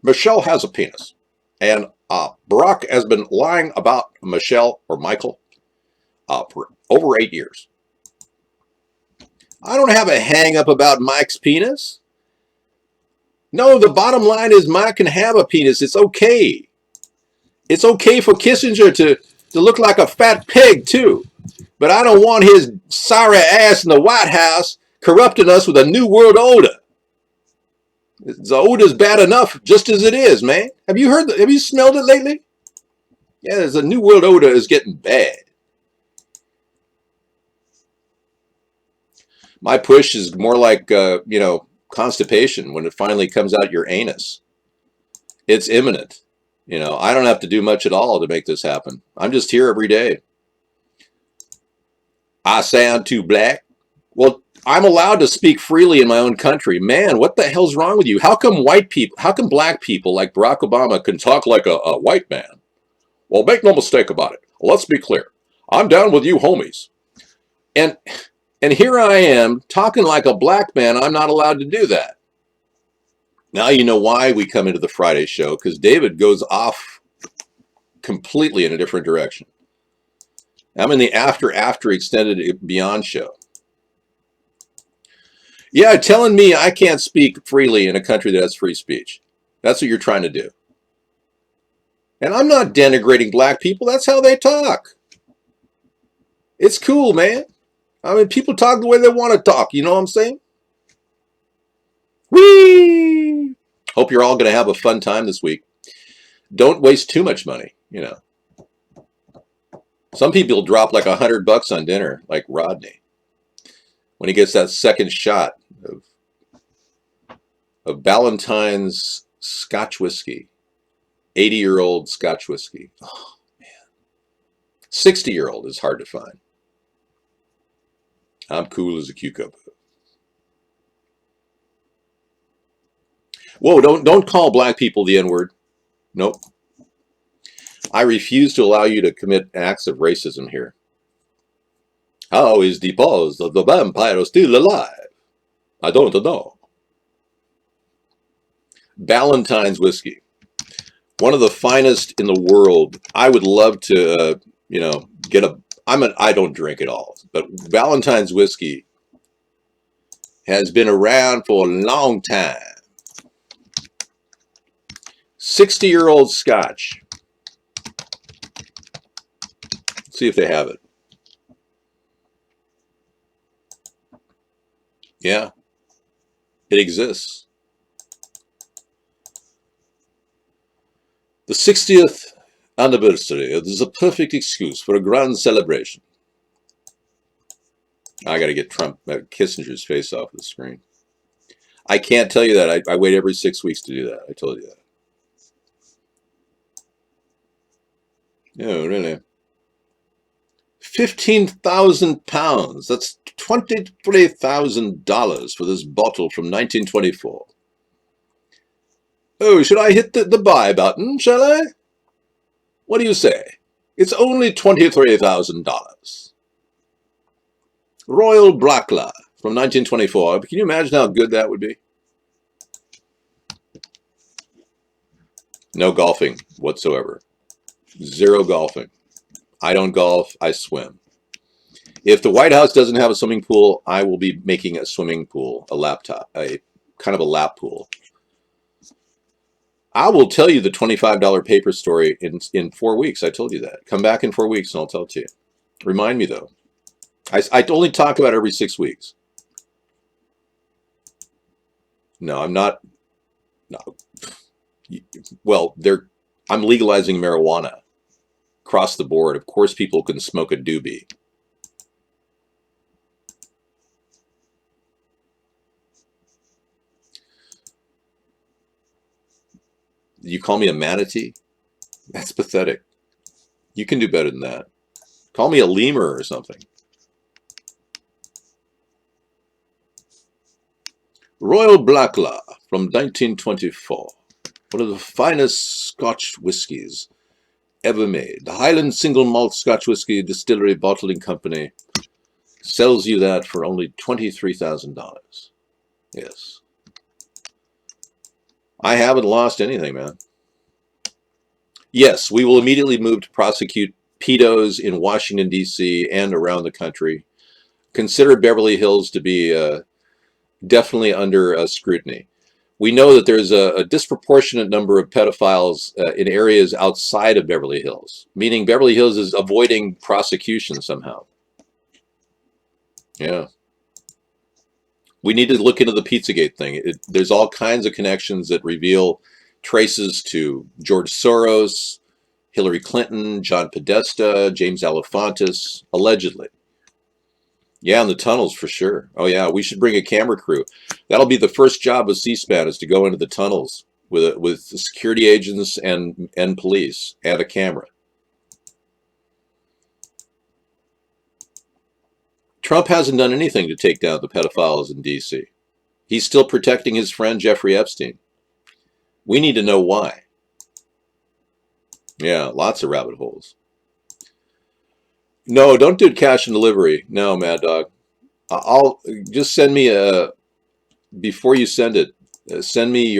Michelle has a penis. And Barack has been lying about Michelle or Michael for over 8 years. I don't have a hang up about Mike's penis. No, the bottom line is Mike can have a penis. It's okay. It's okay for Kissinger to look like a fat pig too. But I don't want his sorry ass in the White House corrupting us with a New World Order. The odor's bad enough just as it is, man. Have you smelled it lately? Yeah, there's a New World Order is getting bad. My push is more like, constipation when it finally comes out your anus. It's imminent. I don't have to do much at all to make this happen. I'm just here every day. I sound too black. Well, I'm allowed to speak freely in my own country. Man, what the hell's wrong with you? How come black people like Barack Obama can talk like a white man? Well, make no mistake about it. Let's be clear. I'm down with you homies. And here I am talking like a black man. I'm not allowed to do that. Now you know why we come into the Friday show, because David goes off completely in a different direction. I'm in the after extended beyond show. Yeah, telling me I can't speak freely in a country that has free speech. That's what you're trying to do. And I'm not denigrating black people. That's how they talk. It's cool, man. I mean, people talk the way they want to talk. You know what I'm saying? Whee! Hope you're all going to have a fun time this week. Don't waste too much money, Some people drop like $100 on dinner, like Rodney, when he gets that second shot of Ballantine's Scotch whiskey, 80-year-old Scotch whiskey. Oh, man. 60-year-old is hard to find. I'm cool as a cucumber. Whoa, don't call black people the N-word. Nope. I refuse to allow you to commit acts of racism here. How is the pulse of the vampire still alive? I don't know. Ballantine's whiskey. One of the finest in the world. I would love to, get a. I don't drink at all, but Ballantine's whiskey has been around for a long time. 60-year-old Scotch. Let's see if they have it. Yeah, it exists. The 60th anniversary is a perfect excuse for a grand celebration. I got to get Kissinger's face off the screen. I can't tell you that. I wait every 6 weeks to do that. I told you that. No, really. 15,000 pounds. That's $23,000 for this bottle from 1924. Oh, should I hit the buy button, shall I? What do you say? It's only $23,000. Royal Blackla from 1924. Can you imagine how good that would be? No golfing whatsoever. Zero golfing. I don't golf, I swim. If the White House doesn't have a swimming pool, I will be making a swimming pool, a kind of a lap pool. I will tell you the $25 paper story in 4 weeks. I told you that. Come back in 4 weeks and I'll tell it to you. Remind me, though. I only talk about it every 6 weeks. No, I'm not. No. Well, I'm legalizing marijuana across the board. Of course, people can smoke a doobie. You call me a manatee? That's pathetic. You can do better than that. Call me a lemur or something. Royal Blackla from 1924. One of the finest Scotch whiskies ever made. The Highland Single Malt Scotch Whiskey Distillery Bottling Company sells you that for only $23,000. Yes. I haven't lost anything, man. Yes, we will immediately move to prosecute pedos in Washington, D.C. and around the country. Consider Beverly Hills to be definitely under scrutiny. We know that there's a disproportionate number of pedophiles in areas outside of Beverly Hills, meaning Beverly Hills is avoiding prosecution somehow. Yeah. We need to look into the Pizzagate thing. There's all kinds of connections that reveal traces to George Soros, Hillary Clinton, John Podesta, James Alefantis, allegedly. Yeah, in the tunnels for sure. Oh yeah, we should bring a camera crew. That'll be the first job of C-SPAN, is to go into the tunnels with security agents and police and a camera. Trump hasn't done anything to take down the pedophiles in D.C. He's still protecting his friend Jeffrey Epstein. We need to know why. Yeah, lots of rabbit holes. No, don't do cash and delivery. No, Mad Dog. I'll just send me before you send it, send me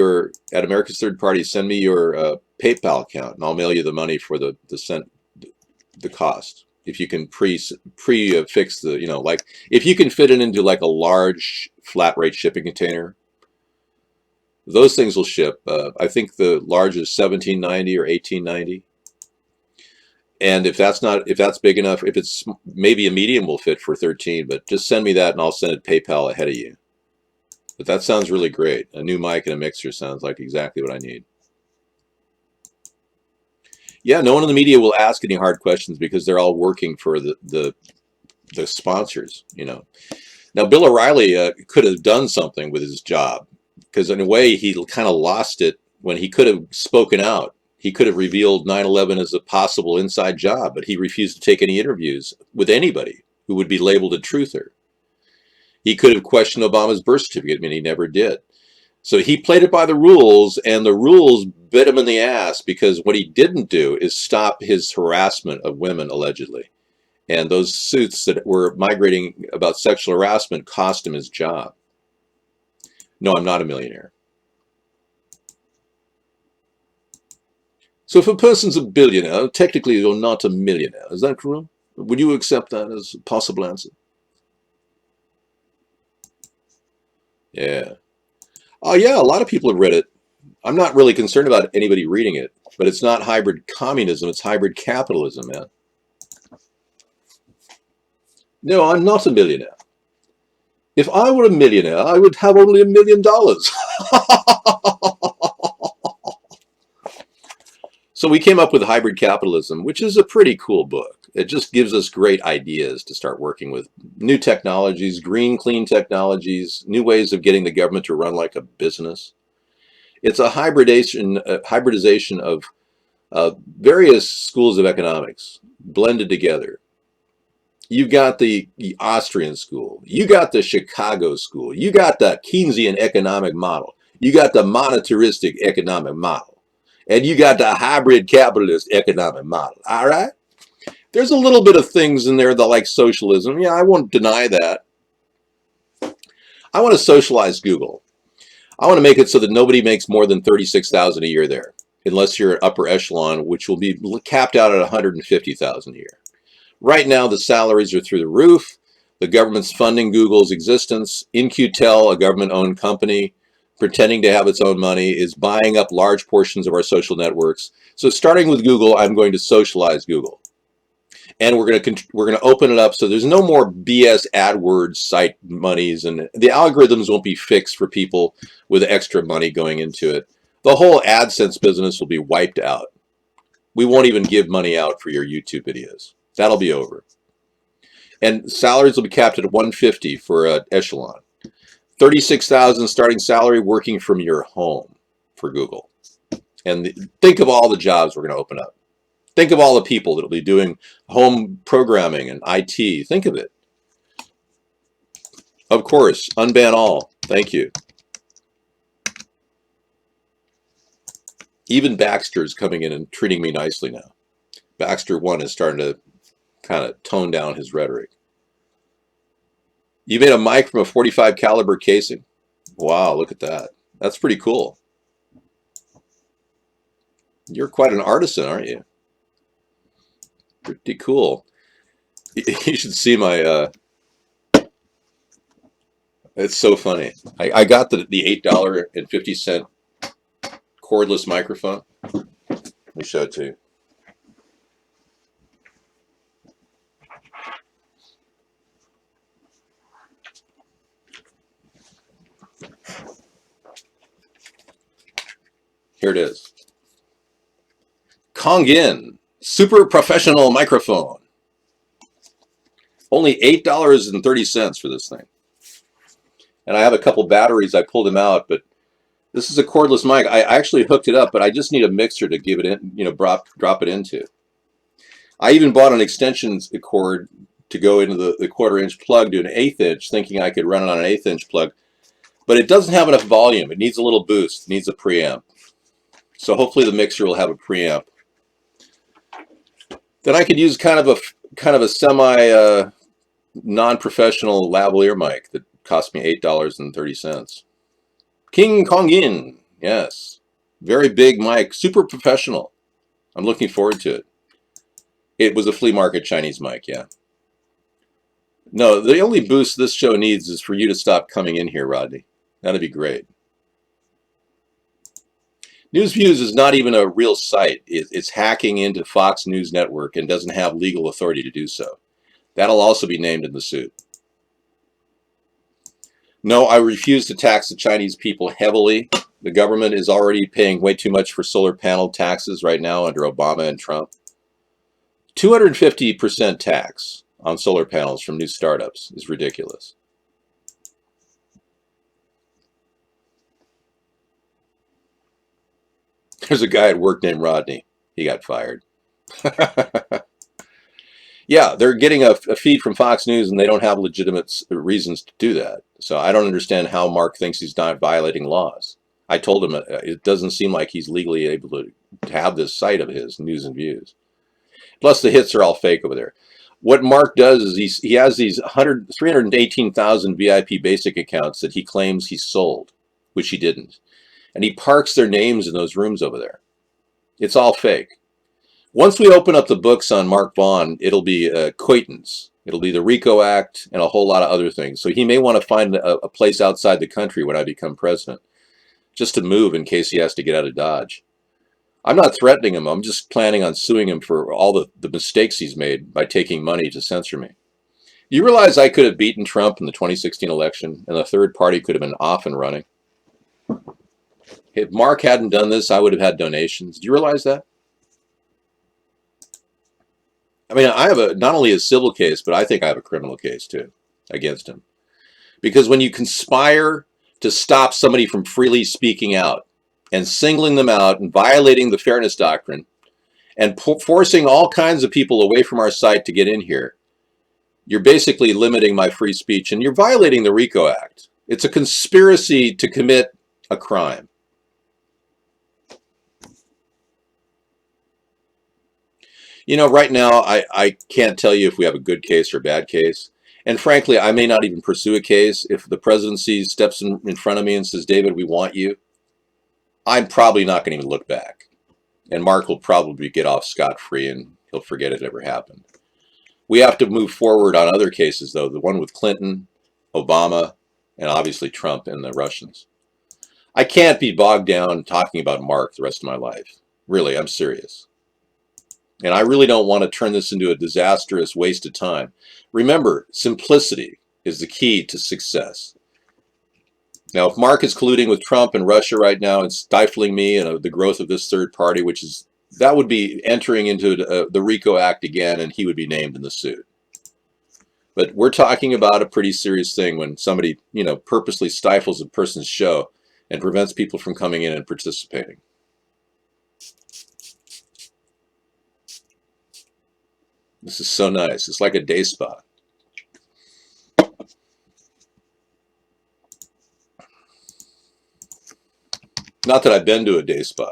at America's Third Party, send me your PayPal account, and I'll mail you the money for the cost. If you can fix the, like, if you can fit it into like a large flat rate shipping container, those things will ship. I think the large is $17.90 or $18.90. And if that's big enough, if it's maybe a medium will fit for $13, but just send me that and I'll send it PayPal ahead of you. But that sounds really great. A new mic and a mixer sounds like exactly what I need. Yeah, no one in the media will ask any hard questions because they're all working for the sponsors, Now, Bill O'Reilly could have done something with his job, because in a way he kind of lost it when he could have spoken out. He could have revealed 9/11 as a possible inside job, but he refused to take any interviews with anybody who would be labeled a truther. He could have questioned Obama's birth certificate, he never did. So he played it by the rules, and the rules bit him in the ass, because what he didn't do is stop his harassment of women, allegedly. And those suits that were migrating about sexual harassment cost him his job. No, I'm not a millionaire. So if a person's a billionaire, technically you're not a millionaire. Is that correct? Would you accept that as a possible answer? Yeah. Oh, yeah, a lot of people have read it. I'm not really concerned about anybody reading it, but it's not hybrid communism, it's hybrid capitalism, man. No, I'm not a millionaire. If I were a millionaire, I would have only $1 million. So we came up with Hybrid Capitalism, which is a pretty cool book. It just gives us great ideas to start working with. New technologies, green, clean technologies, new ways of getting the government to run like a business. It's a hybridization of various schools of economics blended together. You got the Austrian school. You got the Chicago school. You got the Keynesian economic model. You got the monetaristic economic model. And you got the hybrid capitalist economic model. All right? There's a little bit of things in there that like socialism. Yeah, I won't deny that. I want to socialize Google. I want to make it so that nobody makes more than $36,000 a year there, unless you're an upper echelon, which will be capped out at $150,000 a year. Right now, the salaries are through the roof. The government's funding Google's existence. In-Q-Tel, a government-owned company, pretending to have its own money, is buying up large portions of our social networks. So starting with Google, I'm going to socialize Google. And we're going to open it up so there's no more BS AdWords site monies, and the algorithms won't be fixed for people with extra money going into it. The whole AdSense business will be wiped out. We won't even give money out for your YouTube videos. That'll be over. And salaries will be capped at $150 for an echelon. $36,000 starting salary working from your home for Google. And think of all the jobs we're going to open up. Think of all the people that will be doing home programming and IT. Think of it. Of course, unban all. Thank you. Even Baxter's coming in and treating me nicely now. Baxter 1 is starting to kind of tone down his rhetoric. You made a mic from a .45 caliber casing? Wow, look at that. That's pretty cool. You're quite an artisan, aren't you? Pretty cool. You should see my, it's so funny. I got the $8.50 cordless microphone. Let me show it to you. Here it is. Kongin super professional microphone. Only $8.30 for this thing. And I have a couple batteries. I pulled them out, but this is a cordless mic. I actually hooked it up, but I just need a mixer to give it in, drop it into. I even bought an extension cord to go into the 1/4-inch plug to an 1/8 inch, thinking I could run it on an 1/8 inch plug. But it doesn't have enough volume. It needs a little boost. It needs a preamp. So hopefully the mixer will have a preamp. Then I could use kind of a semi non-professional lavalier mic that cost me $8.30. King Kongin, yes, very big mic, super professional. I'm looking forward to it. It was a flea market Chinese mic, yeah. No, the only boost this show needs is for you to stop coming in here, Rodney. That'd be great. NewsViews is not even a real site. It's hacking into Fox News Network and doesn't have legal authority to do so. That'll also be named in the suit. No, I refuse to tax the Chinese people heavily. The government is already paying way too much for solar panel taxes right now under Obama and Trump. 250% tax on solar panels from new startups is ridiculous. There's a guy at work named Rodney. He got fired. Yeah, they're getting a feed from Fox News, and they don't have legitimate reasons to do that. So I don't understand how Mark thinks he's not violating laws. I told him it doesn't seem like he's legally able to have this site of his, News and Views. Plus, the hits are all fake over there. What Mark does is he has these 318,000 VIP basic accounts that he claims he sold, which he didn't. And he parks their names in those rooms over there. It's all fake. Once we open up the books on Mark Vaughn, it'll be acquaintance. It'll be the RICO Act and a whole lot of other things. So he may want to find a place outside the country when I become president, just to move in case he has to get out of Dodge. I'm not threatening him. I'm just planning on suing him for all the mistakes he's made by taking money to censor me. You realize I could have beaten Trump in the 2016 election, and the third party could have been off and running? If Mark hadn't done this, I would have had donations. Do you realize that? I mean, I have not only a civil case, but I think I have a criminal case too against him. Because when you conspire to stop somebody from freely speaking out and singling them out and violating the fairness doctrine and forcing all kinds of people away from our site to get in here, you're basically limiting my free speech, and you're violating the RICO Act. It's a conspiracy to commit a crime. You know, right now, I can't tell you if we have a good case or a bad case. And frankly, I may not even pursue a case. If the presidency steps in front of me and says, David, we want you, I'm probably not going to even look back. And Mark will probably get off scot-free and he'll forget it ever happened. We have to move forward on other cases, though. The one with Clinton, Obama, and obviously Trump and the Russians. I can't be bogged down talking about Mark the rest of my life. Really, I'm serious. And I really don't want to turn this into a disastrous waste of time. Remember, simplicity is the key to success. Now, if Mark is colluding with Trump and Russia right now and stifling me and the growth of this third party, that would be entering into the RICO Act again, and he would be named in the suit. But we're talking about a pretty serious thing when somebody, purposely stifles a person's show and prevents people from coming in and participating. This is so nice. It's like a day spa. Not that I've been to a day spa.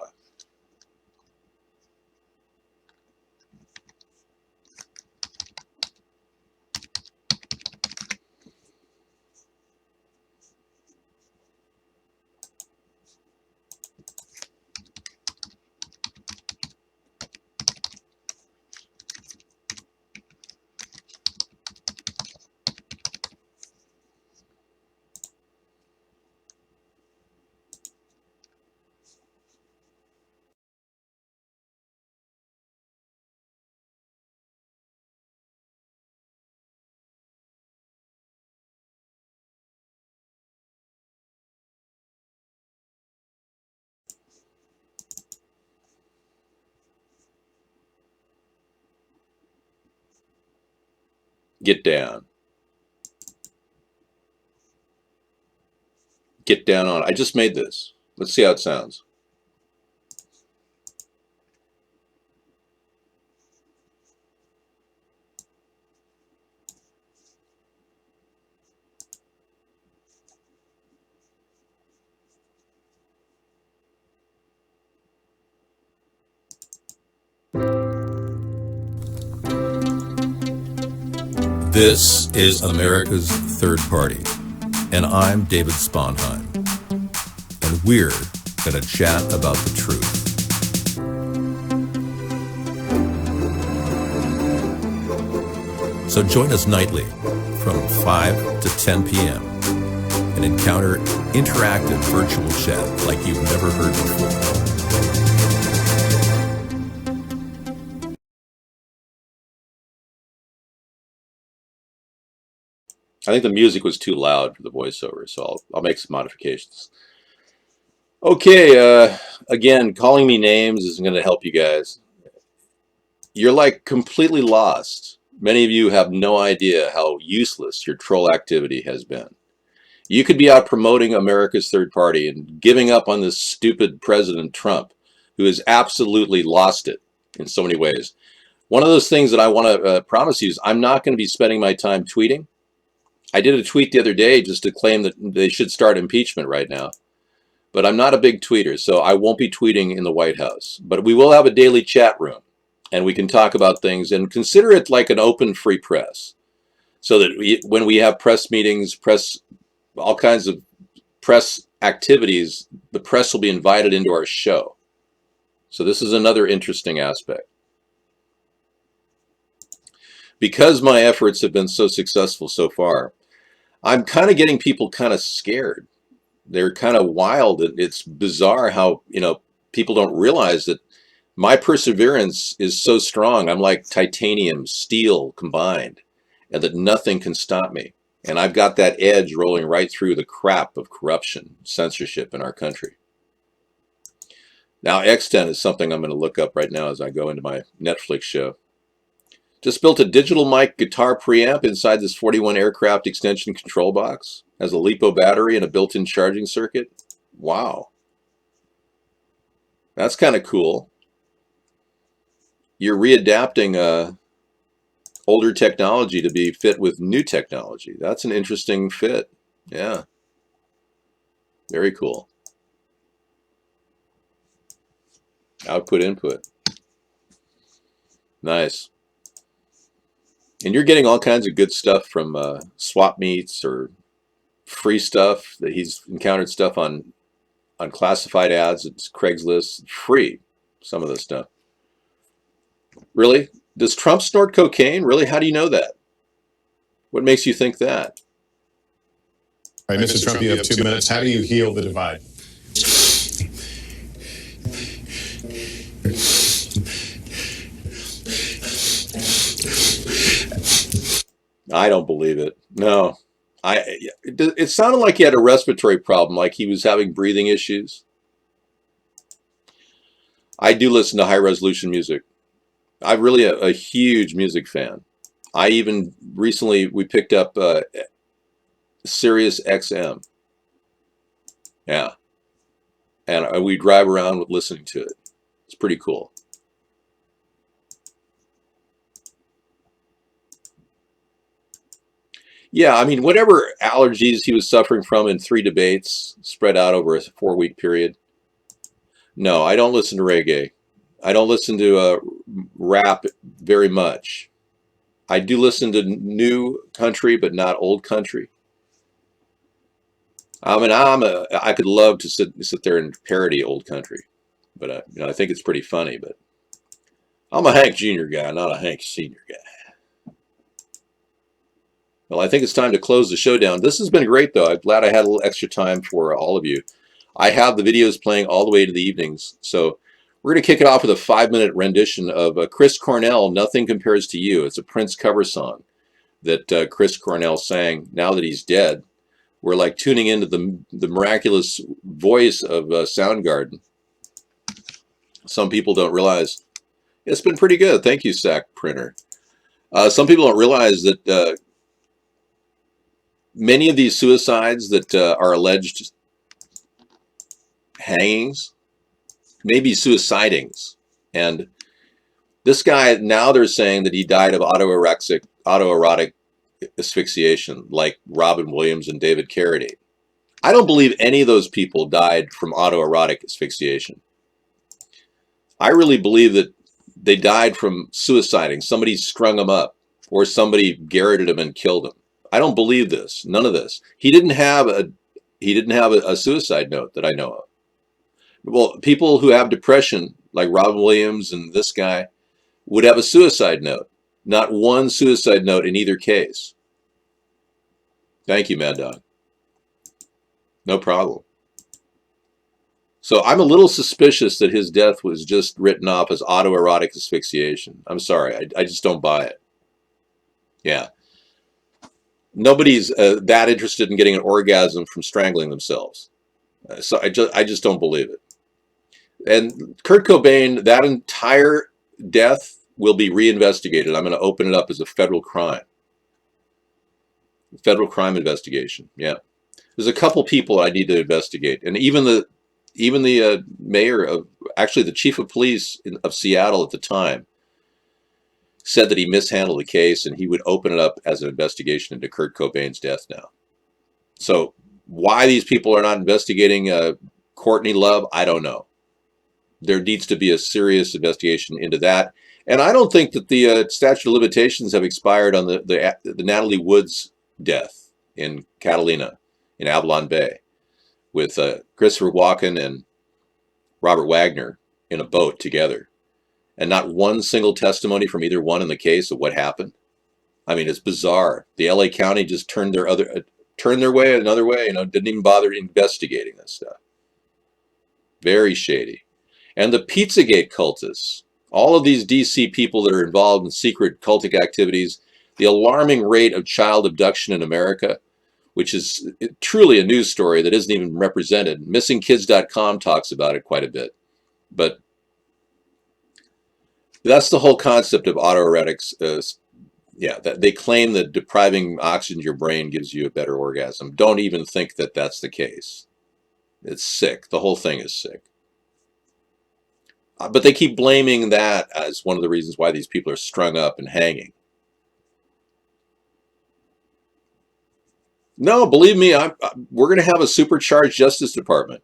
Get down. Get down on it. I just made this. Let's see how it sounds. This is America's Third Party, and I'm David Sponheim, and we're going to chat about the truth. So join us nightly from 5 to 10 p.m. and encounter interactive virtual chat like you've never heard before. I think the music was too loud for the voiceover, so I'll make some modifications. Okay, again, calling me names isn't going to help you guys. You're like completely lost. Many of you have no idea how useless your troll activity has been. You could be out promoting America's Third Party and giving up on this stupid President Trump, who has absolutely lost it in so many ways. One of those things that I want to promise you is I'm not going to be spending my time tweeting. I did a tweet the other day just to claim that they should start impeachment right now. But I'm not a big tweeter, so I won't be tweeting in the White House. But we will have a daily chat room, and we can talk about things and consider it like an open, free press. So that when we have press meetings, all kinds of press activities, the press will be invited into our show. So this is another interesting aspect. Because my efforts have been so successful so far, I'm kind of getting people kind of scared. They're kind of wild. It's bizarre how, people don't realize that my perseverance is so strong. I'm like titanium, steel combined, and that nothing can stop me. And I've got that edge rolling right through the crap of corruption, censorship in our country. Now, X10 is something I'm going to look up right now as I go into my Netflix show. Just built a digital mic guitar preamp inside this 41 aircraft extension control box. Has a LiPo battery and a built-in charging circuit. Wow. That's kind of cool. You're readapting older technology to be fit with new technology. That's an interesting fit. Yeah. Very cool. Output, input. Nice. And you're getting all kinds of good stuff from swap meets or free stuff that he's encountered stuff on classified ads. It's Craigslist. Free, some of this stuff. Really? Does Trump snort cocaine? Really? How do you know that? What makes you think that? All right, Mr. Trump, you have 2 minutes. How do you heal the divide? I don't believe it. No. It sounded like he had a respiratory problem, like he was having breathing issues. I do listen to high resolution music. I'm really a huge music fan. I even recently, we picked up Sirius XM. Yeah. And we drive around listening to it. It's pretty cool. Yeah, I mean, whatever allergies he was suffering from in 3 debates spread out over a 4-week period. No, I don't listen to reggae. I don't listen to rap very much. I do listen to new country, but not old country. I mean, I could love to sit there and parody old country, but I think it's pretty funny. But I'm a Hank Jr. guy, not a Hank Sr. guy. Well, I think it's time to close the show down. This has been great, though. I'm glad I had a little extra time for all of you. I have the videos playing all the way to the evenings. So we're going to kick it off with a 5-minute rendition of Chris Cornell, Nothing Compares to You. It's a Prince cover song that Chris Cornell sang now that he's dead. We're like tuning into the miraculous voice of Soundgarden. Some people don't realize. It's been pretty good. Thank you, Sack Printer. Some people don't realize that many of these suicides that are alleged hangings may be suicidings. And this guy, now they're saying that he died of autoerotic asphyxiation, like Robin Williams and David Carradine. I don't believe any of those people died from autoerotic asphyxiation. I really believe that they died from suiciding. Somebody strung them up, or somebody garroted them and killed them. I don't believe this. None of this. He didn't have a suicide note that I know of. Well, people who have depression, like Robin Williams and this guy, would have a suicide note. Not one suicide note in either case. Thank you, Mad Dog. No problem. So I'm a little suspicious that his death was just written off as autoerotic asphyxiation. I'm sorry. I just don't buy it. Yeah. Nobody's that interested in getting an orgasm from strangling themselves. So I just don't believe it. And Kurt Cobain, that entire death will be reinvestigated. I'm going to open it up as a federal crime. Federal crime investigation. Yeah. There's a couple people I need to investigate. And even the mayor of, actually the chief of police of Seattle at the time, said that he mishandled the case and he would open it up as an investigation into Kurt Cobain's death now. So why these people are not investigating Courtney Love, I don't know. There needs to be a serious investigation into that. And I don't think that the statute of limitations have expired on the Natalie Woods death in Catalina, in Avalon Bay, with Christopher Walken and Robert Wagner in a boat together. And not one single testimony from either one in the case of what happened. I mean, it's bizarre. The LA County just turned their way another way, didn't even bother investigating this stuff. Very shady. And the Pizzagate cultists, all of these DC people that are involved in secret cultic activities, the alarming rate of child abduction in America, which is truly a news story that isn't even represented. MissingKids.com talks about it quite a bit. But that's the whole concept of autoeretics. That they claim that depriving oxygen to your brain gives you a better orgasm. Don't even think that that's the case. It's sick. The whole thing is sick. But they keep blaming that as one of the reasons why these people are strung up and hanging. No, believe me, we're going to have a supercharged Justice Department.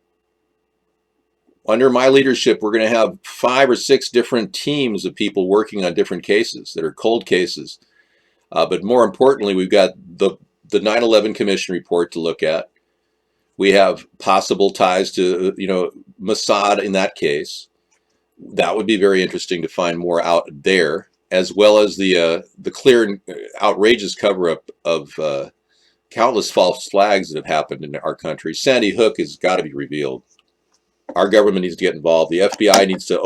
Under my leadership, we're going to have 5 or 6 different teams of people working on different cases that are cold cases. But more importantly, we've got the 9/11 Commission report to look at. We have possible ties to, Mossad in that case. That would be very interesting to find more out there, as well as the clear and outrageous cover-up of countless false flags that have happened in our country. Sandy Hook has got to be revealed. Our government needs to get involved. The FBI needs to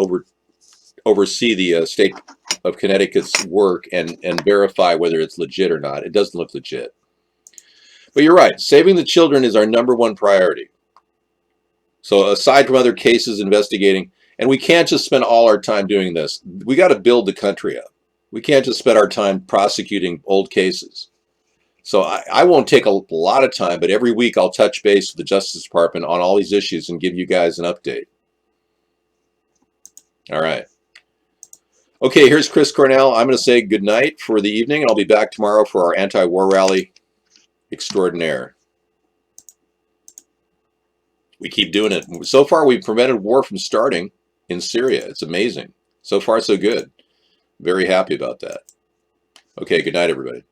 oversee the state of Connecticut's work and verify whether it's legit or not. It doesn't look legit. But you're right. Saving the children is our #1 priority. So aside from other cases investigating, and we can't just spend all our time doing this. We got to build the country up. We can't just spend our time prosecuting old cases. So I won't take a lot of time, but every week I'll touch base with the Justice Department on all these issues and give you guys an update. All right. Okay, here's Chris Cornell. I'm going to say good night for the evening. I'll be back tomorrow for our anti-war rally extraordinaire. We keep doing it. So far, we've prevented war from starting in Syria. It's amazing. So far, so good. Very happy about that. Okay, good night, everybody.